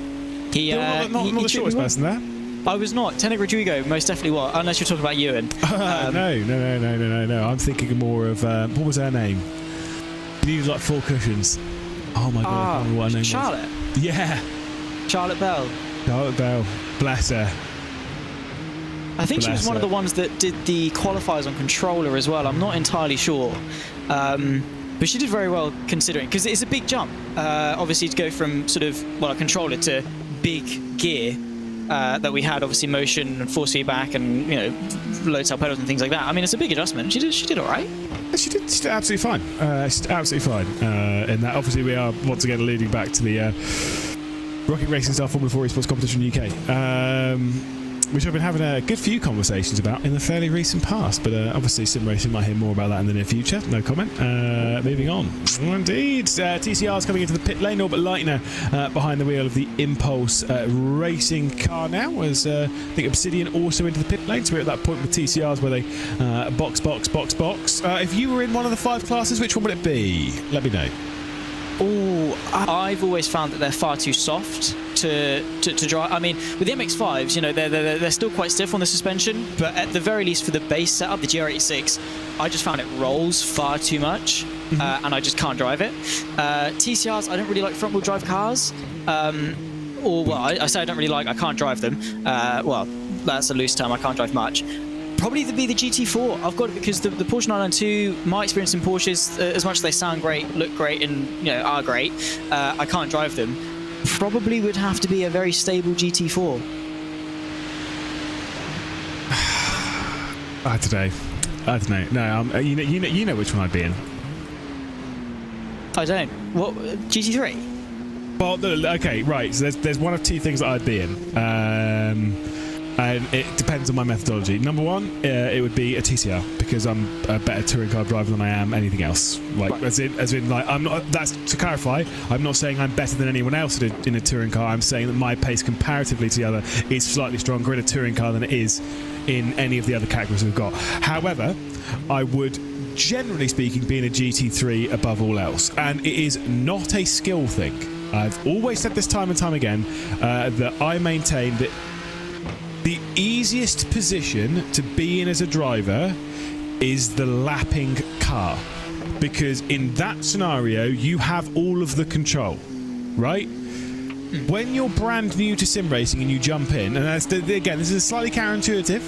Not the shortest person there. I was not. Tenor Rodrigo most definitely was, unless you're talking about Ewan. No. I'm thinking more of what was her name? She needed like 4 cushions. Oh my god, I can't remember what her name Charlotte. was. Yeah. Charlotte Bell. Charlotte Bell. Bless her. I think she was one of the ones that did the qualifiers on controller as well. I'm not entirely sure. But she did very well considering, because it's a big jump. Obviously to go from sort of, a controller to big gear that we had, obviously motion and force feedback and, low tail pedals and things like that. I mean, it's a big adjustment. She did all right. She did absolutely fine. She's absolutely fine. And that obviously we are once again alluding back to the Rocket Racing Star Formula 4 Esports Competition UK, which I've been having a good few conversations about in the fairly recent past, but obviously sim racing might hear more about that in the near future. No comment. Moving on. Indeed, TCR's coming into the pit lane, Norbert Leitner behind the wheel of the Impulse racing car now, as I think Obsidian also into the pit lane, so we're at that point with TCRs where they box. If you were in one of the 5 classes, which one would it be? Let me know. Oh, I've always found that they're far too soft to drive. I mean, with the MX-5s, they're still quite stiff on the suspension, but at the very least for the base setup, the GR86, I just found it rolls far too much, and I just can't drive it. TCRs, I don't really like front-wheel drive cars. I say I don't really like, I can't drive them. That's a loose term, I can't drive much. Probably be the GT4. I've got it because the Porsche 992, my experience in Porsches, as much as they sound great, look great, and are great, I can't drive them. Probably would have to be a very stable GT4. I don't know. No, you know which one I'd be in. I don't. What, GT3? Well, okay, right. So there's one of 2 things that I'd be in. And it depends on my methodology. Number 1, it would be a TCR, because I'm a better touring car driver than I am anything else. As in, I'm not. That's to clarify. I'm not saying I'm better than anyone else in a touring car. I'm saying that my pace comparatively to the other is slightly stronger in a touring car than it is in any of the other categories we've got. However, I would, generally speaking, be in a GT3 above all else, and it is not a skill thing. I've always said this time and time again that I maintain that the easiest position to be in as a driver is the lapping car, because in that scenario you have all of the control, right? When you're brand new to sim racing and you jump in, and again, this is slightly counterintuitive,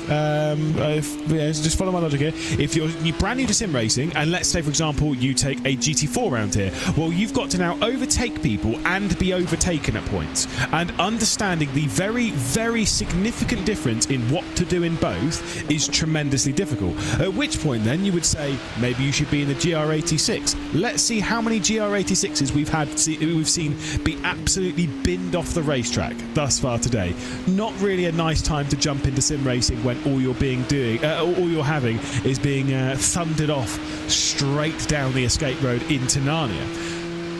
just follow my logic here. If you're brand new to sim racing, and let's say, for example, you take a GT4 round here, well, you've got to now overtake people and be overtaken at points. And understanding the very, very significant difference in what to do in both is tremendously difficult. At which point, then, you would say, maybe you should be in the GR86. Let's see how many GR86s we've seen be absolutely binned off the racetrack thus far today. Not really a nice time to jump into sim racing when all you're having is being thundered off straight down the escape road into Narnia.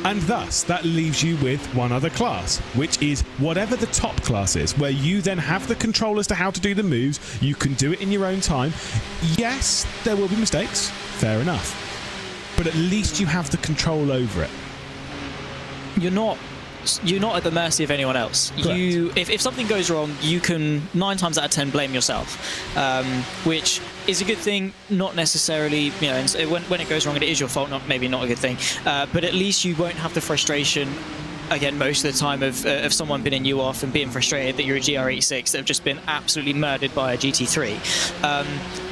And thus, that leaves you with one other class, which is whatever the top class is, where you then have the control as to how to do the moves. You can do it in your own time. Yes, there will be mistakes. Fair enough. But at least you have the control over it. You're not at the mercy of anyone else. If something goes wrong, you can 9 times out of 10 blame yourself, which is a good thing. Not necessarily, when it goes wrong, it is your fault. Maybe not a good thing, but at least you won't have the frustration. Again, most of the time of someone binning you off and being frustrated that you're a GR86 that have just been absolutely murdered by a GT3.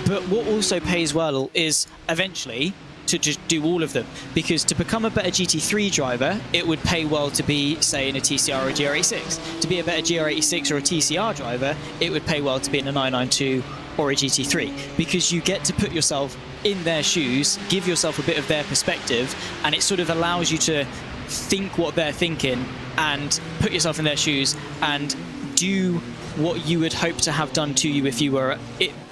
But what also pays well is eventually to just do all of them, because to become a better GT3 driver, it would pay well to be, say, in a TCR or a GR86. To be a better GR86 or a TCR driver, it would pay well to be in a 992 or a GT3, because you get to put yourself in their shoes, give yourself a bit of their perspective, and it sort of allows you to think what they're thinking and put yourself in their shoes and do what you would hope to have done to you if you were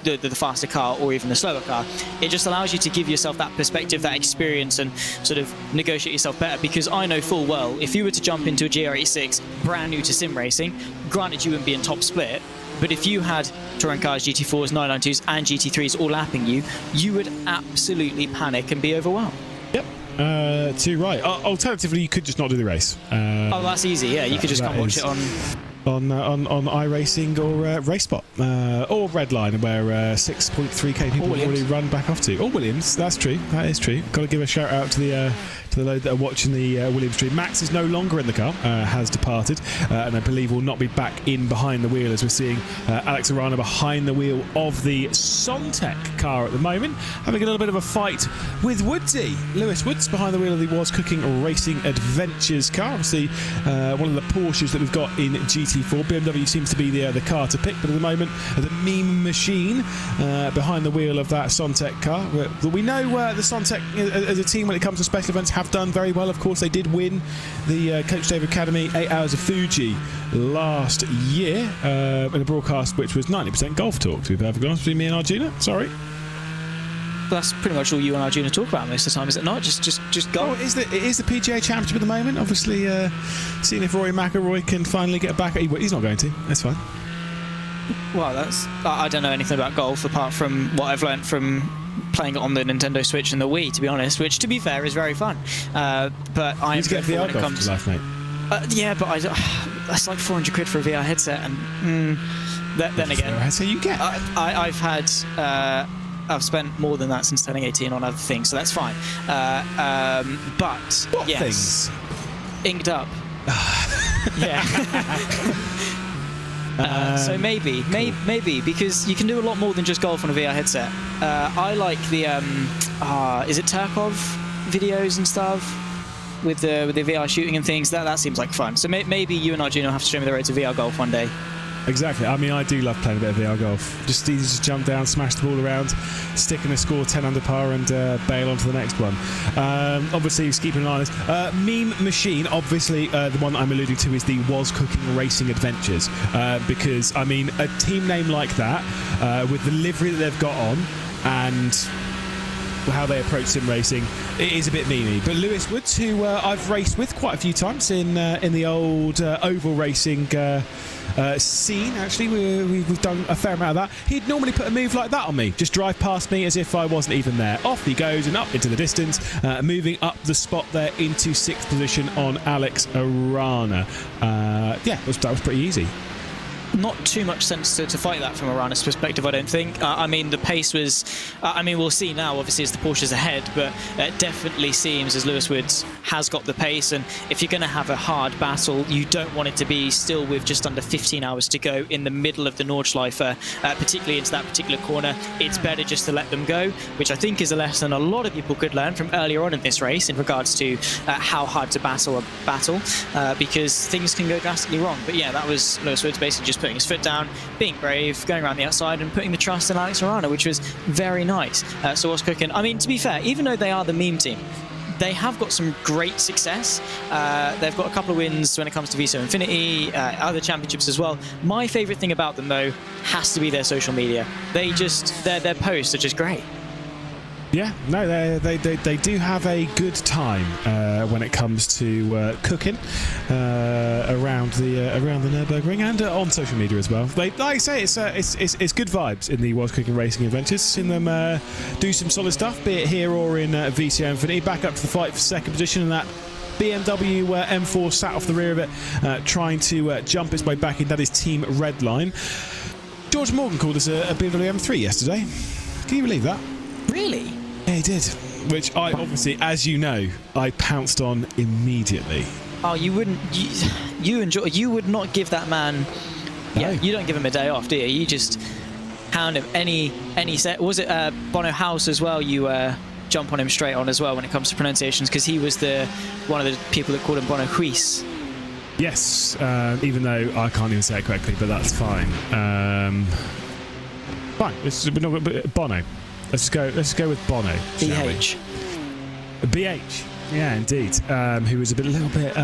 the faster car or even the slower car. It just allows you to give yourself that perspective, that experience, and sort of negotiate yourself better, because I know full well if you were to jump into a GR86 brand new to sim racing, granted you wouldn't be in top split, But if you had touring cars, GT4s, 992s, and GT3s all lapping you, you would absolutely panic and be overwhelmed. Yep. Too right. Alternatively, you could just not do the race. Oh, that's easy. Yeah, you could just come watch it on iRacing or RaceSpot or Redline, where 6.3k people have already run back off to. Or Williams, that's true. That is true. Got to give a shout out to the load that are watching the Williams stream. Max is no longer in the car, has departed, and I believe will not be back in behind the wheel, as we're seeing Alex Arana behind the wheel of the Sontec car at the moment, having a little bit of a fight with Woodsy. Lewis Woods behind the wheel of the Was Cooking Racing Adventures car. Obviously, one of the Porsches that we've got in GT4. BMW seems to be the car to pick, but at the moment, the meme machine behind the wheel of that Sontec car. We know the Sontec as a team, when it comes to special events, have done very well. Of course, they did win the Coach Dave Academy 8 Hours of Fuji last year in a broadcast which was 90% golf talk, to be perfectly honest, between me and Arjuna. Sorry. That's pretty much all you and Arjuna talk about most of the time, is it not? Just golf. Oh, it is the PGA Championship at the moment. Obviously, seeing if Rory McIlroy can finally get back. He's not going to. That's fine. Well, I don't know anything about golf apart from what I've learned from playing it on the Nintendo Switch and the Wii, to be honest, which, to be fair, is very fun. But I need to get VR golf to life, mate. Yeah, but that's like 400 quid for a VR headset, and then again, so you get. I've spent more than that since turning 18 on other things, so that's fine. But what yes, things? Inked up. Yeah. So maybe, because you can do a lot more than just golf on a VR headset. I like the is it Tarkov videos and stuff with the VR shooting and things. That seems like fun. So maybe you and Arjuna have to show me the road to VR golf one day. Exactly. I mean, I do love playing a bit of VR golf. Just easy to jump down, smash the ball around, stick in a score 10 under par, and bail on to the next one. Obviously, just keeping an eye on this. Meme Machine, obviously, the one that I'm alluding to is the Was Cooking Racing Adventures. Because, I mean, a team name like that, with the livery that they've got on, and how they approach sim racing, it is a bit memey. But Lewis Woods, who I've raced with quite a few times in the old oval racing scene, actually, we've done a fair amount of that. He'd normally put a move like that on me, just drive past me as if I wasn't even there. Off he goes and up into the distance, moving up the spot there into 6th position on Alex Arana. That was pretty easy. Not too much sense to fight that from Arana's perspective, I don't think. I mean, the pace was... we'll see now, obviously, as the Porsche's ahead, but it definitely seems as Lewis Woods has got the pace, and if you're going to have a hard battle, you don't want it to be still with just under 15 hours to go in the middle of the Nordschleife, particularly into that particular corner. It's better just to let them go, which I think is a lesson a lot of people could learn from earlier on in this race in regards to how hard to battle a battle, because things can go drastically wrong. But yeah, that was Lewis Woods basically just putting his foot down, being brave, going around the outside and putting the trust in Alex Arana, which was very nice. So Was Cooking, I mean, to be fair, even though they are the meme team, they have got some great success. They've got a couple of wins when it comes to VSO Infinity, other championships as well. My favourite thing about them, though, has to be their social media. Their posts are just great. Yeah, no, they do have a good time when it comes to cooking around the Nürburgring and on social media as well. Like I say, it's good vibes in the Was Cooking Racing Adventures. Seen them do some solid stuff, be it here or in VCO Infinity. Back up to the fight for 2nd position, and that BMW M4 sat off the rear of it, trying to jump its way back in. That is Team Redline. George Morgan called us a BMW M3 yesterday. Can you believe that? Really? Yeah, he did. Which I obviously, as you know, I pounced on immediately. Oh, you wouldn't. You would not give that man. Yeah, you don't give him a day off, do you? You just hound him any set. Was it Bono House as well? You jump on him straight on as well when it comes to pronunciations, because he was one of the people that called him Bono Huis. Yes, even though I can't even say it correctly, but that's fine. Fine. Bono. Let's go with Bono. BH. BH. Yeah, indeed. Who was a little bit.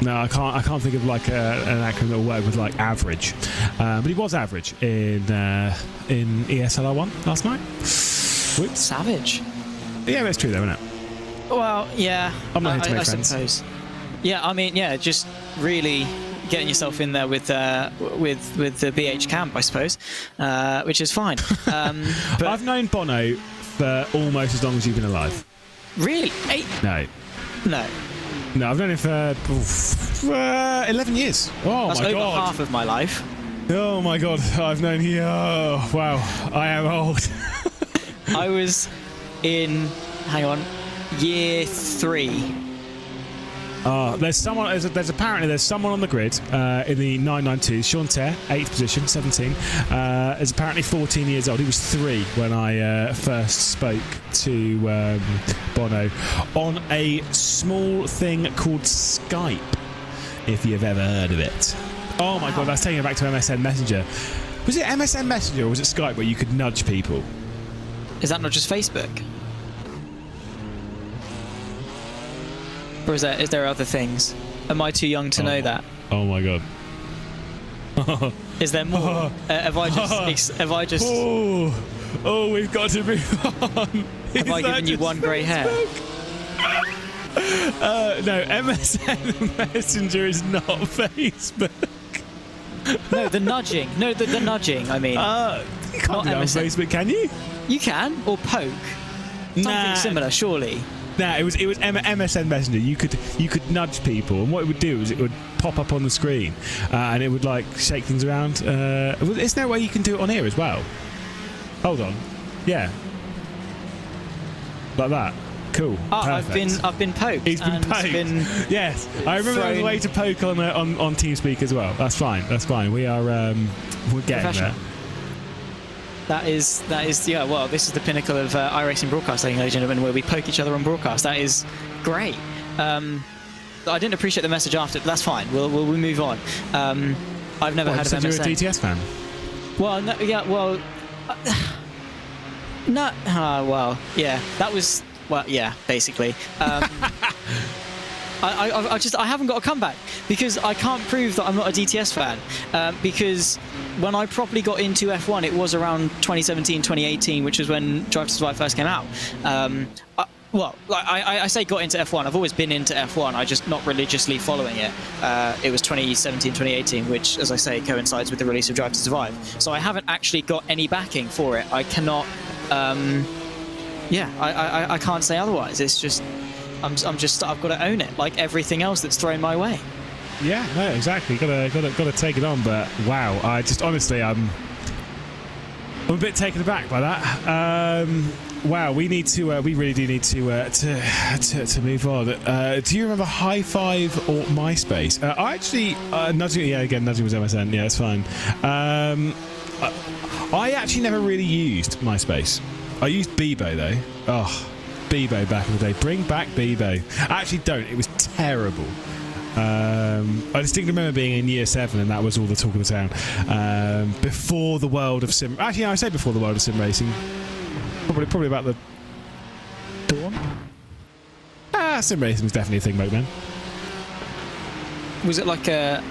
No, I can't think of like an acronym that will work with like average. But he was average in ESLR1 last night. Whoops. Savage. Yeah, that's true though, isn't it? Well, yeah. I'm not here to make friends. I suppose. Yeah, I mean, yeah, just really getting yourself in there with the BH camp, I suppose, which is fine. But I've known Bono for almost as long as you've been alive. really, No. no, No, I've known him for 11 years. Oh, that's my over God. half of my life. Oh, my God. I've known you. Oh, wow. I am old. I was in, hang on, year 3. There's apparently someone on the grid in the 992, Sean Terre, 8th position, 17, is apparently 14 years old. He was 3 when I first spoke to Bono on a small thing called Skype, if you've ever heard of it. Oh my God, that's taking it back to MSN Messenger. Was it MSN Messenger or was it Skype where you could nudge people? Is that not just Facebook? Or is there other things? Am I too young to know that? Oh my God. Is there more? Have I just Oh, we've got to move on. have I given you one grey hair? No, MSN Messenger is not Facebook. No, the nudging. No, the nudging. I mean, You can't Not do that on MSN. Facebook, can you? you can or poke. Something similar, surely. Nah, it was MSN Messenger. You could nudge people, and what it would do is it would pop up on the screen, and it would like shake things around. Isn't there a way you can do it on here as well? Hold on, yeah, like that. Cool. Perfect. I've been poked. He's been and poked. Yes, I remember there was a way to poke on TeamSpeak as well. That's fine. We are we're getting there. That is yeah. Well, this is the pinnacle of iRacing broadcasting, ladies and gentlemen, where we poke each other on broadcast. That is great. I didn't appreciate the message after, but that's fine. We'll move on. I've never heard of MSN. You're a DTS fan. Well, no, yeah. Well, no. Well, yeah. That was. Well, yeah. Basically. I haven't got a comeback because I can't prove that I'm not a DTS fan. Because when I properly got into F1, it was around 2017, 2018, which was when Drive to Survive first came out. I say got into F1. I've always been into F1. I just not religiously following it. It was 2017, 2018, which, as I say, coincides with the release of Drive to Survive. So I haven't actually got any backing for it. I cannot. I can't say otherwise. It's just. I've got to own it, like everything else that's thrown my way. Yeah, no, exactly. Got to take it on. But wow, I just honestly, I'm a bit taken aback by that. Wow, we really do need to move on. Do you remember High Five or MySpace? I actually nudging. Yeah, again, nudging was MSN. Yeah, it's fine. I actually never really used MySpace. I used Bebo though. Oh. Bebo back in the day. Bring back Bebo. I actually don't. It was terrible. I distinctly remember being in year 7 and that was all the talk of the town. Before the world of sim... Actually, I say before the world of sim racing. Probably about the... Dawn? Sim racing was definitely a thing back then. Was it like a...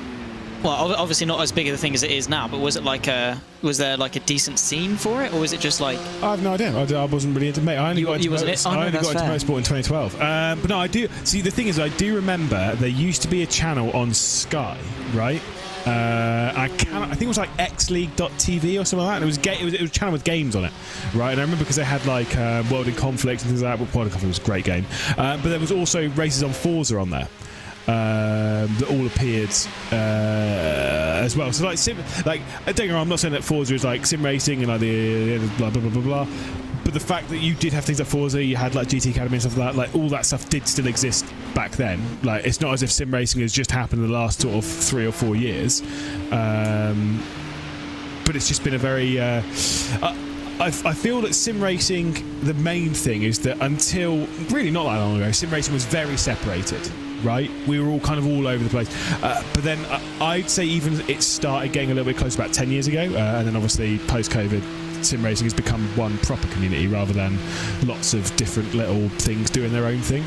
Well, obviously not as big of a thing as it is now, but was there like a decent scene for it, or was it just like... I have no idea. I wasn't really into... Mate, I only got into motorsport in 2012. But no, I do... See, the thing is, I do remember there used to be a channel on Sky, right? I think it was like xleague.tv or something like that. And it was a channel with games on it, right? And I remember because they had like World in Conflict and things like that. World in Conflict was a great game. But there was also races on Forza on there. That all appeared as well. So don't get me wrong, I'm not saying that Forza is like sim racing and like the blah blah blah blah blah. But the fact that you did have things like Forza, you had like GT Academy and stuff like that, like all that stuff did still exist back then. Like it's not as if sim racing has just happened in the last sort of 3 or 4 years. But it's just been a very I feel that sim racing, the main thing is that until really not that long ago, sim racing was very separated. Right, we were all kind of all over the place, but then I'd say even it started getting a little bit close about 10 years ago, and then obviously post-COVID, sim racing has become one proper community rather than lots of different little things doing their own thing.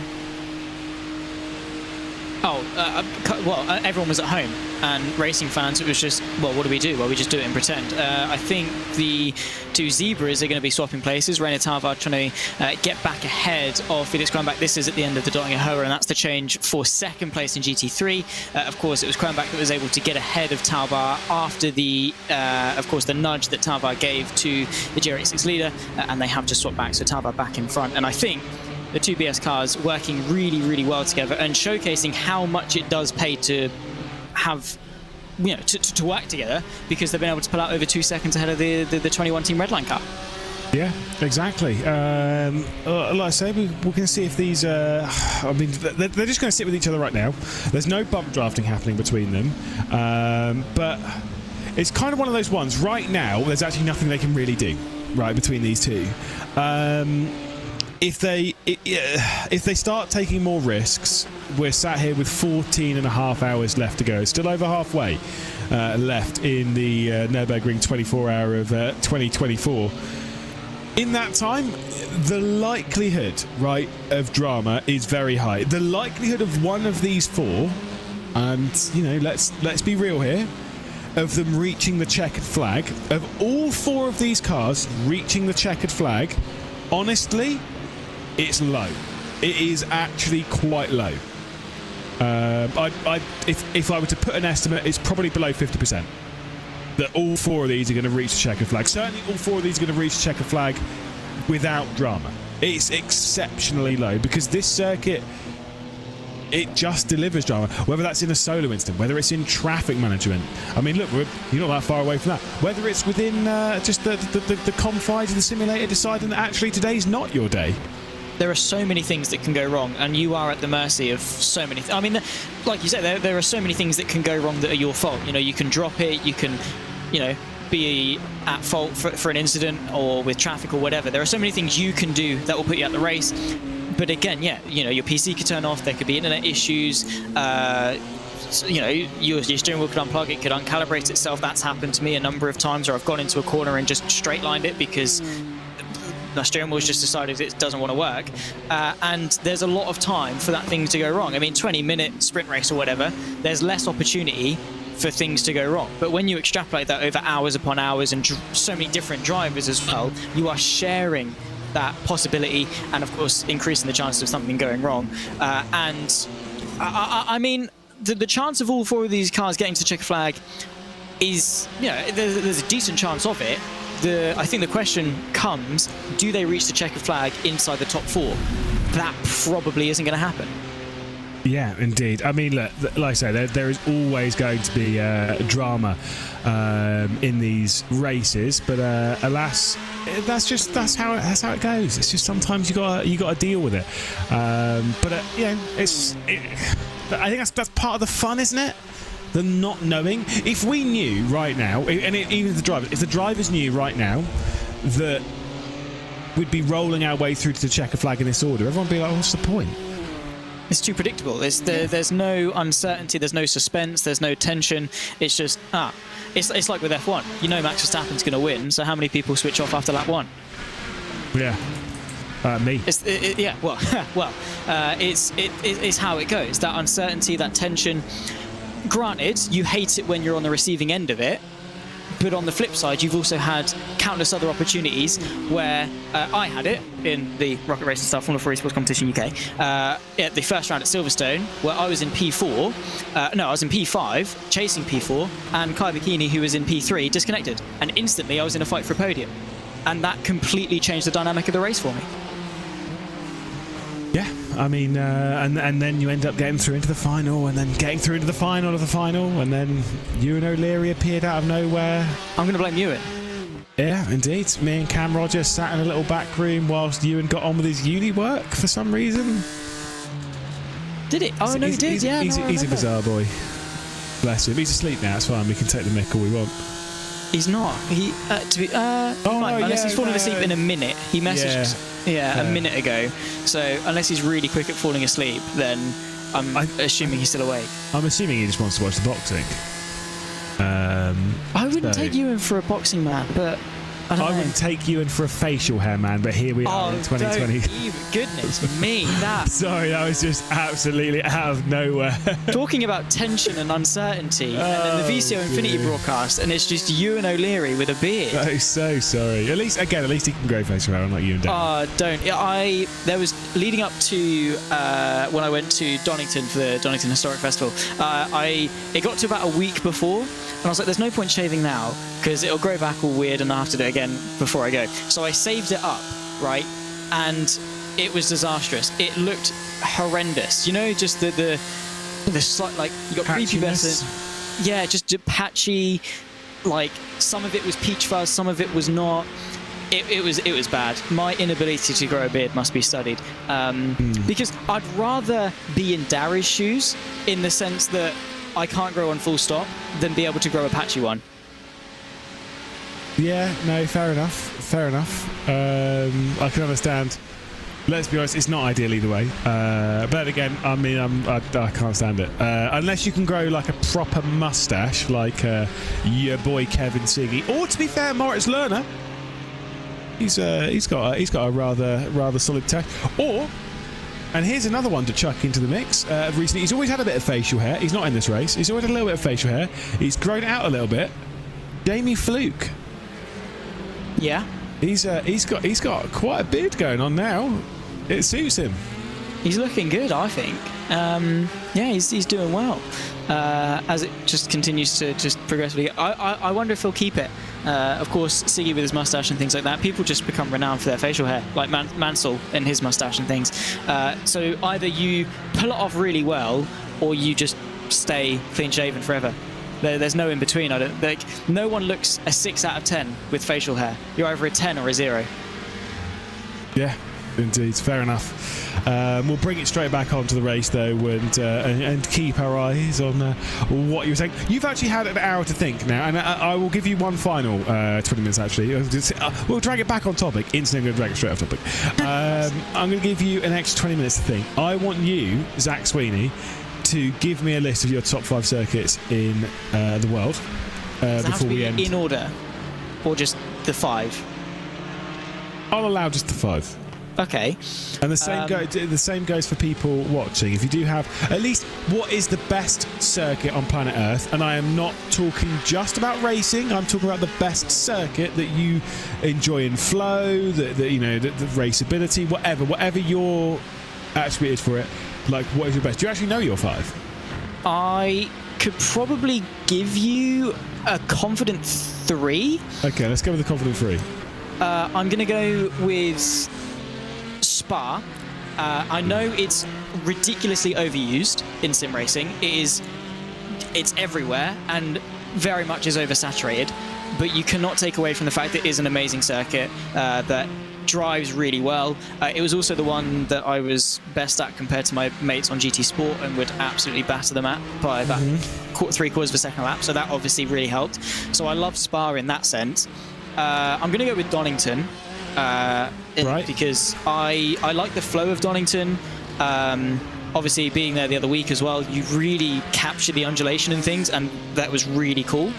Everyone was at home, and racing fans, it was just, well, what do we do? Well, we just do it and pretend. I think the two zebras are going to be swapping places. Reina Talvar trying to get back ahead of Felix Kronbach. This is at the end of the Dottinger Höhe, and that's the change for second place in GT3. Of course, it was Kronbach that was able to get ahead of Talvar after the nudge that Talvar gave to the GR86 leader, and they have just swapped back, so Talvar back in front. And I think the two BS cars working really, really well together and showcasing how much it does pay to have, to work together, because they've been able to pull out over 2 seconds ahead of the 21 Team Redline car. Yeah, exactly. Like I say, we can see if these... they're just going to sit with each other right now. There's no bump drafting happening between them. But it's kind of one of those ones. Right now, there's actually nothing they can really do, right, between these two. If they start taking more risks, we're sat here with 14 and a half hours left to go. Still over halfway left in the Nürburgring 24-hour of 2024. In that time, the likelihood, right, of drama is very high. The likelihood of one of these four, and let's be real here, of them reaching the checkered flag, of all four of these cars reaching the checkered flag, honestly, it's low. It is actually quite low. If I were to put an estimate, it's probably below 50%. That all four of these are going to reach the checkered flag. Certainly all four of these are going to reach the checkered flag without drama. It's exceptionally low, because this circuit, it just delivers drama. Whether that's in a solo incident, whether it's in traffic management. I mean, look, you're not that far away from that. Whether it's within just the confines of the simulator deciding that actually today's not your day. There are so many things that can go wrong, and you are at the mercy of so many. I mean, like you said, there are so many things that can go wrong that are your fault. You can drop it, you can, be at fault for an incident or with traffic or whatever. There are so many things you can do that will put you out the race. But again, your PC could turn off. There could be internet issues. Your steering wheel could unplug. It could uncalibrate itself. That's happened to me a number of times, or I've gone into a corner and just straight lined it because the steering wheel's just decided it doesn't want to work. And there's a lot of time for that thing to go wrong. I mean, 20-minute sprint race or whatever, there's less opportunity for things to go wrong. But when you extrapolate that over hours upon hours and so many different drivers as well, you are sharing that possibility and, of course, increasing the chances of something going wrong. I mean, the chance of all four of these cars getting to checker flag is, there's a decent chance of it. I think the question comes, do they reach the checker flag inside the top four? That probably isn't going to happen. Yeah, indeed. I mean, look, like I say, there is always going to be drama in these races, but alas, that's how it goes. It's just sometimes you got to deal with it. I think that's part of the fun, isn't it? The not knowing. If we knew right now, and even if the drivers knew right now that we'd be rolling our way through to the checker flag in this order, everyone would be like, what's the point? It's too predictable. There's no uncertainty, there's no suspense, there's no tension. It's just, it's like with F1. Max Verstappen's going to win, so how many people switch off after lap one? Yeah. Me. It's how it goes. That uncertainty, that tension. Granted, you hate it when you're on the receiving end of it, but on the flip side, you've also had countless other opportunities where I had it in the Rocket Racing Star Formula 4 Esports Competition UK at the first round at Silverstone, where I was in P4. I was in P5, chasing P4, and Kai Bikini, who was in P3, disconnected. And instantly, I was in a fight for a podium. And that completely changed the dynamic of the race for me. Yeah, I mean, and then you end up getting through into the final, and then getting through into the final of the final, and then Ewan O'Leary appeared out of nowhere. I'm going to blame Ewan. Yeah, indeed. Me and Cam Rogers sat in a little back room whilst Ewan got on with his uni work for some reason. Did it? Oh, no, he did. He's a bizarre boy. Bless him. He's asleep now. It's fine. We can take the mick all we want. He's not. Unless he's fallen asleep in a minute. He messaged a minute ago. So unless he's really quick at falling asleep, then I'm assuming he's still awake. I'm assuming he just wants to watch the boxing. I wouldn't take you in for a boxing man, but I wouldn't take you in for a facial hair, man, but here we are in 2020. Goodness me, that. Sorry, that was just absolutely out of nowhere. Talking about tension and uncertainty, and then the VCO Infinity broadcast, and it's just you and O'Leary with a beard. I'm so sorry. At least he can grow facial hair, unlike you and Dan. Don't. There was leading up to when I went to Donington for the Donington Historic Festival. It got to about a week before, and I was like, "There's no point shaving now because it'll grow back all weird, and I have to do it again before I go." So I saved it up, right, and it was disastrous. It looked horrendous. You know, just the slight, like, you got prepubescent. Yeah, just patchy. Like, some of it was peach fuzz, some of it was not. It was bad. My inability to grow a beard must be studied. Because I'd rather be in Dari's shoes in the sense that I can't grow one full stop than be able to grow a patchy one. Yeah, no, fair enough. I can understand. Let's be honest, it's not ideal either way. But again, I mean, I can't stand it. Unless you can grow like a proper mustache, like your boy Kevin Siggy, or to be fair, Moritz Lerner. He's got a rather solid tech. Or, and here's another one to chuck into the mix. Recently, he's always had a bit of facial hair. He's not in this race. He's always had a little bit of facial hair. He's grown it out a little bit. Jamie Fluke. Yeah. He's got quite a beard going on now. It suits him. He's looking good, I think. Yeah, he's doing well. As it just continues to just progressively. I wonder if he'll keep it. Of course, Siggy with his mustache and things like that, people just become renowned for their facial hair, like Mansell and his mustache and things. So either you pull it off really well, or you just stay clean shaven forever. There's no in between. No one looks a 6 out of 10 with facial hair. You're either a 10 or a 0. Yeah, indeed. Fair enough. We'll bring it straight back onto the race, though, and keep our eyes on what you were saying. You've actually had an hour to think now, and I will give you one final 20 minutes, actually. We'll drag it back on topic. Instantly, I'm going to drag it straight off topic. I'm going to give you an extra 20 minutes to think. I want you, Zach Sweeney, to give me a list of your top 5 circuits in the world before we end. In order, or just the 5? I'll allow just the 5. Okay. And the same goes for people watching. If you do have at least what is the best circuit on planet Earth, and I am not talking just about racing, I'm talking about the best circuit that you enjoy in flow, the raceability, whatever your attribute is for it. Like, what is your best? Do you actually know your 5? I could probably give you a confident 3. Okay, let's go with the confident 3. I'm going to go with Spa. I know it's ridiculously overused in sim racing. It's everywhere and very much is oversaturated, but you cannot take away from the fact that it is an amazing circuit that drives really well. It was also the one that I was best at compared to my mates on GT Sport and would absolutely batter them at by about 3/4 of a second lap, so that obviously really helped. So I love Spa in that sense. I'm going to go with Donington because I like the flow of Donington. Obviously, being there the other week as well, you really capture the undulation and things, and that was really cool.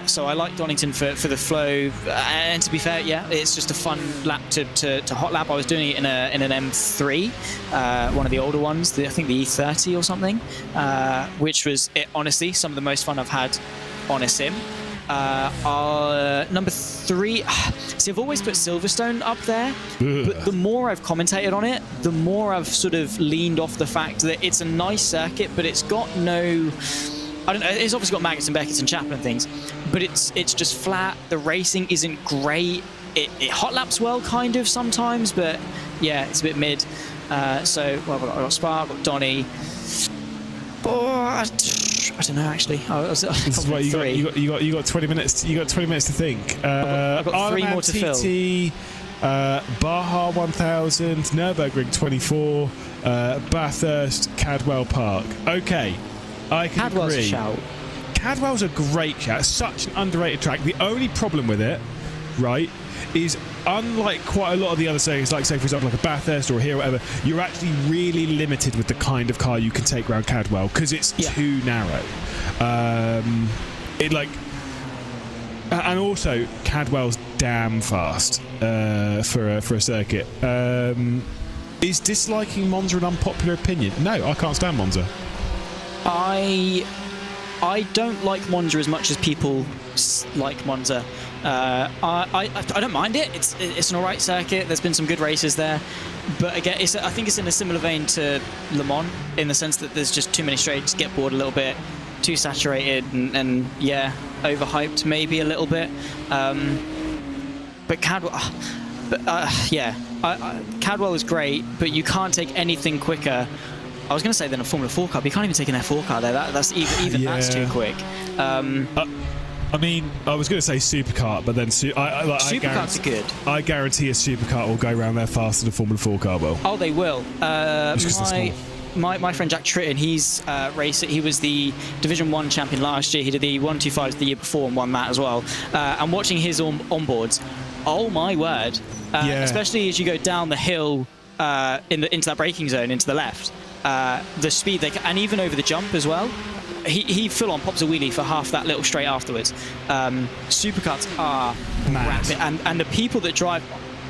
So I like Donington for the flow. And to be fair, yeah, it's just a fun lap to hot lap. I was doing it in an M3, one of the older ones, I think the E30 or something, which was honestly some of the most fun I've had on a sim. Number 3, see, I've always put Silverstone up there, but the more I've commentated on it, the more I've sort of leaned off the fact that it's a nice circuit, but it's got no, I don't know, it's obviously got Maggots and Beckett's and Chapel and things, but it's just flat. The racing isn't great. It hot laps well, kind of, sometimes, but yeah, it's a bit mid. So, well, I've got Spa, I've got Donny. I don't know, actually. This is what you got 20 minutes. You got 20 minutes to think. I've got 3 more to fill. Baja 1000, Nürburgring 24, Bathurst, Cadwell Park. Okay, I can Cadwell's agree. A shout. Cadwell's a great shout. It's such an underrated track. The only problem with it, right, is unlike quite a lot of the other circuits, like say for example like a Bathurst or a Hero or whatever, you're actually really limited with the kind of car you can take around Cadwell because it's too narrow. And also Cadwell's damn fast for a circuit. Is disliking Monza an unpopular opinion? No, I can't stand Monza. I don't like Monza as much as people like Monza. I don't mind it. It's an alright circuit. There's been some good races there, but again, I think it's in a similar vein to Le Mans in the sense that there's just too many straights, get bored a little bit, too saturated, and yeah, overhyped maybe a little bit. But Cadwell, Cadwell is great, but you can't take anything quicker. I was going to say than a Formula 4 car, but you can't even take an F4 car there. That's even that's too quick. I mean, I was going to say supercar, but then supercars are good. I guarantee a supercar will go around there faster than a Formula 4 car will. Oh, they will. My friend Jack Tritton, he's racer. He was the Division 1 champion last year. He did the 125s the year before and won that as well. And watching his onboards, oh my word! Especially as you go down the hill into that braking zone into the left, the speed and even over the jump as well. He full on pops a wheelie for half that little straight afterwards. Supercars are rapid, and the people that drive,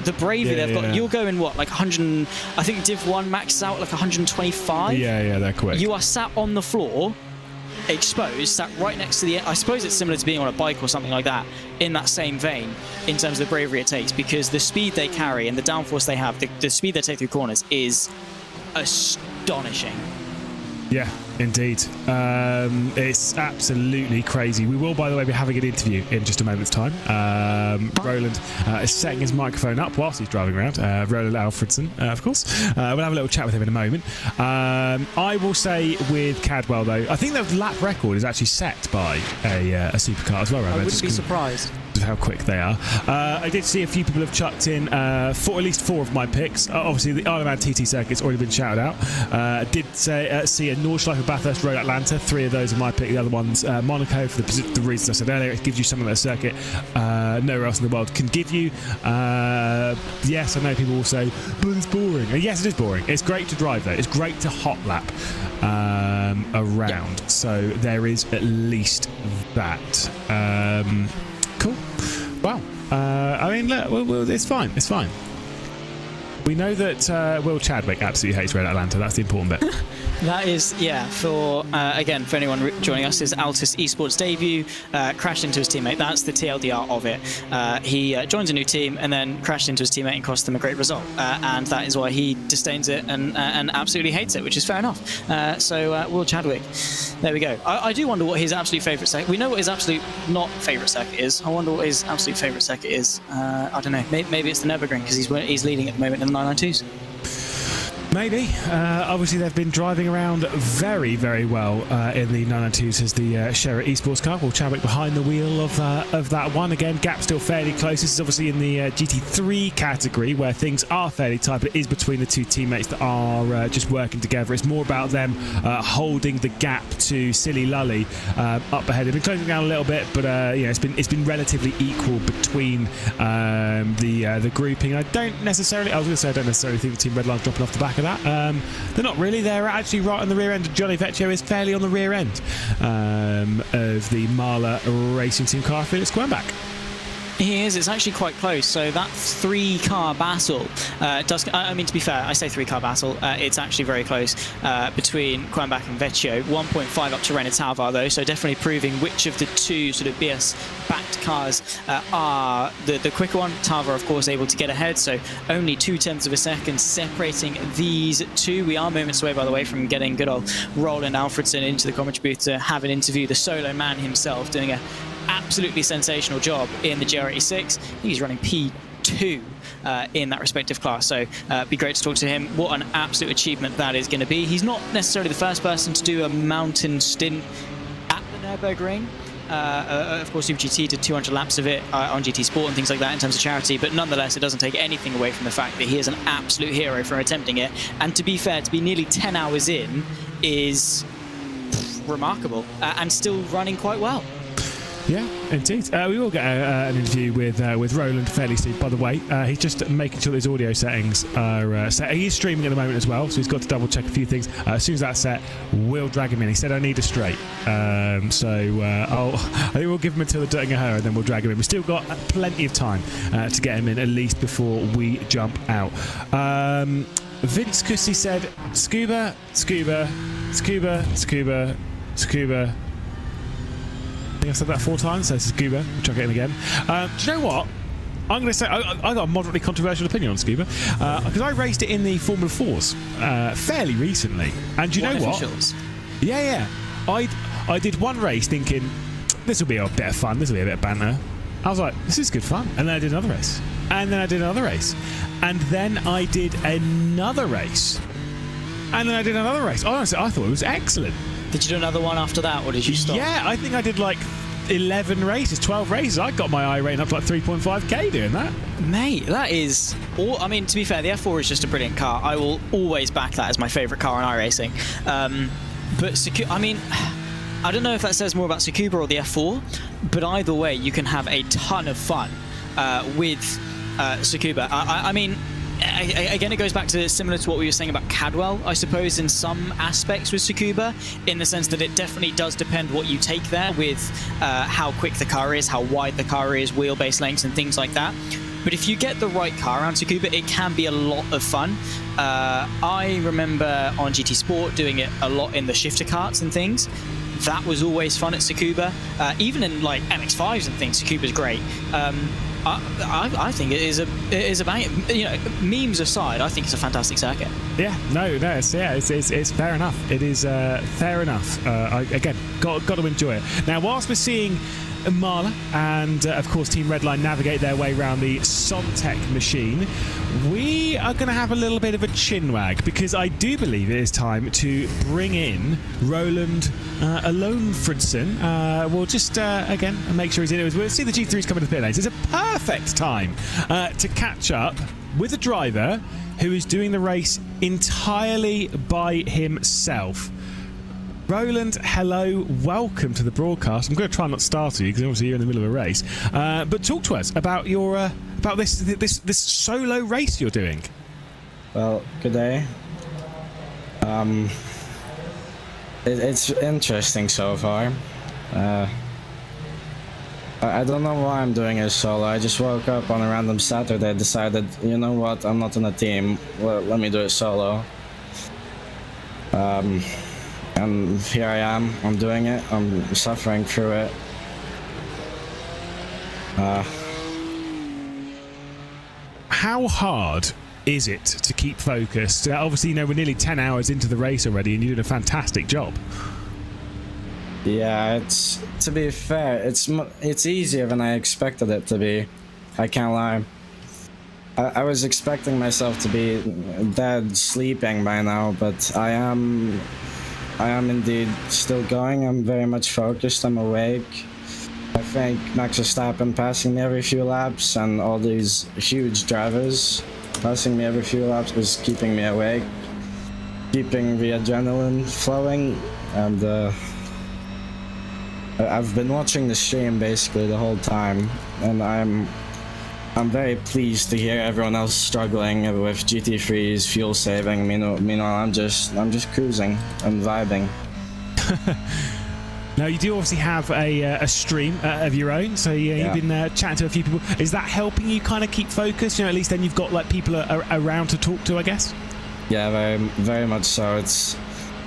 the bravery they've got. You're going what, like 100? I think Div 1 maxes out like 125. Yeah, they're quick. You are sat on the floor, exposed, sat right next to the. I suppose it's similar to being on a bike or something like that. In that same vein, in terms of the bravery it takes, because the speed they carry and the downforce they have, the speed they take through corners is astonishing. Yeah, indeed. It's absolutely crazy. We will, by the way, be having an interview in just a moment's time. Roland is setting his microphone up whilst he's driving around. Roland Alfredson, of course. We'll have a little chat with him in a moment. I will say with Cadwell, though, I think the lap record is actually set by a supercar as well. I wouldn't be surprised. Of how quick they are. I did see a few people have chucked in at least 4 of my picks. Obviously, the Isle of Man TT circuit's already been shouted out. Did see a Nordschleife, Bathurst, Road Atlanta. 3 of those are my pick. The other one's Monaco for the reasons I said earlier. It gives you something that a circuit nowhere else in the world can give you. Yes, I know people will say, but it's boring. And yes, it is boring. It's great to drive though. It's great to hot lap around. Yeah. So there is at least that. Cool. Well, I mean, look, it's fine. It's fine. We know that Will Chadwick absolutely hates Red Atlanta. That's the important bit. That is, for anyone joining us, his Altus Esports debut, crashed into his teammate. That's the TLDR of it. He joins a new team and then crashed into his teammate and cost them a great result. And that is why he disdains it and absolutely hates it, which is fair enough. Will Chadwick, there we go. I do wonder what his absolute favourite circuit. We know what his absolute not favourite circuit is. I wonder what his absolute favourite circuit is. I don't know. Maybe it's the Nürburgring because he's leading at the moment in the 992s. Maybe. Obviously, they've been driving around very, very well in the 992s as the Sherra Esports car. Will Chadwick behind the wheel of that one. Again, gap still fairly close. This is obviously in the GT3 category where things are fairly tight, but it is between the 2 teammates that are just working together. It's more about them holding the gap to Silly Lully up ahead. They've been closing down a little bit, but it's been relatively equal between the grouping. I don't necessarily think the Team Redline's dropping off the back of that. They're not really. They're actually right on the rear end. Johnny Vecchio is fairly on the rear end of the Marla Racing Team car. I feel it's back. He is. It's actually quite close. So that 3-car battle does. I mean, to be fair, I say 3-car battle. It's actually very close between Quambach and Vecchio. 1.5 up to Renault Talvar, though. So definitely proving which of the 2 sort of BS-backed cars are the quicker one. Talvar, of course, able to get ahead. So only 0.2 of a second separating these 2. We are moments away, by the way, from getting good old Roland Alfredson into the commentary booth to have an interview. The solo man himself doing a absolutely sensational job in the GR86. He's running P2 in that respective class, so be great to talk to him. What an absolute achievement that is going to be. He's not necessarily the first person to do a mountain stint at the Nürburgring. Of course, Super GT did 200 laps of it on GT Sport and things like that in terms of charity, but nonetheless, it doesn't take anything away from the fact that he is an absolute hero for attempting it. And to be fair, to be nearly 10 hours in is remarkable and still running quite well. Yeah, indeed. We will get an interview with Roland fairly soon, by the way. He's just making sure his audio settings are set. He is streaming at the moment as well, so he's got to double check a few things. As soon as that's set, we'll drag him in. He said, I need a straight. I think we'll give him until the Dirting Her, and then we'll drag him in. We've still got plenty of time to get him in, at least before we jump out. Vince Cussy said, scuba, scuba, scuba, scuba, scuba. I think I said that 4 times, so scuba. We'll chuck it in again. Do you know what? I'm going to say I got a moderately controversial opinion on scuba because I raced it in the Formula 4s fairly recently. And do you know what? Yeah. I did one race thinking, this will be a bit of fun, this will be a bit of banter. I was like, this is good fun. And then I did another race. And then I did another race. And then I did another race. And then I did another race. Honestly, I thought it was excellent. Did you do another one after that, or did you stop? Yeah, I think I did like 11 races, 12 races. I got my iRacing up to like 3.5k doing that. Mate, that is... I mean, to be fair, the F4 is just a brilliant car. I will always back that as my favourite car in iRacing. But, I mean... I don't know if that says more about Tsukuba or the F4, but either way, you can have a ton of fun with Tsukuba. I mean, again, it goes back to similar to what we were saying about Cadwell, I suppose, in some aspects with Tsukuba, in the sense that it definitely does depend what you take there with how quick the car is, how wide the car is, wheelbase lengths and things like that. But if you get the right car around Tsukuba, it can be a lot of fun. I remember on GT Sport doing it a lot in the shifter karts and things. That was always fun at Tsukuba. Even in like MX-5s and things, Tsukuba's great. I think it is a bang. You know, memes aside, I think it's a fantastic circuit. Yeah, it's fair enough. It is fair enough. Again, got to enjoy it. Now, whilst we're seeing Marla and of course Team Redline navigate their way around the Sontec machine, we are going to have a little bit of a chinwag because I do believe it is time to bring in Roland Alonfredson. We'll just again make sure he's in it. We'll see the G3s coming to the pit lanes. It's a perfect time to catch up with a driver who is doing the race entirely by himself. Roland, hello, welcome to the broadcast. I'm going to try not to startle you because obviously you're in the middle of a race. But talk to us about your about this solo race you're doing. Well, good day. It's interesting so far. I don't know why I'm doing it solo. I just woke up on a random Saturday, decided, you know what, I'm not in a team. Well, let me do it solo. And here I am. I'm doing it. I'm suffering through it. How hard is it to keep focused? Obviously, you know, we're nearly 10 hours into the race already, and you did a fantastic job. Yeah, to be fair, it's easier than I expected it to be. I can't lie. I was expecting myself to be dead sleeping by now, but I am indeed still going. I'm very much focused. I'm awake. I think Max Verstappen passing me every few laps and all these huge drivers passing me every few laps is keeping me awake, keeping the adrenaline flowing, and I've been watching the stream basically the whole time, and I'm very pleased to hear everyone else struggling with GT3s, fuel saving. Meanwhile, I'm just cruising and vibing. Now, you do obviously have a stream of your own, so you've been chatting to a few people. Is that helping you kind of keep focused? You know, at least then you've got like people around to talk to, I guess. Yeah, very much so. It's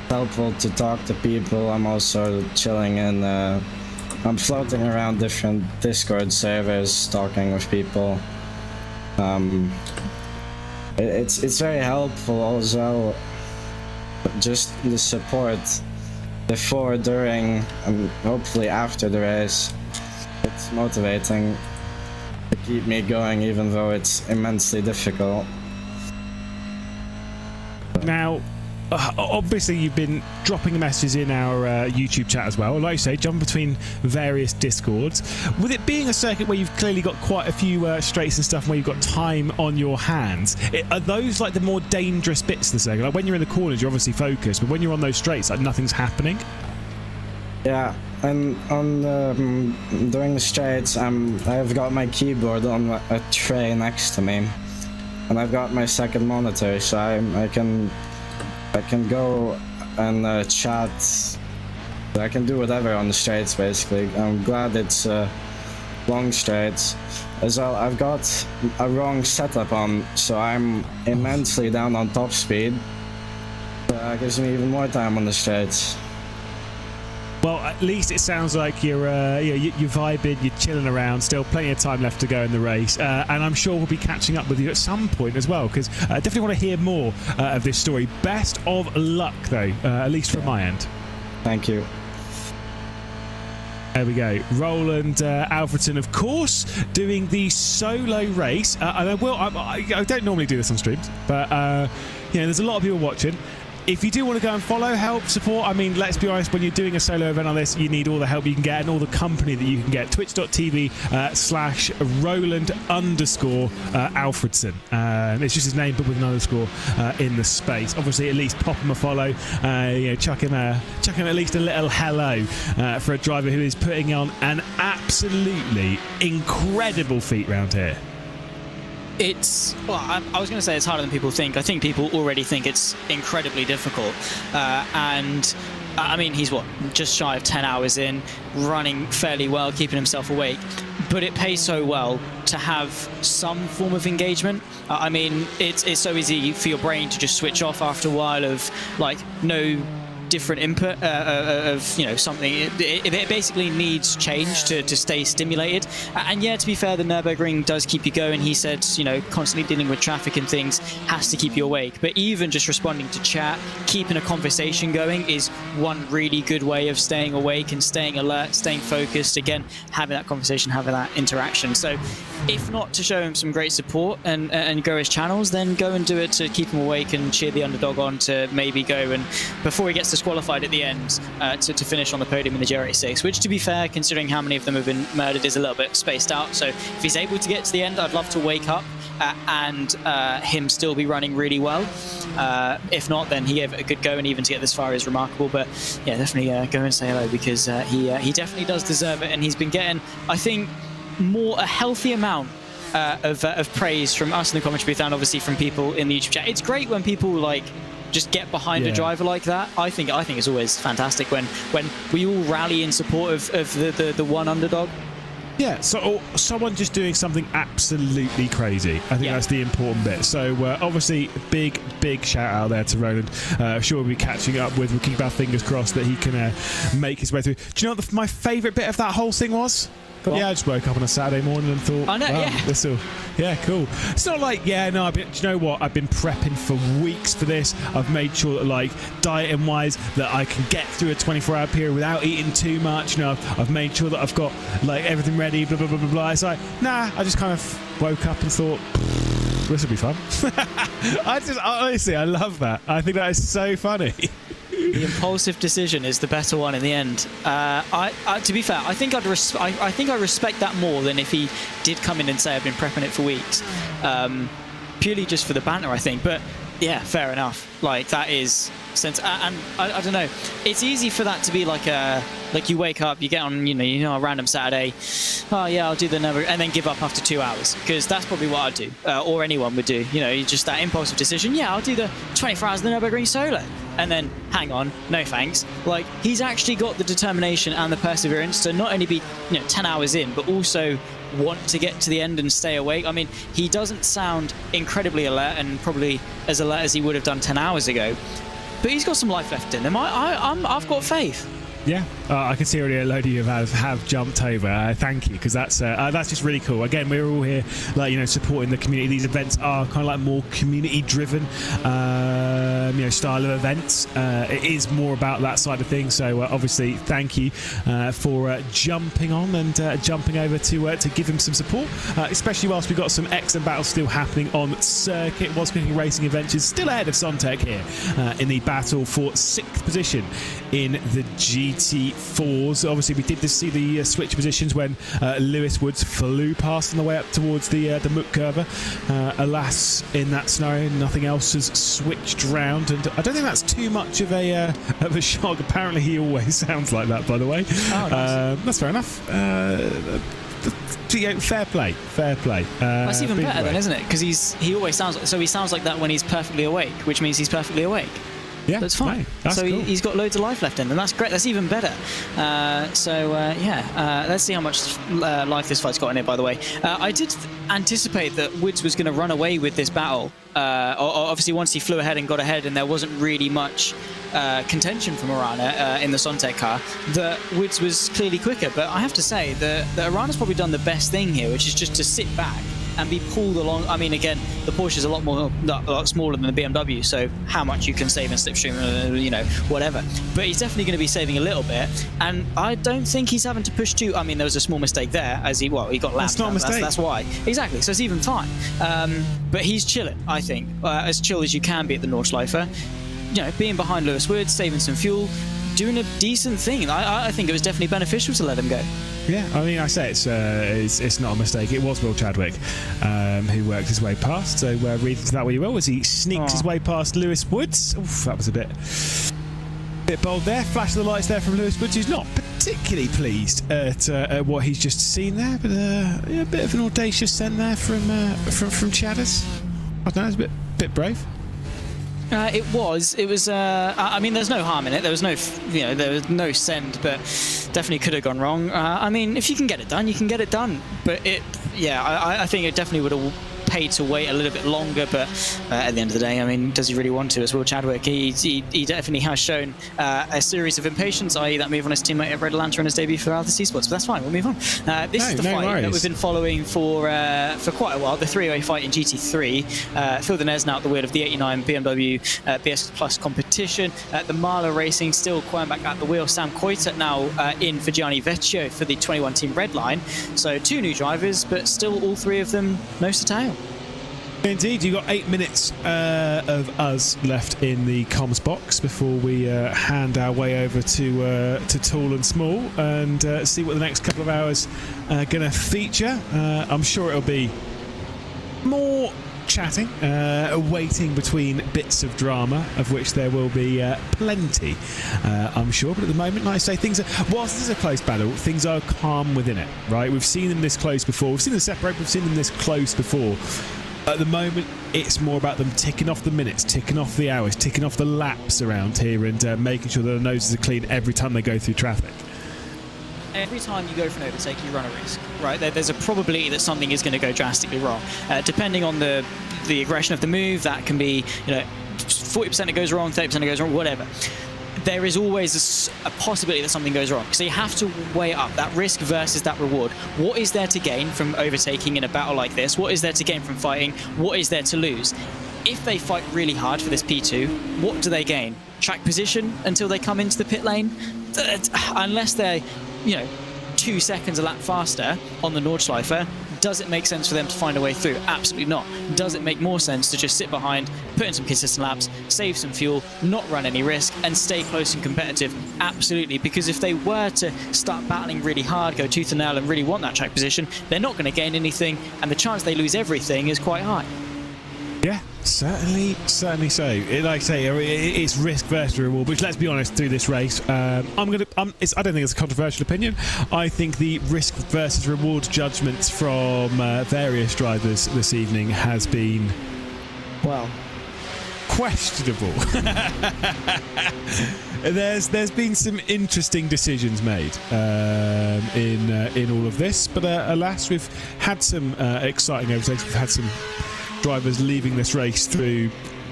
helpful to talk to people. I'm also chilling and I'm floating around different Discord servers, talking with people. It's very helpful as well. Just the support before, during, and hopefully after the race. It's motivating to keep me going, even though it's immensely difficult. Now, obviously you've been dropping messages in our YouTube chat as well. Like you say, jump between various Discords. With it being a circuit where you've clearly got quite a few straights and stuff where you've got time on your hands, are those like the more dangerous bits of the circuit? Like when you're in the corners, you're obviously focused, but when you're on those straights, like nothing's happening? Yeah, and on during the straights, I've got my keyboard on a tray next to me, and I've got my second monitor, so I can go and chat. I can do whatever on the straights, basically. I'm glad it's long straights. As well, I've got a wrong setup on, so I'm immensely down on top speed. That gives me even more time on the straights. Well, at least it sounds like you're vibing, you're chilling around. Still plenty of time left to go in the race, and I'm sure we'll be catching up with you at some point as well, because I definitely want to hear more of this story. Best of luck, though, at least from my end. Thank you. There we go. Roland Alfredson, of course, doing the solo race. And I don't normally do this on streams, but there's a lot of people watching. If you do want to go and follow, help, support, I mean, let's be honest, when you're doing a solo event on this, you need all the help you can get and all the company that you can get. Twitch.tv/Roland_Alfredson. It's just his name, but with an underscore in the space. Obviously, at least pop him a follow. Chuck him at least a little hello for a driver who is putting on an absolutely incredible feat round here. I was going to say it's harder than people think. I think people already think it's incredibly difficult. And I mean, he's just shy of 10 hours in, running fairly well, keeping himself awake. But it pays so well to have some form of engagement. I mean, it's so easy for your brain to just switch off after a while of no different input of something. It basically needs change to stay stimulated. And yeah, to be fair, the Nürburgring does keep you going. He said, constantly dealing with traffic and things has to keep you awake. But even just responding to chat, keeping a conversation going is one really good way of staying awake and staying alert, staying focused. Again, having that conversation, having that interaction. So if not to show him some great support and grow his channels, then go and do it to keep him awake and cheer the underdog on to maybe go and, before he gets disqualified at the end, to finish on the podium in the GR86, which, to be fair, considering how many of them have been murdered, is a little bit spaced out. So if he's able to get to the end, I'd love to wake up and him still be running really well. If not, then he gave it a good go, and even to get this far is remarkable. But yeah, definitely go and say hello, because he definitely does deserve it, and he's been getting, I think, a healthy amount of praise from us in the commentary booth, and obviously from people in the YouTube chat. It's great when people just get behind a driver like that. I think it's always fantastic when we all rally in support of the one underdog. Yeah, so someone just doing something absolutely crazy. I think that's the important bit. So obviously, big shout out there to Roland. Sure, we'll be catching up with. We'll keep our fingers crossed that he can make his way through. Do you know what my favourite bit of that whole thing was? What? Yeah, I just woke up on a Saturday morning and thought, I know, cool. It's not like, do you know what? I've been prepping for weeks for this. I've made sure that, dieting wise, that I can get through a 24-hour period without eating too much. I've made sure that I've got, everything ready, blah, blah, blah, blah, blah. It's like, nah, I just kind of woke up and thought, this will be fun. Honestly, I love that. I think that is so funny. The impulsive decision is the better one in the end. To be fair, I think I respect that more than if he did come in and say I've been prepping it for weeks, purely just for the banter, I think. But yeah, fair enough. That is sense, and I don't know. It's easy for that to be you wake up, you get on, a random Saturday. Oh yeah, I'll do the number, and then give up after 2 hours, because that's probably what I'd do, or anyone would do. Just that impulsive decision. Yeah, I'll do the 24 hours of the Nürburgring solo, and then hang on, no thanks. He's actually got the determination and the perseverance to not only be 10 hours in, but also want to get to the end and stay awake. I mean, he doesn't sound incredibly alert, and probably as alert as he would have done 10 hours ago, but he's got some life left in him. I've got faith. Yeah, I can see already a load of you have jumped over. Thank you, because that's just really cool. Again, we're all here, supporting the community. These events are kind of more community-driven, style of events. It is more about that side of things. So obviously, thank you for jumping on and jumping over to give him some support, especially whilst we've got some excellent battles still happening on circuit. Whilst Cooking Racing Adventures still ahead of Sontech here in the battle for 6th position in the GT GT4s. Obviously, we did see the switch positions when Lewis Woods flew past on the way up towards the Mook curve. Alas, in that scenario, nothing else has switched round, and I don't think that's too much of a shock. Apparently, he always sounds like that, by the way. Oh, nice. That's fair enough. Fair play. That's even better then, isn't it? Because he always sounds like, so he sounds like that when he's perfectly awake, which means he's perfectly awake. Yeah, that's fine. Right. That's so cool. He's got loads of life left in, and that's great. That's even better. Let's see how much life this fight's got in it. By the way, I did anticipate that Woods was going to run away with this battle. Obviously, once he flew ahead and got ahead, and there wasn't really much contention from Arana in the Sontec car, that Woods was clearly quicker. But I have to say that Arana's probably done the best thing here, which is just to sit back and be pulled along. I mean, again, the Porsche is a lot smaller than the BMW, so how much you can save in slipstream, whatever. But he's definitely going to be saving a little bit, and I don't think he's having to push too. I mean, there was a small mistake there, as he got lapped. That's not a mistake. That's why. Exactly. So it's even fine. But he's chilling, I think, as chill as you can be at the Nordschleife. Being behind Lewis Woods, saving some fuel, doing a decent thing. I think it was definitely beneficial to let him go. Yeah, I mean, I say it's not a mistake. It was Will Chadwick who worked his way past. So read into that what you will, as he sneaked his way past Lewis Woods. Oof, that was a bit bold there. Flash of the lights there from Lewis Woods, who's not particularly pleased at what he's just seen there, but a bit of an audacious send there from Chadders. I don't know, it's a bit brave. It was. I mean, there's no harm in it. There was no send, but definitely could have gone wrong. I mean, if you can get it done, you can get it done. But I think it definitely would have paid to wait a little bit longer. But at the end of the day, I mean, does he really want to? As Will Chadwick, he definitely has shown a series of impatience, i.e. that move on his teammate at Red Lantern in his debut for Alpha Esports. But that's fine. We'll move on. This is the fight that we've been following for quite a while. The three-way fight in GT3. Phil Denez now at the wheel of the 89 BMW BS Plus competition. The Marla Racing still quite back at the wheel. Sam Coiter now in for Gianni Vecchio for the 21 team Red Line. So 2 new drivers, but still all 3 of them nose to tail. Indeed, you've got 8 minutes of us left in the comms box before we hand our way over to Tall and Small and see what the next couple of hours are going to feature. I'm sure it'll be more chatting, waiting between bits of drama, of which there will be plenty, I'm sure. But at the moment, like I say, whilst this is a close battle, things are calm within it, right? We've seen them this close before. We've seen them separate, we've seen them this close before. At the moment, it's more about them ticking off the minutes, ticking off the hours, ticking off the laps around here and making sure that their noses are clean every time they go through traffic. Every time you go for an overtake, you run a risk, right? There's a probability that something is going to go drastically wrong. Depending on the aggression of the move, that can be 40% it goes wrong, 30% it goes wrong, whatever. There is always a possibility that something goes wrong. So you have to weigh up that risk versus that reward. What is there to gain from overtaking in a battle like this? What is there to gain from fighting? What is there to lose? If they fight really hard for this P2, what do they gain? Track position until they come into the pit lane? Unless they're, 2 seconds a lap faster on the Nordschleife, does it make sense for them to find a way through? Absolutely not. Does it make more sense to just sit behind, put in some consistent laps, save some fuel, not run any risk, and stay close and competitive? Absolutely, because if they were to start battling really hard, go tooth and nail, and really want that track position, they're not going to gain anything, and the chance they lose everything is quite high. Yeah, certainly so. Like I say, it's risk versus reward. Which, let's be honest, through this race, I don't think it's a controversial opinion. I think the risk versus reward judgments from various drivers this evening has been, well, questionable. There's been some interesting decisions made in all of this, but alas, we've had some exciting overtakes. We've had some drivers leaving this race through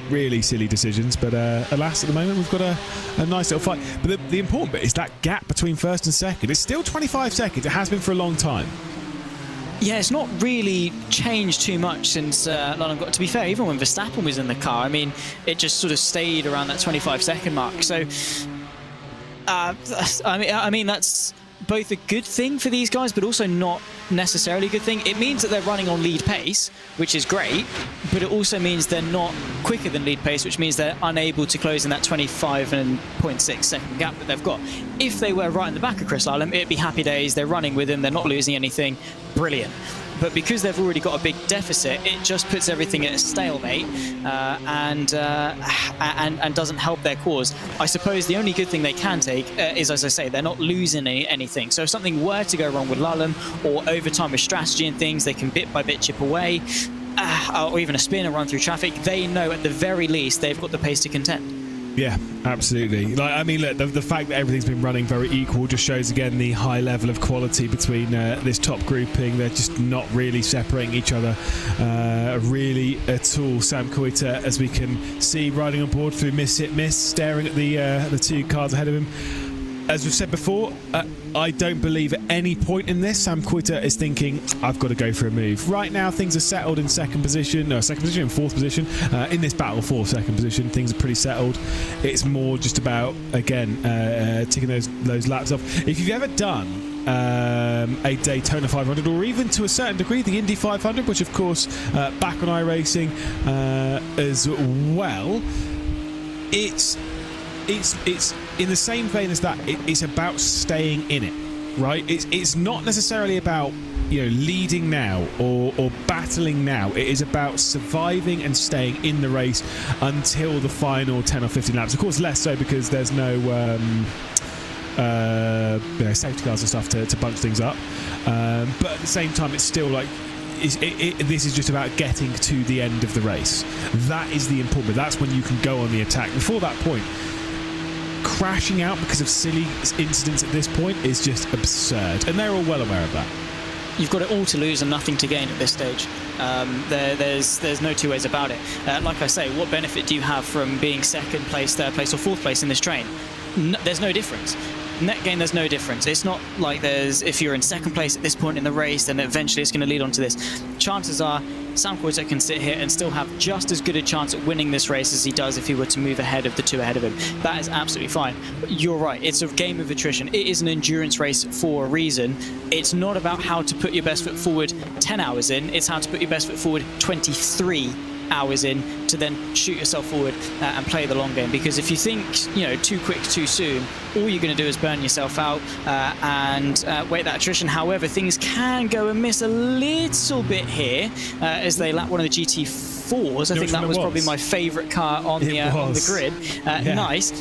really silly decisions, but alas, at the moment we've got a nice little fight. But the important bit is that gap between first and second. It's still 25 seconds. It has been for a long time. Yeah, it's not really changed too much since London got. To be fair, even when Verstappen was in the car, I mean, it just sort of stayed around that 25-second mark. So, I mean that's both a good thing for these guys, but also not necessarily a good thing. It means that they're running on lead pace, which is great, but it also means they're not quicker than lead pace, which means they're unable to close in that 25.6 second gap that they've got. If they were right in the back of Chris Lallam, it'd be happy days. They're running with him, they're not losing anything. Brilliant. But because they've already got a big deficit, it just puts everything at a stalemate and doesn't help their cause. I suppose the only good thing they can take is, as I say, they're not losing anything. So if something were to go wrong with Lallam, or over time with strategy and things, they can bit by bit chip away, or even a spin and run through traffic. They know at the very least they've got the pace to contend. Yeah, absolutely. Like, I mean, look, the fact that everything's been running very equal just shows again the high level of quality between this top grouping. They're just not really separating each other really at all. Sam Koita, as we can see, riding on board through miss hit miss, staring at the two cars ahead of him. As we've said before, I don't believe at any point in this Sam Koita is thinking, I've got to go for a move. Right now, things are settled in fourth position. In this battle for second position, things are pretty settled. It's more just about, again, ticking those laps off. If you've ever done a Daytona 500, or even to a certain degree the Indy 500, which of course back on iRacing as well, it's in the same vein as that. It's about staying in it, right? It's not necessarily about leading now or battling now. It is about surviving and staying in the race until the final 10 or 15 laps. Of course, less so because there's no safety cars and stuff to bunch things up. But at the same time, it's still like. This is just about getting to the end of the race. That is the important bit. That's when you can go on the attack. Before that point, crashing out because of silly incidents at this point is just absurd, and they're all well aware of that. You've got it all to lose and nothing to gain at this stage. There's no two ways about it. Like I say, what benefit do you have from being second place, third place, or fourth place in this train? There's no difference. Net gain, there's no difference. It's not like if you're in second place at this point in the race, then eventually it's going to lead on to this. Chances are Sam Koita can sit here and still have just as good a chance at winning this race as he does if he were to move ahead of the two ahead of him. That is absolutely fine. But you're right, it's a game of attrition. It is an endurance race for a reason. It's not about how to put your best foot forward 10 hours in, it's how to put your best foot forward 23 hours in to then shoot yourself forward and play the long game. Because if you think too quick too soon, all you're going to do is burn yourself out and wait that attrition. However, things can go amiss a little bit here as they lap one of the GT4s. I think that was probably my favourite car on the grid. Yeah. Nice,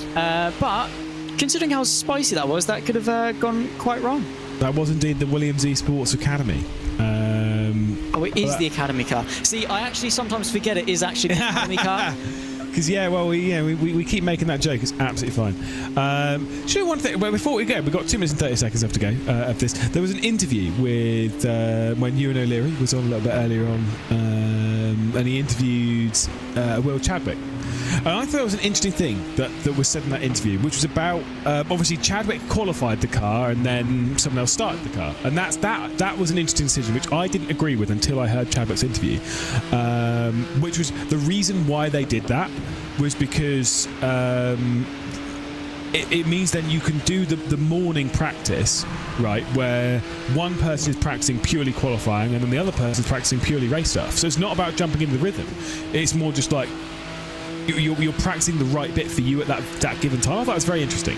but considering how spicy that was, that could have gone quite wrong. That was indeed the Williams Esports Academy. It is the Academy car. See, I actually sometimes forget it is actually the Academy car. Because we keep making that joke. It's absolutely fine. Sure, one thing. Well, before we go, we've got 2 minutes and 30 seconds left to go of this. There was an interview with when Ewan O'Leary was on a little bit earlier on, and he interviewed Will Chadwick. And I thought it was an interesting thing that was said in that interview, which was about obviously Chadwick qualified the car and then someone else started the car, and that was an interesting decision which I didn't agree with until I heard Chadwick's interview, which was the reason why they did that was because it means then you can do the morning practice, right, where one person is practicing purely qualifying and then the other person is practicing purely race stuff. So it's not about jumping into the rhythm. It's more just like you're practicing the right bit for you at that given time. I thought it was very interesting.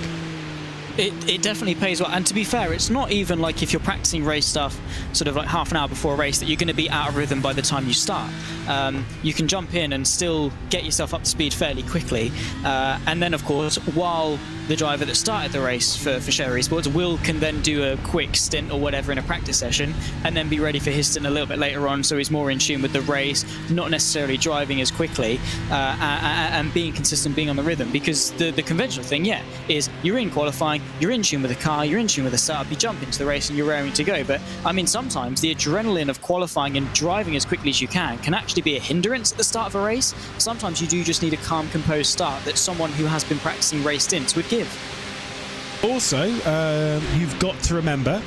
It definitely pays well, and to be fair, it's not even like if you're practicing race stuff sort of like half an hour before a race that you're going to be out of rhythm by the time you start. You can jump in and still get yourself up to speed fairly quickly, and then of course while the driver that started the race for Share Esports, Will, can then do a quick stint or whatever in a practice session and then be ready for his stint a little bit later on, so he's more in tune with the race, not necessarily driving as quickly, and being consistent, being on the rhythm. Because the conventional thing, is you're in qualifying, you're in tune with the car, you're in tune with the setup, you jump into the race and you're raring to go. But I mean, sometimes the adrenaline of qualifying and driving as quickly as you can actually be a hindrance at the start of a race. Sometimes you do just need a calm, composed start that someone who has been practicing race stints would give. Also, you've got to remember,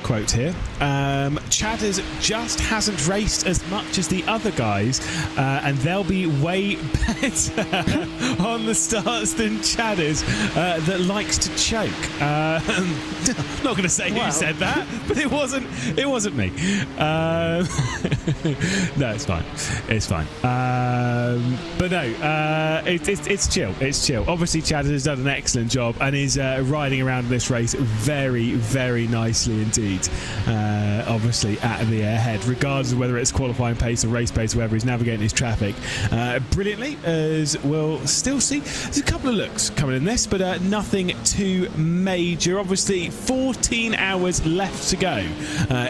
quote here, Chadders just hasn't raced as much as the other guys, and they'll be way better on the starts than Chad is that likes to choke. Not going to say who said that, but it wasn't me. No, it's fine. It's fine. But no, it's chill. It's chill. Obviously, Chad has done an excellent job and is riding around this race very, very nicely indeed. Obviously, at the ahead, regardless of whether it's qualifying pace or race pace, wherever he's navigating his traffic, brilliantly, as we'll still see. There's a couple of looks coming in this, but nothing too major. Obviously, 14 hours left to go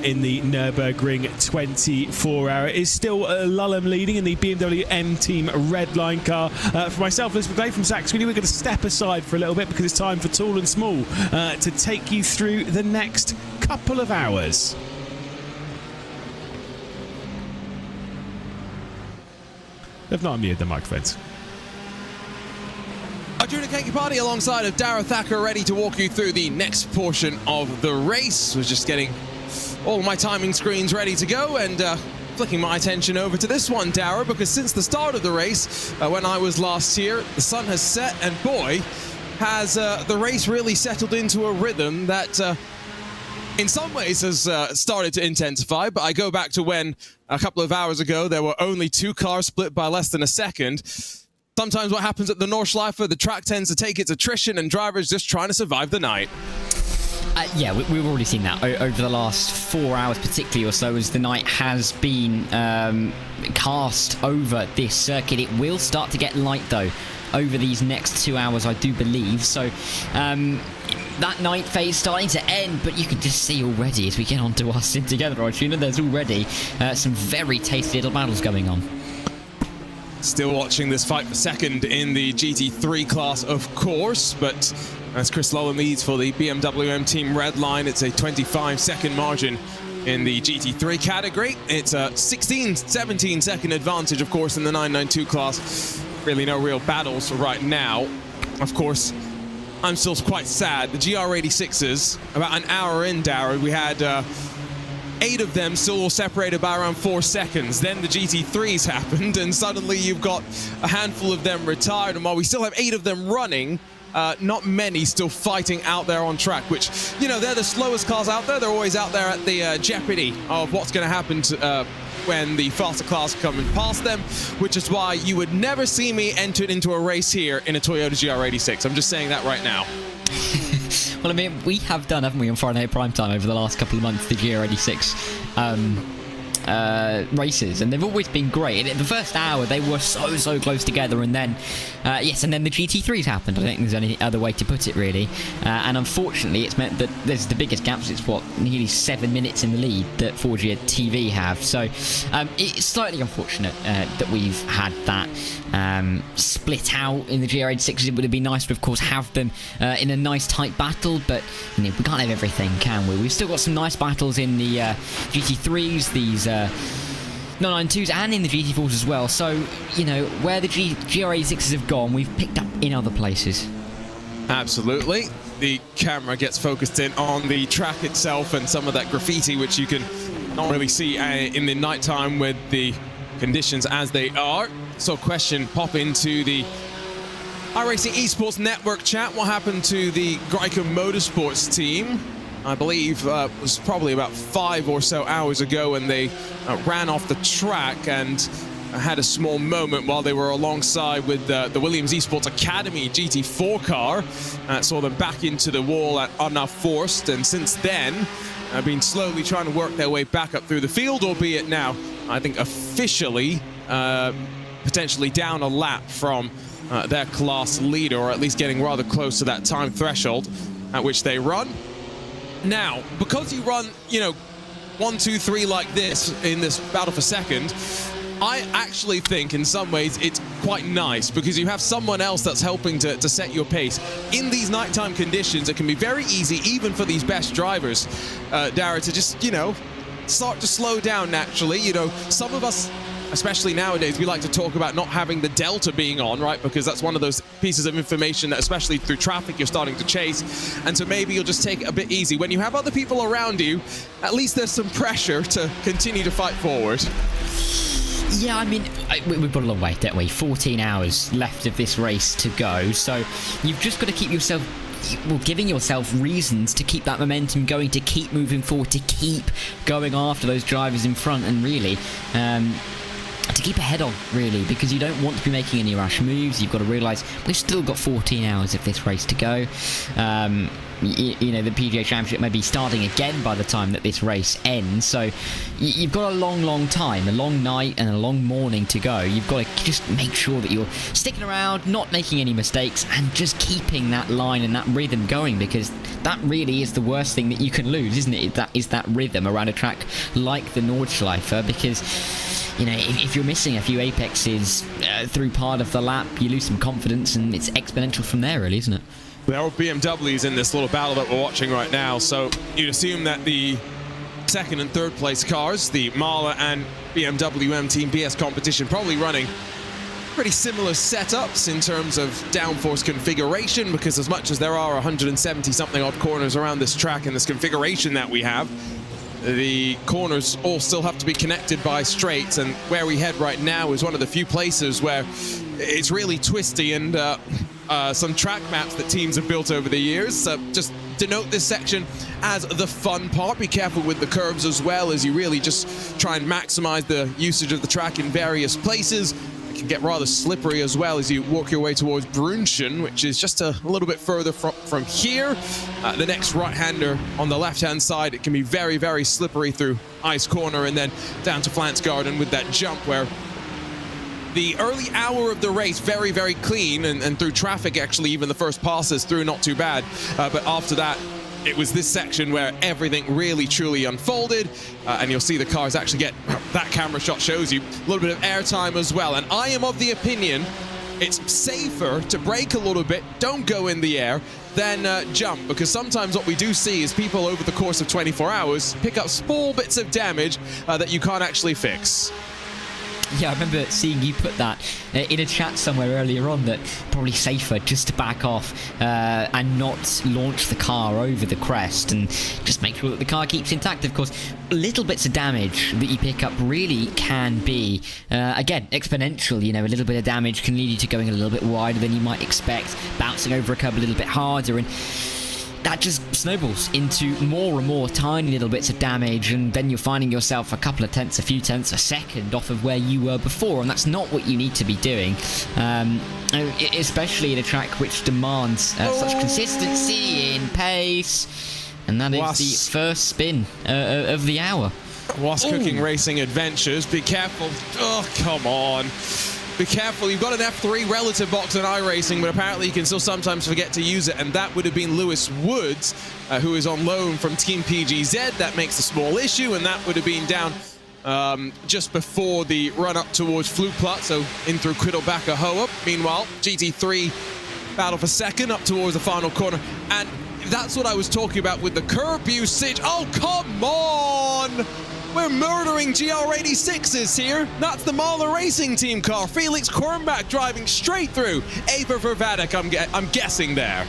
in the Nürburgring 24-hour. It is still Lullum leading in the BMW M Team Red Line car. For myself, Liz McGlade from Sax Screening, we're going to step aside for a little bit because it's time for Tall and Small to take you through the next couple of hours. They've not unmuted the microphones. Arjuna Kenkipati alongside of Dara Thacker, ready to walk you through the next portion of the race. Was just getting all my timing screens ready to go and flicking my attention over to this one, Dara, because since the start of the race, when I was last here, the sun has set, and boy, has the race really settled into a rhythm that in some ways has started to intensify. But I go back to when a couple of hours ago there were only 2 cars split by less than a second. Sometimes what happens at the Nordschleife, the track tends to take its attrition and drivers just trying to survive the night. Yeah, we've already seen that over the last 4 hours particularly or so, as the night has been cast over this circuit. It will start to get light though over these next 2 hours, I do believe. So that night phase starting to end, but you can just see already as we get onto our sim together, Arjuna, there's already some very tasty little battles going on. Still watching this fight for second in the GT3 class, of course, but as Chris Lullum leads for the BMW M Team Red Line, it's a 25-second margin in the GT3 category. It's a 17-second advantage, of course, in the 992 class. Really no real battles right now. Of course, I'm still quite sad. The GR86s, about an hour in, Dara, we had 8 of them still all separated by around 4 seconds. Then the GT3s happened, and suddenly you've got a handful of them retired. And while we still have 8 of them running, not many still fighting out there on track, which, you know, they're the slowest cars out there. They're always out there at the jeopardy of what's going to happen to, when the faster cars come and pass them, which is why you would never see me enter into a race here in a Toyota GR86. I'm just saying that right now. Well, I mean, we have done, haven't we, on Friday Night Primetime over the last couple of months, the GR86 races, and they've always been great. In the first hour, they were so close together, and then, and then the GT3s happened. I don't think there's any other way to put it, really. And unfortunately, it's meant that there's the biggest gaps. It's, nearly 7 minutes in the lead that Forgia TV have. So it's slightly unfortunate that we've had that split out in the GR86s. It would have been nice to, of course, have them in a nice tight battle, but we can't have everything, can we? We've still got some nice battles in the GT3s, these 992s, and in the GT4s as well. So, where the GR86s have gone, we've picked up in other places. Absolutely. The camera gets focused in on the track itself and some of that graffiti, which you can not really see in the nighttime with the conditions as they are. So, question pop into the iRacing Esports Network chat. What happened to the Greico Motorsports team? I believe it was probably about 5 or so hours ago when they ran off the track and had a small moment while they were alongside with the Williams Esports Academy GT4 car. Saw them back into the wall at Arnav Forst, and since then have been slowly trying to work their way back up through the field, albeit now, I think, officially potentially down a lap from their class leader, or at least getting rather close to that time threshold at which they run. Now, because you run, 1, 2, 3 like this in this battle for second, I actually think in some ways it's quite nice because you have someone else that's helping to set your pace. In these nighttime conditions, it can be very easy, even for these best drivers, Dara, to just, start to slow down naturally. Some of us, especially nowadays, we like to talk about not having the delta being on, right? Because that's one of those pieces of information that, especially through traffic, you're starting to chase. And so maybe you'll just take it a bit easy. When you have other people around you, at least there's some pressure to continue to fight forward. Yeah, I mean, we've got a long way, don't we? 14 hours left of this race to go, so you've just got to keep yourself, well, giving yourself reasons to keep that momentum going, to keep moving forward, to keep going after those drivers in front, and really to keep ahead on, really, because you don't want to be making any rash moves. You've got to realise we've still got 14 hours of this race to go. You know, the PGA Championship may be starting again by the time that this race ends, so you've got a long time, a long night and a long morning to go. You've got to just make sure that you're sticking around, not making any mistakes, and just keeping that line and that rhythm going, because that really is the worst thing that you can lose, isn't it? That is that rhythm around a track like the Nordschleife, because you know, if you're missing a few apexes through part of the lap, you lose some confidence, and it's exponential from there, really, isn't it? There are BMWs in this little battle that we're watching right now, so you'd assume that the second and third place cars, the Mahler and BMW M Team BS competition, probably running pretty similar setups in terms of downforce configuration, because as much as there are 170 something odd corners around this track and this configuration that we have, the corners all still have to be connected by straights, and where we head right now is one of the few places where it's really twisty, and some track maps that teams have built over the years just denote this section as the fun part. Be careful with the curbs as well, as you really just try and maximize the usage of the track in various places. It can get rather slippery as well as you walk your way towards Brunchen, which is just a little bit further from here. The next right-hander on the left-hand side, it can be very slippery through Ice Corner and then down to Flansgarden with that jump where the early hour of the race, very clean, and through traffic, actually, even the first passes through, not too bad. But after that, it was this section where everything really, truly unfolded. And you'll see the cars actually get, that camera shot shows you, a little bit of airtime as well. And I am of the opinion it's safer to brake a little bit, don't go in the air, than jump. Because sometimes what we do see is people over the course of 24 hours pick up small bits of damage that you can't actually fix. Yeah, I remember seeing you put that in a chat somewhere earlier on, that probably safer just to back off and not launch the car over the crest, and just make sure that the car keeps intact. Of course, little bits of damage that you pick up really can be, again, exponential. You know, a little bit of damage can lead you to going a little bit wider than you might expect, bouncing over a curb a little bit harder, and that just snowballs into more and more tiny little bits of damage, and then you're finding yourself a couple of tenths, a few tenths, a second off of where you were before, and that's not what you need to be doing, especially in a track which demands such consistency in pace, and that is the first spin of the hour. Was Cooking Racing Adventures, be careful. Oh, come on. Be careful, you've got an F3 relative box in iRacing, but apparently you can still sometimes forget to use it, and that would have been Lewis Woods, who is on loan from Team PGZ. That makes a small issue, and that would have been down just before the run-up towards Flugplatz, so in through Quiddelbacher Hohe. Meanwhile, GT3 battle for second up towards the final corner, and that's what I was talking about with the curb usage. Oh, come on! We're murdering GR86s here. That's the Mahler Racing Team car. Felix Kornbach driving straight through. Ava Vervadik, I'm guessing there.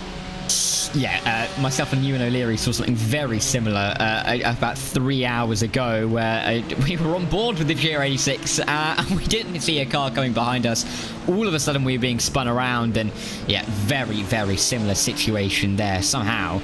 Yeah, myself and Ewan O'Leary saw something very similar about 3 hours ago, where we were on board with the GR86 and we didn't see a car coming behind us. All of a sudden we were being spun around, and yeah, very similar situation there. Somehow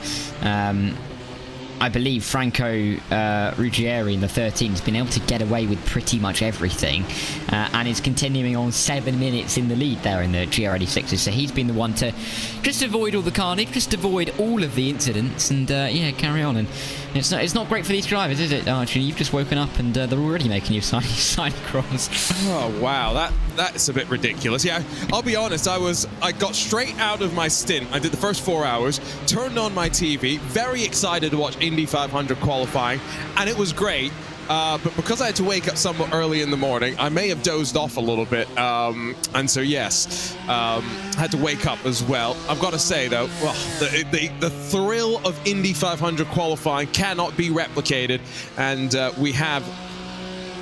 I believe Franco Ruggieri in the 13 has been able to get away with pretty much everything, and is continuing on 7 minutes in the lead there in the GR86s. So he's been the one to just avoid all the carnage, just avoid all of the incidents, and yeah, carry on. And it's not great for these drivers, is it, Archie? You've just woken up and they're already making you sign across. Oh wow, that's a bit ridiculous. Yeah, I'll be honest. I got straight out of my stint. I did the first 4 hours, turned on my TV, very excited to watch Indy 500 qualifying, and it was great. But because I had to wake up somewhat early in the morning, I may have dozed off a little bit, and so yes, had to wake up as well. I've got to say though, well, the thrill of Indy 500 qualifying cannot be replicated, and we have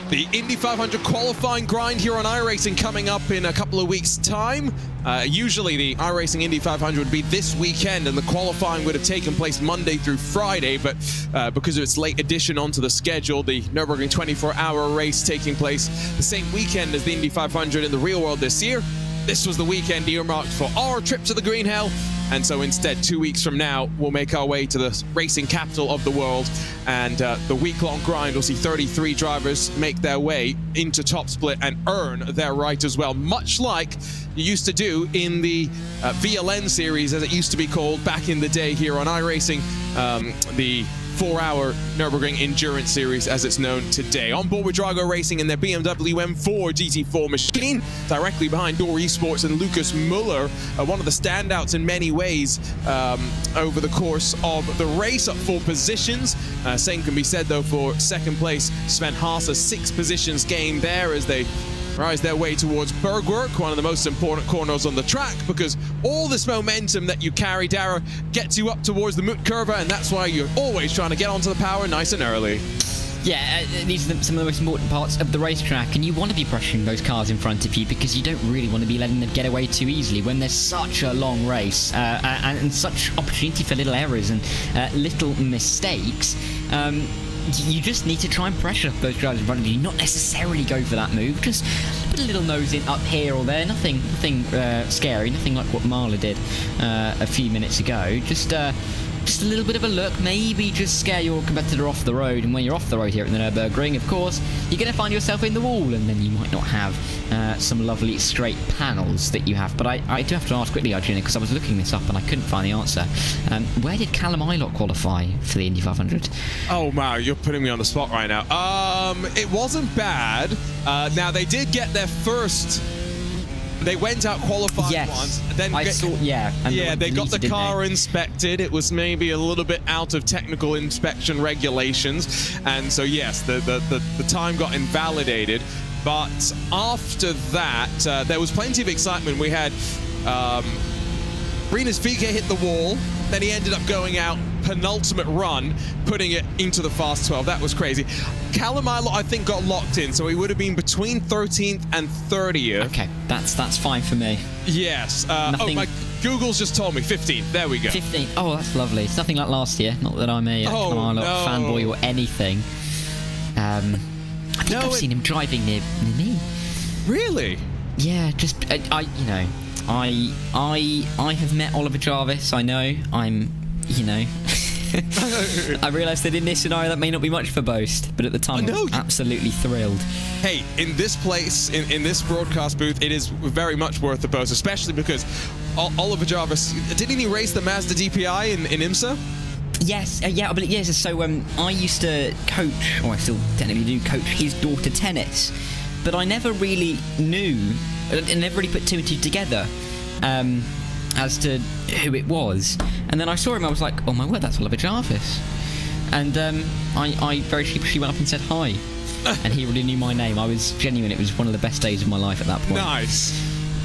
The Indy 500 qualifying grind here on iRacing coming up in a couple of weeks' time. Usually the iRacing Indy 500 would be this weekend and the qualifying would have taken place Monday through Friday, but because of its late addition onto the schedule, the Nürburgring 24-hour race taking place the same weekend as the Indy 500 in the real world this year. This was the weekend earmarked for our trip to the Green Hell, and so instead 2 weeks from now we'll make our way to the racing capital of the world, and the week-long grind will see 33 drivers make their way into top split and earn their right as well, much like you used to do in the VLN series, as it used to be called back in the day here on iRacing, the 4-hour Nürburgring Endurance Series as it's known today. On board with Drago Racing in their BMW M4 GT4 machine, directly behind Door Esports and Lucas Muller, one of the standouts in many ways over the course of the race, up 4 positions. Same can be said though for second place Sven Haase, 6 positions gained there as they rise their way towards Bergwerk, one of the most important corners on the track, because all this momentum that you carry, Dara, gets you up towards the Mut Curva, and that's why you're always trying to get onto the power nice and early. Yeah, these are some of the most important parts of the racetrack, and you want to be pressuring those cars in front of you because you don't really want to be letting them get away too easily when there's such a long race and such opportunity for little errors and little mistakes. You just need to try and pressure those drivers in front of you, not necessarily go for that move, just put a little nose in up here or there, nothing scary, nothing like what Marla did a few minutes ago, just a little bit of a look, maybe just scare your competitor off the road, and when you're off the road here at the Nürburgring, of course, you're going to find yourself in the wall, and then you might not have some lovely straight panels that you have. But I do have to ask quickly, Arjuna, because I was looking this up and I couldn't find the answer. Where did Callum Ilott qualify for the Indy 500? Oh, wow, you're putting me on the spot right now. It wasn't bad. Now, they did get their first... They went out qualifying once. Then I saw, and they got the car inspected. It was maybe a little bit out of technical inspection regulations, and so yes, the time got invalidated. But after that, there was plenty of excitement. We had Rinus VK hit the wall, then he ended up going out penultimate run, putting it into the fast 12. That was crazy. Callum Ilott, I think, got locked in, so he would have been between 13th and 30th. Okay, that's fine for me. Yes. Oh, my Google's just told me 15th. There we go. 15th. Oh, that's lovely. It's nothing like last year. Not that I'm a Callum Ilott fanboy or anything. I think I've seen him driving near me. Really? Yeah, just I have met Oliver Jarvis. I know. I realised that in this scenario that may not be much for boast, but at the time I was absolutely thrilled. Hey, in this place, in this broadcast booth, it is very much worth the boast, especially because Oliver Jarvis, didn't he race the Mazda DPI in IMSA? Yes, I believe, yes. So I used to coach, or I still technically do coach, his daughter tennis, but I never really knew, I never really put 2 and 2 together as to who it was. And then I saw him, I was like, oh my word, that's Oliver Jarvis. And I very sheepishly went up and said hi. And he really knew my name. I was genuine. It was one of the best days of my life at that point. Nice.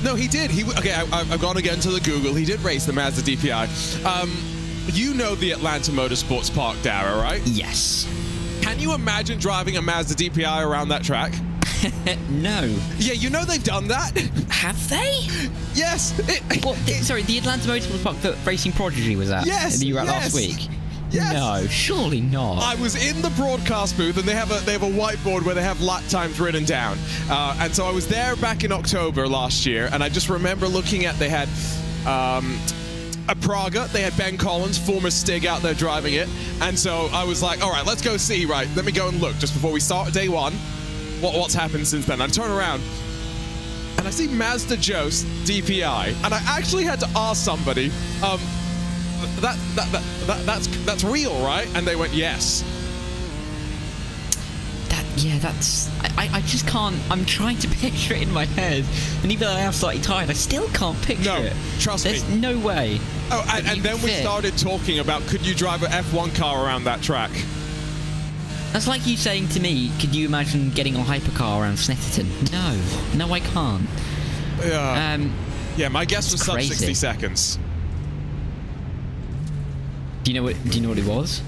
No, he did. I've gone again to the Google. He did race the Mazda DPI. You know the Atlanta Motorsports Park, Dara, right? Yes. Can you imagine driving a Mazda DPI around that track? No. Yeah, you know they've done that. Have they? Yes. Sorry, the Atlanta Motorsports Park that Racing Prodigy was at? Yes. You were at last week? Yes. No, surely not. I was in the broadcast booth, and they have a whiteboard where they have lap times written down. And so I was there back in October last year, and I just remember looking at, they had a Praga, they had Ben Collins, former Stig, out there driving it. And so I was like, all right, let's go see, right, let me go and look just before we start day one. What's happened since then? I turn around and I see Mazda Jost DPI, and I actually had to ask somebody, that's real, right? And they went, yes. I just can't. I'm trying to picture it in my head, and even though I am slightly tired, I still can't picture it. Trust me. There's no way. Oh, and then we started talking about, could you drive an F1 car around that track? That's like you saying to me, could you imagine getting a hypercar around Snetterton? No, I can't. Yeah, my guess was sub 60 seconds. Do you know what it was?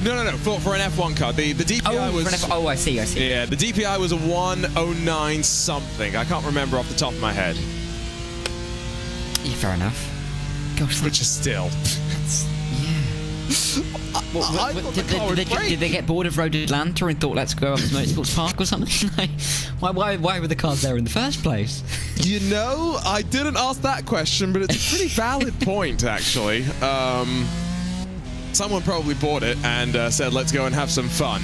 No. For an F1 car, the DPI was. I see. Yeah, the DPI was a 109 something. I can't remember off the top of my head. Yeah, fair enough. Gosh, which is still. Did they get bored of Road Atlanta and thought, let's go up to Motorsports Park or something? Why were the cars there in the first place? You know, I didn't ask that question, but it's a pretty valid point, actually. Someone probably bought it and said, let's go and have some fun.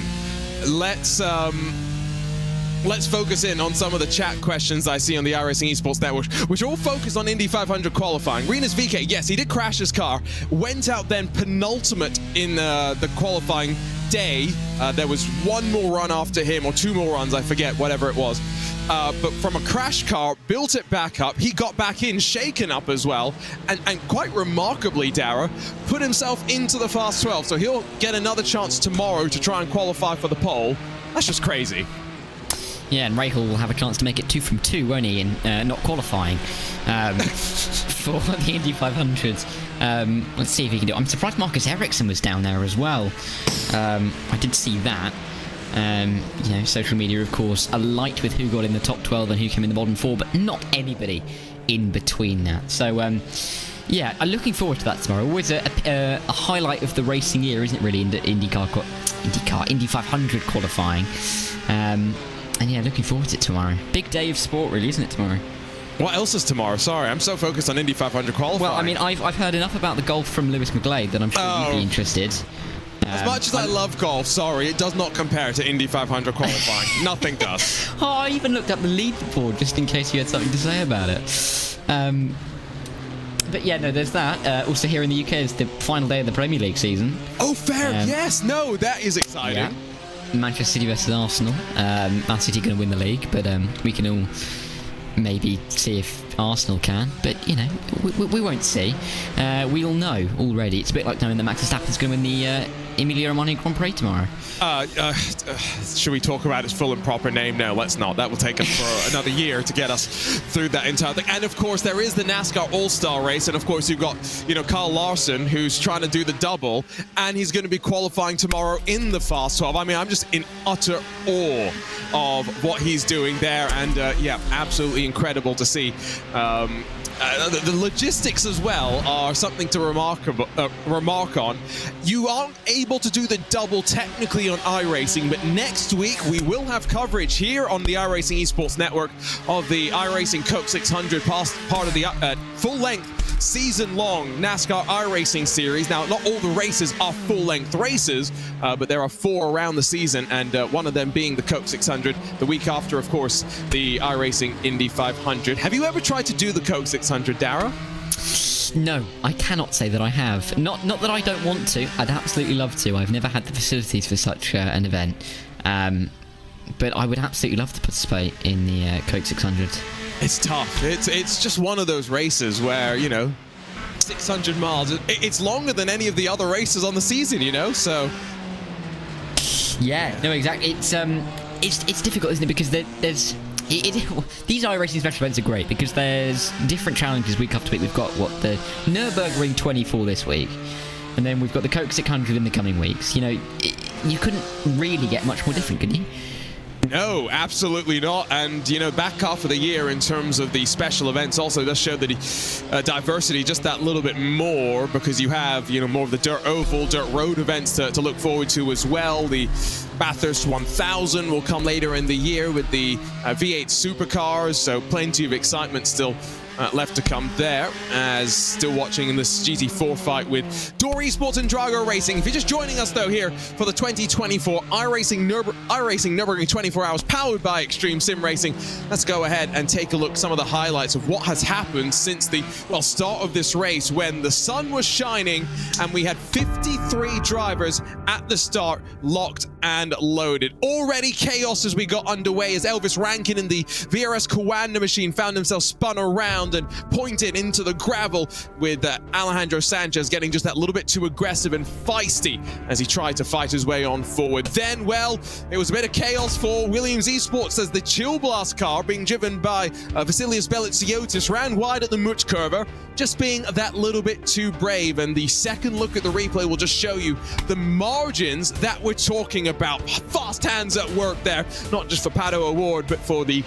Let's focus in on some of the chat questions I see on the iRacing Esports Network, which are all focused on Indy 500 qualifying. Renus VK, yes, he did crash his car, went out then penultimate in the qualifying day. There was one more run after him, or two more runs, I forget, whatever it was. But from a crash car, built it back up. He got back in, shaken up as well, and quite remarkably, Dara, put himself into the Fast 12. So he'll get another chance tomorrow to try and qualify for the pole. That's just crazy. Yeah, and Rahal will have a chance to make it 2 from 2, won't he, in not qualifying for the Indy 500. Let's see if he can do it. I'm surprised Marcus Ericsson was down there as well. I did see that. You know, social media, of course, alight with who got in the top 12 and who came in the bottom 4, but not anybody in between that. So, yeah, I'm looking forward to that tomorrow. Always a highlight of the racing year, isn't it, really, Indy 500 qualifying. And yeah, looking forward to it tomorrow. Big day of sport, really, isn't it, tomorrow? What else is tomorrow? Sorry, I'm so focused on Indy 500 qualifying. Well, I mean, I've heard enough about the golf from Lewis McGlade that I'm sure you'd be interested. As much as I love golf, sorry, it does not compare to Indy 500 qualifying. Nothing does. Oh, I even looked up the leaderboard just in case you had something to say about it. But yeah, no, there's that. Also here in the UK, it's the final day of the Premier League season. Oh, fair. Yes. No, that is exciting. Yeah. Manchester City versus Arsenal. Man City going to win the league, but we can all maybe see if Arsenal can. But, you know, we won't see. We'll know already. It's a bit like knowing that Max Verstappen's going to win the Emilia-Romagna Grand Prix tomorrow. Should we talk about its full and proper name? No, let's not. That will take us for another year to get us through that entire thing. And of course, there is the NASCAR All-Star race, and of course, you've got, you know, Kyle Larson, who's trying to do the double, and he's going to be qualifying tomorrow in the Fast 12. I mean, I'm just in utter awe of what he's doing there, and yeah, absolutely incredible to see. The logistics as well are something to remark on. You aren't able to do the double technically on iRacing, but next week we will have coverage here on the iRacing Esports Network of the iRacing Coke 600, part of the full-length season-long NASCAR iRacing series. Now, not all the races are full-length races, but there are 4 around the season, and one of them being the Coke 600. The week after, of course, the iRacing Indy 500. Have you ever tried to do the Coke 600, Dara? No, I cannot say that I have. Not that I don't want to. I'd absolutely love to. I've never had the facilities for such an event. But I would absolutely love to participate in the Coke 600. It's tough. It's just one of those races where, you know, 600 miles. It's longer than any of the other races on the season, you know. So yeah, no, exactly. It's difficult, isn't it? Because there's these iRacing special events are great because there's different challenges week after week. We've got the Nürburgring 24 this week, and then we've got the Coke 600 in the coming weeks. You know, you couldn't really get much more different, could you? No, absolutely not. And, you know, back half of the year in terms of the special events also does show the diversity just that little bit more, because you have, you know, more of the dirt oval, dirt road events to look forward to as well. The Bathurst 1000 will come later in the year with the V8 supercars, so plenty of excitement still left to come there, as still watching in this GT4 fight with Door Esports and Drago Racing. If you're just joining us though here for the 2024 iRacing Nürburgring 24 hours powered by Extreme Sim Racing, let's go ahead and take a look at some of the highlights of what has happened since the start of this race, when the sun was shining and we had 53 drivers at the start locked and loaded. Already chaos as we got underway as Elvis Rankin in the VRS Coanda machine found himself spun around and pointed into the gravel, with Alejandro Sanchez getting just that little bit too aggressive and feisty as he tried to fight his way on forward. Then, well, it was a bit of chaos for Williams Esports as the Chill Blast car being driven by Vasilius Belitsiotis ran wide at the Much curver, just being that little bit too brave. And the second look at the replay will just show you the margins that we're talking about. Fast hands at work there, not just for Pato Award, but for the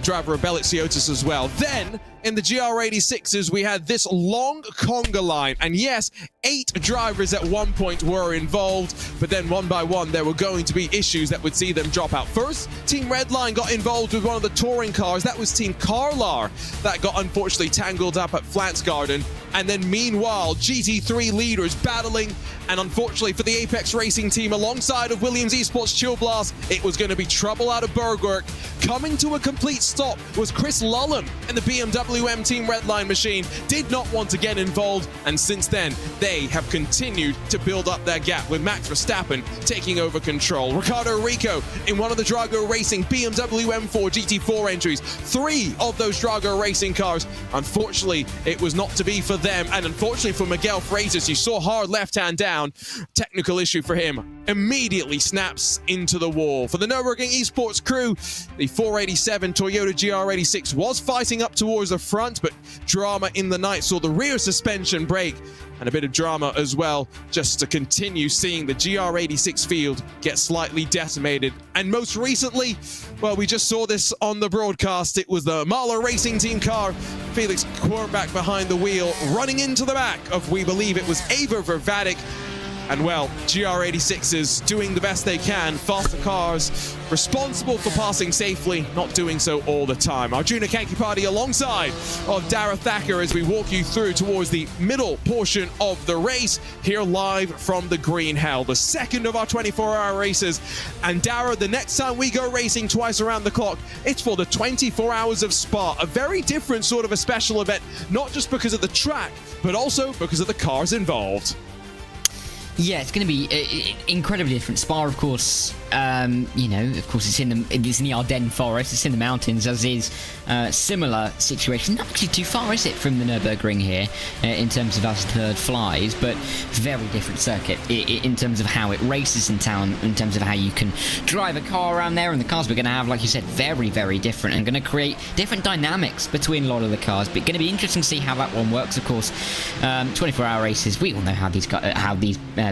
driver of Belitsiotis as well. Then, in the GR86s, we had this long conga line, and yes, 8 drivers at one point were involved, but then one by one there were going to be issues that would see them drop out. First, Team Redline got involved with one of the touring cars. That was Team Carlar that got unfortunately tangled up at Flansgarden. And then meanwhile, GT3 leaders battling, and unfortunately for the Apex Racing team alongside of Williams Esports Chill Blast, it was going to be trouble out of Bergwerk. Coming to a complete stop was Chris Lullum and the BMW M Team Redline machine. Did not want to get involved, and since then they have continued to build up their gap, with Max Verstappen taking over control. Ricardo Rico in one of the Drago Racing BMW M4 GT4 entries. 3 of those Drago Racing cars. Unfortunately, it was not to be for them, and unfortunately for Miguel Freitas, you saw hard left hand down. Technical issue for him. Immediately snaps into the wall. For the Nürburgring Esports crew, the 487 Toyota GR86 was fighting up towards the front, but drama in the night saw the rear suspension break, and a bit of drama as well, just to continue seeing the GR86 field get slightly decimated. And most recently, well, we just saw this on the broadcast. It was the Mahler Racing Team car, Felix Quirnbach behind the wheel, running into the back of, we believe it was Ava Vervatic. And well, GR86 doing the best they can. Faster cars, responsible for passing safely, not doing so all the time. Arjuna Kankipati alongside of Dara Thacker as we walk you through towards the middle portion of the race, here live from the Green Hell, the second of our 24-hour races. And Dara, the next time we go racing twice around the clock, it's for the 24 hours of Spa, a very different sort of a special event, not just because of the track, but also because of the cars involved. Yeah, it's going to be incredibly different. Spa, of course, of course, it's in the Ardennes forest. It's in the mountains, as is similar situation. Not actually too far, is it, from the Nürburgring here in terms of as the third flies, but very different circuit in terms of how it races in town, in terms of how you can drive a car around there, and the cars we're going to have, like you said, very, very different, and going to create different dynamics between a lot of the cars. But going to be interesting to see how that one works. Of course, 24-hour races, we all know how these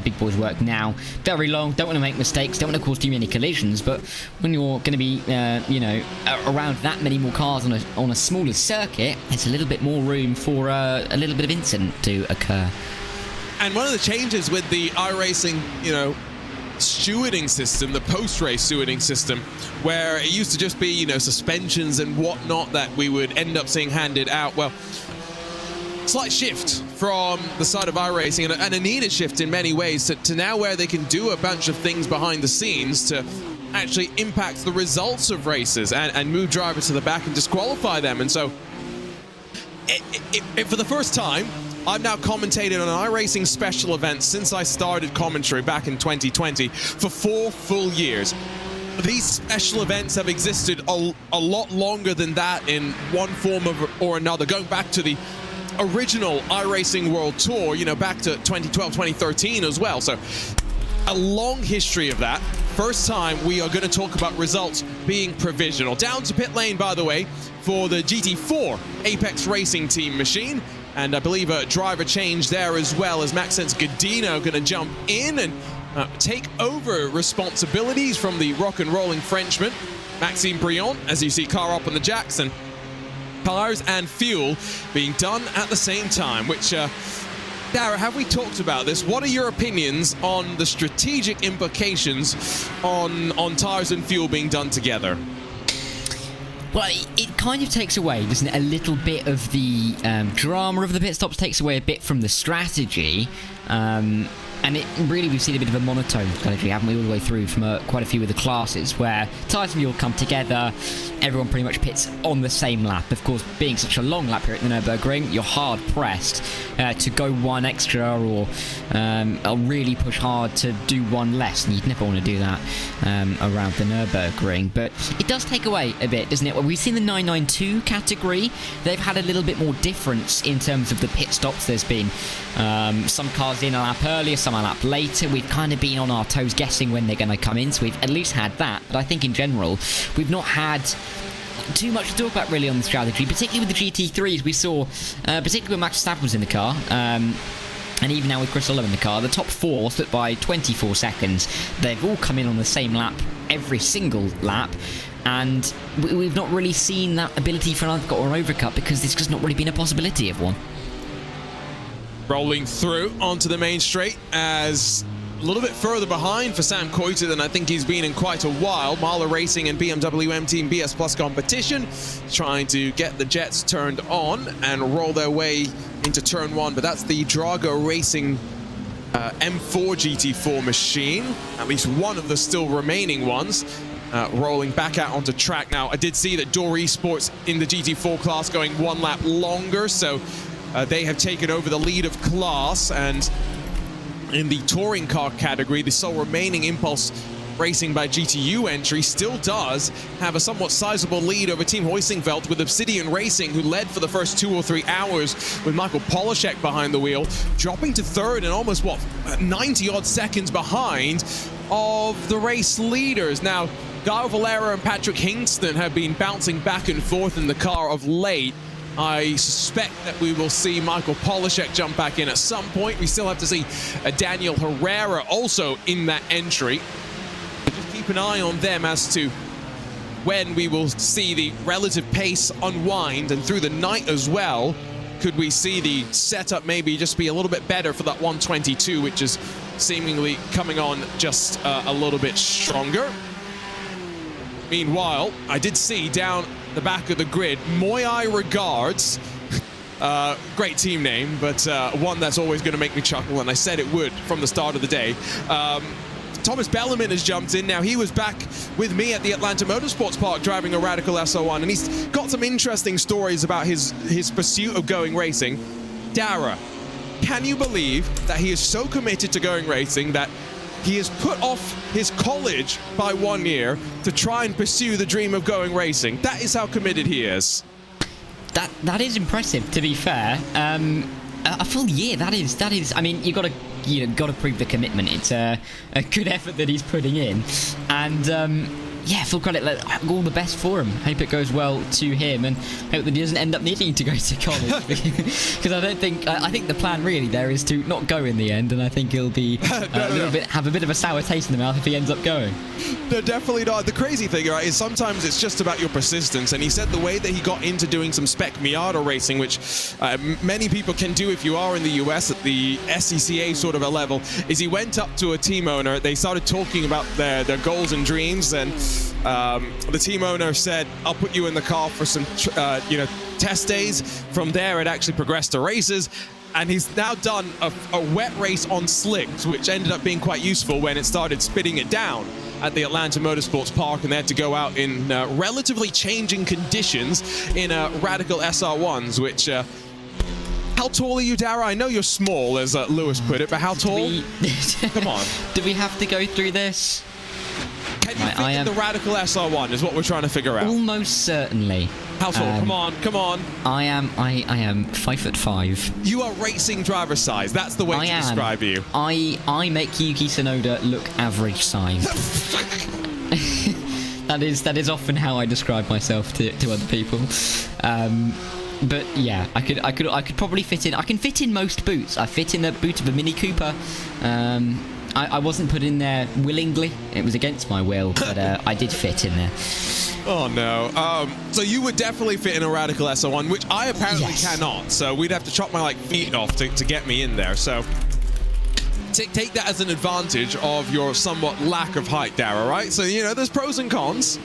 big boys work now. Very long, don't want to make mistakes, don't want to cause too many collisions, but when you're going to be around that many more cars on a smaller circuit, it's a little bit more room for a little bit of incident to occur. And one of the changes with the iRacing stewarding system, the post-race stewarding system, where it used to just be suspensions and whatnot that we would end up seeing handed out, well, slight shift from the side of iRacing, and a needed shift in many ways to now where they can do a bunch of things behind the scenes to actually impact the results of races and move drivers to the back and disqualify them. And so for the first time, I've now commentated on an iRacing special event since I started commentary back in 2020 for 4 full years. These special events have existed a lot longer than that in one form or another, going back to the original iRacing World Tour, back to 2012, 2013 as well. So a long history of that. First time we are going to talk about results being provisional. Down to pit lane, by the way, for the GT4 Apex Racing Team machine. And I believe a driver change there as well, as Maxence Godino going to jump in and take over responsibilities from the rock and rolling Frenchman, Maxime Briand, as you see car up on the Jackson. Cars and fuel being done at the same time, which, Dara, have we talked about this? What are your opinions on the strategic implications on tires and fuel being done together? Well, it kind of takes away, doesn't it, a little bit of the drama of the pit stops, takes away a bit from the strategy. And really, we've seen a bit of a monotone strategy, haven't we, all the way through from quite a few of the classes, where tyres and fuel come together, everyone pretty much pits on the same lap. Of course, being such a long lap here at the Nürburgring, you're hard pressed to go one extra or really push hard to do one less, and you'd never want to do that around the Nürburgring. But it does take away a bit, doesn't it? Well, we've seen the 992 category. They've had a little bit more difference in terms of the pit stops. There's been some cars in a lap earlier, some a lap later. We've kind of been on our toes guessing when they're going to come in, so we've at least had that. But I think in general, we've not had too much to talk about really on the strategy, particularly with the GT3s. We saw, particularly when Max Verstappen was in the car, and even now with Chris Oliver in the car, the top 4 split by 24 seconds. They've all come in on the same lap every single lap, and we've not really seen that ability for an undercut or an overcut because there's just not really been a possibility of one. Rolling through onto the main straight as a little bit further behind for Sam Coiter than I think he's been in quite a while. Mahler Racing and BMW M Team BS Plus competition trying to get the jets turned on and roll their way into turn 1, but that's the Drago Racing M4 GT4 machine, at least one of the still remaining ones. Rolling back out onto track now. I did see that Door Esports in the GT4 class going 1 lap longer, so they have taken over the lead of class, and in the touring car category, the sole remaining Impulse Racing by GTU entry still does have a somewhat sizable lead over Team Hoisingveld, with Obsidian Racing, who led for the first 2 or 3 hours with Michael Polishek behind the wheel, dropping to 3rd and almost, 90-odd seconds behind of the race leaders. Now, Guy Valera and Patrick Hingston have been bouncing back and forth in the car of late. I suspect that we will see Michael Polishek jump back in at some point. We still have to see Daniel Herrera also in that entry. Just keep an eye on them as to when we will see the relative pace unwind, and through the night as well, could we see the setup maybe just be a little bit better for that 122, which is seemingly coming on just a little bit stronger. Meanwhile, I did see down the back of the grid, Moyai Regards, great team name, but one that's always going to make me chuckle, and I said it would from the start of the day. Thomas Bellerman has jumped in. Now, he was back with me at the Atlanta Motorsports Park driving a Radical SR1, and he's got some interesting stories about his pursuit of going racing. Dara, can you believe that he is so committed to going racing that he has put off his college by 1 year to try and pursue the dream of going racing? That is how committed he is. That is impressive, to be fair. A full year, that is. I mean, you got to prove the commitment. It's a good effort that he's putting in, and yeah, full credit. All the best for him. Hope it goes well to him, and hope that he doesn't end up needing to go to college. Because I think the plan really there is to not go in the end, and I think he'll be have a bit of a sour taste in the mouth if he ends up going. No, definitely not. The crazy thing, right, is sometimes it's just about your persistence. And he said the way that he got into doing some spec Miata racing, which many people can do if you are in the US at the SCCA sort of a level, is he went up to a team owner. They started talking about their goals and dreams, and the team owner said, I'll put you in the car for some test days. From there, it actually progressed to races. And he's now done a wet race on slicks, which ended up being quite useful when it started spitting it down at the Atlanta Motorsports Park, and they had to go out in relatively changing conditions in Radical SR1s, which... how tall are you, Dara? I know you're small, as Lewis put it, but how tall? Come on. Do we have to go through this? Can you fit in the Radical SR1 is what we're trying to figure out. Almost certainly. How tall? Come on. I am 5'5". You are racing driver size. That's the way to describe you. I make Yuki Tsunoda look average size. that is often how I describe myself to other people. But yeah, I could probably fit in. I can fit in most boots. I fit in the boot of a Mini Cooper. I wasn't put in there willingly. It was against my will, but I did fit in there. Oh no. So you would definitely fit in a Radical SR1, which I apparently cannot. So we'd have to chop my feet off to get me in there. So take that as an advantage of your somewhat lack of height, Dara, right? So, there's pros and cons.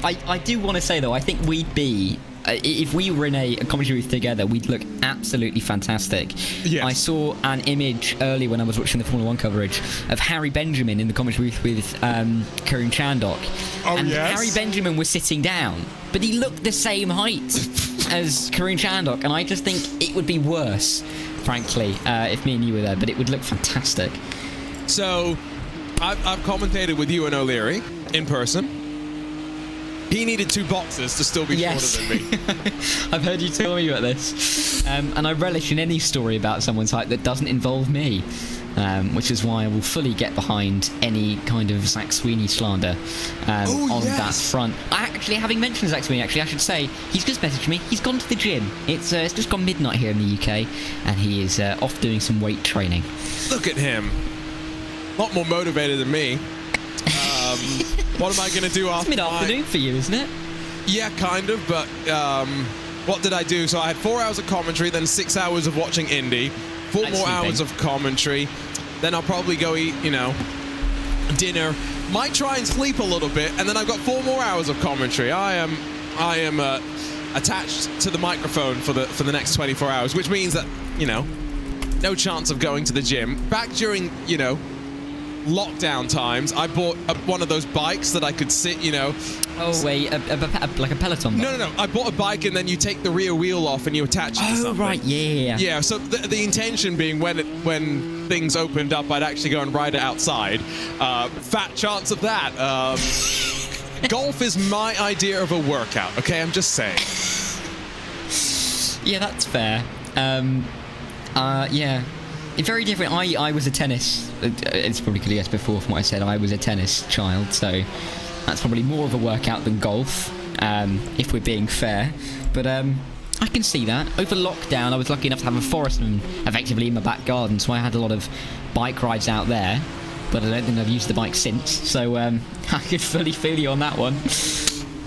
I do want to say, though, I think we'd be if we were in a commentary booth together, we'd look absolutely fantastic. Yes. I saw an image earlier when I was watching the Formula 1 coverage of Harry Benjamin in the commentary booth with Karun Chandhok. Oh, and yes. Harry Benjamin was sitting down, but he looked the same height as Karun Chandhok, and I just think it would be worse, frankly, if me and you were there, but it would look fantastic. So, I've commentated with you and O'Leary in person. He needed 2 boxes to still be Yes. shorter than me. I've heard you tell me about this. And I relish in any story about someone's height that doesn't involve me, which is why I will fully get behind any kind of Zach Sweeney slander on that front. Actually, having mentioned Zach Sweeney, I should say, he's just messaged me. He's gone to the gym. It's just gone midnight here in the UK, and he is off doing some weight training. Look at him. A lot more motivated than me. What am I going to do after It's mid-afternoon for you, isn't it? Yeah, kind of, but what did I do? So I had 4 hours of commentary, then 6 hours of watching Indy, 4 more hours of commentary, then I'll probably go eat, dinner, might try and sleep a little bit, and then I've got 4 more hours of commentary. I am attached to the microphone for the next 24 hours, which means that, no chance of going to the gym. Back during, lockdown times, I bought one of those bikes that I could sit, Oh, wait, like a Peloton bike? No. I bought a bike, and then you take the rear wheel off and you attach it to something. Oh, right, yeah. Yeah, so the intention being when things opened up, I'd actually go and ride it outside. Fat chance of that. Golf is my idea of a workout, okay? I'm just saying. Yeah, that's fair. Yeah. It's very different. I was a tennis... It's probably could have guessed before from what I said. I was a tennis child, so that's probably more of a workout than golf, if we're being fair. But I can see that. Over lockdown, I was lucky enough to have a forestman effectively in my back garden, so I had a lot of bike rides out there, but I don't think I've used the bike since, so I could fully feel you on that one.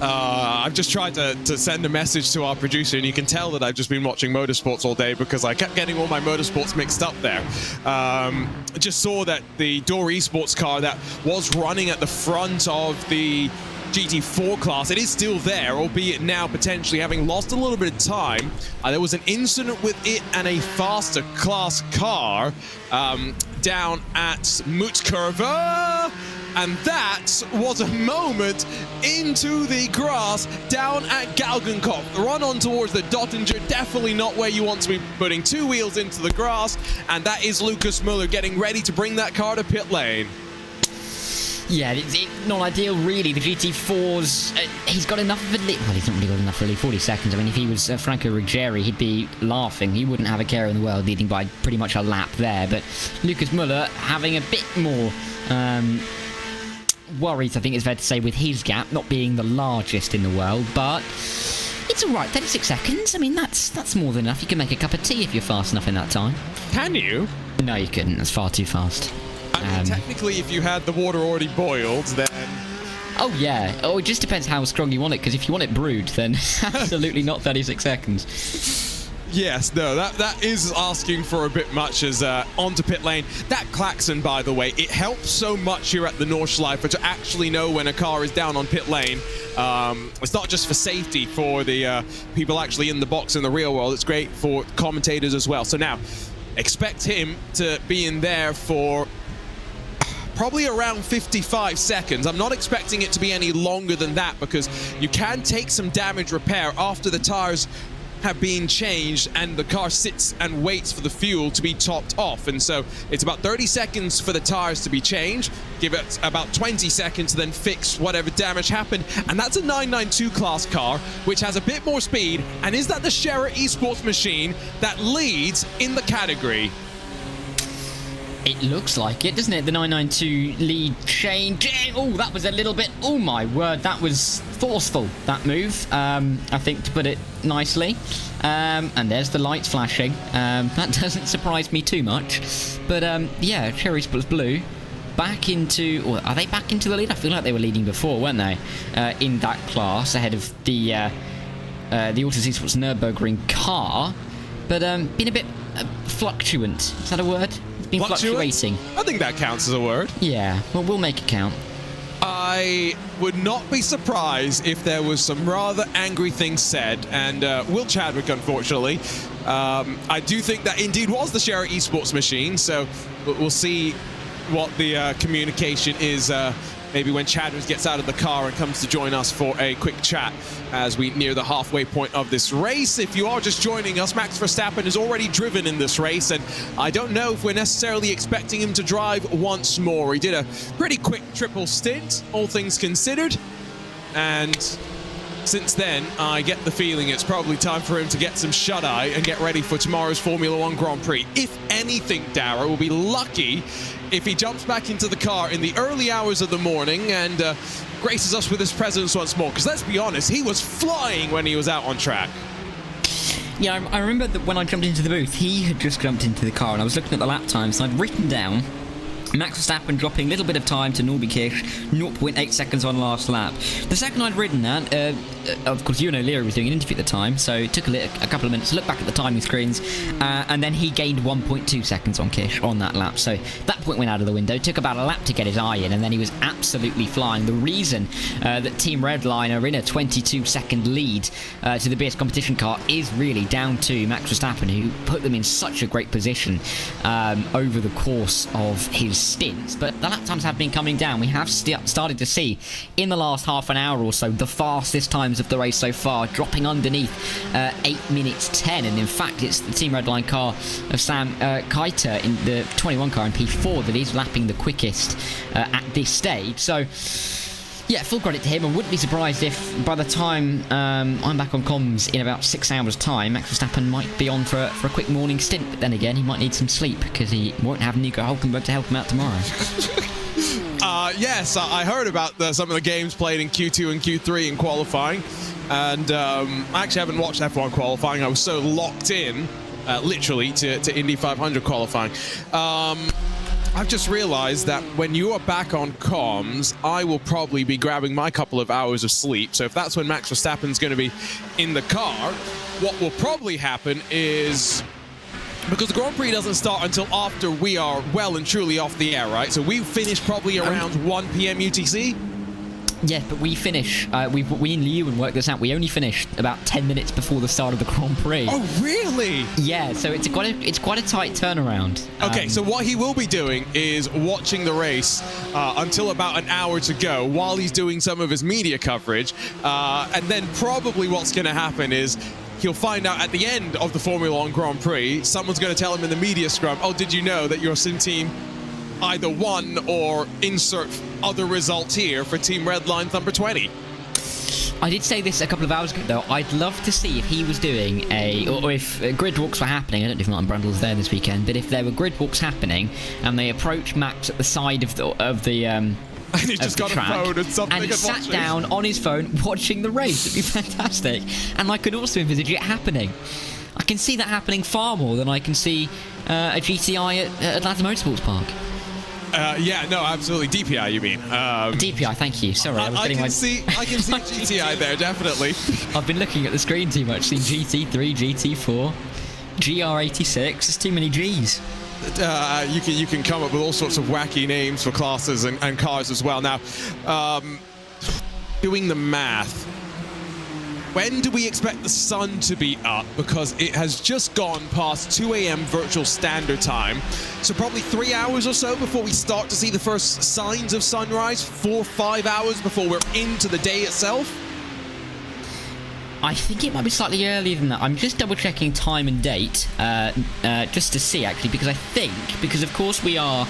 I've just tried to send a message to our producer, and you can tell that I've just been watching motorsports all day because I kept getting all my motorsports mixed up there. Just saw that the Door Esports car that was running at the front of the GT4 class, it is still there, albeit now potentially having lost a little bit of time. There was an incident with it and a faster class car down at Mutskurva. And that was a moment into the grass down at Galgenkopf. The run on towards the Dottinger, definitely not where you want to be putting 2 wheels into the grass. And that is Lucas Muller getting ready to bring that car to pit lane. Yeah, it's not ideal, really. The GT4's... he's got enough of a... Well, he's not really got enough, really. 40 seconds. I mean, if he was Franco Ruggieri, he'd be laughing. He wouldn't have a care in the world, leading by pretty much a lap there. But Lucas Muller having a bit more... worries, I think it's fair to say, with his gap not being the largest in the world, but it's all right. 36 seconds. I mean, that's more than enough. You can make a cup of tea if you're fast enough in that time. Can you? No, you couldn't. That's far too fast. I mean, technically, if you had the water already boiled, then... Oh, yeah. Oh, it just depends how strong you want it, because if you want it brewed, then absolutely not 36 seconds. Yes, no, that is asking for a bit much as onto pit lane. That klaxon, by the way, it helps so much here at the Nordschleife to actually know when a car is down on pit lane. It's not just for safety for the people actually in the box in the real world. It's great for commentators as well. So now, expect him to be in there for probably around 55 seconds. I'm not expecting it to be any longer than that because you can take some damage repair after the tires have been changed and the car sits and waits for the fuel to be topped off. And so it's about 30 seconds for the tires to be changed, give it about 20 seconds to then fix whatever damage happened. And that's a 992 class car, which has a bit more speed. And is that the Scherer Esports machine that leads in the category? It looks like it, doesn't it? The 992 lead change. Oh, that was a little bit... Oh, my word. That was forceful, that move, I think, to put it nicely. And there's the lights flashing. That doesn't surprise me too much. But, yeah, Cherry Sports Blue back into... Or are they back into the lead? I feel like they were leading before, weren't they? In that class, ahead of the Auto Sports Nürburgring car. But been a bit fluctuant. Is that a word? Fluctuating. I think that counts as a word. Yeah, well, we'll make it count. I would not be surprised if there was some rather angry things said, and Will Chadwick, unfortunately. I do think that indeed was the Sherry Esports machine, so we'll see what the communication is maybe when Chadwick gets out of the car and comes to join us for a quick chat as we near the halfway point of this race. If you are just joining us, Max Verstappen has already driven in this race, and I don't know if we're necessarily expecting him to drive once more. He did a pretty quick triple stint, all things considered, and since then, I get the feeling it's probably time for him to get some shut-eye and get ready for tomorrow's Formula 1 Grand Prix. If anything, Dara will be lucky if he jumps back into the car in the early hours of the morning and graces us with his presence once more. Because let's be honest, he was flying when he was out on track. Yeah, I remember that when I jumped into the booth, he had just jumped into the car, and I was looking at the lap times, and I'd written down Max Verstappen dropping a little bit of time to Nürburgring, 0.8 seconds on last lap. The second I'd ridden that, of course, Ewan O'Leary was doing an interview at the time, so it took a couple of minutes to look back at the timing screens, and then he gained 1.2 seconds on Kish on that lap. So that point went out of the window. It took about a lap to get his eye in, and then he was absolutely flying. The reason that Team Redline are in a 22-second lead to the BS competition car is really down to Max Verstappen, who put them in such a great position over the course of his stints. But the lap times have been coming down. We have started to see in the last half an hour or so the fastest times of the race so far, dropping underneath 8 minutes 10, and in fact it's the Team Redline car of Sam Keiter in the 21 car in P4 that is lapping the quickest at this stage. So yeah, full credit to him. I wouldn't be surprised if by the time I'm back on comms in about 6 hours time, Max Verstappen might be on for a quick morning stint, but then again he might need some sleep because he won't have Nico Hulkenberg to help him out tomorrow. Yes, I heard about some of the games played in Q2 and Q3 in qualifying, and I actually haven't watched F1 qualifying. I was so locked in, literally, to Indy 500 qualifying. I've just realized that when you are back on comms, I will probably be grabbing my couple of hours of sleep. So if that's when Max Verstappen's going to be in the car, what will probably happen is, because the Grand Prix doesn't start until after we are well and truly off the air, right? So we finish probably around 1 p.m. UTC. Yeah, but we finish, we and Ewan worked this out, we only finished about 10 minutes before the start of the Grand Prix. Oh, really? Yeah, so it's quite a tight turnaround. Okay, so what he will be doing is watching the race until about an hour to go while he's doing some of his media coverage, and then probably what's going to happen is he'll find out at the end of the Formula 1 Grand Prix, someone's going to tell him in the media scrum, oh, did you know that your sim team either won or insert other results here for Team Redline number 20. I did say this a couple of hours ago, though. I'd love to see if he was doing or if grid walks were happening. I don't know if Martin Brundle's there this weekend, but if there were grid walks happening and they approach Max at the side of the and he's just got track, a phone and something and he sat down on his phone watching the race. It'd be fantastic. And I could also envisage it happening. I can see that happening far more than I can see a GTI at Atlanta Motorsports Park. Yeah, no, absolutely. DPI, you mean? DPI, thank you. Sorry, I can see GTI there, definitely. I've been looking at the screen too much, seen GT3, GT4, GR86. There's too many Gs. You can come up with all sorts of wacky names for classes and cars as well. Now, doing the math, when do we expect the sun to be up? Because it has just gone past 2 a.m. virtual standard time. So probably 3 hours or so before we start to see the first signs of sunrise. 4 or 5 hours before we're into the day itself. I think it might be slightly earlier than that. I'm just double checking time and date just to see, actually, because of course we are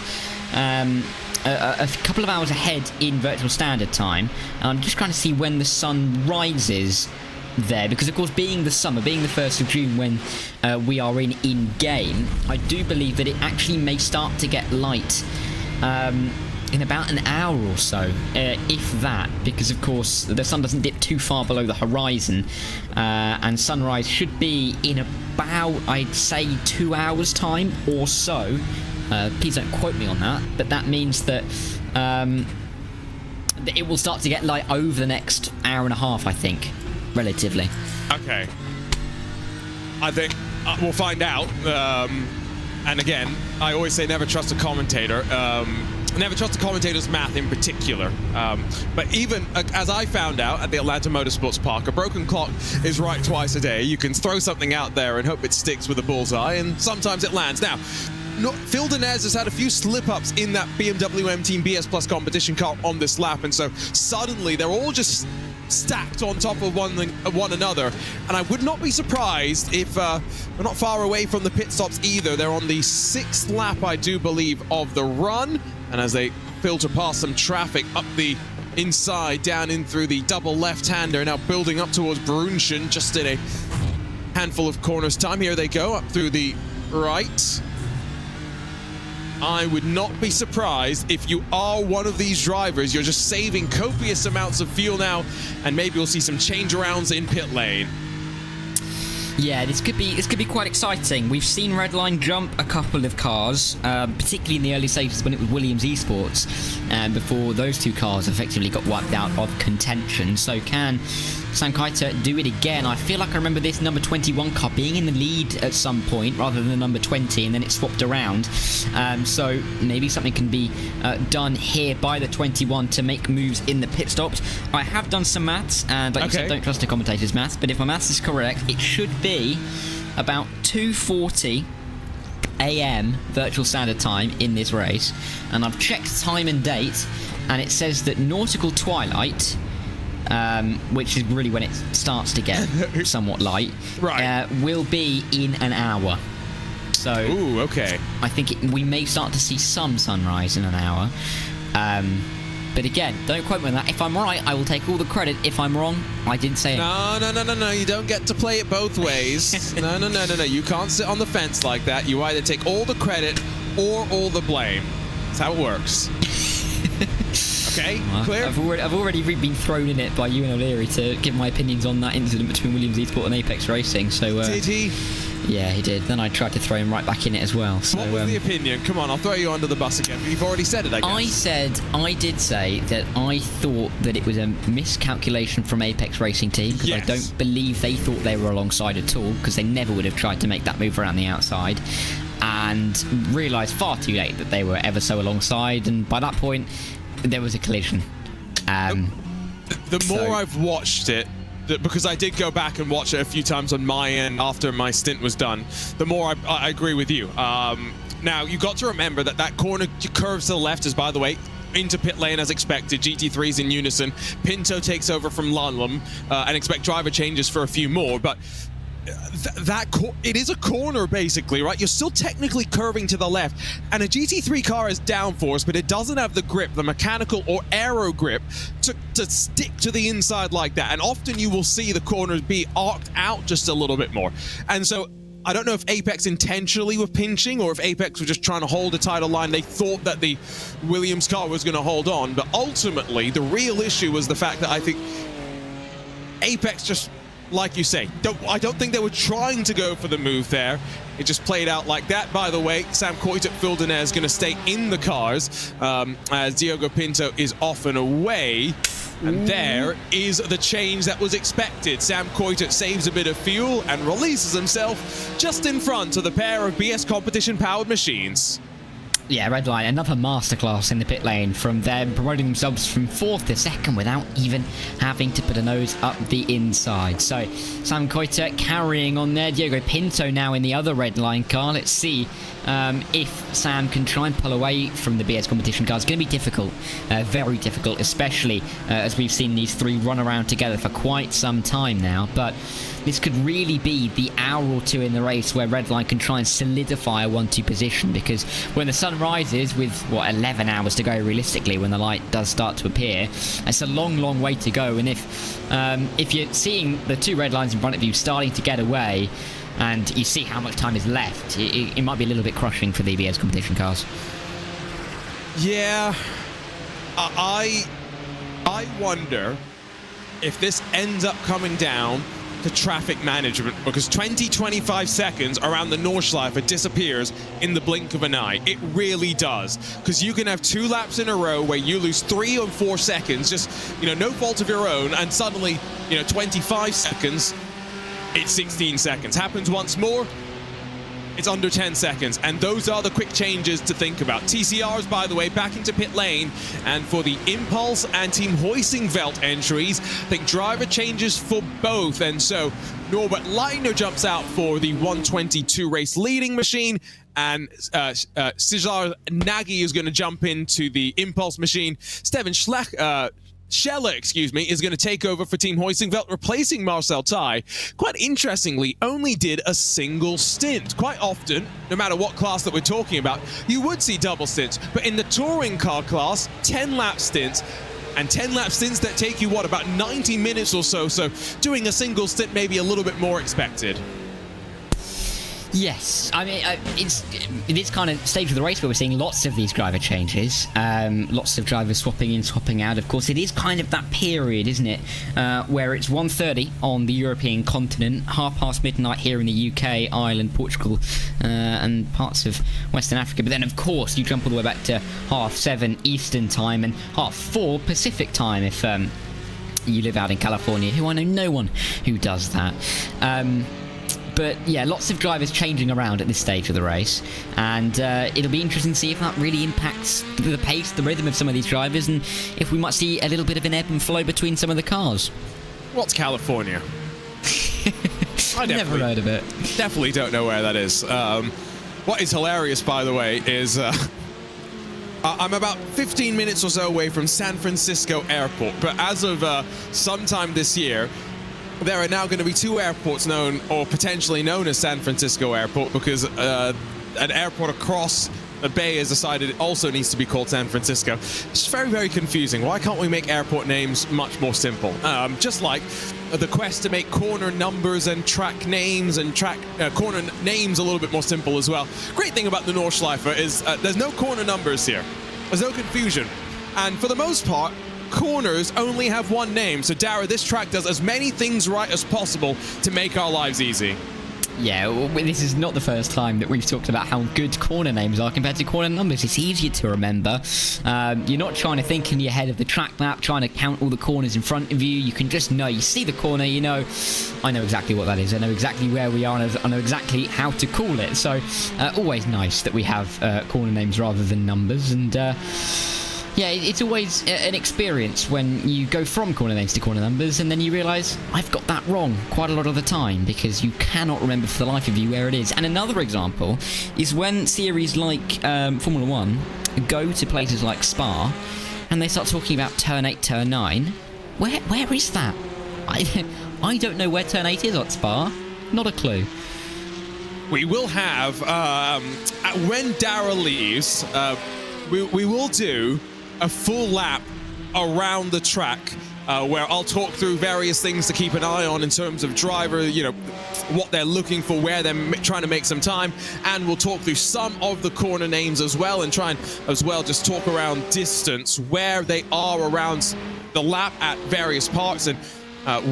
a couple of hours ahead in virtual standard time. I'm just trying to see when the sun rises there, because of course being the summer, being the 1st of June when we are in game, I do believe that it actually may start to get light in about an hour or so, if that, because of course the sun doesn't dip too far below the horizon, and sunrise should be in about, I'd say, 2 hours time or so. Please don't quote me on that, but that means that it will start to get light over the next hour and a half, I think, relatively. Okay. I think we'll find out. And again, I always say never trust a commentator. never trust the commentator's math in particular. But even as I found out at the Atlanta Motorsports Park, a broken clock is right twice a day. You can throw something out there and hope it sticks with a bullseye, and sometimes it lands. Now, Phil Denez has had a few slip-ups in that BMW M Team BS Plus competition car on this lap, and so suddenly they're all just stacked on top of one another, and I would not be surprised if we're not far away from the pit stops either. They're on the 6th lap, I do believe, of the run, and as they filter past some traffic up the inside, down in through the double left-hander, now building up towards Brunchen, just in a handful of corners time. Here they go, up through the right. I would not be surprised if you are one of these drivers. You're just saving copious amounts of fuel now, and maybe we'll see some change-arounds in pit lane. Yeah, this could be quite exciting. We've seen Redline jump a couple of cars, particularly in the early stages when it was Williams Esports, and before those two cars effectively got wiped out of contention. So can Sam Keitel do it again? I feel like I remember this number 21 car being in the lead at some point rather than the number 20, and then it swapped around. So maybe something can be done here by the 21 to make moves in the pit stops. I have done some maths, and like you said, don't trust the commentator's maths, but if my maths is correct, it should be about 2:40 a.m. virtual standard time in this race, and I've checked time and date, and it says that nautical twilight, which is really when it starts to get somewhat light, will be in an hour. So ooh, okay. I think we may start to see some sunrise in an hour. But again, don't quote me on that. If I'm right, I will take all the credit. If I'm wrong, I didn't say it. No. You don't get to play it both ways. No. You can't sit on the fence like that. You either take all the credit or all the blame. That's how it works. Okay, clear? I've already been thrown in it by you and O'Leary to give my opinions on that incident between Williams Esports and Apex Racing. So did he? Yeah, he did. Then I tried to throw him right back in it as well. So, what was the opinion? Come on, I'll throw you under the bus again. You've already said it, I guess. I did say that I thought that it was a miscalculation from Apex Racing Team, because I don't believe they thought they were alongside at all, because they never would have tried to make that move around the outside, and realised far too late that they were ever so alongside, and by that point, there was a collision. The more I've watched it, because I did go back and watch it a few times on my end after my stint was done, the more I agree with you. Now, you got to remember that corner curves to the left is, by the way, into pit lane as expected. GT3's in unison. Pinto takes over from Lanlam, and expect driver changes for a few more, but it is a corner basically, right? You're still technically curving to the left, and a GT3 car is downforce, but it doesn't have the grip, the mechanical or aero grip to stick to the inside like that, and often you will see the corners be arced out just a little bit more. And so I don't know if Apex intentionally were pinching or if Apex were just trying to hold a tighter line. They thought that the Williams car was going to hold on, but ultimately the real issue was the fact that I think Apex just, like you say, I don't think they were trying to go for the move there. It just played out like that. By the way, Sam Keitel, Phil Denez is going to stay in the cars as Diogo Pinto is off and away. And there is the change that was expected. Sam Keitel saves a bit of fuel and releases himself just in front of the pair of BS competition-powered machines. Yeah, Redline, another masterclass in the pit lane from them, promoting themselves from 4th to 2nd without even having to put a nose up the inside. So, Sam Keitel carrying on there. Diogo Pinto now in the other Redline car. Let's see if Sam can try and pull away from the BS competition car. It's going to be difficult, very difficult, especially as we've seen these three run around together for quite some time now. But this could really be the hour or two in the race where Redline can try and solidify a 1-2 position, because when the sun rises with, 11 hours to go realistically when the light does start to appear, it's a long, long way to go. And if you're seeing the two red lines in front of you starting to get away, and you see how much time is left, it might be a little bit crushing for the BS competition cars. Yeah, I wonder if this ends up coming down to traffic management, because 20-25 seconds around the Nordschleife disappears in the blink of an eye. It really does, because you can have 2 laps in a row where you lose 3 or 4 seconds, just, no fault of your own, and suddenly, 25 seconds, it's 16 seconds. Happens once more, it's under 10 seconds. And those are the quick changes to think about. TCRs, by the way, back into pit lane. And for the Impulse and Team Hoisingveld entries, I think driver changes for both. And so Norbert Leitner jumps out for the 122 race leading machine. And Cesar Nagy is going to jump into the Impulse machine. Steven Scheller, is going to take over for Team Hoisingveld, replacing Marcel Tai. Quite interestingly, only did a single stint. Quite often, no matter what class that we're talking about, you would see double stints. But in the touring car class, 10-lap stints, and 10-lap stints that take you, what, about 90 minutes or so. So doing a single stint may be a little bit more expected. Yes, I mean, it's in this kind of stage of the race where we're seeing lots of these driver changes, lots of drivers swapping in, swapping out. Of course, it is kind of that period, isn't it, where it's 1:30 on the European continent, midnight here in the UK, Ireland, Portugal, and parts of Western Africa. But then, of course, you jump all the way back to 7:30 Eastern time and 4:30 Pacific time if you live out in California, who I know no one who does that. But yeah, lots of drivers changing around at this stage of the race, and it'll be interesting to see if that really impacts the pace, the rhythm of some of these drivers, and if we might see a little bit of an ebb and flow between some of the cars. What's California? I never heard of it. Definitely don't know where that is. What is hilarious, by the way, is I'm about 15 minutes or so away from San Francisco Airport, but as of sometime this year, there are now going to be 2 airports known, or potentially known as San Francisco Airport, because an airport across the bay has decided it also needs to be called San Francisco. It's very, very confusing. Why can't we make airport names much more simple? Just like the quest to make corner numbers and track names and corner names a little bit more simple as well. Great thing about the Nordschleife is there's no corner numbers here. There's no confusion. And for the most part, corners only have one name. So Dara, this track does as many things right as possible to make our lives easy. Yeah, well, this is not the first time that we've talked about how good corner names are compared to corner numbers. It's easier to remember. You're not trying to think in your head of the track map, trying to count all the corners in front of you. You can just know. You see the corner, you know, I know exactly what that is. I know exactly where we are, and I know exactly how to call it. So always nice that we have corner names rather than numbers. And yeah, it's always an experience when you go from corner names to corner numbers and then you realise, I've got that wrong quite a lot of the time, because you cannot remember for the life of you where it is. And another example is when series like Formula 1 go to places like Spa and they start talking about turn 8, turn 9. Where is that? I don't know where turn 8 is at Spa. Not a clue. We will have, when Dara leaves, we will do a full lap around the track where I'll talk through various things to keep an eye on in terms of driver, you know, what they're looking for, where they're trying to make some time, and we'll talk through some of the corner names as well, and try and as well just talk around distance, where they are around the lap at various parts, and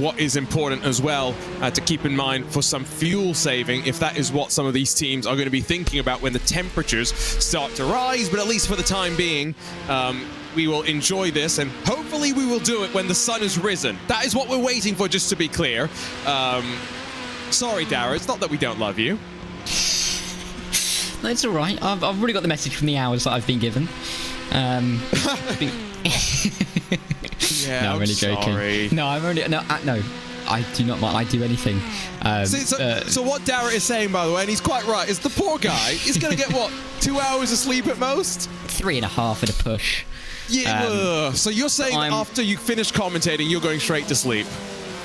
what is important as well to keep in mind for some fuel saving, if that is what some of these teams are going to be thinking about when the temperatures start to rise. But at least for the time being, we will enjoy this, and hopefully we will do it when the sun has risen. That is what we're waiting for, just to be clear. Sorry, Dara, it's not that we don't love you. That's all right. I've already got the message from the hours that I've been given. Yeah, no, I'm really sorry. joking. No, I'm only no. I do not mind. I do anything. So what Dara is saying, by the way, and he's quite right, is the poor guy is going to get what, 2 hours of sleep at most? 3.5 at a push. Yeah. So you're saying after you finish commentating, you're going straight to sleep?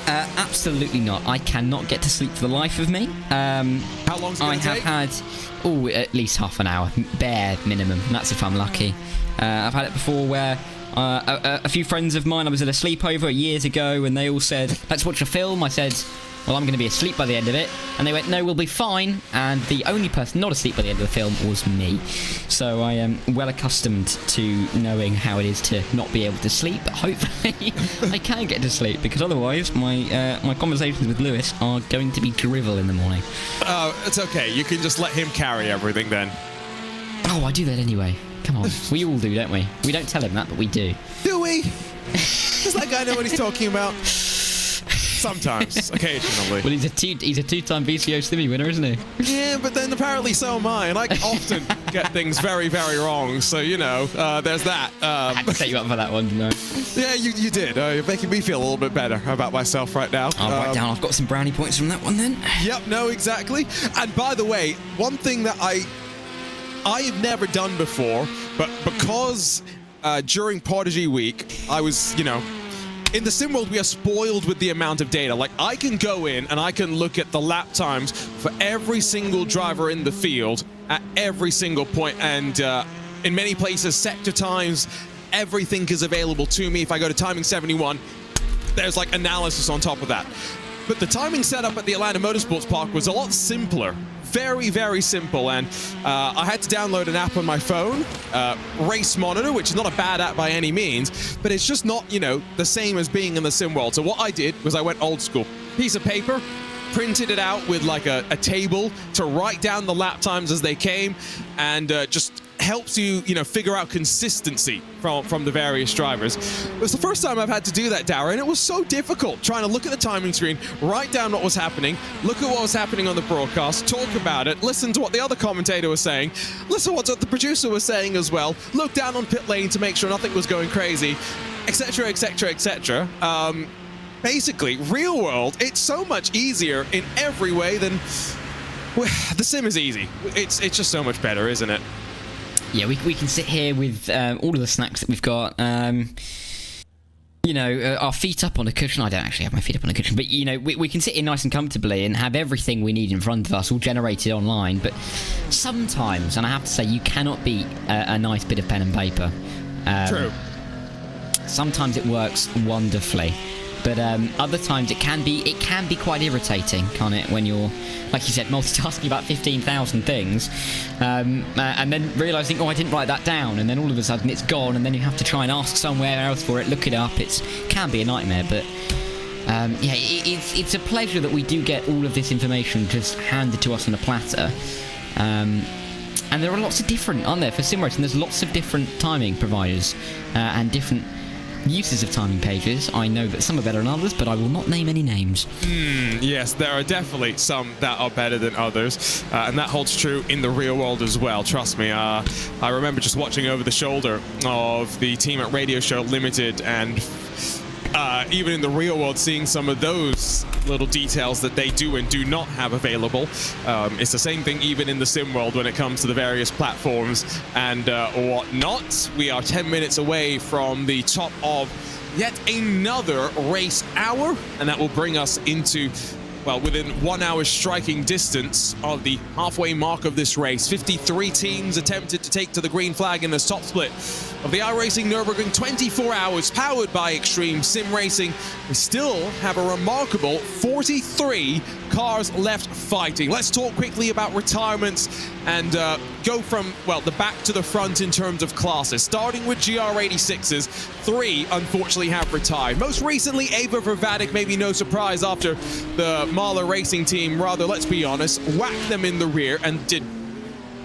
Absolutely not. I cannot get to sleep for the life of me. How long's it going to take? I have had, at least half an hour, bare minimum. That's if I'm lucky. I've had it before where a few friends of mine, I was at a sleepover years ago, and they all said, let's watch a film. I said, well, I'm going to be asleep by the end of it. And they went, no, we'll be fine. And the only person not asleep by the end of the film was me. So I am well accustomed to knowing how it is to not be able to sleep. But hopefully I can get to sleep, because otherwise my conversations with Lewis are going to be drivel in the morning. It's okay. You can just let him carry everything then. Oh, I do that anyway. Come on. We all do, don't we? We don't tell him that, but we do. Do we? Does that guy know what he's talking about? Sometimes, occasionally. Well, he's a two-time VCO Stimmy winner, isn't he? Yeah, but then apparently so am I, and I often get things very, very wrong. So there's that. I had to set you up for that one, didn't I? Yeah, you did. You're making me feel a little bit better about myself right now. I'll write down. I've got some brownie points from that one then. Yep. No, exactly. And by the way, one thing that I've never done before, but because during Prodigy Week, I was, in the sim world, we are spoiled with the amount of data. Like, I can go in and I can look at the lap times for every single driver in the field at every single point, and in many places, sector times, everything is available to me. If I go to Timing 71, there's like analysis on top of that. But the timing setup at the Atlanta Motorsports Park was a lot simpler. Very, very simple, and I had to download an app on my phone, Race Monitor, which is not a bad app by any means, but it's just not, the same as being in the sim world. So what I did was I went old school. Piece of paper, printed it out with like a table to write down the lap times as they came, and just helps you, figure out consistency from the various drivers. It was the first time I've had to do that, Darren, and it was so difficult trying to look at the timing screen, write down what was happening, look at what was happening on the broadcast, talk about it, listen to what the other commentator was saying, listen to what the producer was saying as well, look down on pit lane to make sure nothing was going crazy, etc., etc., etc. Basically, real world, it's so much easier in every way than... Well, the sim is easy. It's just so much better, isn't it? Yeah, we can sit here with all of the snacks that we've got. Our feet up on a cushion. I don't actually have my feet up on a cushion, but we can sit here nice and comfortably and have everything we need in front of us, all generated online. But sometimes, and I have to say, you cannot beat a nice bit of pen and paper. True. Sometimes it works wonderfully. But other times it can be quite irritating, can't it? When you're, like you said, multitasking about 15,000 things, and then realising, I didn't write that down, and then all of a sudden it's gone, and then you have to try and ask somewhere else for it, look it up. It can be a nightmare, but it's a pleasure that we do get all of this information just handed to us on a platter. And there are lots of different, aren't there, for sim racing? There's lots of different timing providers and different uses of timing pages. I know that some are better than others, but I will not name any names. Yes, there are definitely some that are better than others, and that holds true in the real world as well, trust me. I remember just watching over the shoulder of the team at Radio Show Limited, and even in the real world, seeing some of those little details that they do and do not have available. It's the same thing even in the sim world when it comes to the various platforms and whatnot. We are 10 minutes away from the top of yet another race hour, and that will bring us into, well, within 1 hour striking distance of the halfway mark of this race. 53 teams attempted to take to the green flag in the top split of the iRacing Nürburgring 24 hours, powered by Extreme Sim Racing. We still have a remarkable 43 cars left fighting. Let's talk quickly about retirements and go from, well, the back to the front in terms of classes. Starting with GR86s, 3 unfortunately have retired. Most recently, Ava Vervatic, maybe no surprise after the Mahler Racing team, rather, let's be honest, whacked them in the rear and did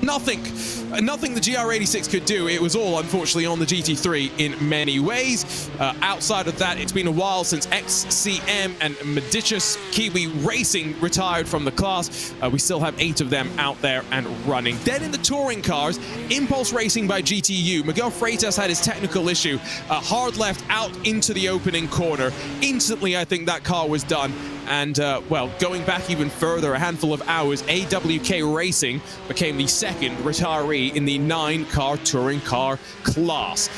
nothing the GR86 could do. It was all, unfortunately, on the GT3 in many ways. Outside of that, it's been a while since XCM and Medicious Kiwi Racing retired from the class. We still have 8 of them out there and running. Then in the touring cars, Impulse Racing by GTU. Miguel Freitas had his technical issue. Hard left out into the opening corner. Instantly, I think that car was done. And, well, going back even further, a handful of hours, AWK Racing became the second retiree in the 9-car touring car class.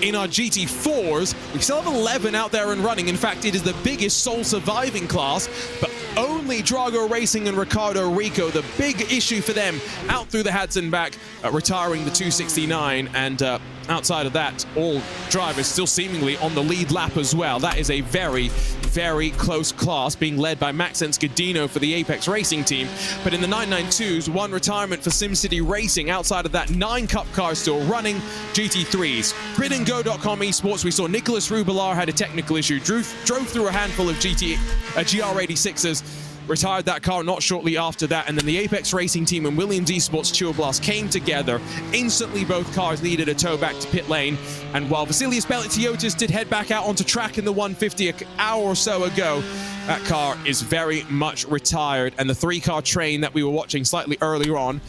In our GT4s, we still have 11 out there and running. In fact, it is the biggest sole surviving class, but only Drago Racing and Ricardo Rico, the big issue for them, out through the Hudson back, retiring the 269, and outside of that, all drivers still seemingly on the lead lap as well. That is a very, very close class, being led by Maxence Godino for the Apex Racing team. But in the 992s, 1 retirement for SimCity Racing. Outside of that, 9 Cup cars still running. GT3s. GridandGo.com Esports, we saw Nicholas Rubilar had a technical issue, drove through a handful of GR86s, retired that car not shortly after that, and then the Apex Racing team and Williams Esports Chill Blast came together. Instantly, both cars needed a tow back to pit lane, and while Vasilius Belitiotis did head back out onto track in the 150 an hour or so ago, That car is very much retired, and the 3-car train that we were watching slightly earlier on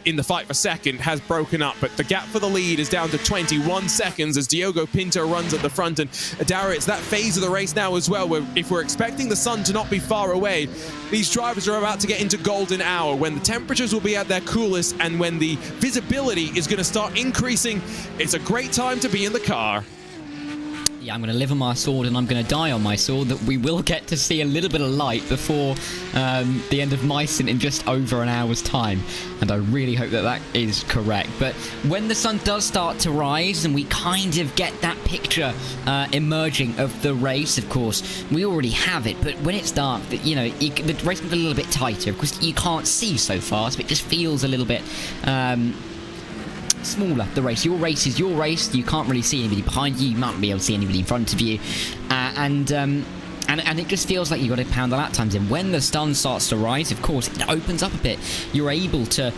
in the fight for second has broken up, but the gap for the lead is down to 21 seconds as Diogo Pinto runs at the front. And Dara, it's that phase of the race now as well, where if we're expecting the sun to not be far away, these drivers are about to get into golden hour, when the temperatures will be at their coolest and when the visibility is going to start increasing. It's a great time to be in the car. Yeah, I'm going to live on my sword and I'm going to die on my sword that we will get to see a little bit of light before the end of my stint in just over an hour's time. And I really hope that that is correct. But when the sun does start to rise and we kind of get that picture emerging of the race, of course, we already have it. But when it's dark, you know, the race can be a little bit tighter because you can't see so fast. But it just feels a little bit... smaller, the race. Your race is your race. You can't really see anybody behind you. You might not be able to see anybody in front of you. And it just feels like you've got to pound the lap times in. When the sun starts to rise, of course, it opens up a bit. You're able to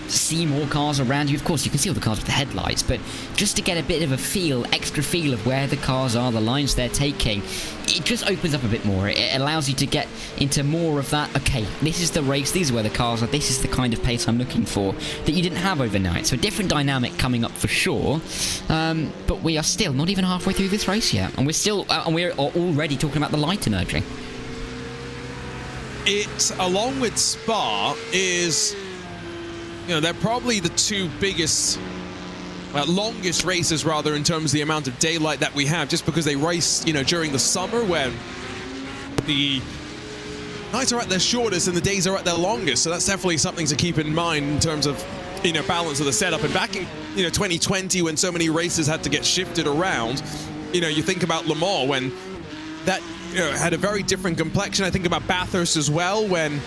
see more cars around you. Of course, you can see all the cars with the headlights, but just to get a bit of a feel, extra feel of where the cars are, the lines they're taking, it just opens up a bit more. It allows you to get into more of that, okay, this is the race, these are where the cars are, this is the kind of pace I'm looking for, that you didn't have overnight. So a different dynamic coming up for sure, but we are still not even halfway through this race yet, and we're already talking about the light emerging. It, along with Spa, is, you know, they're probably the two biggest, longest races rather, in terms of the amount of daylight that we have, just because they race, you know, during the summer when the nights are at their shortest and the days are at their longest. So that's definitely something to keep in mind in terms of, you know, balance of the setup. And back in, you know, 2020, when so many races had to get shifted around, you know, you think about Le Mans when that, you know, had a very different complexion. I think about Bathurst as well, when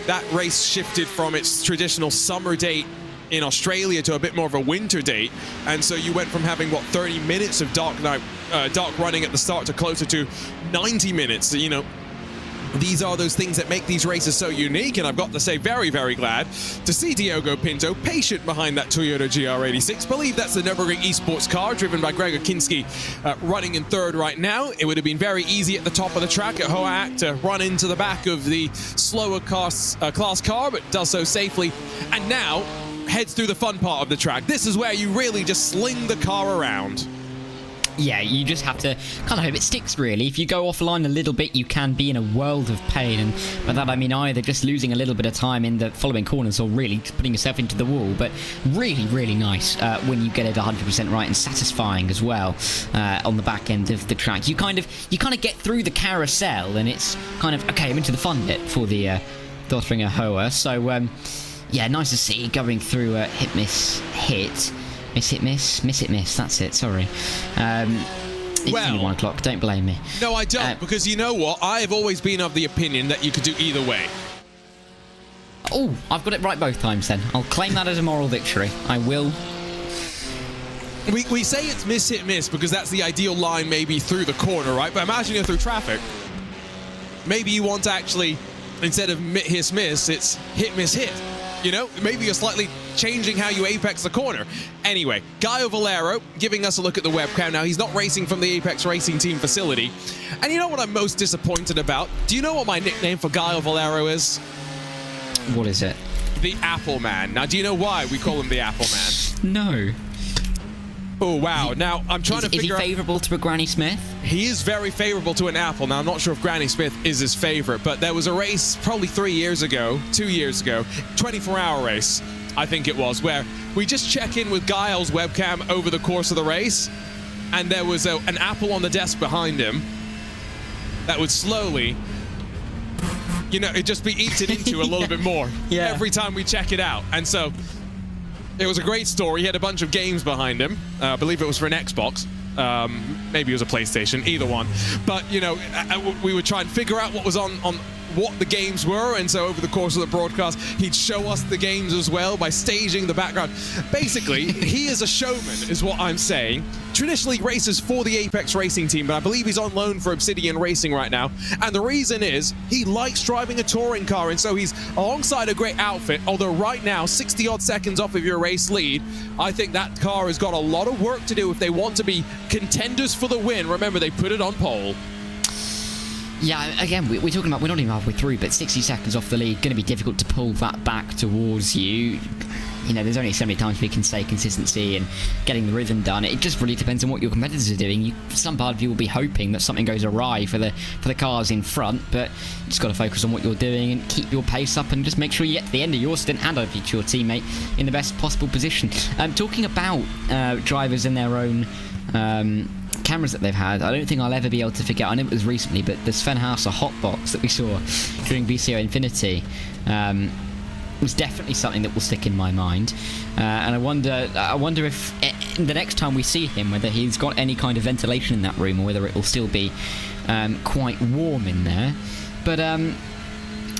that race shifted from its traditional summer date in Australia to a bit more of a winter date, and so you went from having 30 minutes of dark running at the start to closer to 90 minutes. You know, these are those things that make these races so unique, and I've got to say, very, very glad to see Diogo Pinto patient behind that Toyota GR86. I believe that's the Nürburgring esports car driven by Gregor Kinski, running in third right now. It would have been very easy at the top of the track at Hoaak to run into the back of the slower class car, but does so safely, and now heads through the fun part of the track. This is where you really just sling the car around. Yeah, you just have to kind of hope it sticks, really. If you go offline a little bit, you can be in a world of pain, and by that I mean either just losing a little bit of time in the following corners or really putting yourself into the wall. But really, really nice when you get it 100% right, and satisfying as well on the back end of the track. You kind of get through the carousel, and it's kind of, okay, I'm into the fun bit for the Dothringer Hoa. So yeah, nice to see going through hit, miss, hit. Miss, hit, miss, miss, hit, miss. That's it, sorry. It's only 1 o'clock, don't blame me. No, I don't, because you know what? I have always been of the opinion that you could do either way. Oh, I've got it right both times then. I'll claim that as a moral victory. I will. We say it's miss, hit, miss because that's the ideal line maybe through the corner, right? But imagine you're through traffic. Maybe you want to actually, instead of miss, miss, it's hit, miss, hit. You know, maybe you're slightly changing how you apex the corner. Anyway, Gaio Valero giving us a look at the webcam. Now, he's not racing from the Apex Racing Team facility. And you know what I'm most disappointed about? Do you know what my nickname for Gaio Valero is? What is it? The Apple Man. Now, do you know why we call him the Apple Man? No. Oh, wow. Now, I'm trying to figure out... Is he favourable to a Granny Smith? He is very favourable to an Apple. Now, I'm not sure if Granny Smith is his favourite, but there was a race probably 2 years ago, 24-hour race, I think it was, where we just check in with Gaio's webcam over the course of the race, and there was an Apple on the desk behind him that would slowly, you know, it'd just be eaten into a little bit more every time we check it out. And so... it was a great story. He had a bunch of games behind him. I believe it was for an Xbox. Maybe it was a PlayStation, either one. But, you know, we would try and figure out what was on what the games were, and so over the course of the broadcast, he'd show us the games as well by staging the background. Basically, he is a showman, is what I'm saying. Traditionally races for the Apex Racing Team, but I believe he's on loan for Obsidian Racing right now. And the reason is, he likes driving a touring car, and so he's alongside a great outfit, although right now, 60-odd seconds off of your race lead. I think that car has got a lot of work to do if they want to be contenders for the win. Remember, they put it on pole. Yeah, again, we're talking about, we're not even halfway through, but 60 seconds off the lead, going to be difficult to pull that back towards you. You know, there's only so many times we can say consistency and getting the rhythm done. It just really depends on what your competitors are doing. Some part of you will be hoping that something goes awry for the cars in front, but you just got to focus on what you're doing and keep your pace up and just make sure you get to the end of your stint and over to your teammate in the best possible position. Talking about drivers and their own cameras that they've had, I don't think I'll ever be able to forget, I know it was recently, but the Sven Hauser hotbox that we saw during VCO Infinity was definitely something that will stick in my mind, and I wonder if the next time we see him, whether he's got any kind of ventilation in that room or whether it will still be quite warm in there. But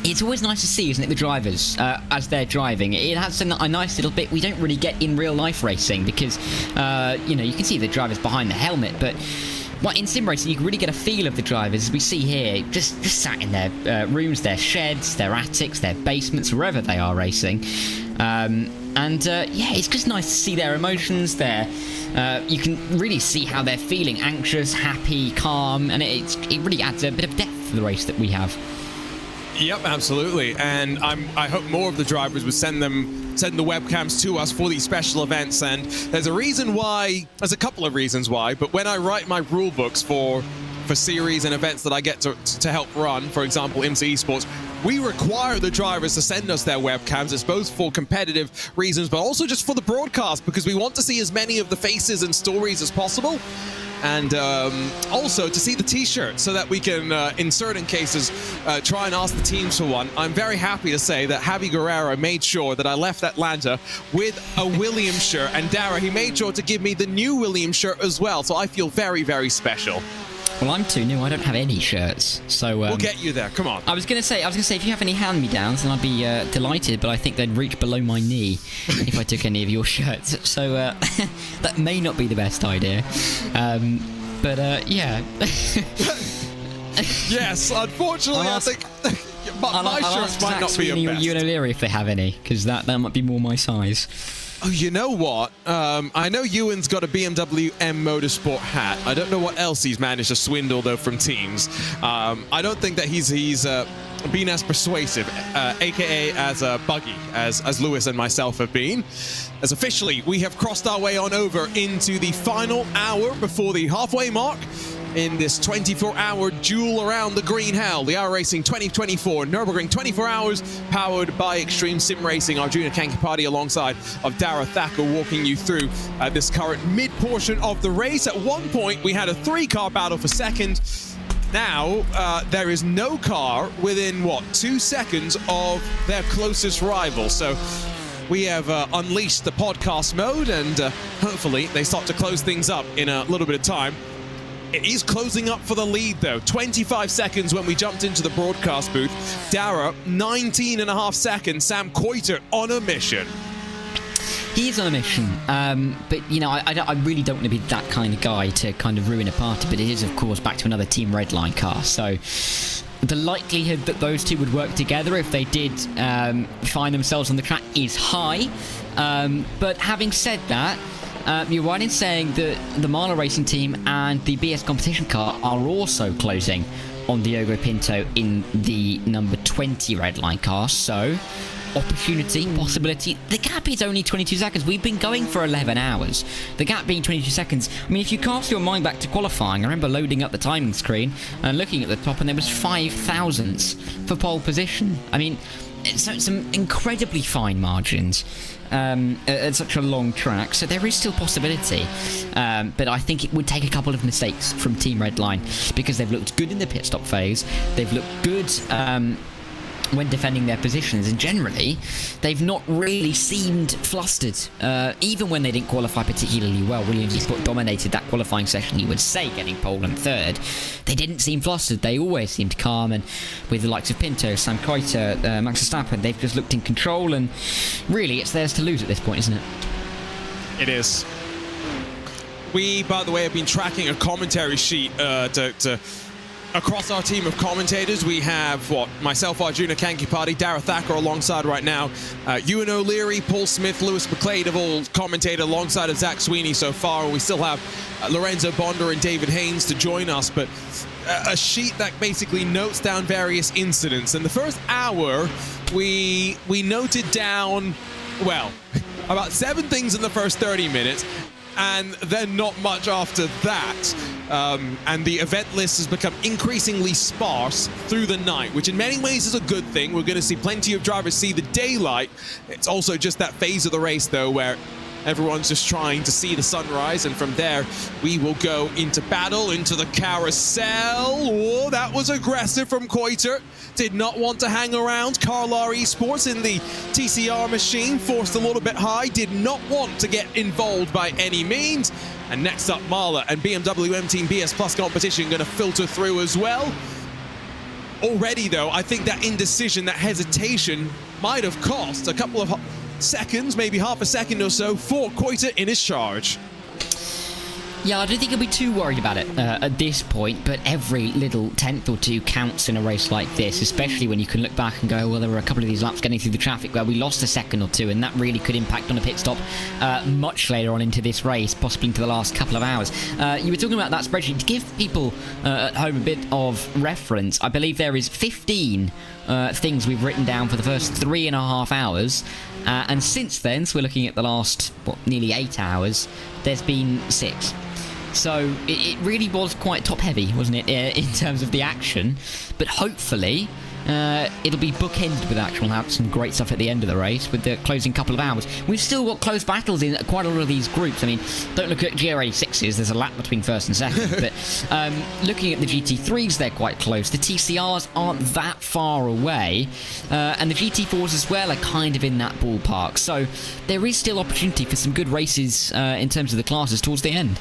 it's always nice to see, isn't it, the drivers as they're driving. It has a nice little bit we don't really get in real life racing, because you know, you can see the drivers behind the helmet, but in sim racing you can really get a feel of the drivers, as we see here, just sat in their rooms, their sheds, their attics, their basements, wherever they are racing. Yeah, it's just nice to see their emotions there. You can really see how they're feeling: anxious, happy, calm, and it really adds a bit of depth to the race that we have. Yep, absolutely. And I hope more of the drivers would send the webcams to us for these special events. And there's a couple of reasons why, but when I write my rule books for series and events that I get to help run, for example, IMSA Esports, we require the drivers to send us their webcams. It's both for competitive reasons, but also just for the broadcast, because we want to see as many of the faces and stories as possible. And also to see the t-shirt, so that we can, in certain cases, try and ask the teams for one. I'm very happy to say that Javi Guerrero made sure that I left Atlanta with a Williams shirt, and Dara, he made sure to give me the new Williams shirt as well, so I feel very, very special. Well, I'm too new. I don't have any shirts, so we'll get you there. Come on. I was gonna say if you have any hand-me-downs, then I'd be delighted. But I think they'd reach below my knee if I took any of your shirts. So that may not be the best idea. Yeah. Yes, unfortunately, I think my shirts might not be your best. You and O'Leary if they have any, because that might be more my size. Oh, you know what? I know Ewan's got a BMW M Motorsport hat. I don't know what else he's managed to swindle, though, from teams. I don't think that he's been as persuasive, a.k.a. as buggy, as Lewis and myself have been. As officially, we have crossed our way on over into the final hour before the halfway mark in this 24-hour duel around the green hell, the iRacing 2024 Nürburgring 24 hours, powered by Extreme Sim Racing. Arjuna Kankipati alongside of Dara Thacker walking you through this current mid-portion of the race. At one point, we had a 3-car battle for second. Now, there is no car within, 2 seconds of their closest rival. So we have unleashed the podcast mode, and hopefully they start to close things up in a little bit of time. It is closing up for the lead, though. 25 seconds when we jumped into the broadcast booth. Dara, 19.5 seconds. Sam Coiter on a mission. He is on a mission, but, you know, I really don't want to be that kind of guy to kind of ruin a party, but it is, of course, back to another Team Redline car, so the likelihood that those two would work together if they did find themselves on the track is high, but having said that, you're right in saying that the Marla Racing team and the BS competition car are also closing on Diogo Pinto in the number 20 Redline car, so opportunity, possibility. The gap is only 22 seconds. We've been going for 11 hours. The gap being 22 seconds. I mean, if you cast your mind back to qualifying, I remember loading up the timing screen and looking at the top, and there was 5 thousandths for pole position. I mean, so some incredibly fine margins at such a long track, so there is still possibility, but I think it would take a couple of mistakes from Team Redline, because they've looked good in the pit stop phase, they've looked good when defending their positions, and generally they've not really seemed flustered, even when they didn't qualify particularly well. Williams Esports dominated that qualifying session, you would say, getting pole and third. They didn't seem flustered, they always seemed calm, and with the likes of Pinto, Sam Coiter, Max Verstappen, they've just looked in control, and really it's theirs to lose at this point, isn't it? It is. We, by the way, have been tracking a commentary sheet across our team of commentators. We have, myself, Arjuna Kankipati, Dara Thacker alongside right now. Ewan O'Leary, Paul Smith, Lewis McLeod have all commentated alongside of Zach Sweeney so far. We still have Lorenzo Bonder and David Haynes to join us, but a sheet that basically notes down various incidents. In the first hour, we noted down, well, about 7 things in the first 30 minutes, and then not much after that. And the event list has become increasingly sparse through the night, which in many ways is a good thing. We're going to see plenty of drivers see the daylight. It's also just that phase of the race, though, where everyone's just trying to see the sunrise, and from there we will go into battle, into the carousel. Oh, that was aggressive from Koiter. Did not want to hang around. Carlar Esports in the TCR machine, forced a little bit high, did not want to get involved by any means. And next up, Marla and BMW M Team BS Plus competition going to filter through as well. Already, though, I think that indecision, that hesitation might have cost a couple of seconds, maybe half a second or so, for Koiter in his charge. Yeah, I don't think I'll be too worried about it at this point, but every little tenth or two counts in a race like this, especially when you can look back and go, well, there were a couple of these laps getting through the traffic where we lost a second or two, and that really could impact on a pit stop much later on into this race, possibly into the last couple of hours. You were talking about that spreadsheet. To give people at home a bit of reference, I believe there is 15 things we've written down for the first 3.5 hours, and since then, so we're looking at the last, nearly 8 hours, there's been 6. So it really was quite top-heavy, wasn't it, in terms of the action? But hopefully, it'll be bookended with actual laps and great stuff at the end of the race with the closing couple of hours. We've still got close battles in quite a lot of these groups. I mean, don't look at GR86s, there's a lap between first and second. But looking at the GT3s, they're quite close. The TCRs aren't that far away. And the GT4s as well are kind of in that ballpark. So there is still opportunity for some good races in terms of the classes towards the end.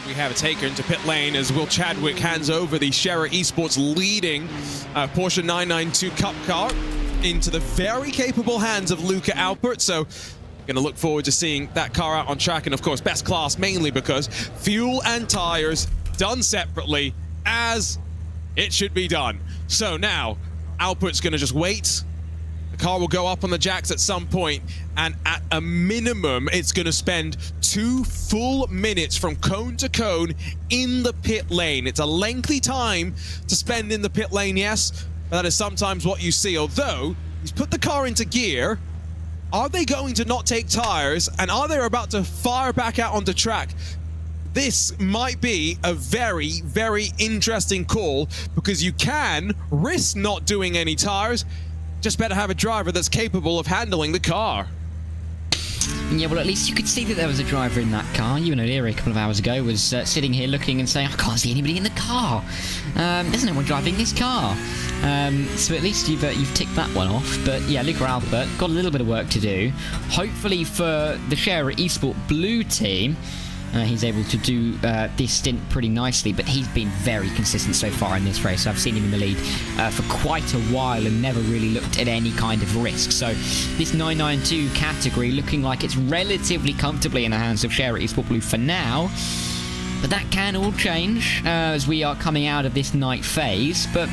We have a taker into pit lane as Will Chadwick hands over the Scherer Esports leading Porsche 992 Cup car into the very capable hands of Luca Alpert. So going to look forward to seeing that car out on track, and of course best class mainly because fuel and tires done separately as it should be done. So now Alpert's going to just wait. The car will go up on the jacks at some point, and at a minimum, it's going to spend 2 full minutes from cone to cone in the pit lane. It's a lengthy time to spend in the pit lane, yes, but that is sometimes what you see. Although, he's put the car into gear, are they going to not take tires, and are they about to fire back out onto track? This might be a very, very interesting call, because you can risk not doing any tires. Just better have a driver that's capable of handling the car. Yeah, well, at least you could see that there was a driver in that car. You and O'Leary a couple of hours ago was sitting here looking and saying, I can't see anybody in the car. There's no one driving this car. So at least you've ticked that one off. But yeah, Luca Alpert got a little bit of work to do. Hopefully for the Scherer Esport Blue team, he's able to do this stint pretty nicely, but he's been very consistent so far in this race. I've seen him in the lead for quite a while and never really looked at any kind of risk. So this 992 category looking like it's relatively comfortably in the hands of Scherer Esport Blue for now. But that can all change as we are coming out of this night phase. But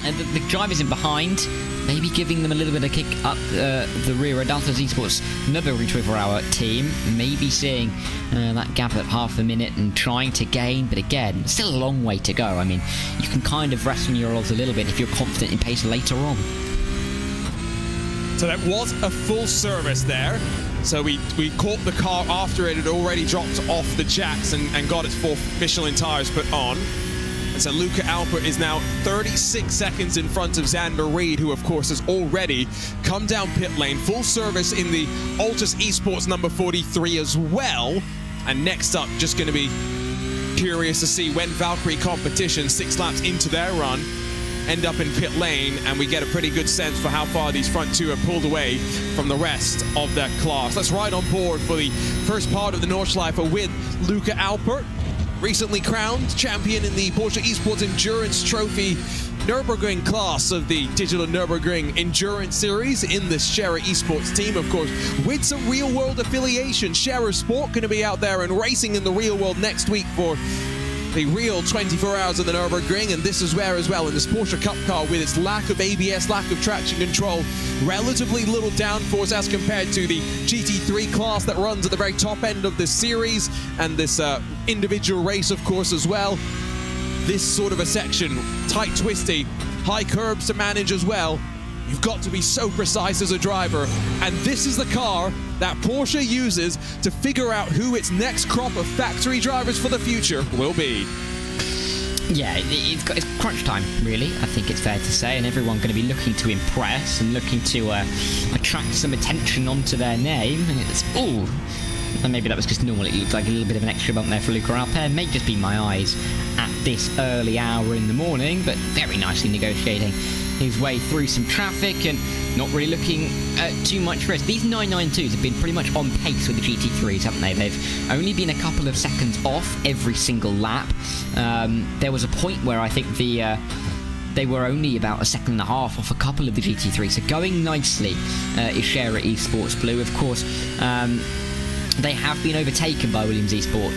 the drivers in behind, maybe giving them a little bit of kick up the rear. Adaltos Esports Nürburgring 24-hour team, maybe seeing that gap at half a minute and trying to gain, but again, still a long way to go. I mean, you can kind of rest on your laurels a little bit if you're confident in pace later on. So that was a full service there. So we caught the car after it had already dropped off the jacks and got its 4 Michelin tires put on. And so Luca Alpert is now 36 seconds in front of Xander Reed, who of course has already come down pit lane. Full service in the Altus Esports number 43 as well. And next up, just going to be curious to see when Valkyrie Competition, 6 laps into their run, end up in pit lane, and we get a pretty good sense for how far these front two are pulled away from the rest of their class. Let's ride on board for the first part of the Nordschleife with Luca Alpert, recently crowned champion in the Porsche Esports Endurance Trophy Nürburgring class of the Digital Nürburgring Endurance Series in the Scherer Esports team, of course, with some real-world affiliation. Scherer Sport going to be out there and racing in the real world next week for the real 24 hours of the Nürburgring, and this is where as well in this Porsche Cup car with its lack of ABS, lack of traction control, relatively little downforce as compared to the GT3 class that runs at the very top end of this series and this individual race of course as well. this sort of a section, tight, twisty, high curbs to manage as well, you've got to be so precise as a driver. And this is the car that Porsche uses to figure out who its next crop of factory drivers for the future will be. Yeah, it's crunch time, really, I think it's fair to say, and everyone going to be looking to impress and looking to attract some attention onto their name. And it's, and maybe that was just normal. It looked like a little bit of an extra bump there for Luca Alpine. May just be my eyes at this early hour in the morning, but very nicely negotiating his way through some traffic and not really looking at too much risk. These 992s have been pretty much on pace with the GT3s, haven't they? They've only been a couple of seconds off every single lap. There was a point where I think they were only about a second and a half off a couple of the GT3s, so going nicely is Share at Esports Blue. Of course, they have been overtaken by Williams Esport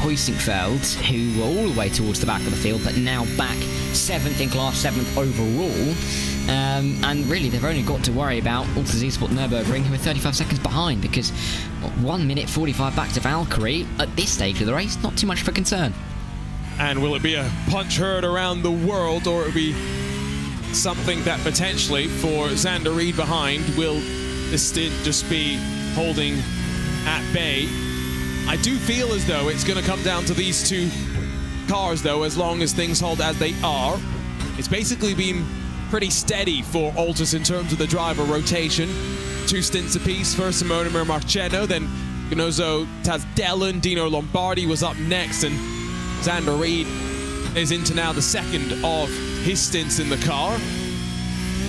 Huisenfeld, who were all the way towards the back of the field, but now back 7th in class, 7th overall. And really, they've only got to worry about Autos Esport Nürburgring, who are 35 seconds behind, because 1 minute 45 back to Valkyrie at this stage of the race, not too much of a concern. And will it be a punch heard around the world, or it be something that potentially, for Xander Reed behind, will this stint just be holding at bay? I do feel as though it's going to come down to these two cars, though, as long as things hold as they are. It's basically been pretty steady for Altus in terms of the driver rotation. 2 stints apiece for Simone Marcheno, then Gnozzo Tazdelin, Dino Lombardi was up next, and Xander Reed is into now the second of his stints in the car.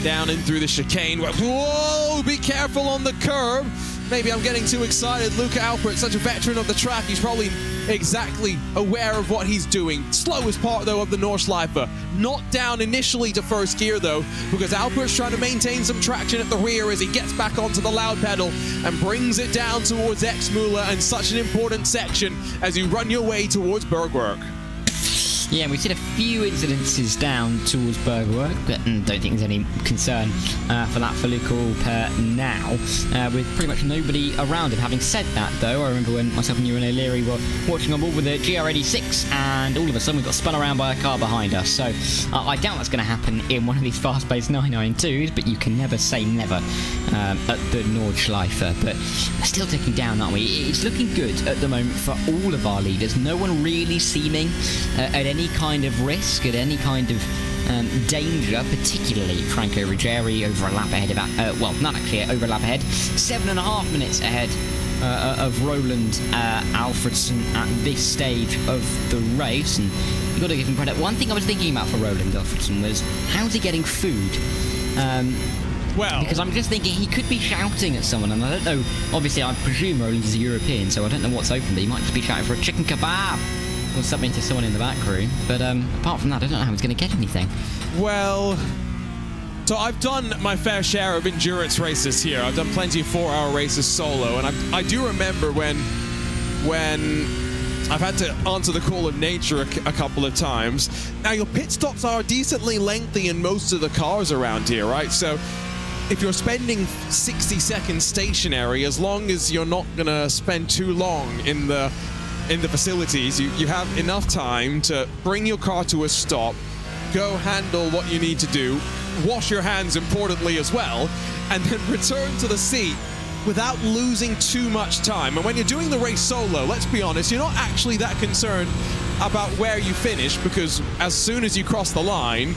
Down in through the chicane. Whoa, be careful on the curb. Maybe I'm getting too excited. Luca Alpert, such a veteran of the track, he's probably exactly aware of what he's doing. Slowest part, though, of the Nordschleife. Not down initially to first gear, though, because Alpert's trying to maintain some traction at the rear as he gets back onto the loud pedal and brings it down towards Exmüller, and such an important section as you run your way towards Bergwerk. Yeah, we've seen a few incidences down towards Bergwerk, but don't think there's any concern for that for Luca Alpert now, with pretty much nobody around him. Having said that, though, I remember when myself and you and O'Leary were watching on board with the GR86, and all of a sudden we got spun around by a car behind us. So I doubt that's going to happen in one of these fast-paced 992s, but you can never say never at the Nordschleife. But we're still ticking down, aren't we? It's looking good at the moment for all of our leaders. No one really seeming at any kind of risk, at any kind of danger, particularly Franco Ruggieri over a lap ahead of, well, not actually over a lap ahead, 7.5 minutes ahead of Roland Alfredson at this stage of the race. And you've got to give him credit. One thing I was thinking about for Roland Alfredson was, how's he getting food? Well, because I'm just thinking he could be shouting at someone, and I don't know, obviously I presume Roland is a European, so I don't know what's open, but he might just be shouting for a chicken kebab or something to someone in the back room. But apart from that, I don't know how he's going to get anything. Well, so I've done my fair share of endurance races here. I've done plenty of 4-hour races solo, and I do remember when I've had to answer the call of nature a couple of times. Now, your pit stops are decently lengthy in most of the cars around here, right? So if you're spending 60 seconds stationary, as long as you're not going to spend too long in the facilities, you have enough time to bring your car to a stop, go handle what you need to do, wash your hands importantly as well, and then return to the seat without losing too much time. And when you're doing the race solo, let's be honest, you're not actually that concerned about where you finish, because as soon as you cross the line,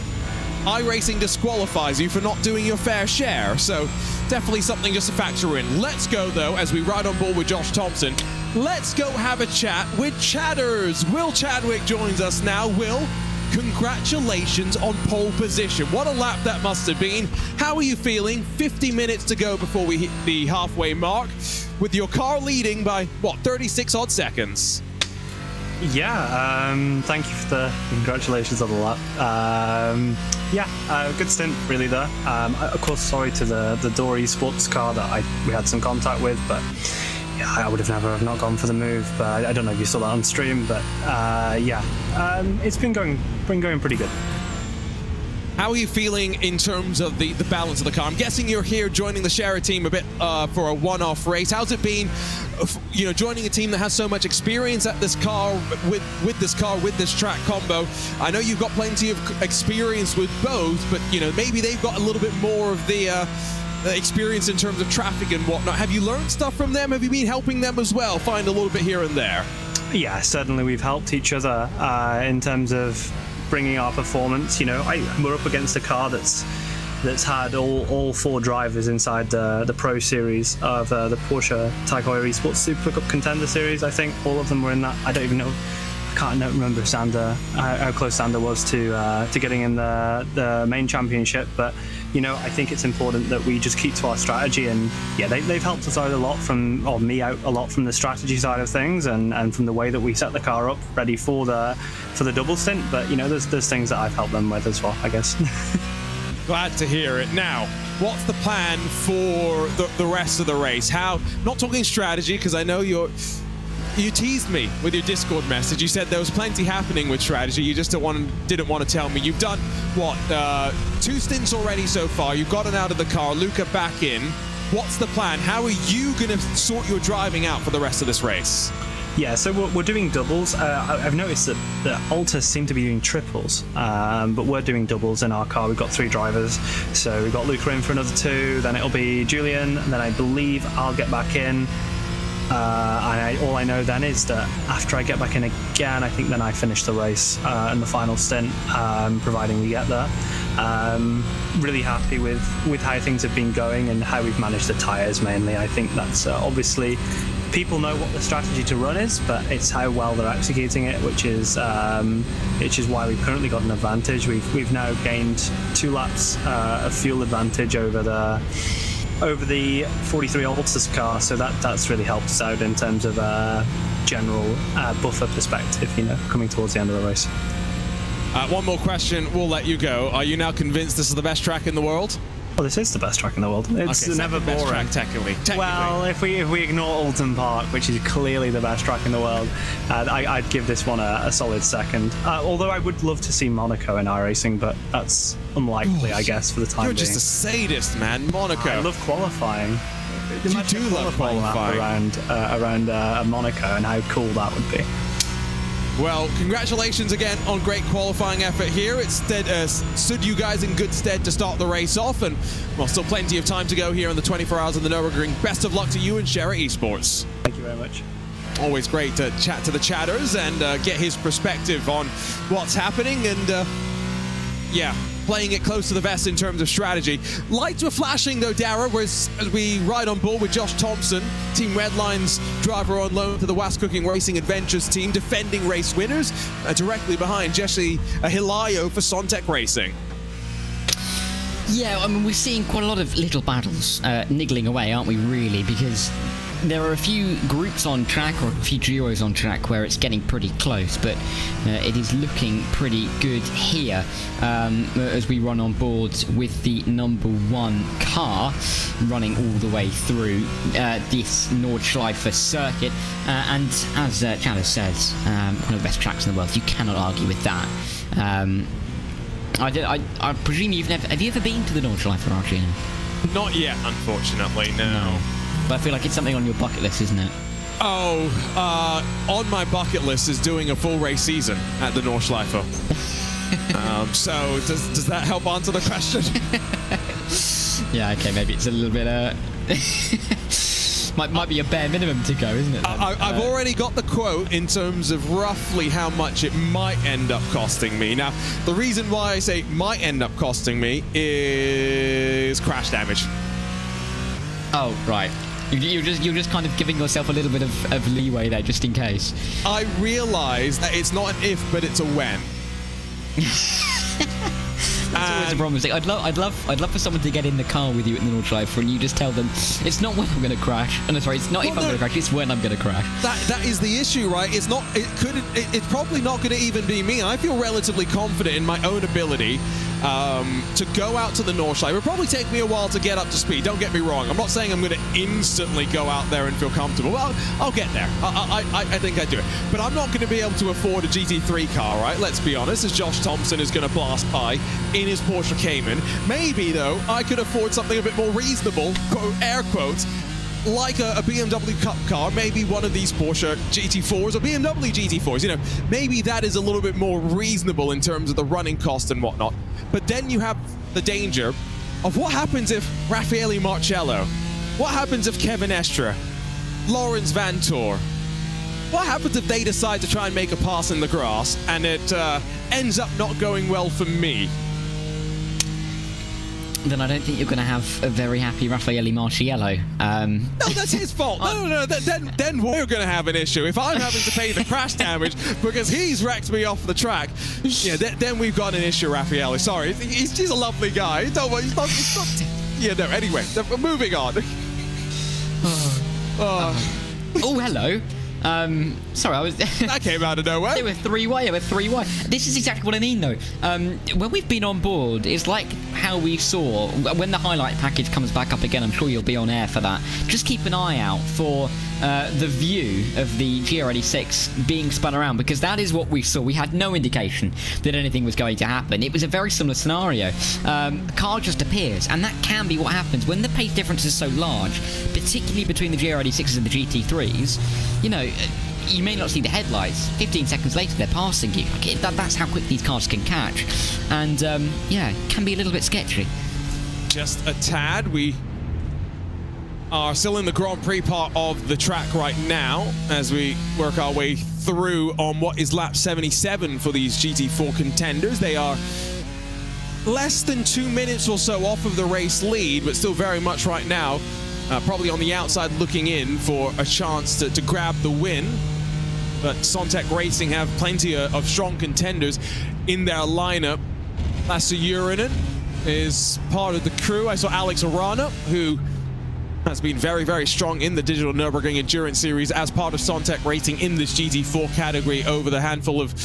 iRacing disqualifies you for not doing your fair share. So definitely something just to factor in. Let's go, though, as we ride on board with Josh Thompson. Let's go have a chat with Chatters. Will Chadwick joins us now. Will, congratulations on pole position. What a lap that must have been. How are you feeling? 50 minutes to go before we hit the halfway mark, with your car leading by, what, 36 odd seconds? Yeah, thank you for the congratulations on the lap. Good stint, really, there. Of course, sorry to the Dory Sports car that we had some contact with, but yeah, I would have never not gone for the move. But I don't know if you saw that on stream, but it's been going pretty good. How are you feeling in terms of the balance of the car? I'm guessing you're here joining the Scherer team a bit for a one-off race. How's it been, joining a team that has so much experience at this car, with this track combo? I know you've got plenty of experience with both, but maybe they've got a little bit more of the experience in terms of traffic and whatnot. Have you learned stuff from them? Have you been helping them as well, find a little bit here and there? Yeah, certainly we've helped each other in terms of bringing our performance. We're up against a car that's had all 4 drivers inside the Pro Series of the Porsche Taycan Esports Super Cup Contender Series. I think all of them were in that. I don't even know. I can't remember how close Sander was to getting in the main championship, but I think it's important that we just keep to our strategy, and they've helped us out a lot from the strategy side of things, and from the way that we set the car up ready for the double stint. But there's things that I've helped them with as well, I guess. Glad to hear it. Now, what's the plan for the rest of the race? Not talking strategy, because I know you teased me with your Discord message. You said there was plenty happening with strategy. You just didn't want to tell me. You've done, 2 stints already so far. You've gotten out of the car, Luca back in. What's the plan? How are you going to sort your driving out for the rest of this race? Yeah, so we're doing doubles. I've noticed that the Altas seem to be doing triples, but we're doing doubles in our car. We've got 3 drivers, so we've got Luca in for another 2, then it'll be Julian, and then I believe I'll get back in. All I know then is that after I get back in again, I think then I finish the race and the final stint, providing we get there. Really happy with how things have been going and how we've managed the tyres mainly. I think that's obviously people know what the strategy to run is, but it's how well they're executing it, which is why we've currently got an advantage. We've now gained 2 laps of fuel advantage over the 43 Altus car, so that's really helped us out in terms of a general buffer perspective, coming towards the end of the race. One more question, we'll let you go. Are you now convinced this is the best track in the world? Well, this is the best track in the world. It's never boring. Best track, technically. Well, if we ignore Alton Park, which is clearly the best track in the world, I'd give this one a solid second. Although I would love to see Monaco in iRacing, but that's unlikely, I guess, for the time being. You're just a sadist, man. Monaco. I love qualifying. You do love qualifying. Around Monaco, and how cool that would be. Well, congratulations again on great qualifying effort here. It stood you guys in good stead to start the race off, and still plenty of time to go here in the 24 hours of the Nürburgring. Best of luck to you and Scherer Esports. Thank you very much. Always great to chat to the chatters and get his perspective on what's happening, and playing it close to the vest in terms of strategy. Lights were flashing though, Dara, as we ride on board with Josh Thompson, Team Redline's driver on loan to the Was Cooking Racing Adventures team, defending race winners, directly behind Jesse Hilario for Sontec Racing. Yeah, I mean, we're seeing quite a lot of little battles niggling away, aren't we, really? Because there are a few groups on track, or a few duos on track, where it's getting pretty close, but it is looking pretty good here as we run on board with the number 1 car running all the way through this Nordschleife circuit, and as Chalice says, one of the best tracks in the world. You cannot argue with that. I presume have you ever been to the Nordschleife, Archie? Not yet, unfortunately, no. But I feel like it's something on your bucket list, isn't it? On my bucket list is doing a full race season at the Nordschleife. So does that help answer the question? Yeah, okay, maybe it's a little bit might be a bare minimum to go, isn't it? I've already got the quote in terms of roughly how much it might end up costing me. Now, the reason why I say might end up costing me is crash damage. Oh, right. You're just kind of giving yourself a little bit of leeway there, just in case. I realise that it's not an if, but it's a when. That's always a problem. I'd love for someone to get in the car with you at the Nordschleife, and you just tell them it's not when I'm going to crash. And sorry, it's not if I'm going to crash. It's when I'm going to crash. That is the issue, right? It's not. It's probably not going to even be me. I feel relatively confident in my own ability to go out to the north side. It would probably take me a while to get up to speed. Don't get me wrong. I'm not saying I'm going to instantly go out there and feel comfortable. Well, I'll get there. I think I do it. But I'm not going to be able to afford a GT3 car, right? Let's be honest, as Josh Thompson is going to blast by in his Porsche Cayman. Maybe, though, I could afford something a bit more reasonable, quote, air quotes, like a BMW Cup car, maybe one of these Porsche GT4s or BMW GT4s. You know, maybe that is a little bit more reasonable in terms of the running cost and whatnot. But then you have the danger of what happens if Raffaele Marcello, what happens if Kevin Estre, Lawrence Vantor, what happens if they decide to try and make a pass in the grass and it ends up not going well for me? Then I don't think you're going to have a very happy Raffaele Marciello. No, that's his fault. No. Then we're going to have an issue. If I'm having to pay the crash damage because he's wrecked me off the track, yeah, then we've got an issue, Raffaele. Sorry, he's a lovely guy. Don't worry, he's not. Yeah, no. Anyway, moving on. Oh, hello. Sorry, I was... That came out of nowhere. They were three-way. This is exactly what I mean, though. When we've been on board, it's like how we saw... When the highlight package comes back up again, I'm sure you'll be on air for that. Just keep an eye out for the view of the GR86 being spun around, because that is what we saw. We had no indication that anything was going to happen. It was a very similar scenario. The car just appears, and that can be what happens. When the pace difference is so large, particularly between the GR86s and the GT3s, you know... You may not see the headlights. 15 seconds later, they're passing you. That's how quick these cars can catch. And, yeah, it can be a little bit sketchy. Just a tad. We are still in the Grand Prix part of the track right now as we work our way through on what is lap 77 for these GT4 contenders. They are less than 2 minutes or so off of the race lead, but still very much right now probably on the outside looking in for a chance to grab the win. But Sontec Racing have plenty of strong contenders in their lineup. Lasse Jurinen is part of the crew. I saw Alex Arana, who has been very, very strong in the Digital Nürburgring Endurance Series as part of Sontec Racing in this GT4 category over the handful of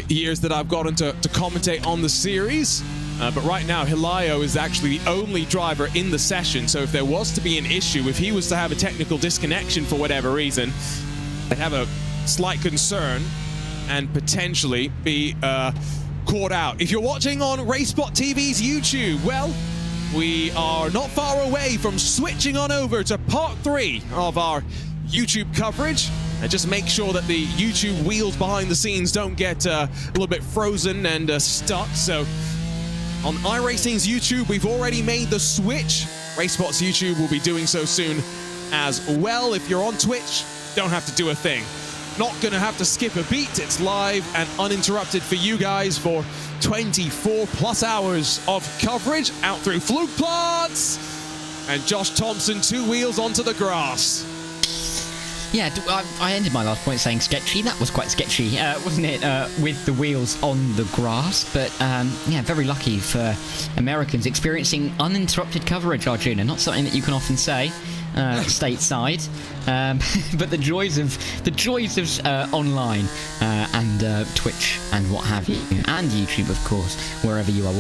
years that I've gotten to commentate on the series. But right now, Hilario is actually the only driver in the session, so if there was to be an issue, if he was to have a technical disconnection for whatever reason, I'd have a slight concern and potentially be caught out. If you're watching on RaceSpotTV's YouTube, well, we are not far away from switching on over to part 3 of our YouTube coverage. And just make sure that the YouTube wheels behind the scenes don't get a little bit frozen and stuck. So on iRacing's YouTube, we've already made the switch. RaceSpot's YouTube will be doing so soon as well. If you're on Twitch, don't have to do a thing. Not gonna have to skip a beat. It's live and uninterrupted for you guys for 24 plus hours of coverage out through Flugplatz. And Josh Thompson, 2 wheels onto the grass. Yeah, I ended my last point saying sketchy. That was quite sketchy, wasn't it, with the wheels on the grass? But, yeah, very lucky for Americans experiencing uninterrupted coverage, Arjuna. Not something that you can often say stateside. But the joys of online and Twitch and what have you, and YouTube, of course, wherever you are